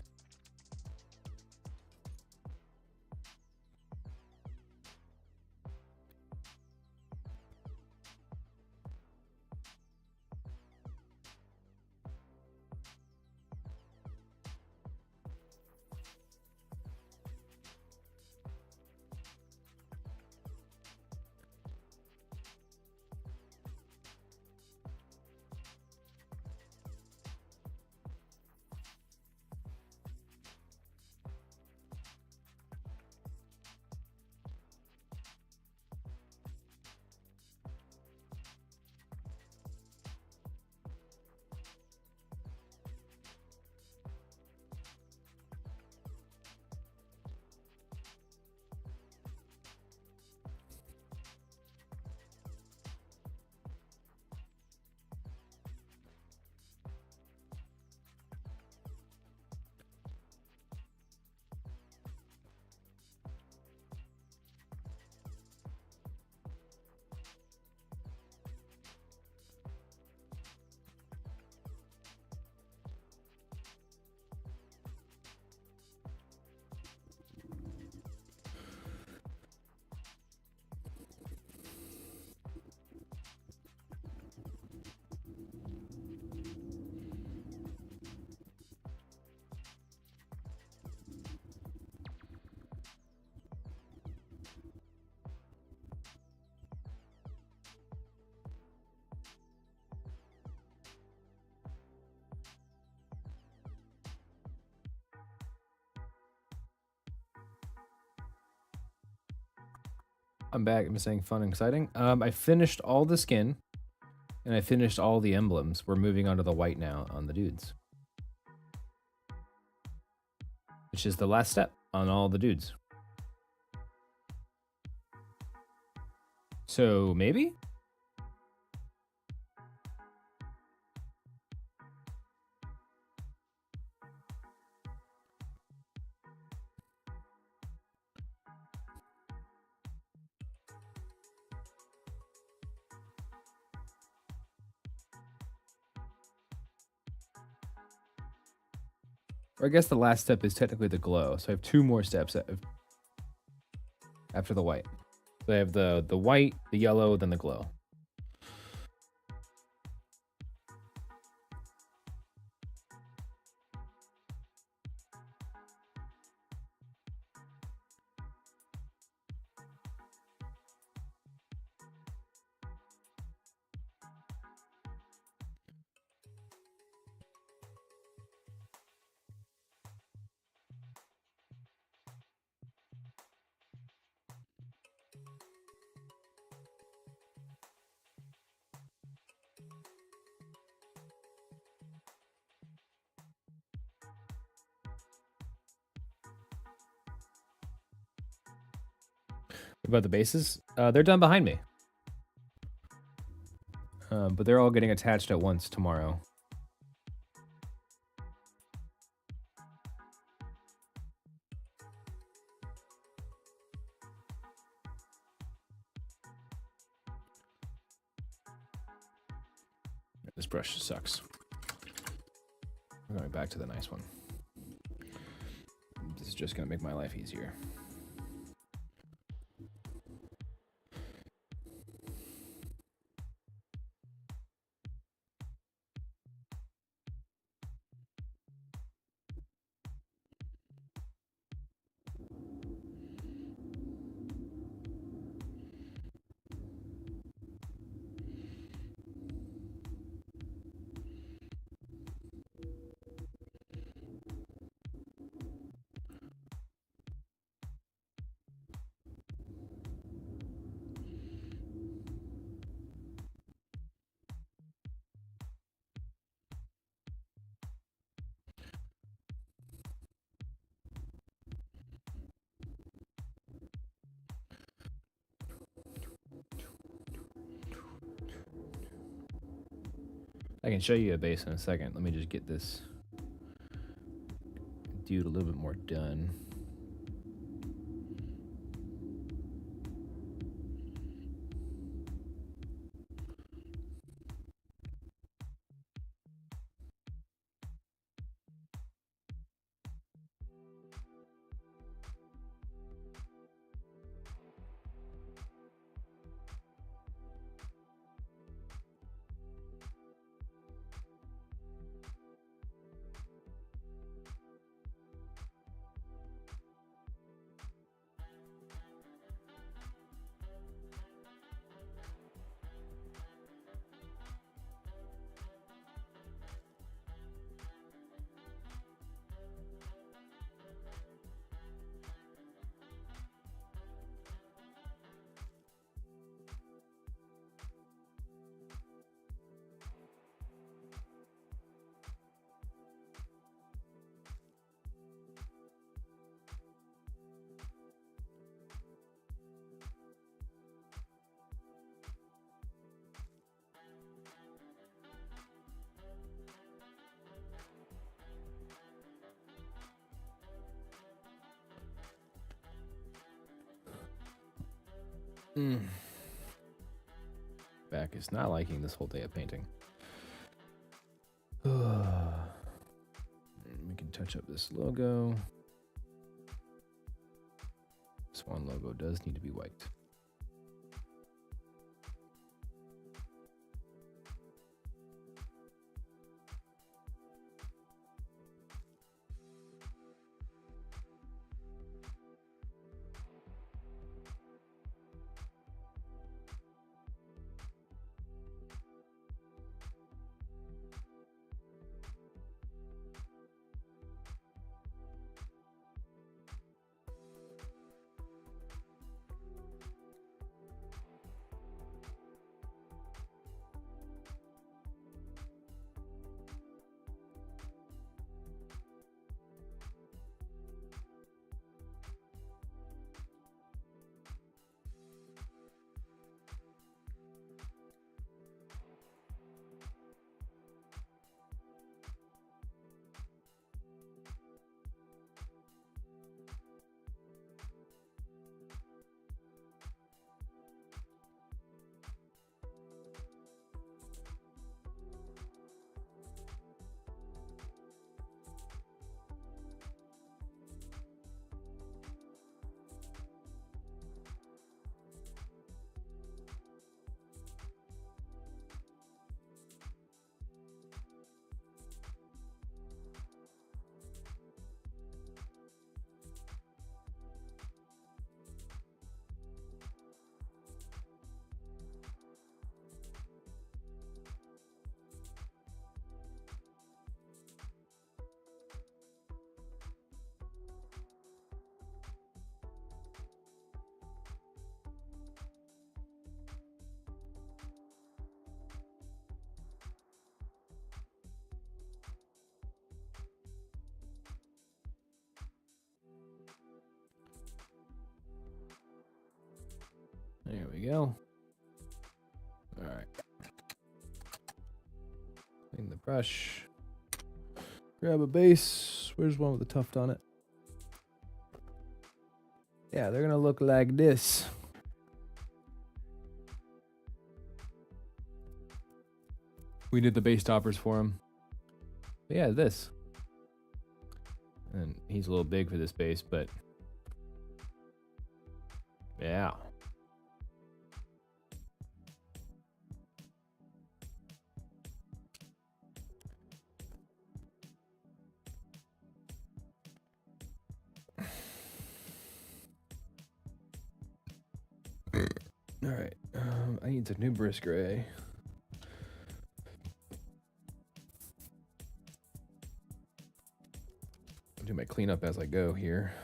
I'm back. I'm saying fun and exciting. I finished all the skin, and I finished all the emblems. We're moving on to the white now on the dudes, which is the last step on all the dudes. So maybe? Or I guess the last step is technically the glow. So I have 2 more steps after the white. So I have the white, the yellow, then the glow. About the bases, they're done behind me. But they're all getting attached at once tomorrow. This brush sucks. I'm going back to the nice one. This is just going to make my life easier. can show you a base in a second. Let me just get this dude a little bit more done. Back is not liking this whole day of painting. We can touch up this logo. This one logo does need to be white. There we go. All right. Clean the brush. Grab a base. Where's one with a tuft on it? Yeah, they're gonna look like this. We did the base toppers for him. But yeah, this. And he's a little big for this base, but yeah. All right, I need some numerous gray. I'll do my cleanup as I go here.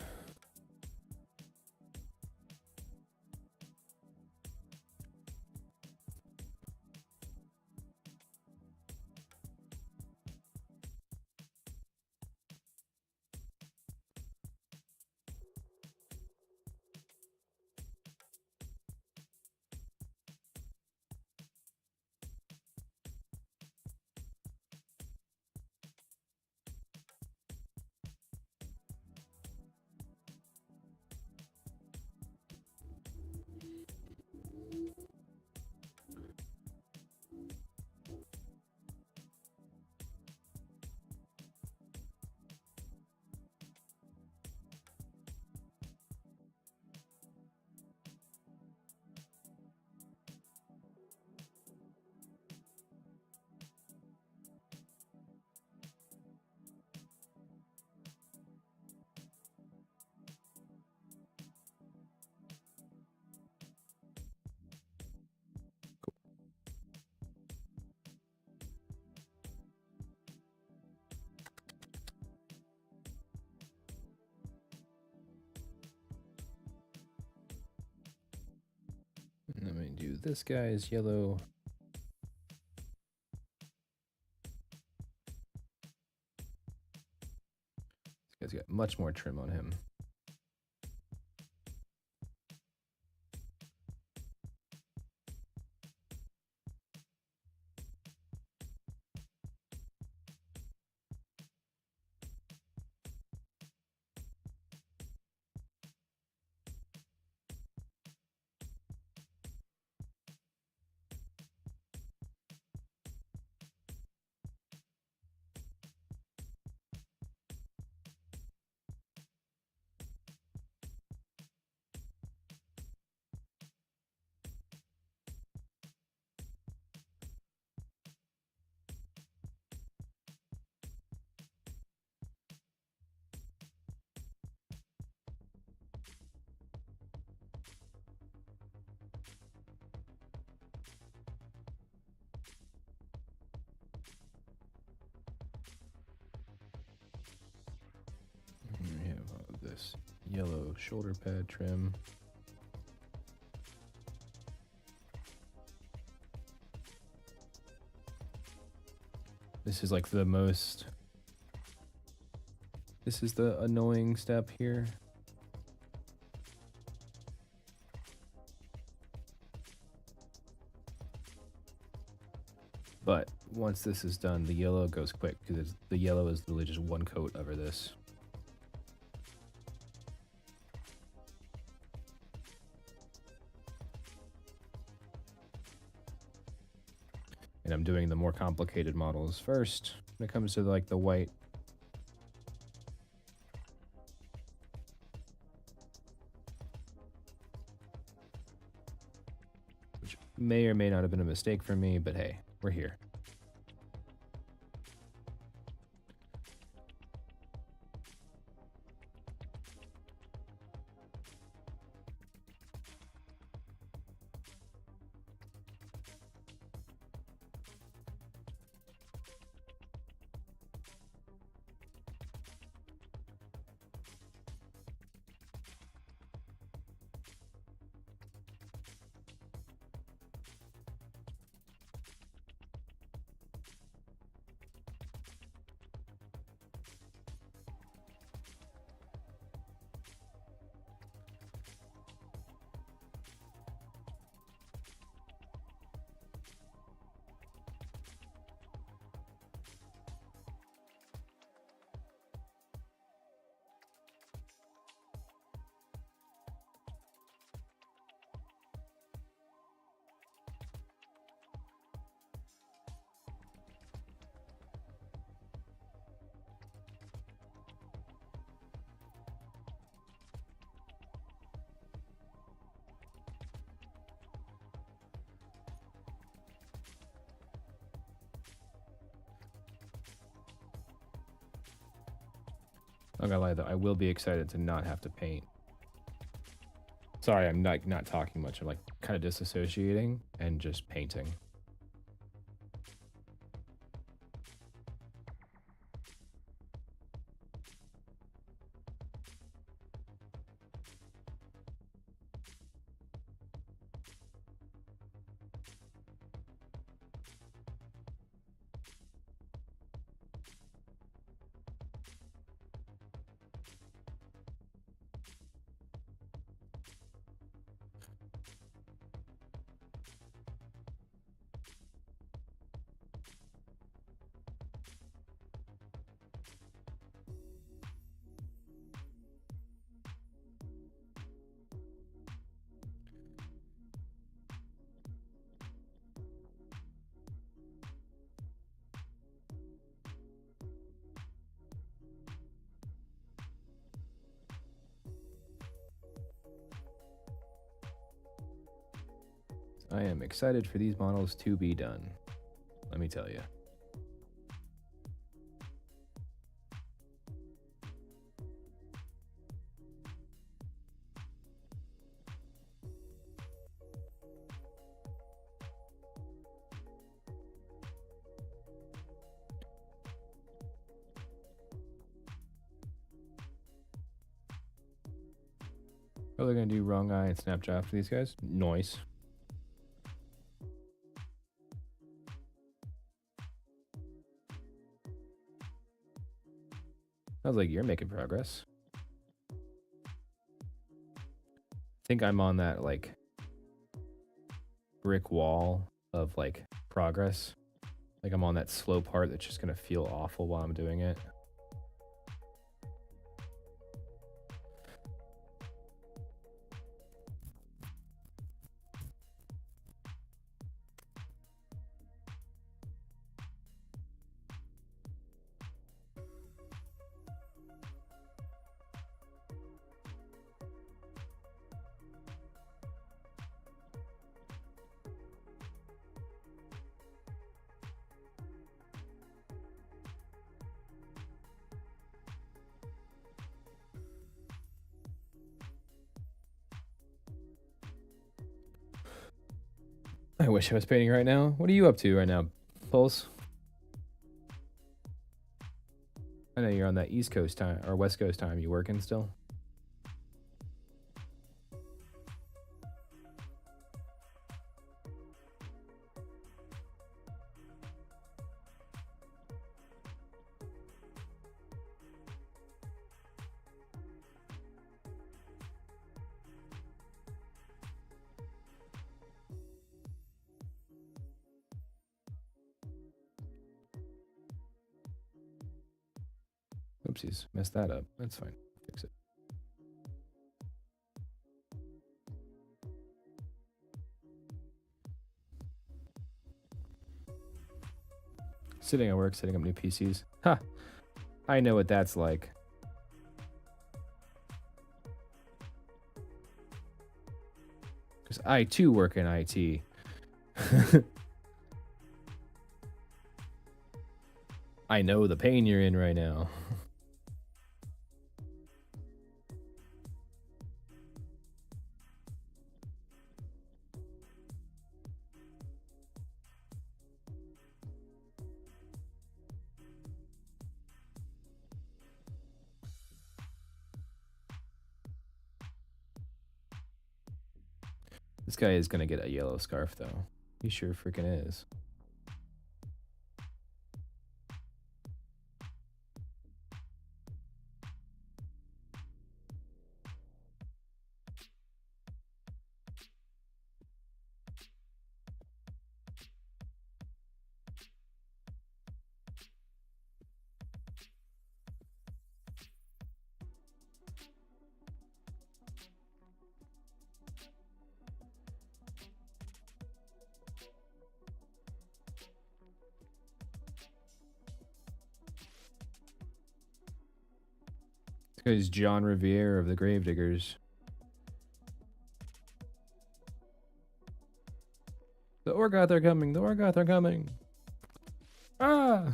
do this guy's yellow. This guy's got much more trim on him. We have this yellow shoulder pad trim. This is like the most... This is the annoying step here. But once this is done, the yellow goes quick because the yellow is literally just one coat over this. And I'm doing the more complicated models first when it comes to like the white. Which may or may not have been a mistake for me, but hey, we're here. I'm not gonna lie though, I will be excited to not have to paint. Sorry, I'm not talking much. I'm like kind of disassociating and just painting. I am excited for these models to be done. Let me tell you. Probably gonna do wrong eye and Snapchat for these guys. Noise. I was like, you're making progress. I think I'm on that like brick wall of like progress. Like I'm on that slow part that's just gonna feel awful while I'm doing it. I wish I was painting right now. What are you up to right now, Pulse? I know you're on that East Coast time or West Coast time. You working still? Oopsies, messed that up. That's fine. Fix it. Sitting at work, setting up new PCs. Ha! I know what that's like. Because I too work in IT. I know the pain you're in right now. This guy is gonna get a yellow scarf though. He sure freaking is. This guy's John Revere of the Gravediggers. The Orgoth are coming! The Orgoth are coming! Ah!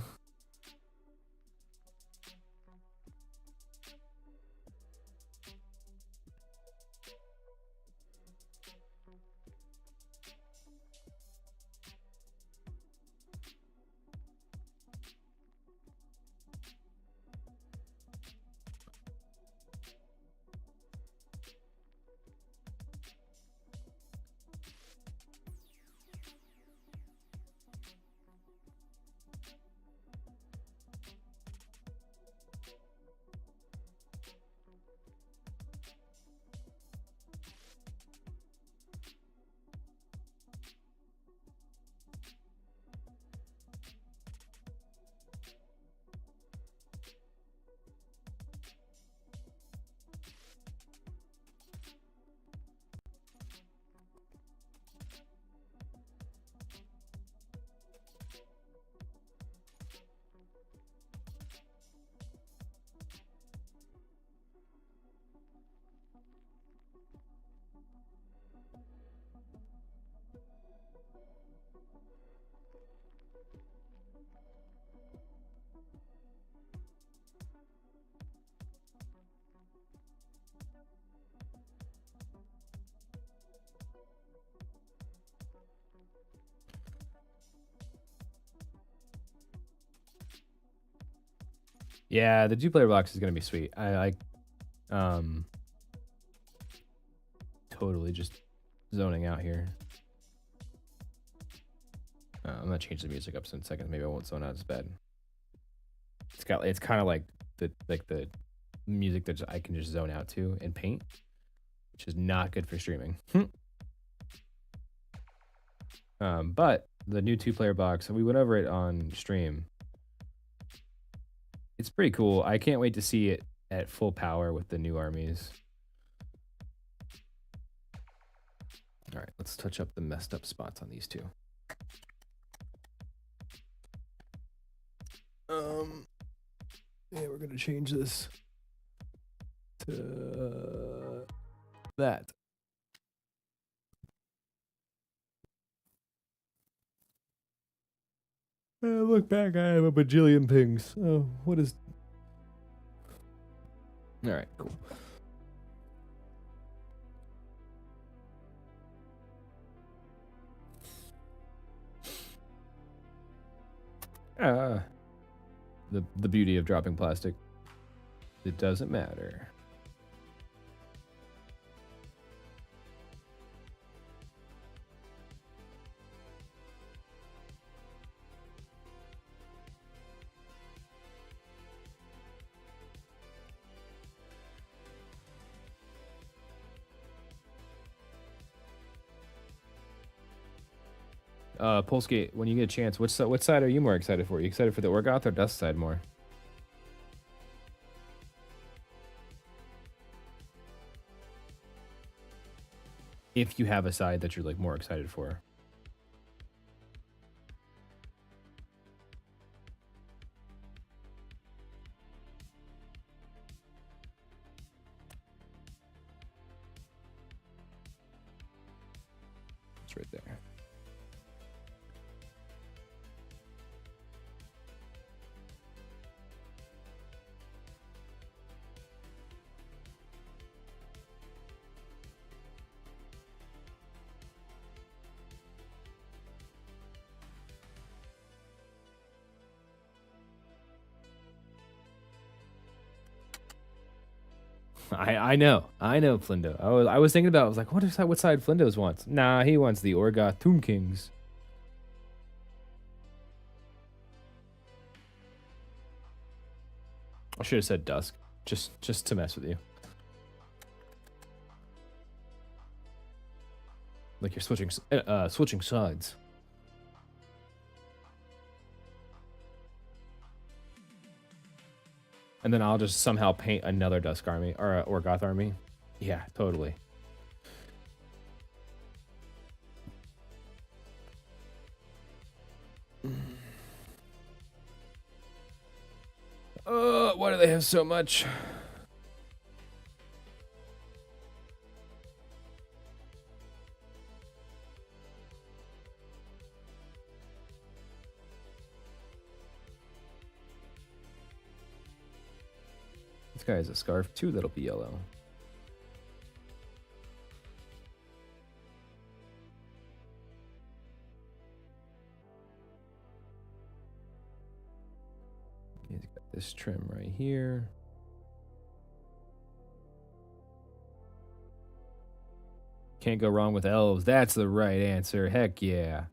Yeah, the 2-player box is gonna be sweet. I totally just zoning out here. I'm gonna change the music up in a second. Maybe I won't zone out as bad. It's kind of like the music that I can just zone out to and paint, which is not good for streaming. But the new 2-player box, we went over it on stream. It's pretty cool. I can't wait to see it at full power with the new armies. All right, let's touch up the messed up spots on these two. Yeah, we're gonna change this to that. Look back, I have a bajillion pings. Oh, what is... All right, cool. The beauty of dropping plastic. It doesn't matter. Polskate, when you get a chance, what side are you more excited for? Are you excited for the Orgoth or Dust side more? If you have a side that you're like more excited for. It's right there. I know, Flindo. I was thinking about. I was like, what side Flindo's wants? Nah, he wants the Orgoth Tomb Kings. I should have said Dusk, just to mess with you. Like you're switching sides. And then I'll just somehow paint another Dusk army or a Orgoth army. Yeah, totally. Why do they have so much? This guy has a scarf too that'll be yellow. He's got this trim right here. Can't go wrong with elves. That's the right answer. Heck yeah.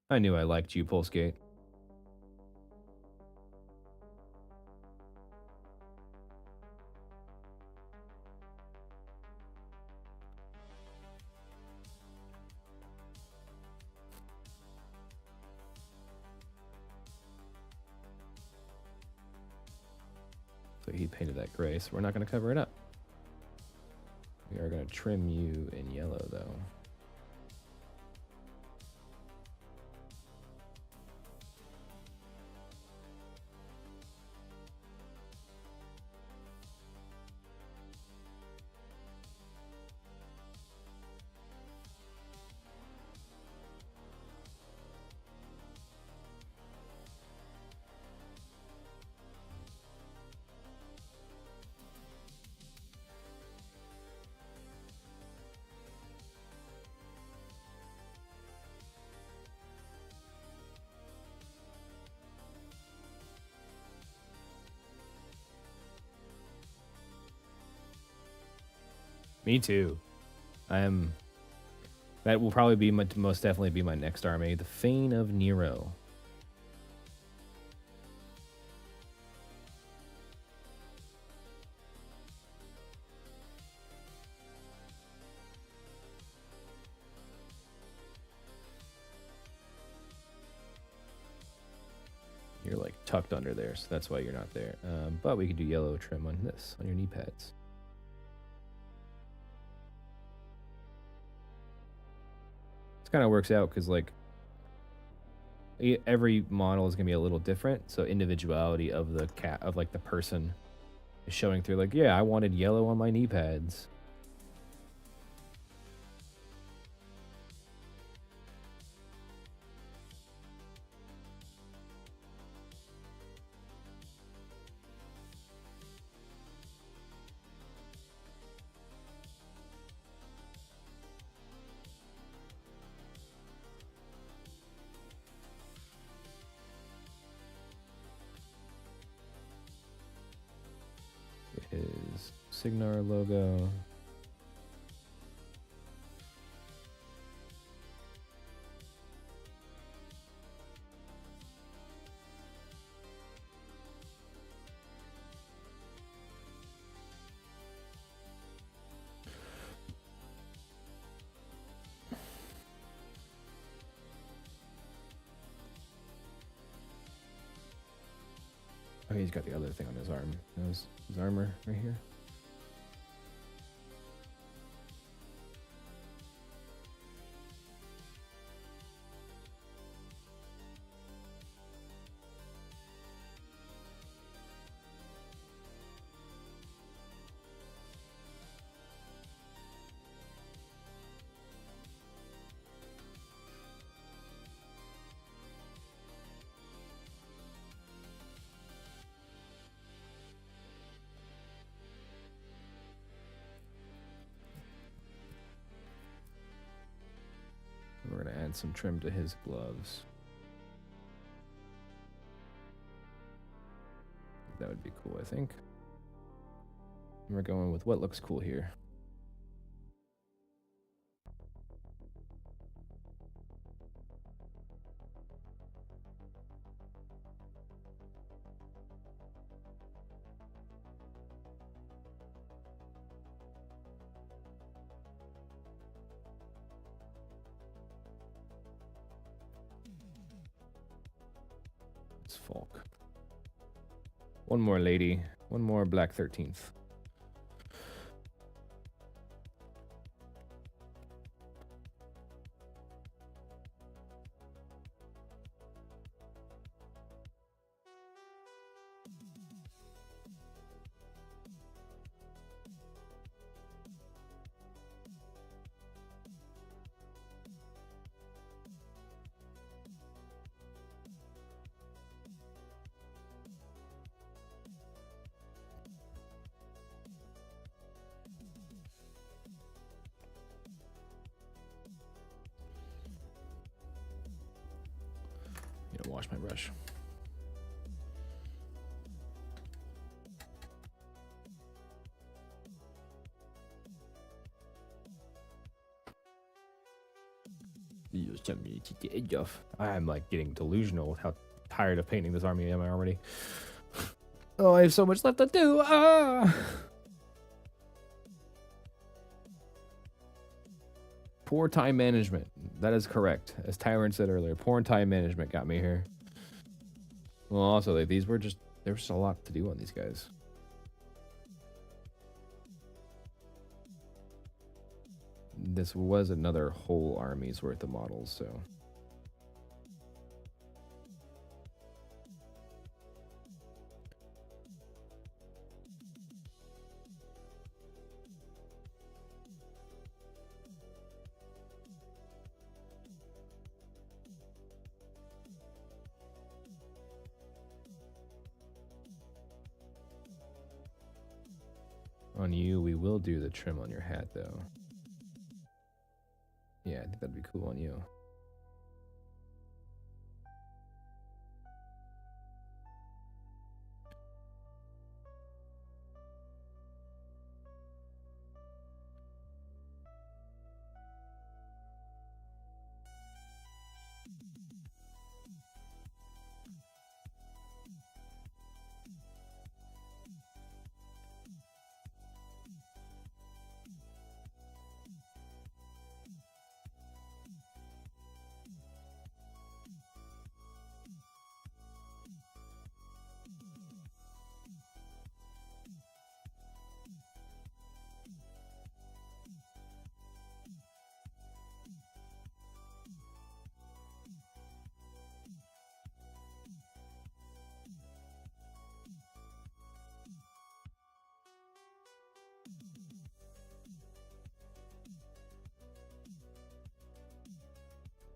I knew I liked you, Polskate. So he painted that gray, so we're not going to cover it up. We are going to trim you in yellow, though. Me too. That will probably be most definitely be my next army, the Fane of Nero. You're like tucked under there, so that's why you're not there. But we could do yellow trim on this, on your knee pads. This kind of works out because like every model is gonna be a little different, so individuality of the cat of like the person is showing through. Like, yeah, I wanted yellow on my knee pads. His Signar logo. Oh, he's got the other thing on his arm. His armor right here. We're gonna add some trim to his gloves. That would be cool, I think. And we're going with what looks cool here. Folk. One more lady. One more Black 13th. Wash my brush. You just tell me to take the edge off. I'm like getting delusional with how tired of painting this army am I already. Oh, I have so much left to do. Ah! Poor time management. That is correct. As Tyrant said earlier, poor time management got me here. Well, also, like, there was just a lot to do on these guys. This was another whole army's worth of models, so... On you, we will do the trim on your hat, though. Yeah, I think that'd be cool on you.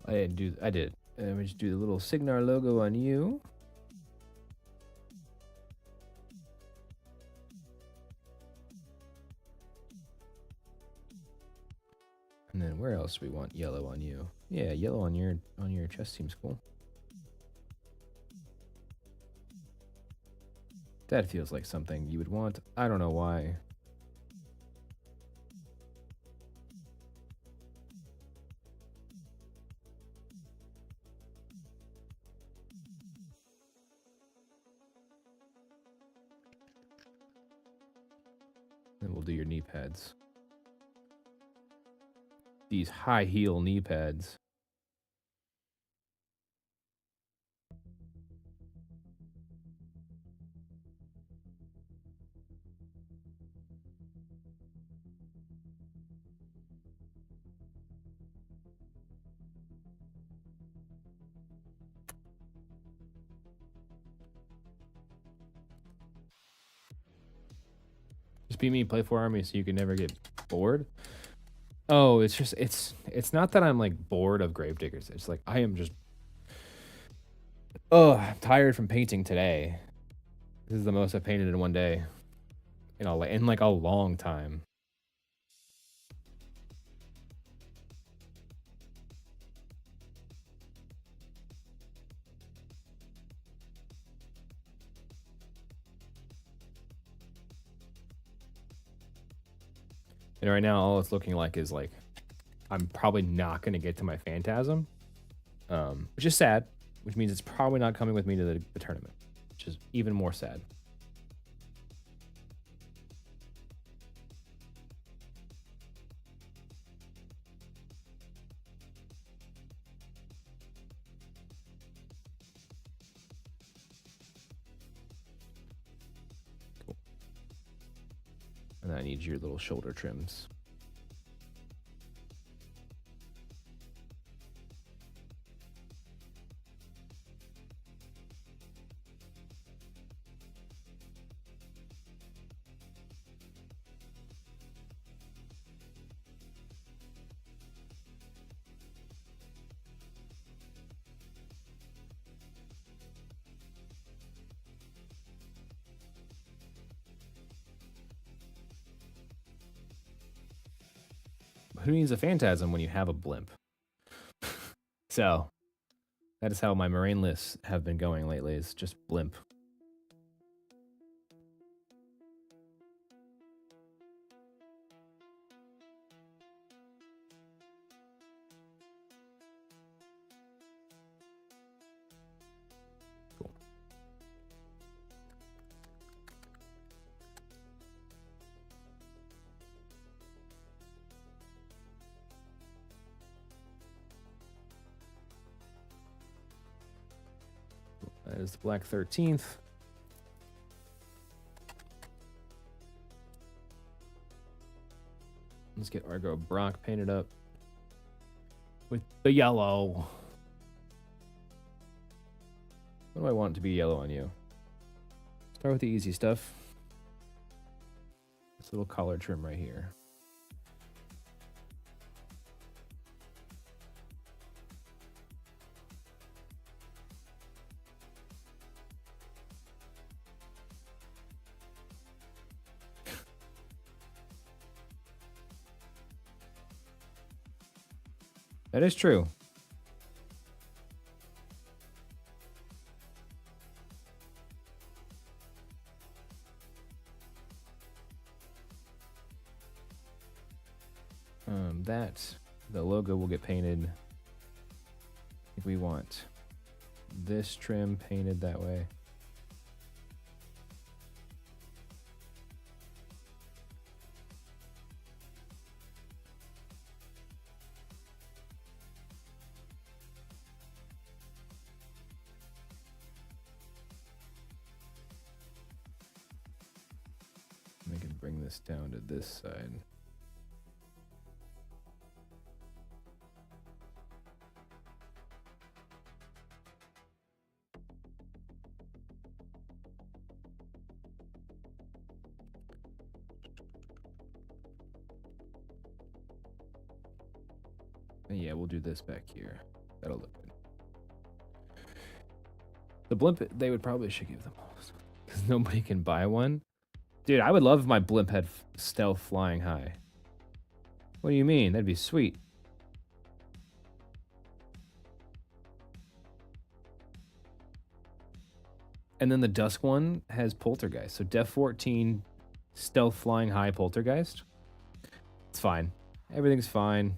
I didn't do. I did. Let me just do the little Signar logo on you. And then where else do we want yellow on you? Yeah, yellow on your chest seems cool. That feels like something you would want. I don't know why. Then we'll do your knee pads. These high heel knee pads. Just beat me, play 4 armies so you can never get bored. Oh, it's just it's not that I'm like bored of Gravediggers. It's like I am just I'm tired from painting today. This is the most I've painted in one day. In like a long time. And right now all it's looking like is like I'm probably not gonna get to my Phantasm. Which is sad, which means it's probably not coming with me to the tournament, which is even more sad. Cool. And I need your little shoulder trims. Who needs a Phantasm when you have a blimp? So, that is how my Moraine lists have been going lately, is just blimp. Cool. That is the Black 13th. Let's get Argo Brock painted up with the yellow. What do I want to be yellow on you? Start with the easy stuff. This little collar trim right here. That is true. The logo will get painted. I think we want this trim painted that way. I can bring this down to this side. And yeah, we'll do this back here. That'll look good. The blimp, they would probably should give them all. Because nobody can buy one. Dude, I would love if my blimp had stealth flying high. What do you mean? That'd be sweet. And then the Dusk one has Poltergeist. So Def 14, stealth flying high Poltergeist. It's fine. Everything's fine.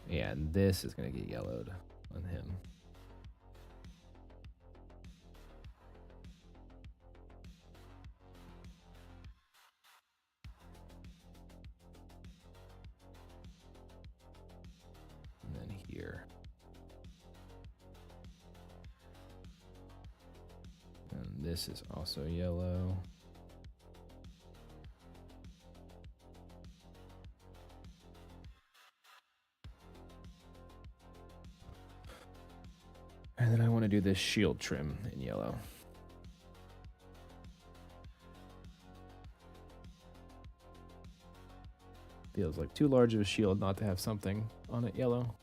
Yeah, and this is going to get yellowed on him. And then here. And this is also yellow. And then I want to do this shield trim in yellow. Feels like too large of a shield not to have something on it yellow.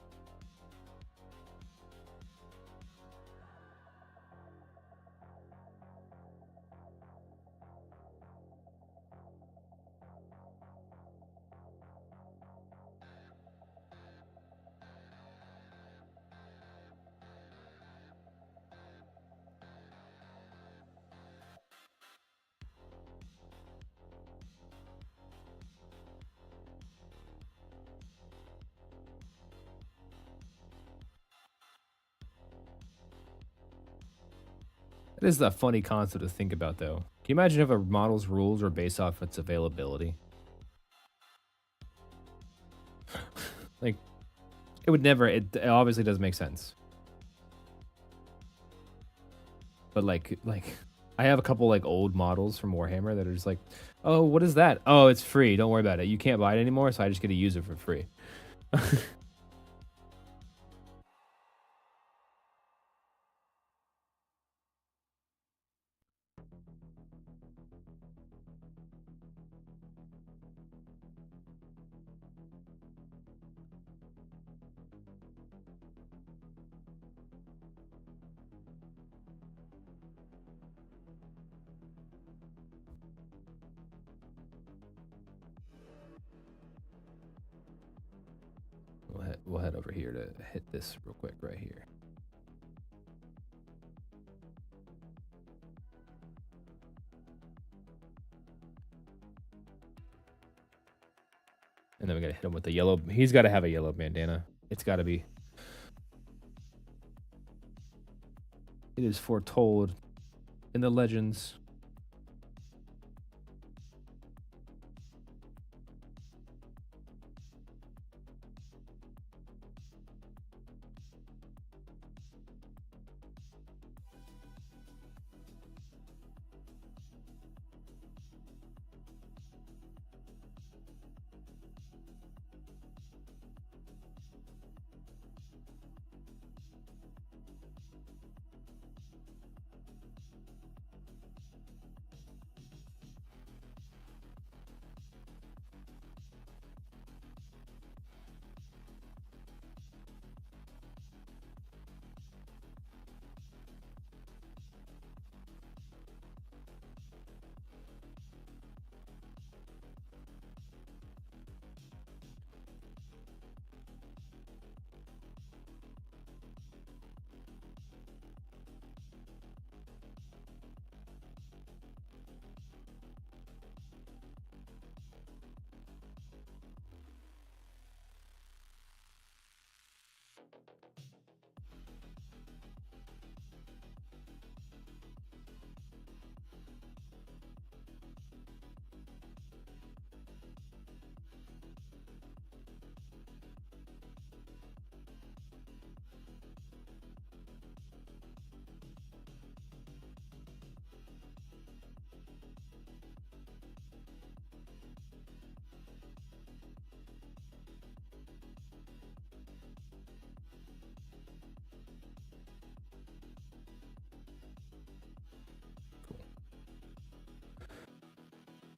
It is a funny concept to think about, though. Can you imagine if a model's rules were based off its availability? Like, it would never, it obviously doesn't make sense. But like, I have a couple like old models from Warhammer that are just like, oh, what is that? Oh, it's free. Don't worry about it. You can't buy it anymore, so I just get to use it for free. We'll head over here to hit this real quick right here. And then we gotta hit him with the yellow. He's got to have a yellow bandana. It's got to be. It is foretold in the legends.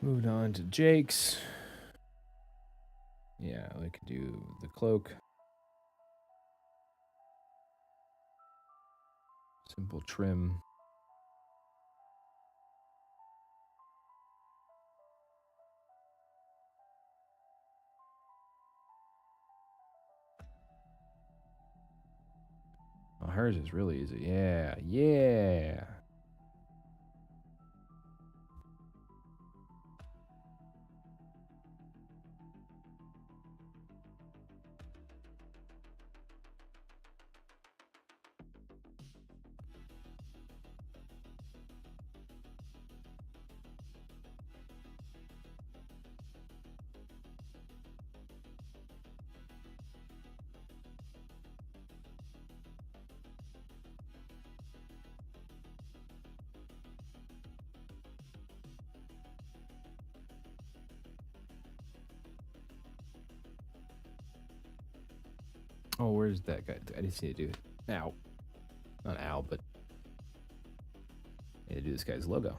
Moved on to Jake's. Yeah, we could do the cloak. Simple trim. Oh, hers is really easy. Yeah, yeah. Oh, where's that guy? I just need to do Al. Not Al, but I need to do this guy's logo.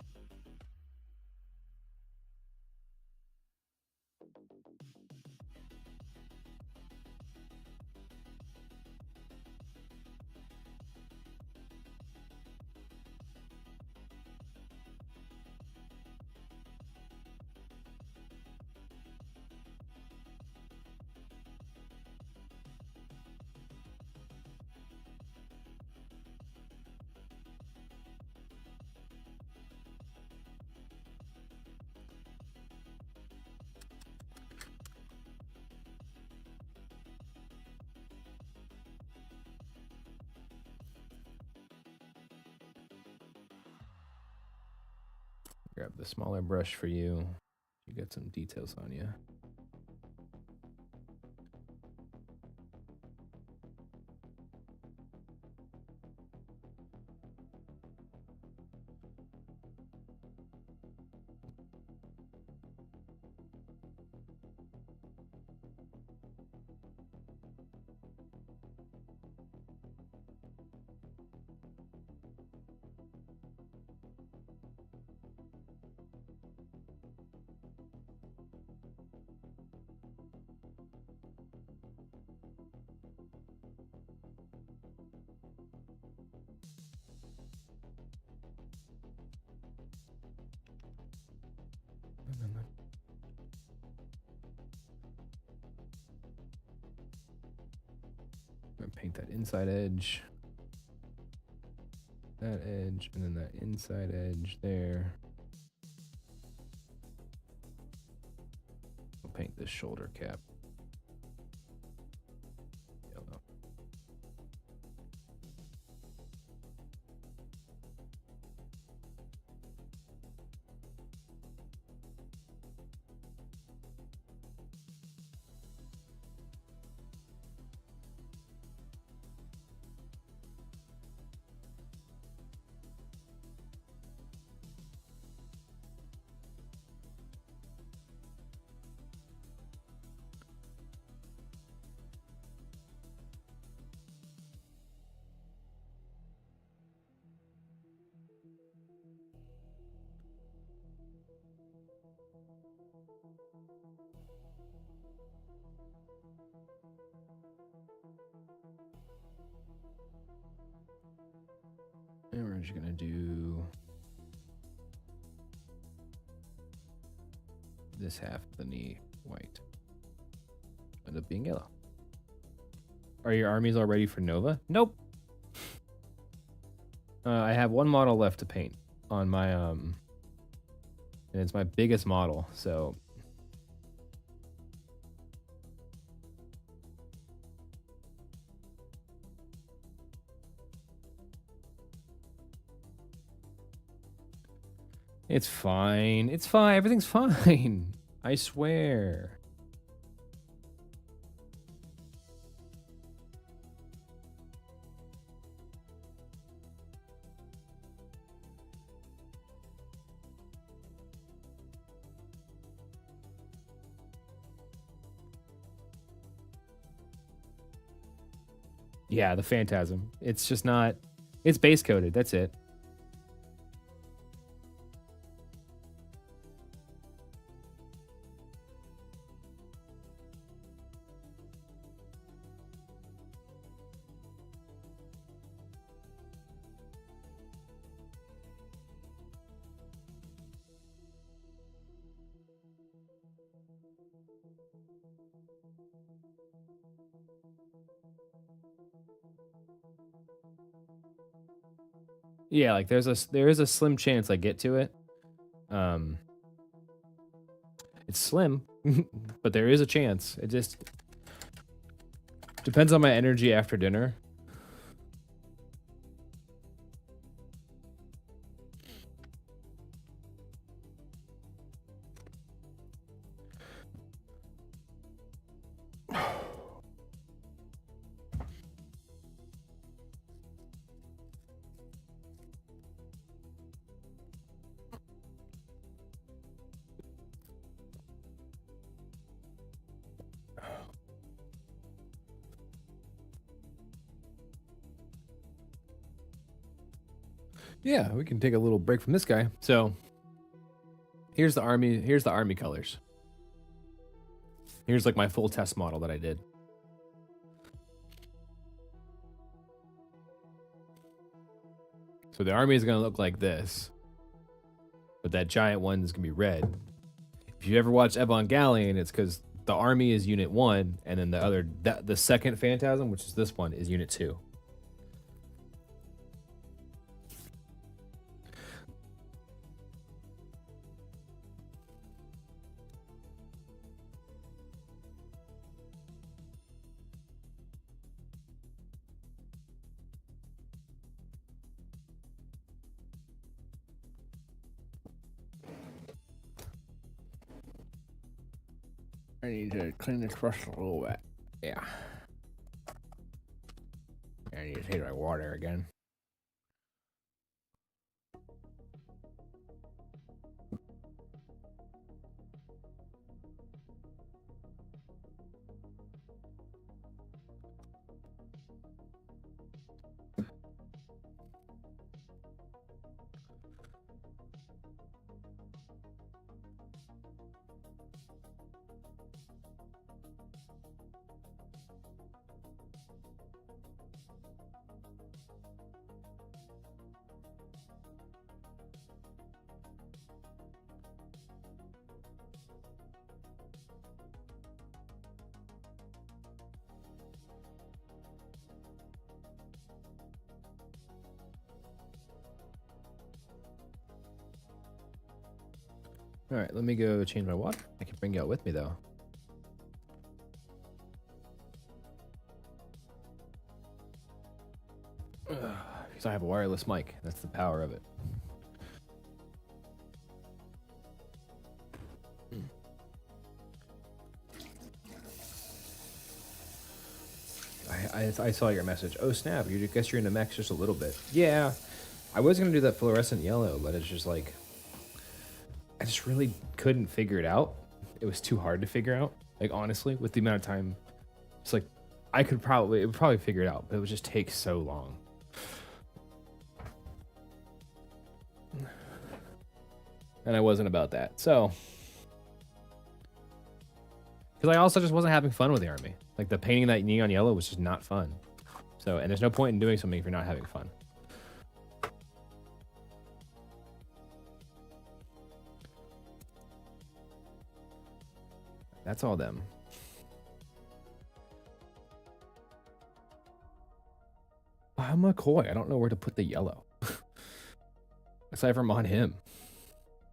Grab the smaller brush for you. You got some details on you. I'm gonna paint that inside edge, that edge, and then that inside edge there. We'll paint this shoulder cap yellow. And we're just gonna do this half of the knee white. End up being yellow. Are your armies all ready for Nova? Nope. I have one model left to paint on my and it's my biggest model, so it's fine. It's fine. Everything's fine. I swear. Yeah, the Phantasm. It's just not... It's base coded. That's it. Yeah, like there is a slim chance I get to it. Um, it's slim, but there is a chance. It just depends on my energy after dinner. Yeah, we can take a little break from this guy. So here's the army. Here's the army colors. Here's like my full test model that I did. So the army is gonna look like this, but that giant one is gonna be red. If you ever watched Evangelion, it's because the army is Unit 1, and then the second Phantasm, which is this one, is Unit 2. I need to clean this brush a little bit. Yeah. I need to take my water again. All right, let me go change my water. I can bring you out with me though. Because I have a wireless mic. That's the power of it. I saw your message. Oh snap! You guess you're in the mech just a little bit. Yeah, I was gonna do that fluorescent yellow, but it's just like I just really couldn't figure it out. It was too hard to figure out. Like honestly, with the amount of time, it's like it would probably figure it out, but it would just take so long. And I wasn't about that. So, because I also just wasn't having fun with the army. Like the painting that neon yellow was just not fun. So, and there's no point in doing something if you're not having fun. That's all them. I'm McCoy. I don't know where to put the yellow. Aside from on him.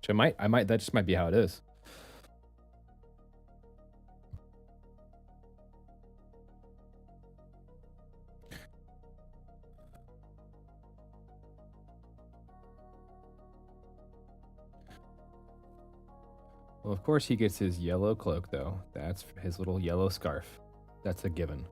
Which that just might be how it is. Well, of course he gets his yellow cloak, though. That's his little yellow scarf. That's a given.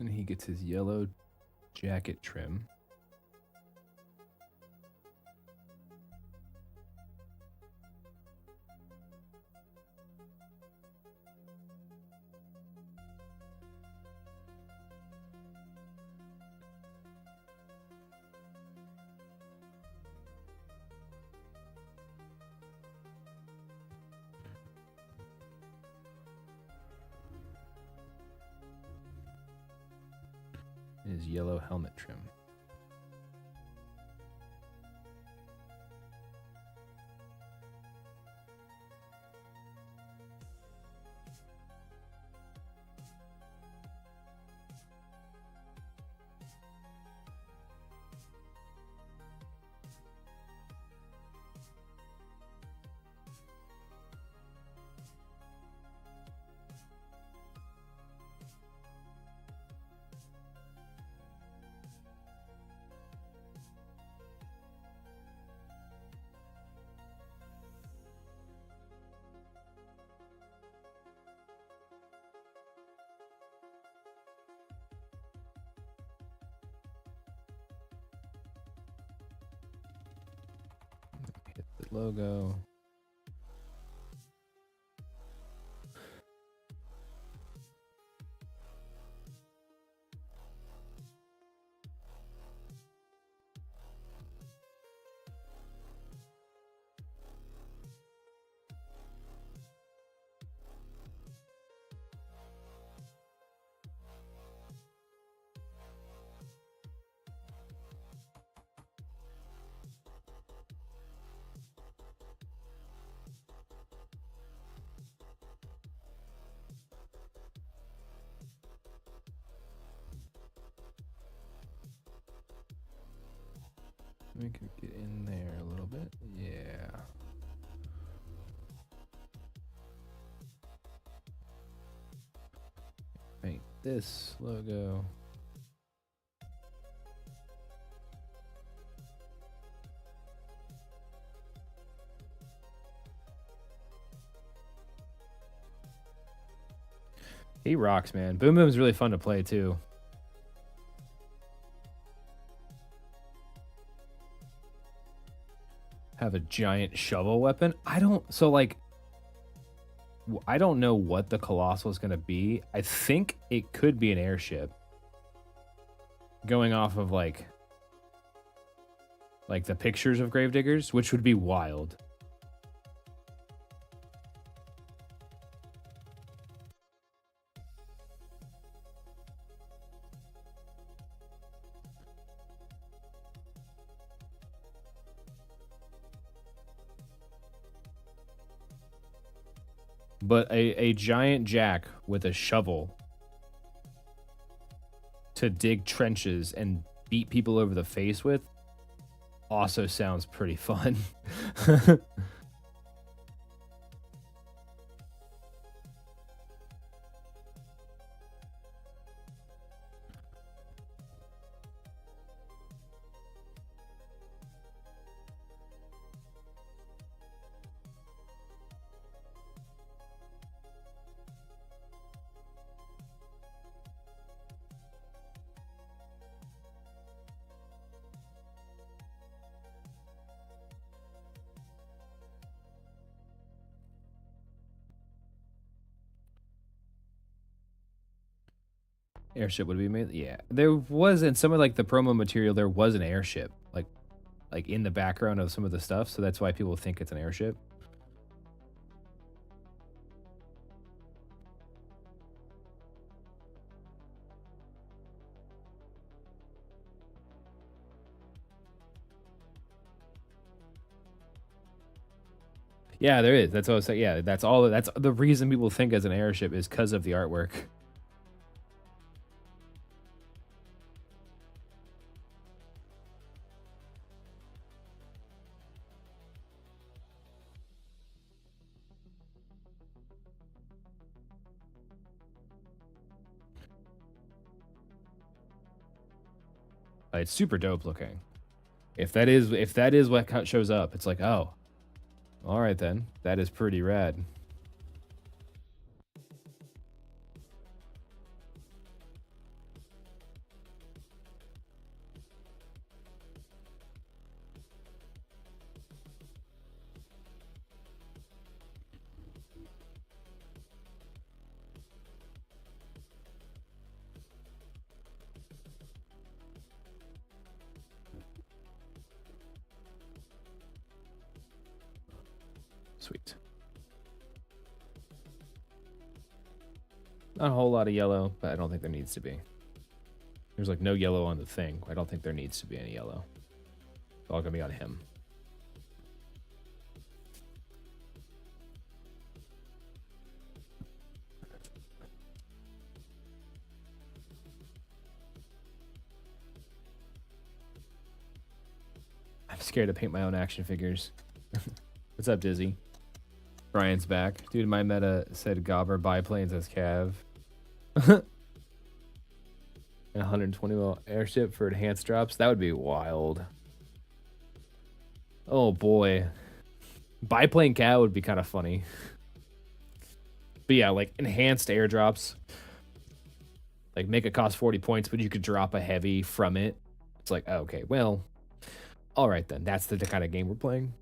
And he gets his yellow jacket trim. His yellow helmet trim. Hit the logo. We could get in there a little bit. Yeah. Paint this logo. He rocks, man. Boom Boom's really fun to play too. Have a giant shovel weapon. I don't know what the Colossal is going to be. I think it could be an airship. Going off of like the pictures of gravediggers, which would be wild. But a giant jack with a shovel to dig trenches and beat people over the face with also sounds pretty fun. Airship would be made. Yeah, there was in some of like the promo material. There was an airship, like in the background of some of the stuff. So that's why people think it's an airship. Yeah, there is. That's what I was saying. Yeah, that's all. That's the reason people think as an airship is because of the artwork. It's super dope looking. If that is what shows up, it's like, oh, all right then, that is pretty rad. Sweet. Not a whole lot of yellow, but I don't think there needs to be. There's like no yellow on the thing. I don't think there needs to be any yellow. It's all gonna be on him. I'm scared to paint my own action figures. What's up, Dizzy? Brian's back. Dude, my meta said Gobber biplanes as Cav. And 120 mil airship for enhanced drops. That would be wild. Oh boy. Biplane Cav would be kind of funny. But yeah, like enhanced airdrops. Like make it cost 40 points, but you could drop a heavy from it. It's like, oh, okay, well, all right then. That's the kind of game we're playing.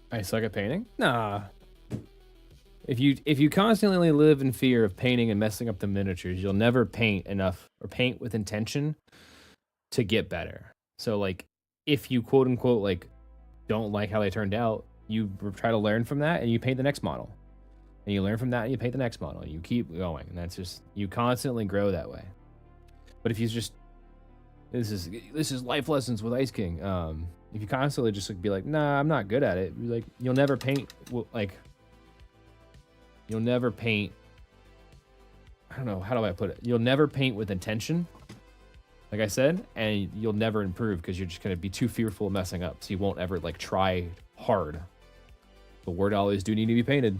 I suck at painting? Nah. If you constantly live in fear of painting and messing up the miniatures, you'll never paint enough or paint with intention to get better. So like if you quote unquote like don't like how they turned out, you try to learn from that and you paint the next model. And you learn from that and you paint the next model. You keep going, and that's just, you constantly grow that way. But if you just, this is life lessons with Ice King. If you constantly just like be like, nah, I'm not good at it, like you'll never paint like, you'll never paint, I don't know, how do I put it? You'll never paint with intention, like I said, and you'll never improve because you're just going to be too fearful of messing up. So you won't ever like try hard. But war dollies do need to be painted.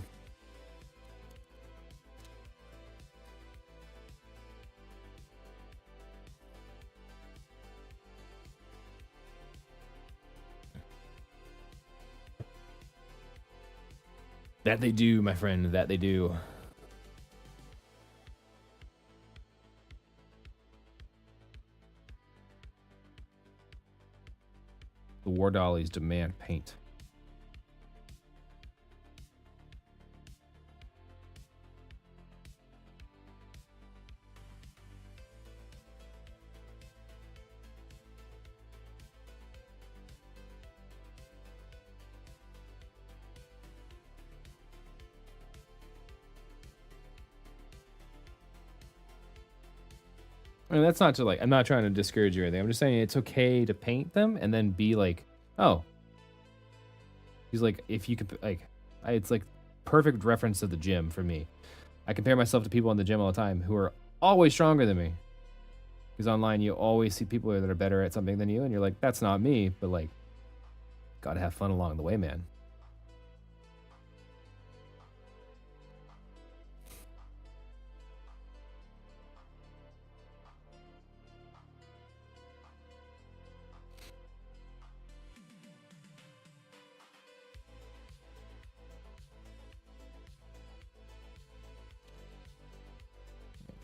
That they do, my friend, that they do. The war dollies demand paint. I mean, that's not to like, I'm not trying to discourage you or anything. I'm just saying it's okay to paint them and then be like, oh. He's like, if you could, like, it's like perfect reference to the gym for me. I compare myself to people in the gym all the time who are always stronger than me. Because online, you always see people that are better at something than you, and you're like, that's not me, but like, gotta have fun along the way, man.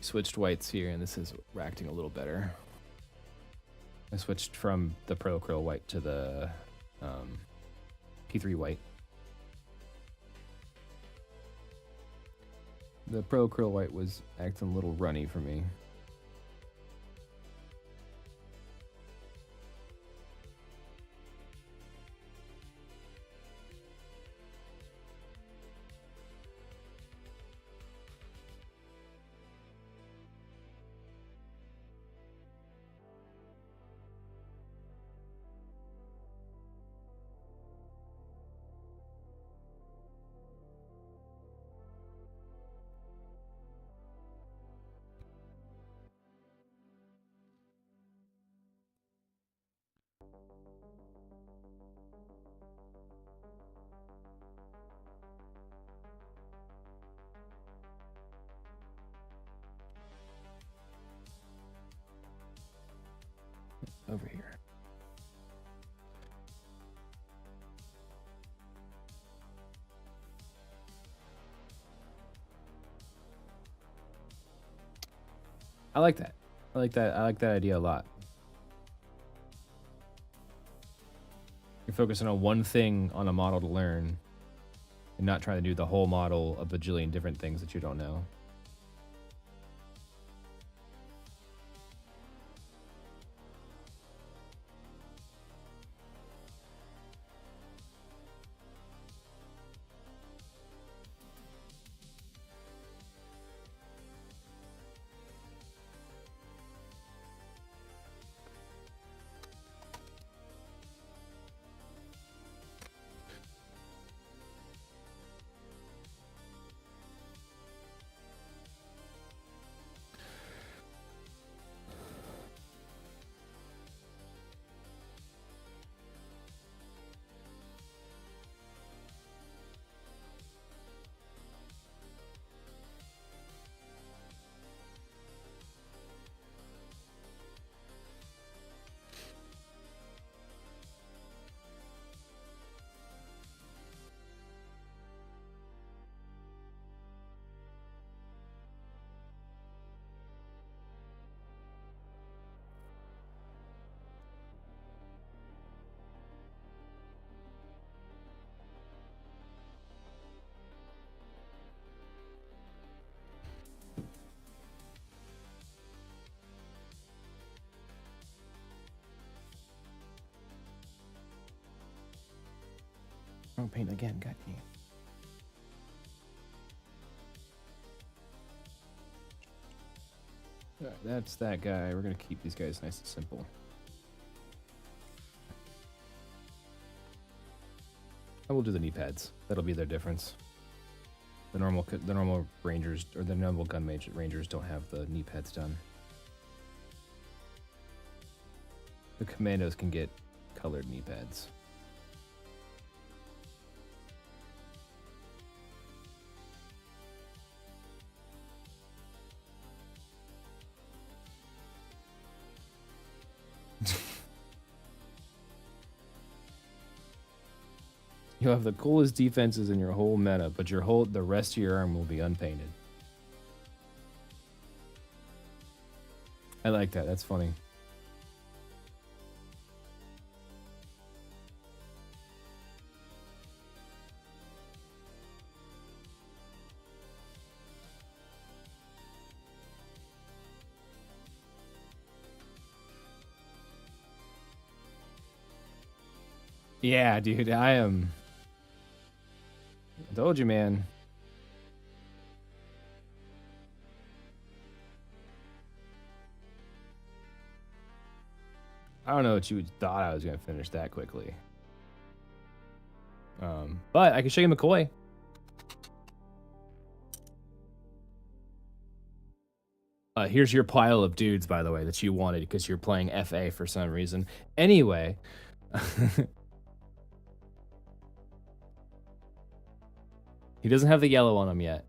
Switched whites here, and this is acting a little better. I switched from the Pro Acryl white to the P3 white. The Pro Acryl white was acting a little runny for me. over here. I like that. I like that. I like that idea a lot. You're focusing on one thing on a model to learn and not trying to do the whole model a bajillion different things that you don't know. Wrong paint again, got you. All right, that's that guy. We're gonna keep these guys nice and simple. And we'll do the knee pads. That'll be their difference. The normal rangers or the normal gun mage rangers don't have the knee pads done. The commandos can get colored knee pads. You'll have the coolest defenses in your whole meta, but the rest of your arm will be unpainted. I like that. That's funny. Yeah, dude, I told you, man. I don't know what you thought I was gonna finish that quickly. But I can show you McCoy. Here's your pile of dudes, by the way, that you wanted because you're playing FA for some reason. Anyway. He doesn't have the yellow on him yet.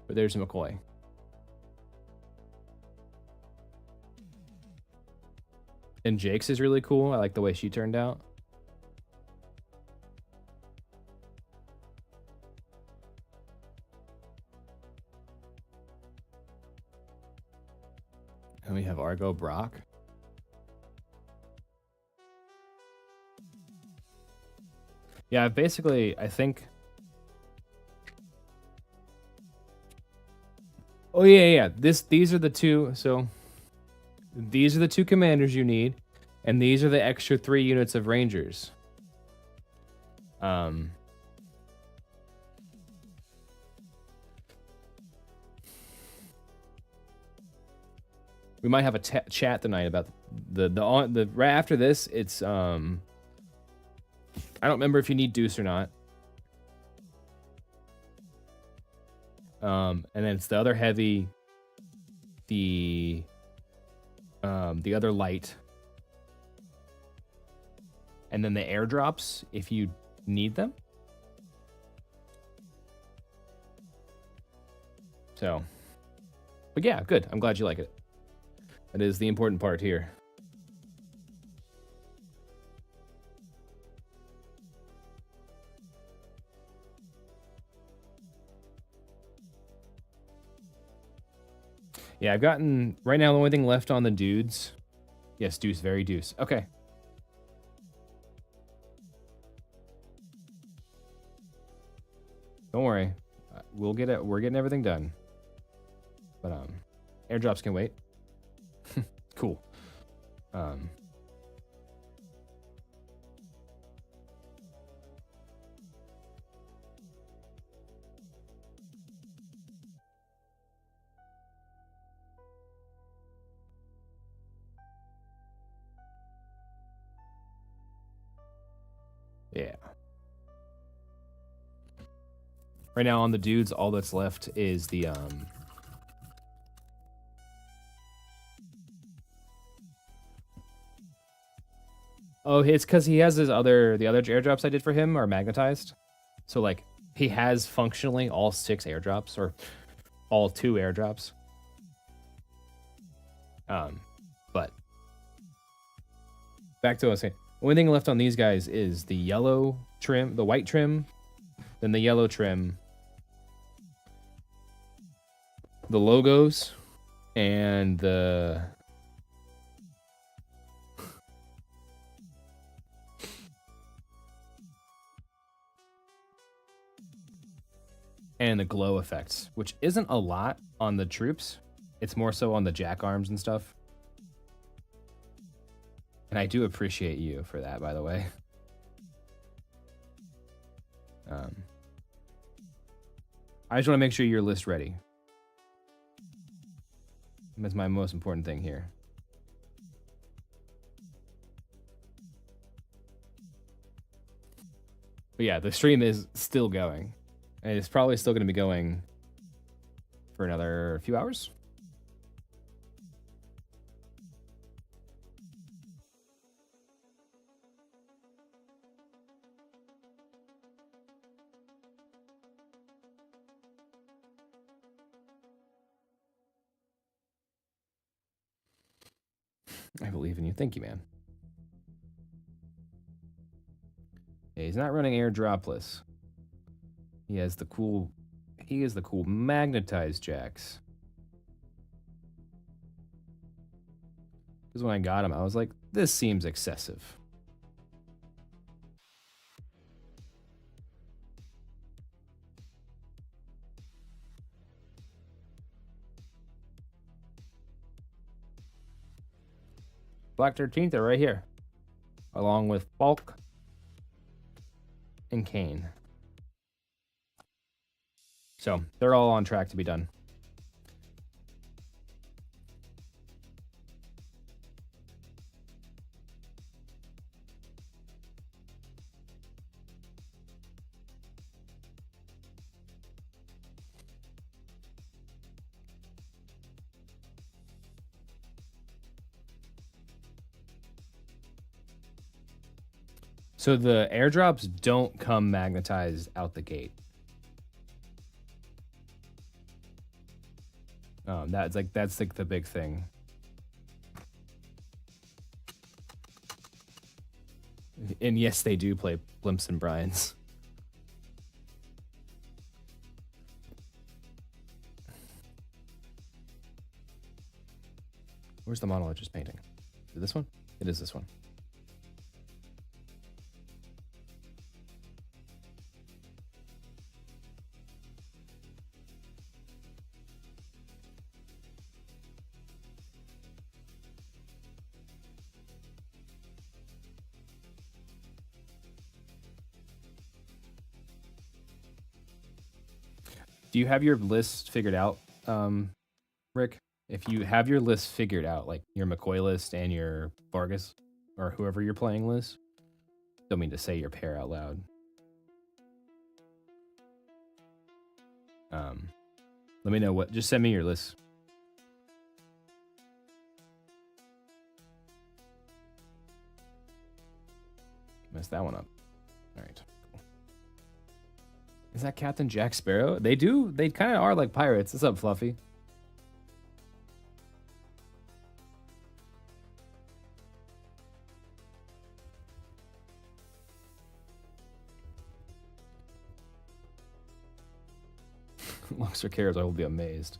But there's McCoy. And Jake's is really cool. I like the way she turned out. And we have Argo Brock. Yeah, basically, I think... Oh, yeah. These are the two, so... These are the two commanders you need, and these are the extra 3 units of rangers. We might have a chat tonight about the right after this. It's I don't remember if you need Deuce or not. And then it's the other heavy, the other light, and then the airdrops if you need them. So, but yeah, good. I'm glad you like it. That is the important part here. Yeah, I've gotten... Right now, the only thing left on the dudes... Yes, deuce, very deuce. Okay. Don't worry. We'll get it. We're getting everything done. But, airdrops can wait. Cool. Yeah. Right now on the dudes, all that's left is the Oh, it's because he has the other airdrops I did for him are magnetized. So like he has functionally all 6 airdrops or all 2 airdrops. But back to what I was saying. The only thing left on these guys is the yellow trim, the white trim, then the yellow trim, the logos, and the glow effects, which isn't a lot on the troops. It's more so on the jack arms and stuff. And I do appreciate you for that, by the way. I just want to make sure your list ready. That's my most important thing here. But yeah, the stream is still going. And it's probably still going to be going for another few hours. I believe in you. Thank you, man. Yeah, he's not running airdropless. He is the cool magnetized jacks. Because when I got him, I was like, this seems excessive. Black 13th are right here. Along with Falk and Kane. So they're all on track to be done. So the airdrops don't come magnetized out the gate. That's like the big thing. And yes, they do play Blimps and Brian's. Where's the model I just painting? Is it this one? It is this one. Do you have your list figured out, Rick? If you have your list figured out, like your McCoy list and your Vargas, or whoever you're playing list, don't mean to say your pair out loud. Let me know what. Just send me your list. Messed that one up. All right. Is that Captain Jack Sparrow? They kind of are like pirates. What's up, Fluffy? Luxor cares, I will be amazed.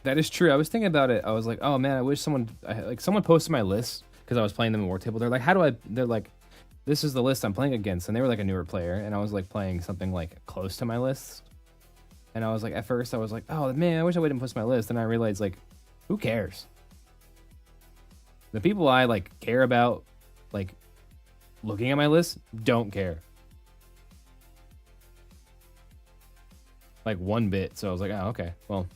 That is true. I was thinking about it. I was like, oh man, I wish someone posted my list because I was playing them in War Table. They're like, how do I? They're like, this is the list I'm playing against, and they were like a newer player, and I was like playing something like close to my list, and I was like, at first I was like, oh man, I wish I wouldn't post my list, and I realized like, who cares? The people I like care about, like, looking at my list, don't care. Like one bit. So I was like, oh okay, well.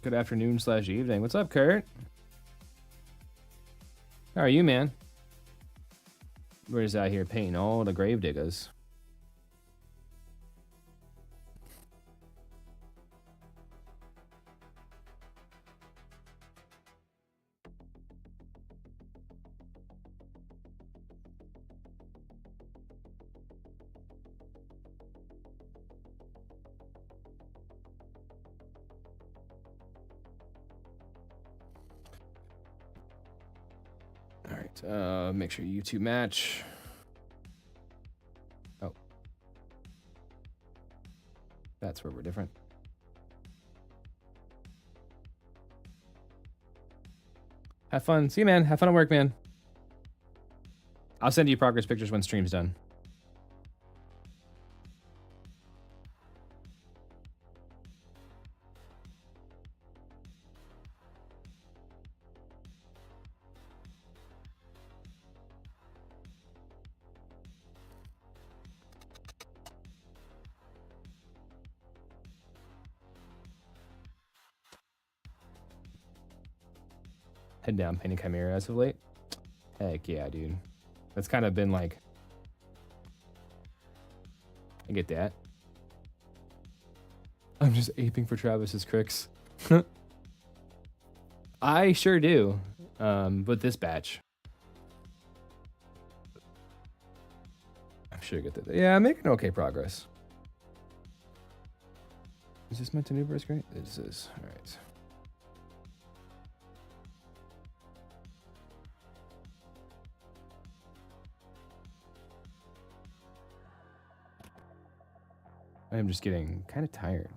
Good afternoon / evening. What's up, Kurt? How are you, man? We're just out here painting all the grave diggers. Make sure you two match. Oh. That's where we're different. Have fun. See you, man. Have fun at work, man. I'll send you progress pictures when stream's done. Head down painting Chimera as of late. Heck yeah, dude. That's kind of been like, I get that. I'm just aping for Travis's cricks. I sure do. With this batch. I'm sure I get that. Yeah, I'm making okay progress. Is this meant to new burst great? This is. Alright. I am just getting kind of tired.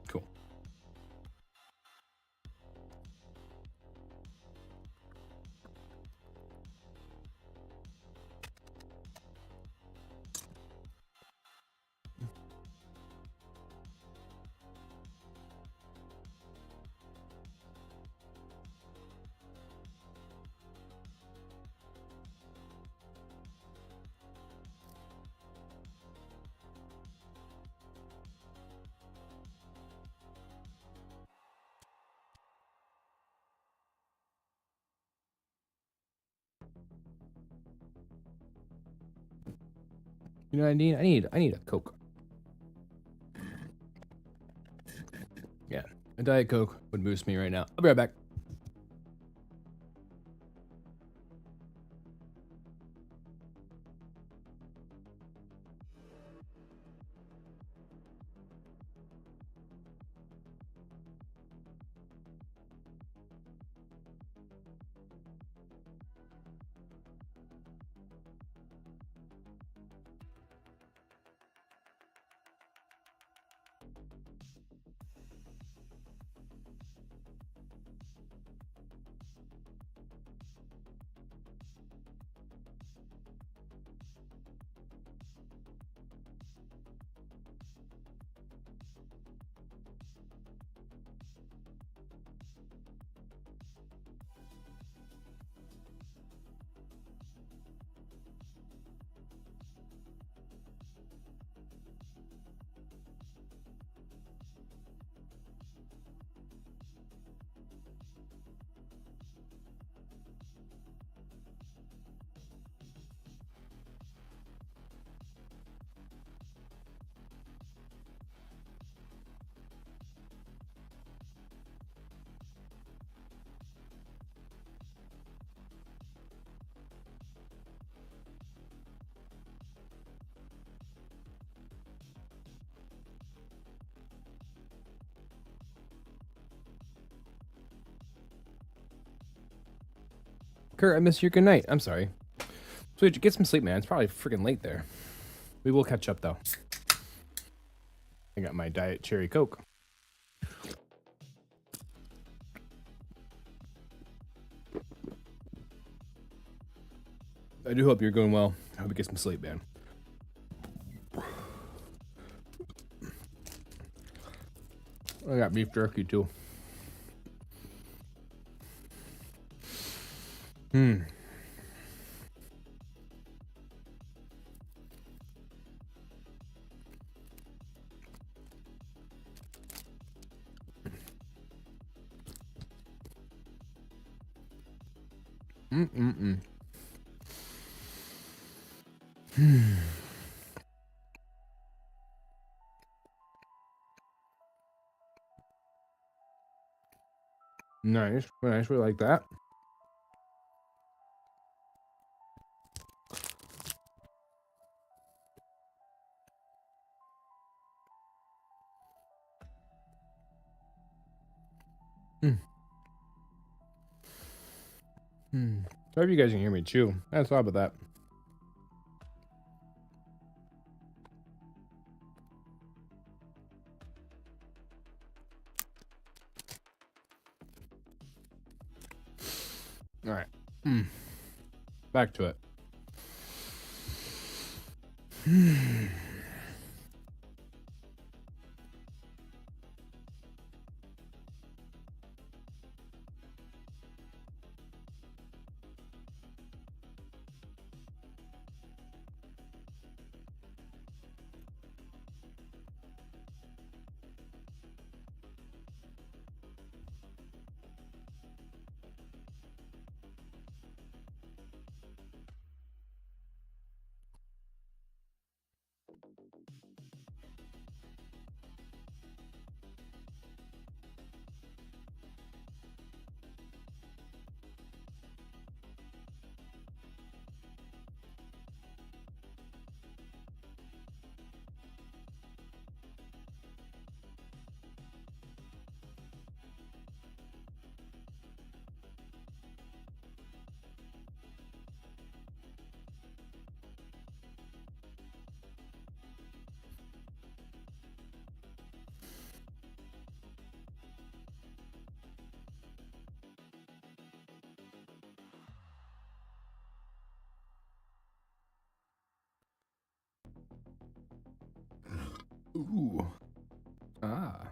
Cool. You know what I need? I need a Coke. Yeah, a Diet Coke would boost me right now. I'll be right back. Kurt, I missed your good night. I'm sorry. Sweet, get some sleep, man. It's probably freaking late there. We will catch up, though. I got my Diet Cherry Coke. I do hope you're going well. I hope you get some sleep, man. I got beef jerky, too. Nice. Nice. We like that. So if you guys can hear me chew. I thought about that. All right. Back to it. Ooh. Ah.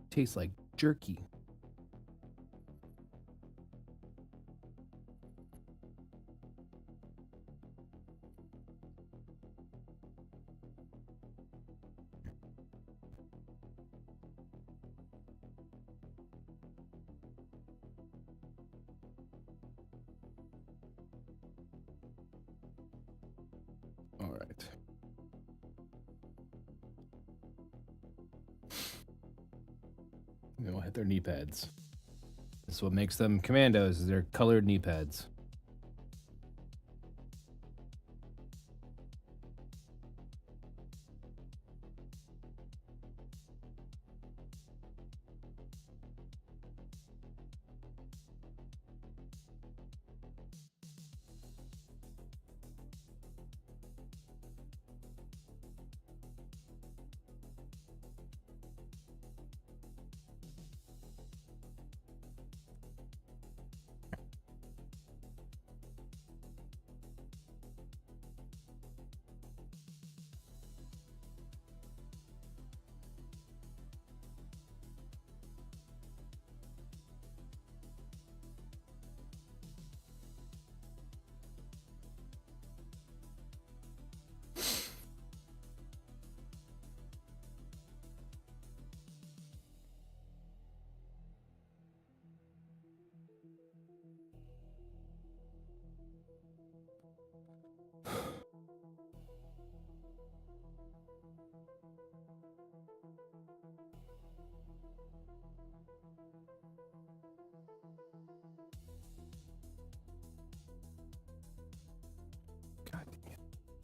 Tastes like jerky. All right. They'll hit their knee pads. This is what makes them commandos, is their colored knee pads.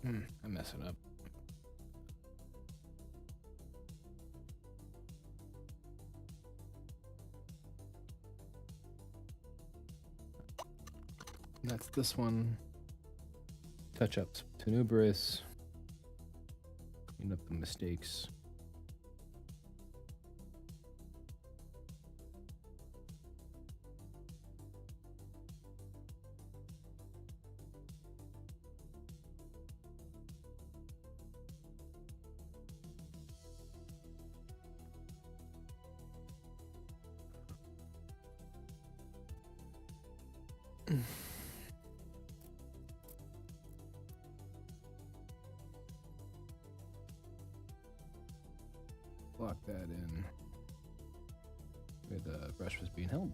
I'm messing up. That's this one. Touch ups. Tenuberous. Clean up the mistakes. Lock that in where the brush was being held.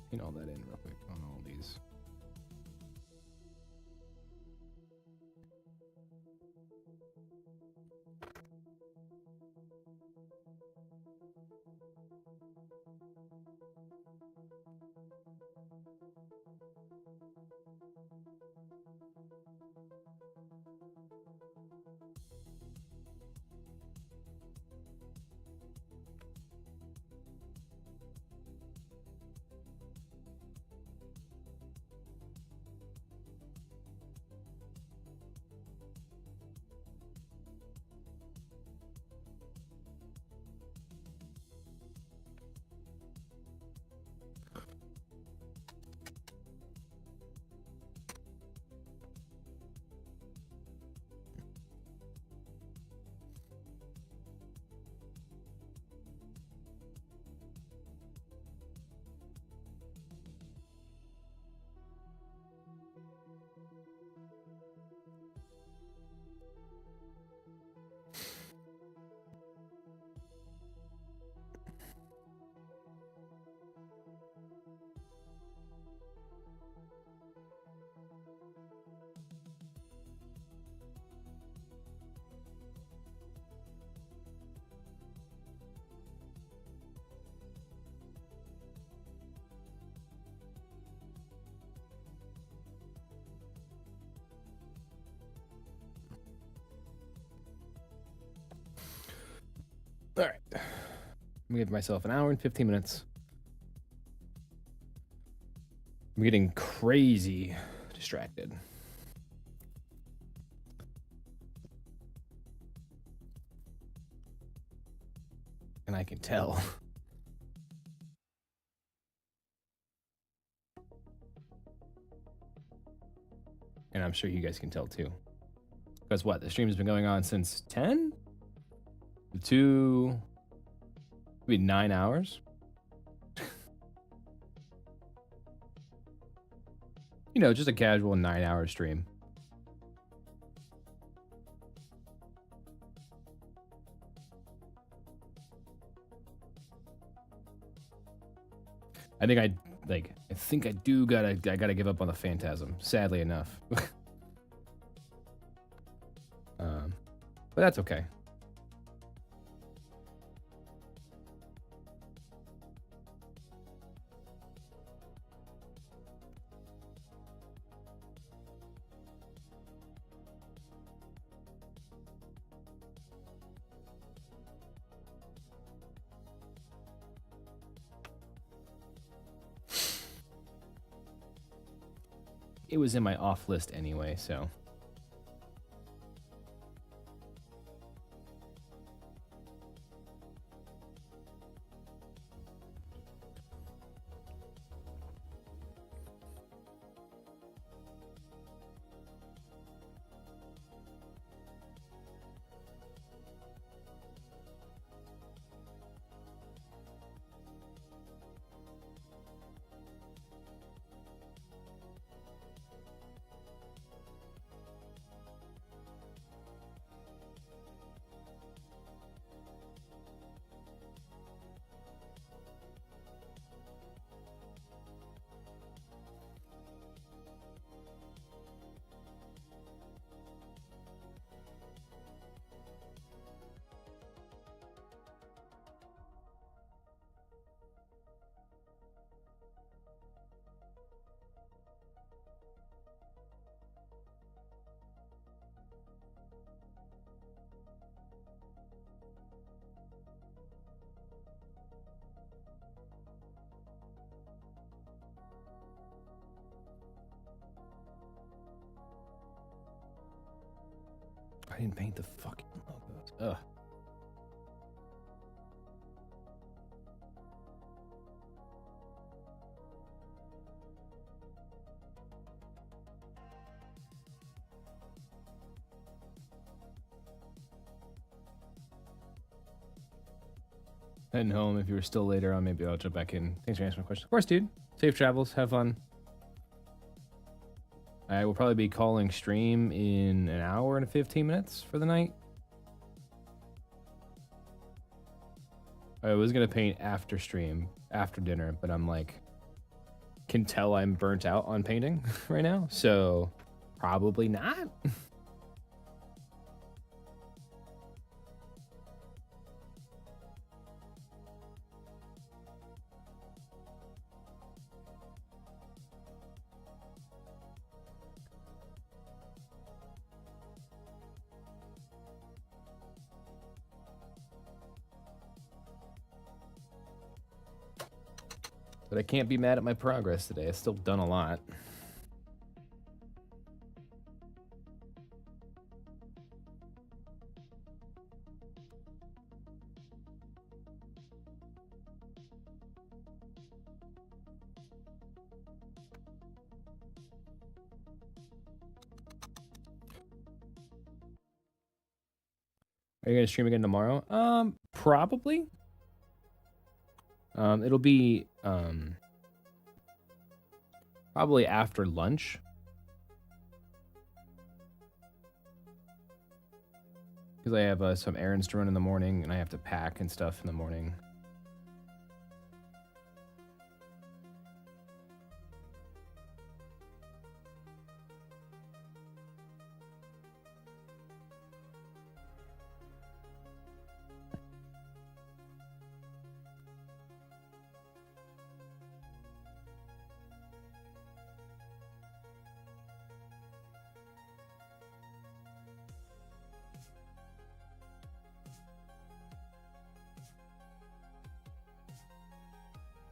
Clean all that in real quick on all these. All right. I'm gonna give myself an hour and 15 minutes. I'm getting crazy distracted. And I can tell. And I'm sure you guys can tell too. Because what? The stream has been going on since 10? To maybe 9 hours. You know, just a casual 9-hour stream. I think I gotta give up on the Phantasm, sadly enough. But that's okay. It was in my off list anyway, so. I didn't paint the fucking logos. Ugh. Heading home. If you were still later on, maybe I'll jump back in. Thanks for answering my question. Of course, dude. Safe travels. Have fun. I will probably be calling stream in an hour and 15 minutes for the night. I was going to paint after stream, after dinner, but I'm like, can tell I'm burnt out on painting right now. So probably not. But I can't be mad at my progress today. I've still done a lot. Are you gonna stream again tomorrow? Probably. It'll be probably after lunch. Because I have some errands to run in the morning, and I have to pack and stuff in the morning.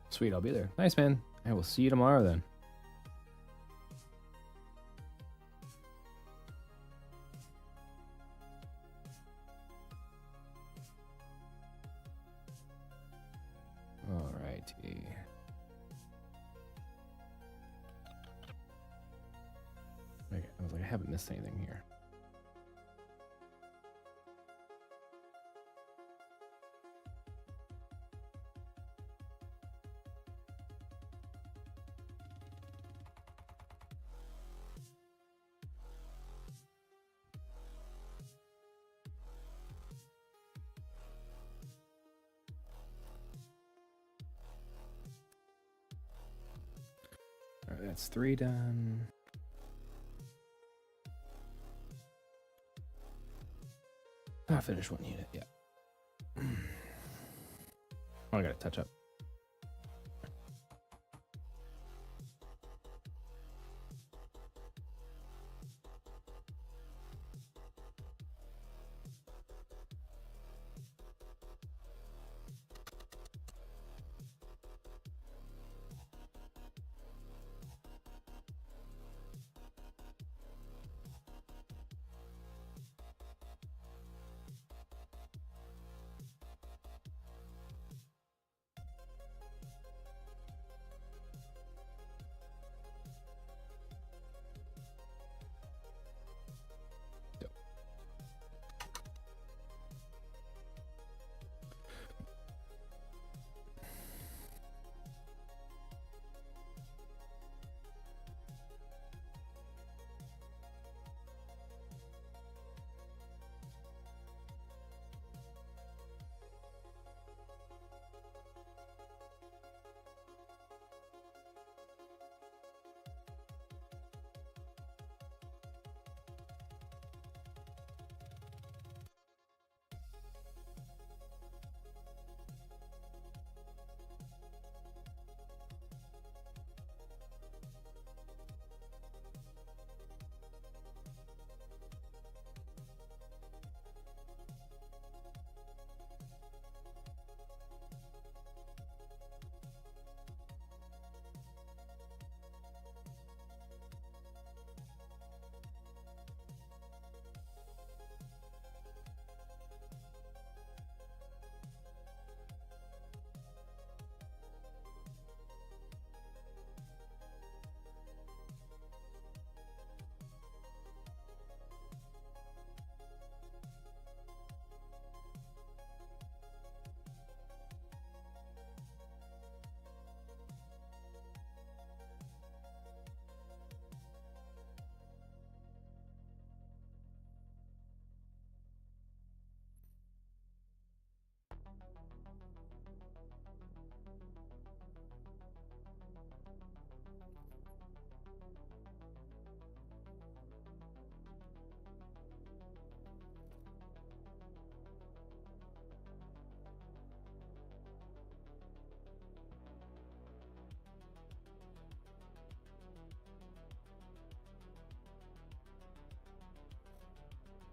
Sweet, I'll be there. Nice, man. I will see you tomorrow then. Alrighty. Okay, I was like, I haven't missed anything here. Alright, that's 3 done. I finished 1 unit, yeah. Oh, I gotta touch up.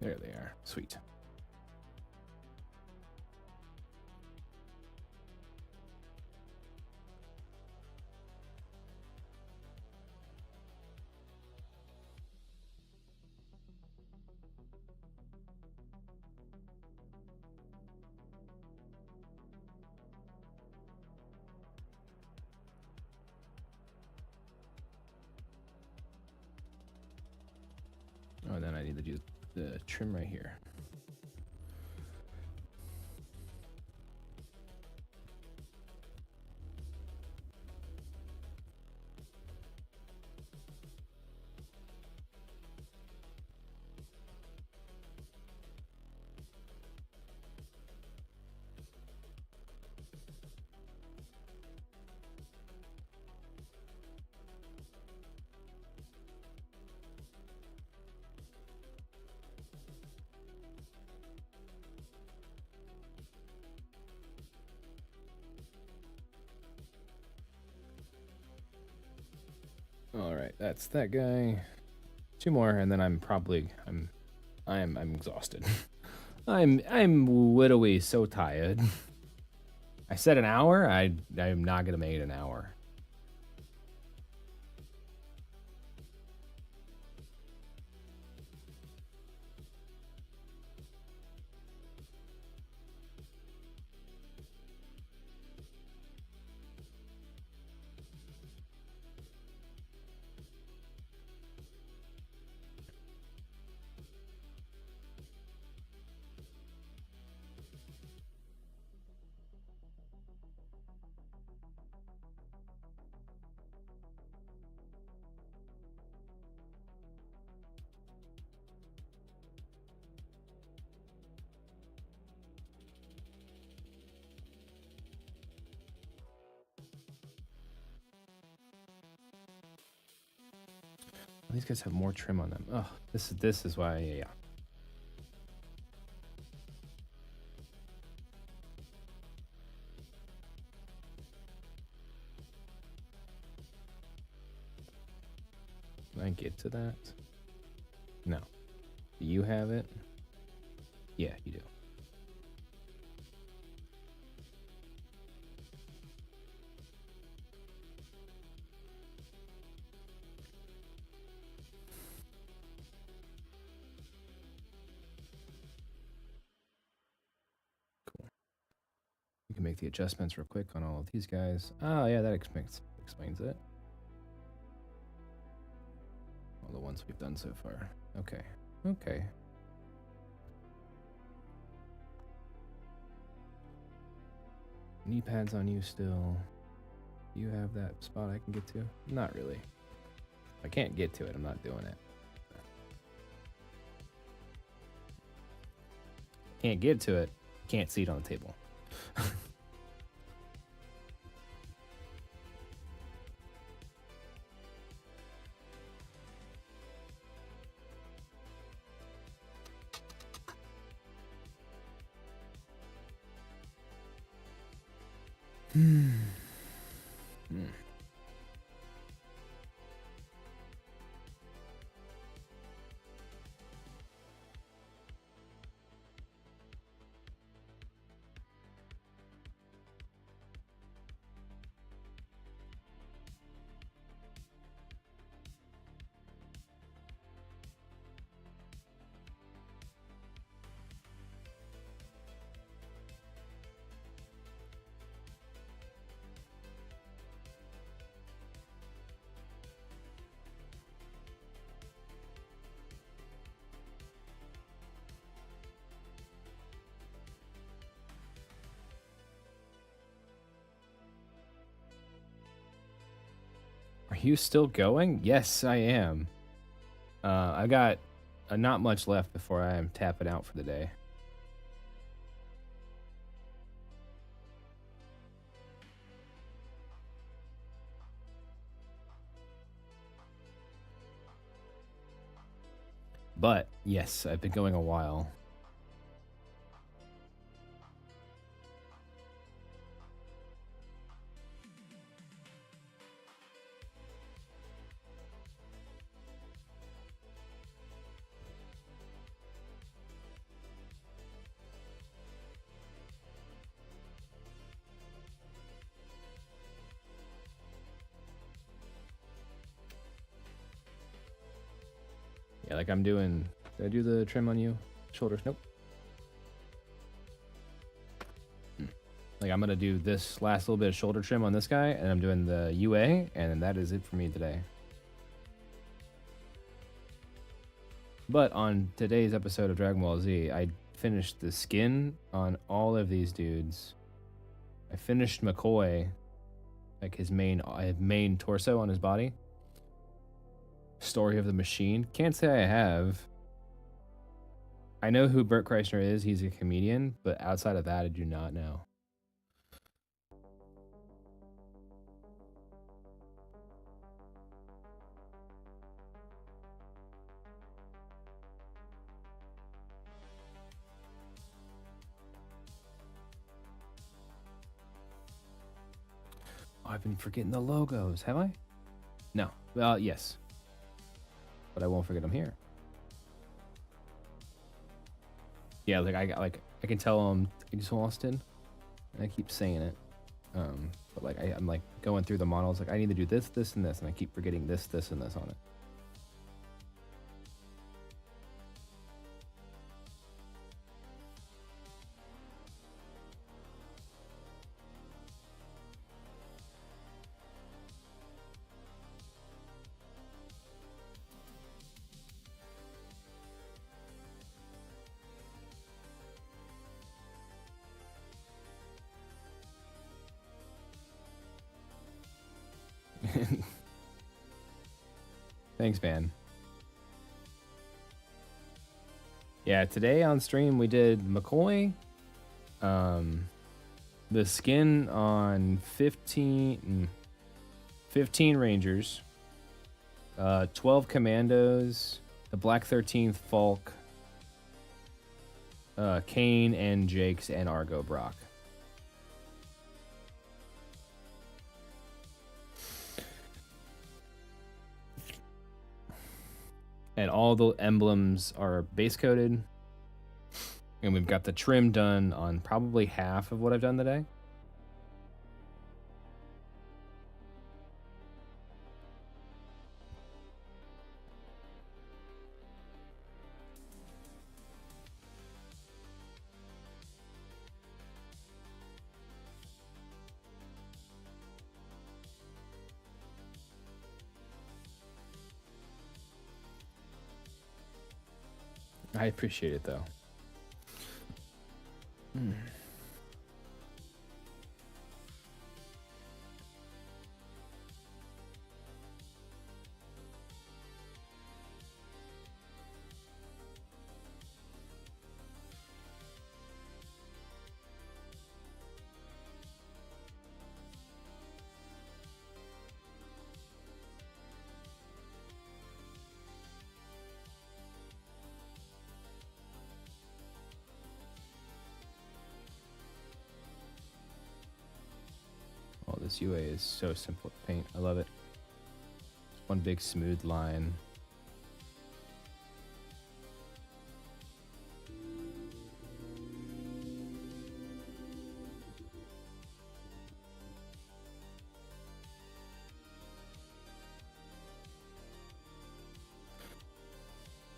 There they are. Sweet. Oh, and then I need to do the trim right here. All right, that's that guy. 2 more, and then I'm exhausted. I'm literally so tired. I said an hour. I'm not gonna make it an hour. These guys have more trim on them. Oh, this is why. Yeah. Can I get to that? No. Do you have it? Yeah, you do. Cool. You can make the adjustments real quick on all of these guys. Oh, yeah, that explains it. All the ones we've done so far. Okay. Okay. Knee pads on you still. Do you have that spot I can get to? Not really. If I can't get to it, I'm not doing it. Can't get to it, can't see it on the table. Are you still going? Yes, I am. I got not much left before I am tapping out for the day. But yes, I've been going a while. Yeah, like I'm doing. Did I do the trim on you? Shoulders? Nope. Like I'm gonna do this last little bit of shoulder trim on this guy, and I'm doing the UA, and that is it for me today. But on today's episode of Dragon Ball Z, I finished the skin on all of these dudes. I finished McCoy, like his main torso on his body. Story of the Machine. Can't say I have. I know who Bert Kreischer is. He's a comedian, but outside of that, I do not know. Oh, I've been forgetting the logos. Have I? No. Well, yes. But I won't forget them here. Yeah, like I can tell I'm exhausted, and I keep saying it. But like I'm like going through the models, like I need to do this, this, and this, and I keep forgetting this, this, and this on it. Thanks, man. Yeah, today on stream we did McCoy, the skin on 15 Rangers, 12 Commandos, the Black 13th Falk, Kane and Jakes, and Argo Brock. And all the emblems are base coated. And we've got the trim done on probably half of what I've done today. I appreciate it though. Oh, this UA is so simple to paint. I love it. It's one big smooth line.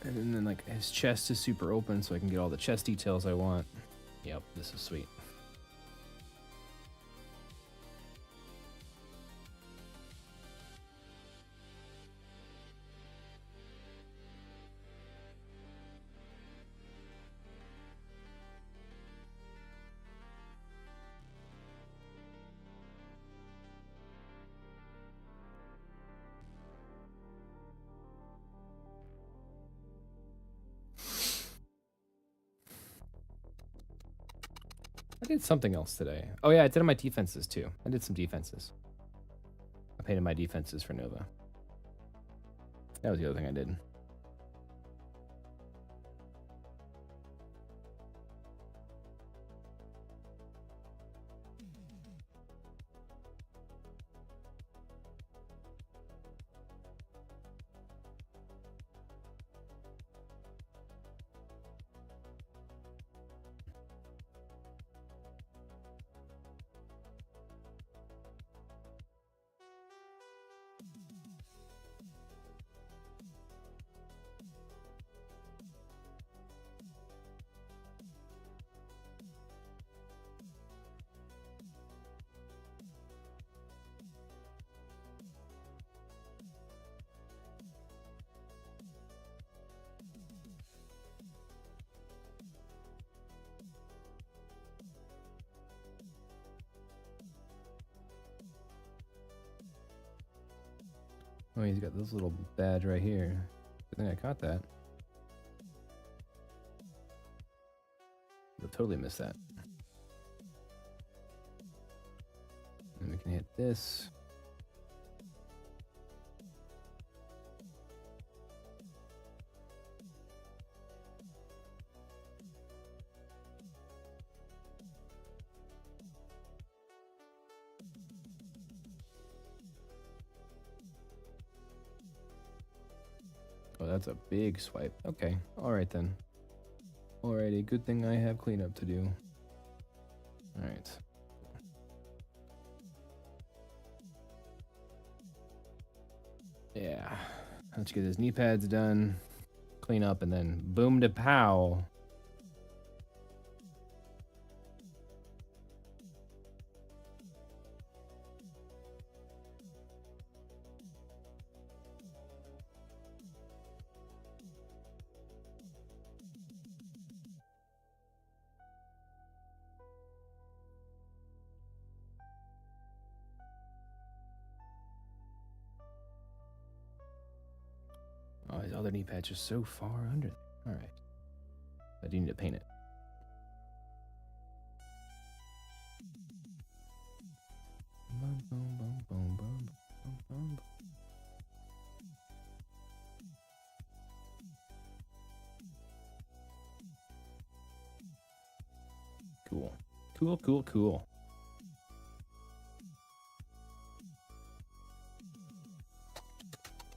And then like his chest is super open so I can get all the chest details I want. Yep, this is sweet. I did something else today. Oh yeah, I did my defenses too. I did some defenses. I painted my defenses for Nova. That was the other thing I did. Oh, he's got this little badge right here. Good thing I caught that. You'll totally miss that. And we can hit this. Oh, that's a big swipe. Okay, alright then. Alrighty, good thing I have cleanup to do. Alright. Yeah. Let's get his knee pads done. Clean up and then boom to pow. Oh, his other knee pads are so far under there. Alright. I do need to paint it. Cool. Cool, cool, cool.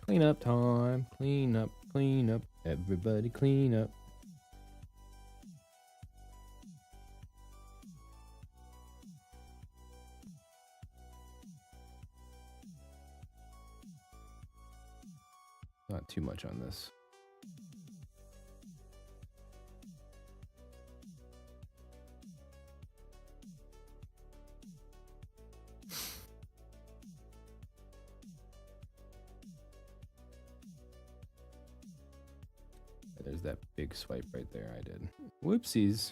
Clean up time. Clean up, clean up. Everybody clean up. Not too much on this. There's that big swipe right there I did. Whoopsies.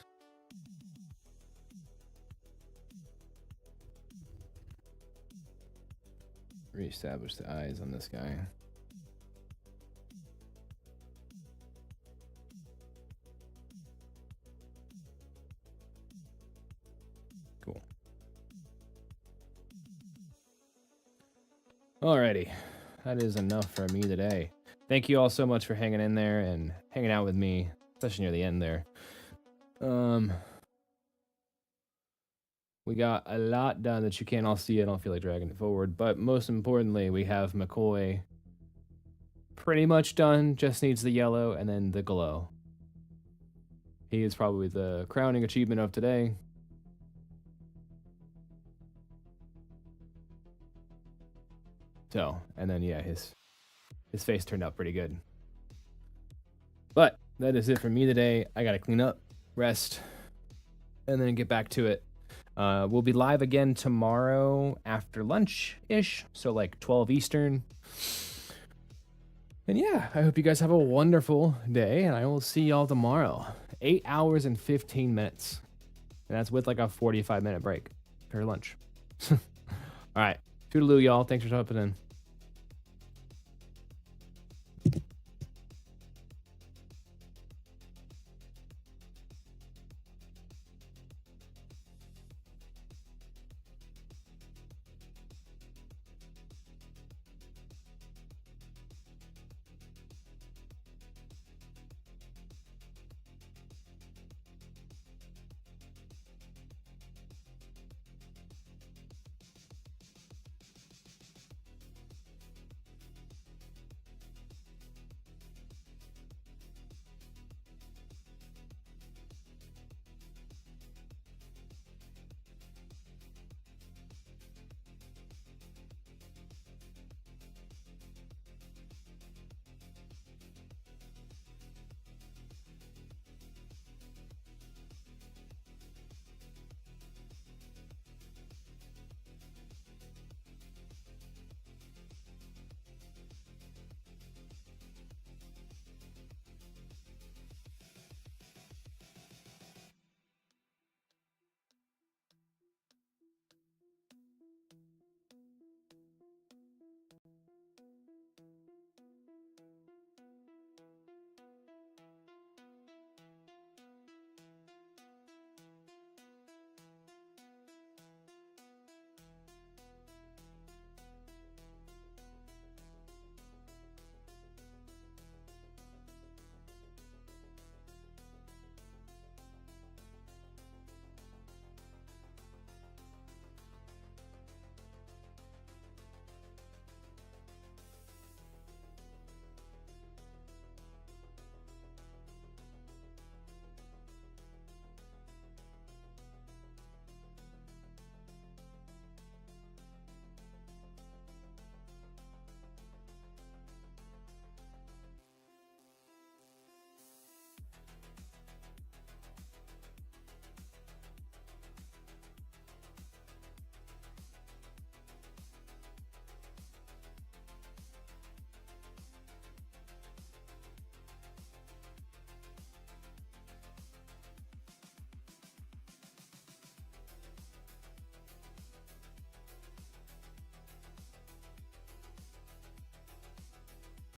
Reestablish the eyes on this guy. Cool. Alrighty. That is enough for me today. Thank you all so much for hanging in there and hanging out with me, especially near the end there. We got a lot done that you can't all see. I don't feel like dragging it forward, but most importantly, we have McCoy pretty much done. Just needs the yellow and then the glow. He is probably the crowning achievement of today. So, and then yeah, his face turned out pretty good. But that is it for me today. I gotta clean up, rest, and then get back to it. We'll be live again tomorrow after lunch-ish, so like 12 Eastern. And yeah, I hope you guys have a wonderful day, and I will see y'all tomorrow. 8 hours and 15 minutes. And that's with like a 45-minute break for lunch. All right, toodaloo, y'all. Thanks for stopping in.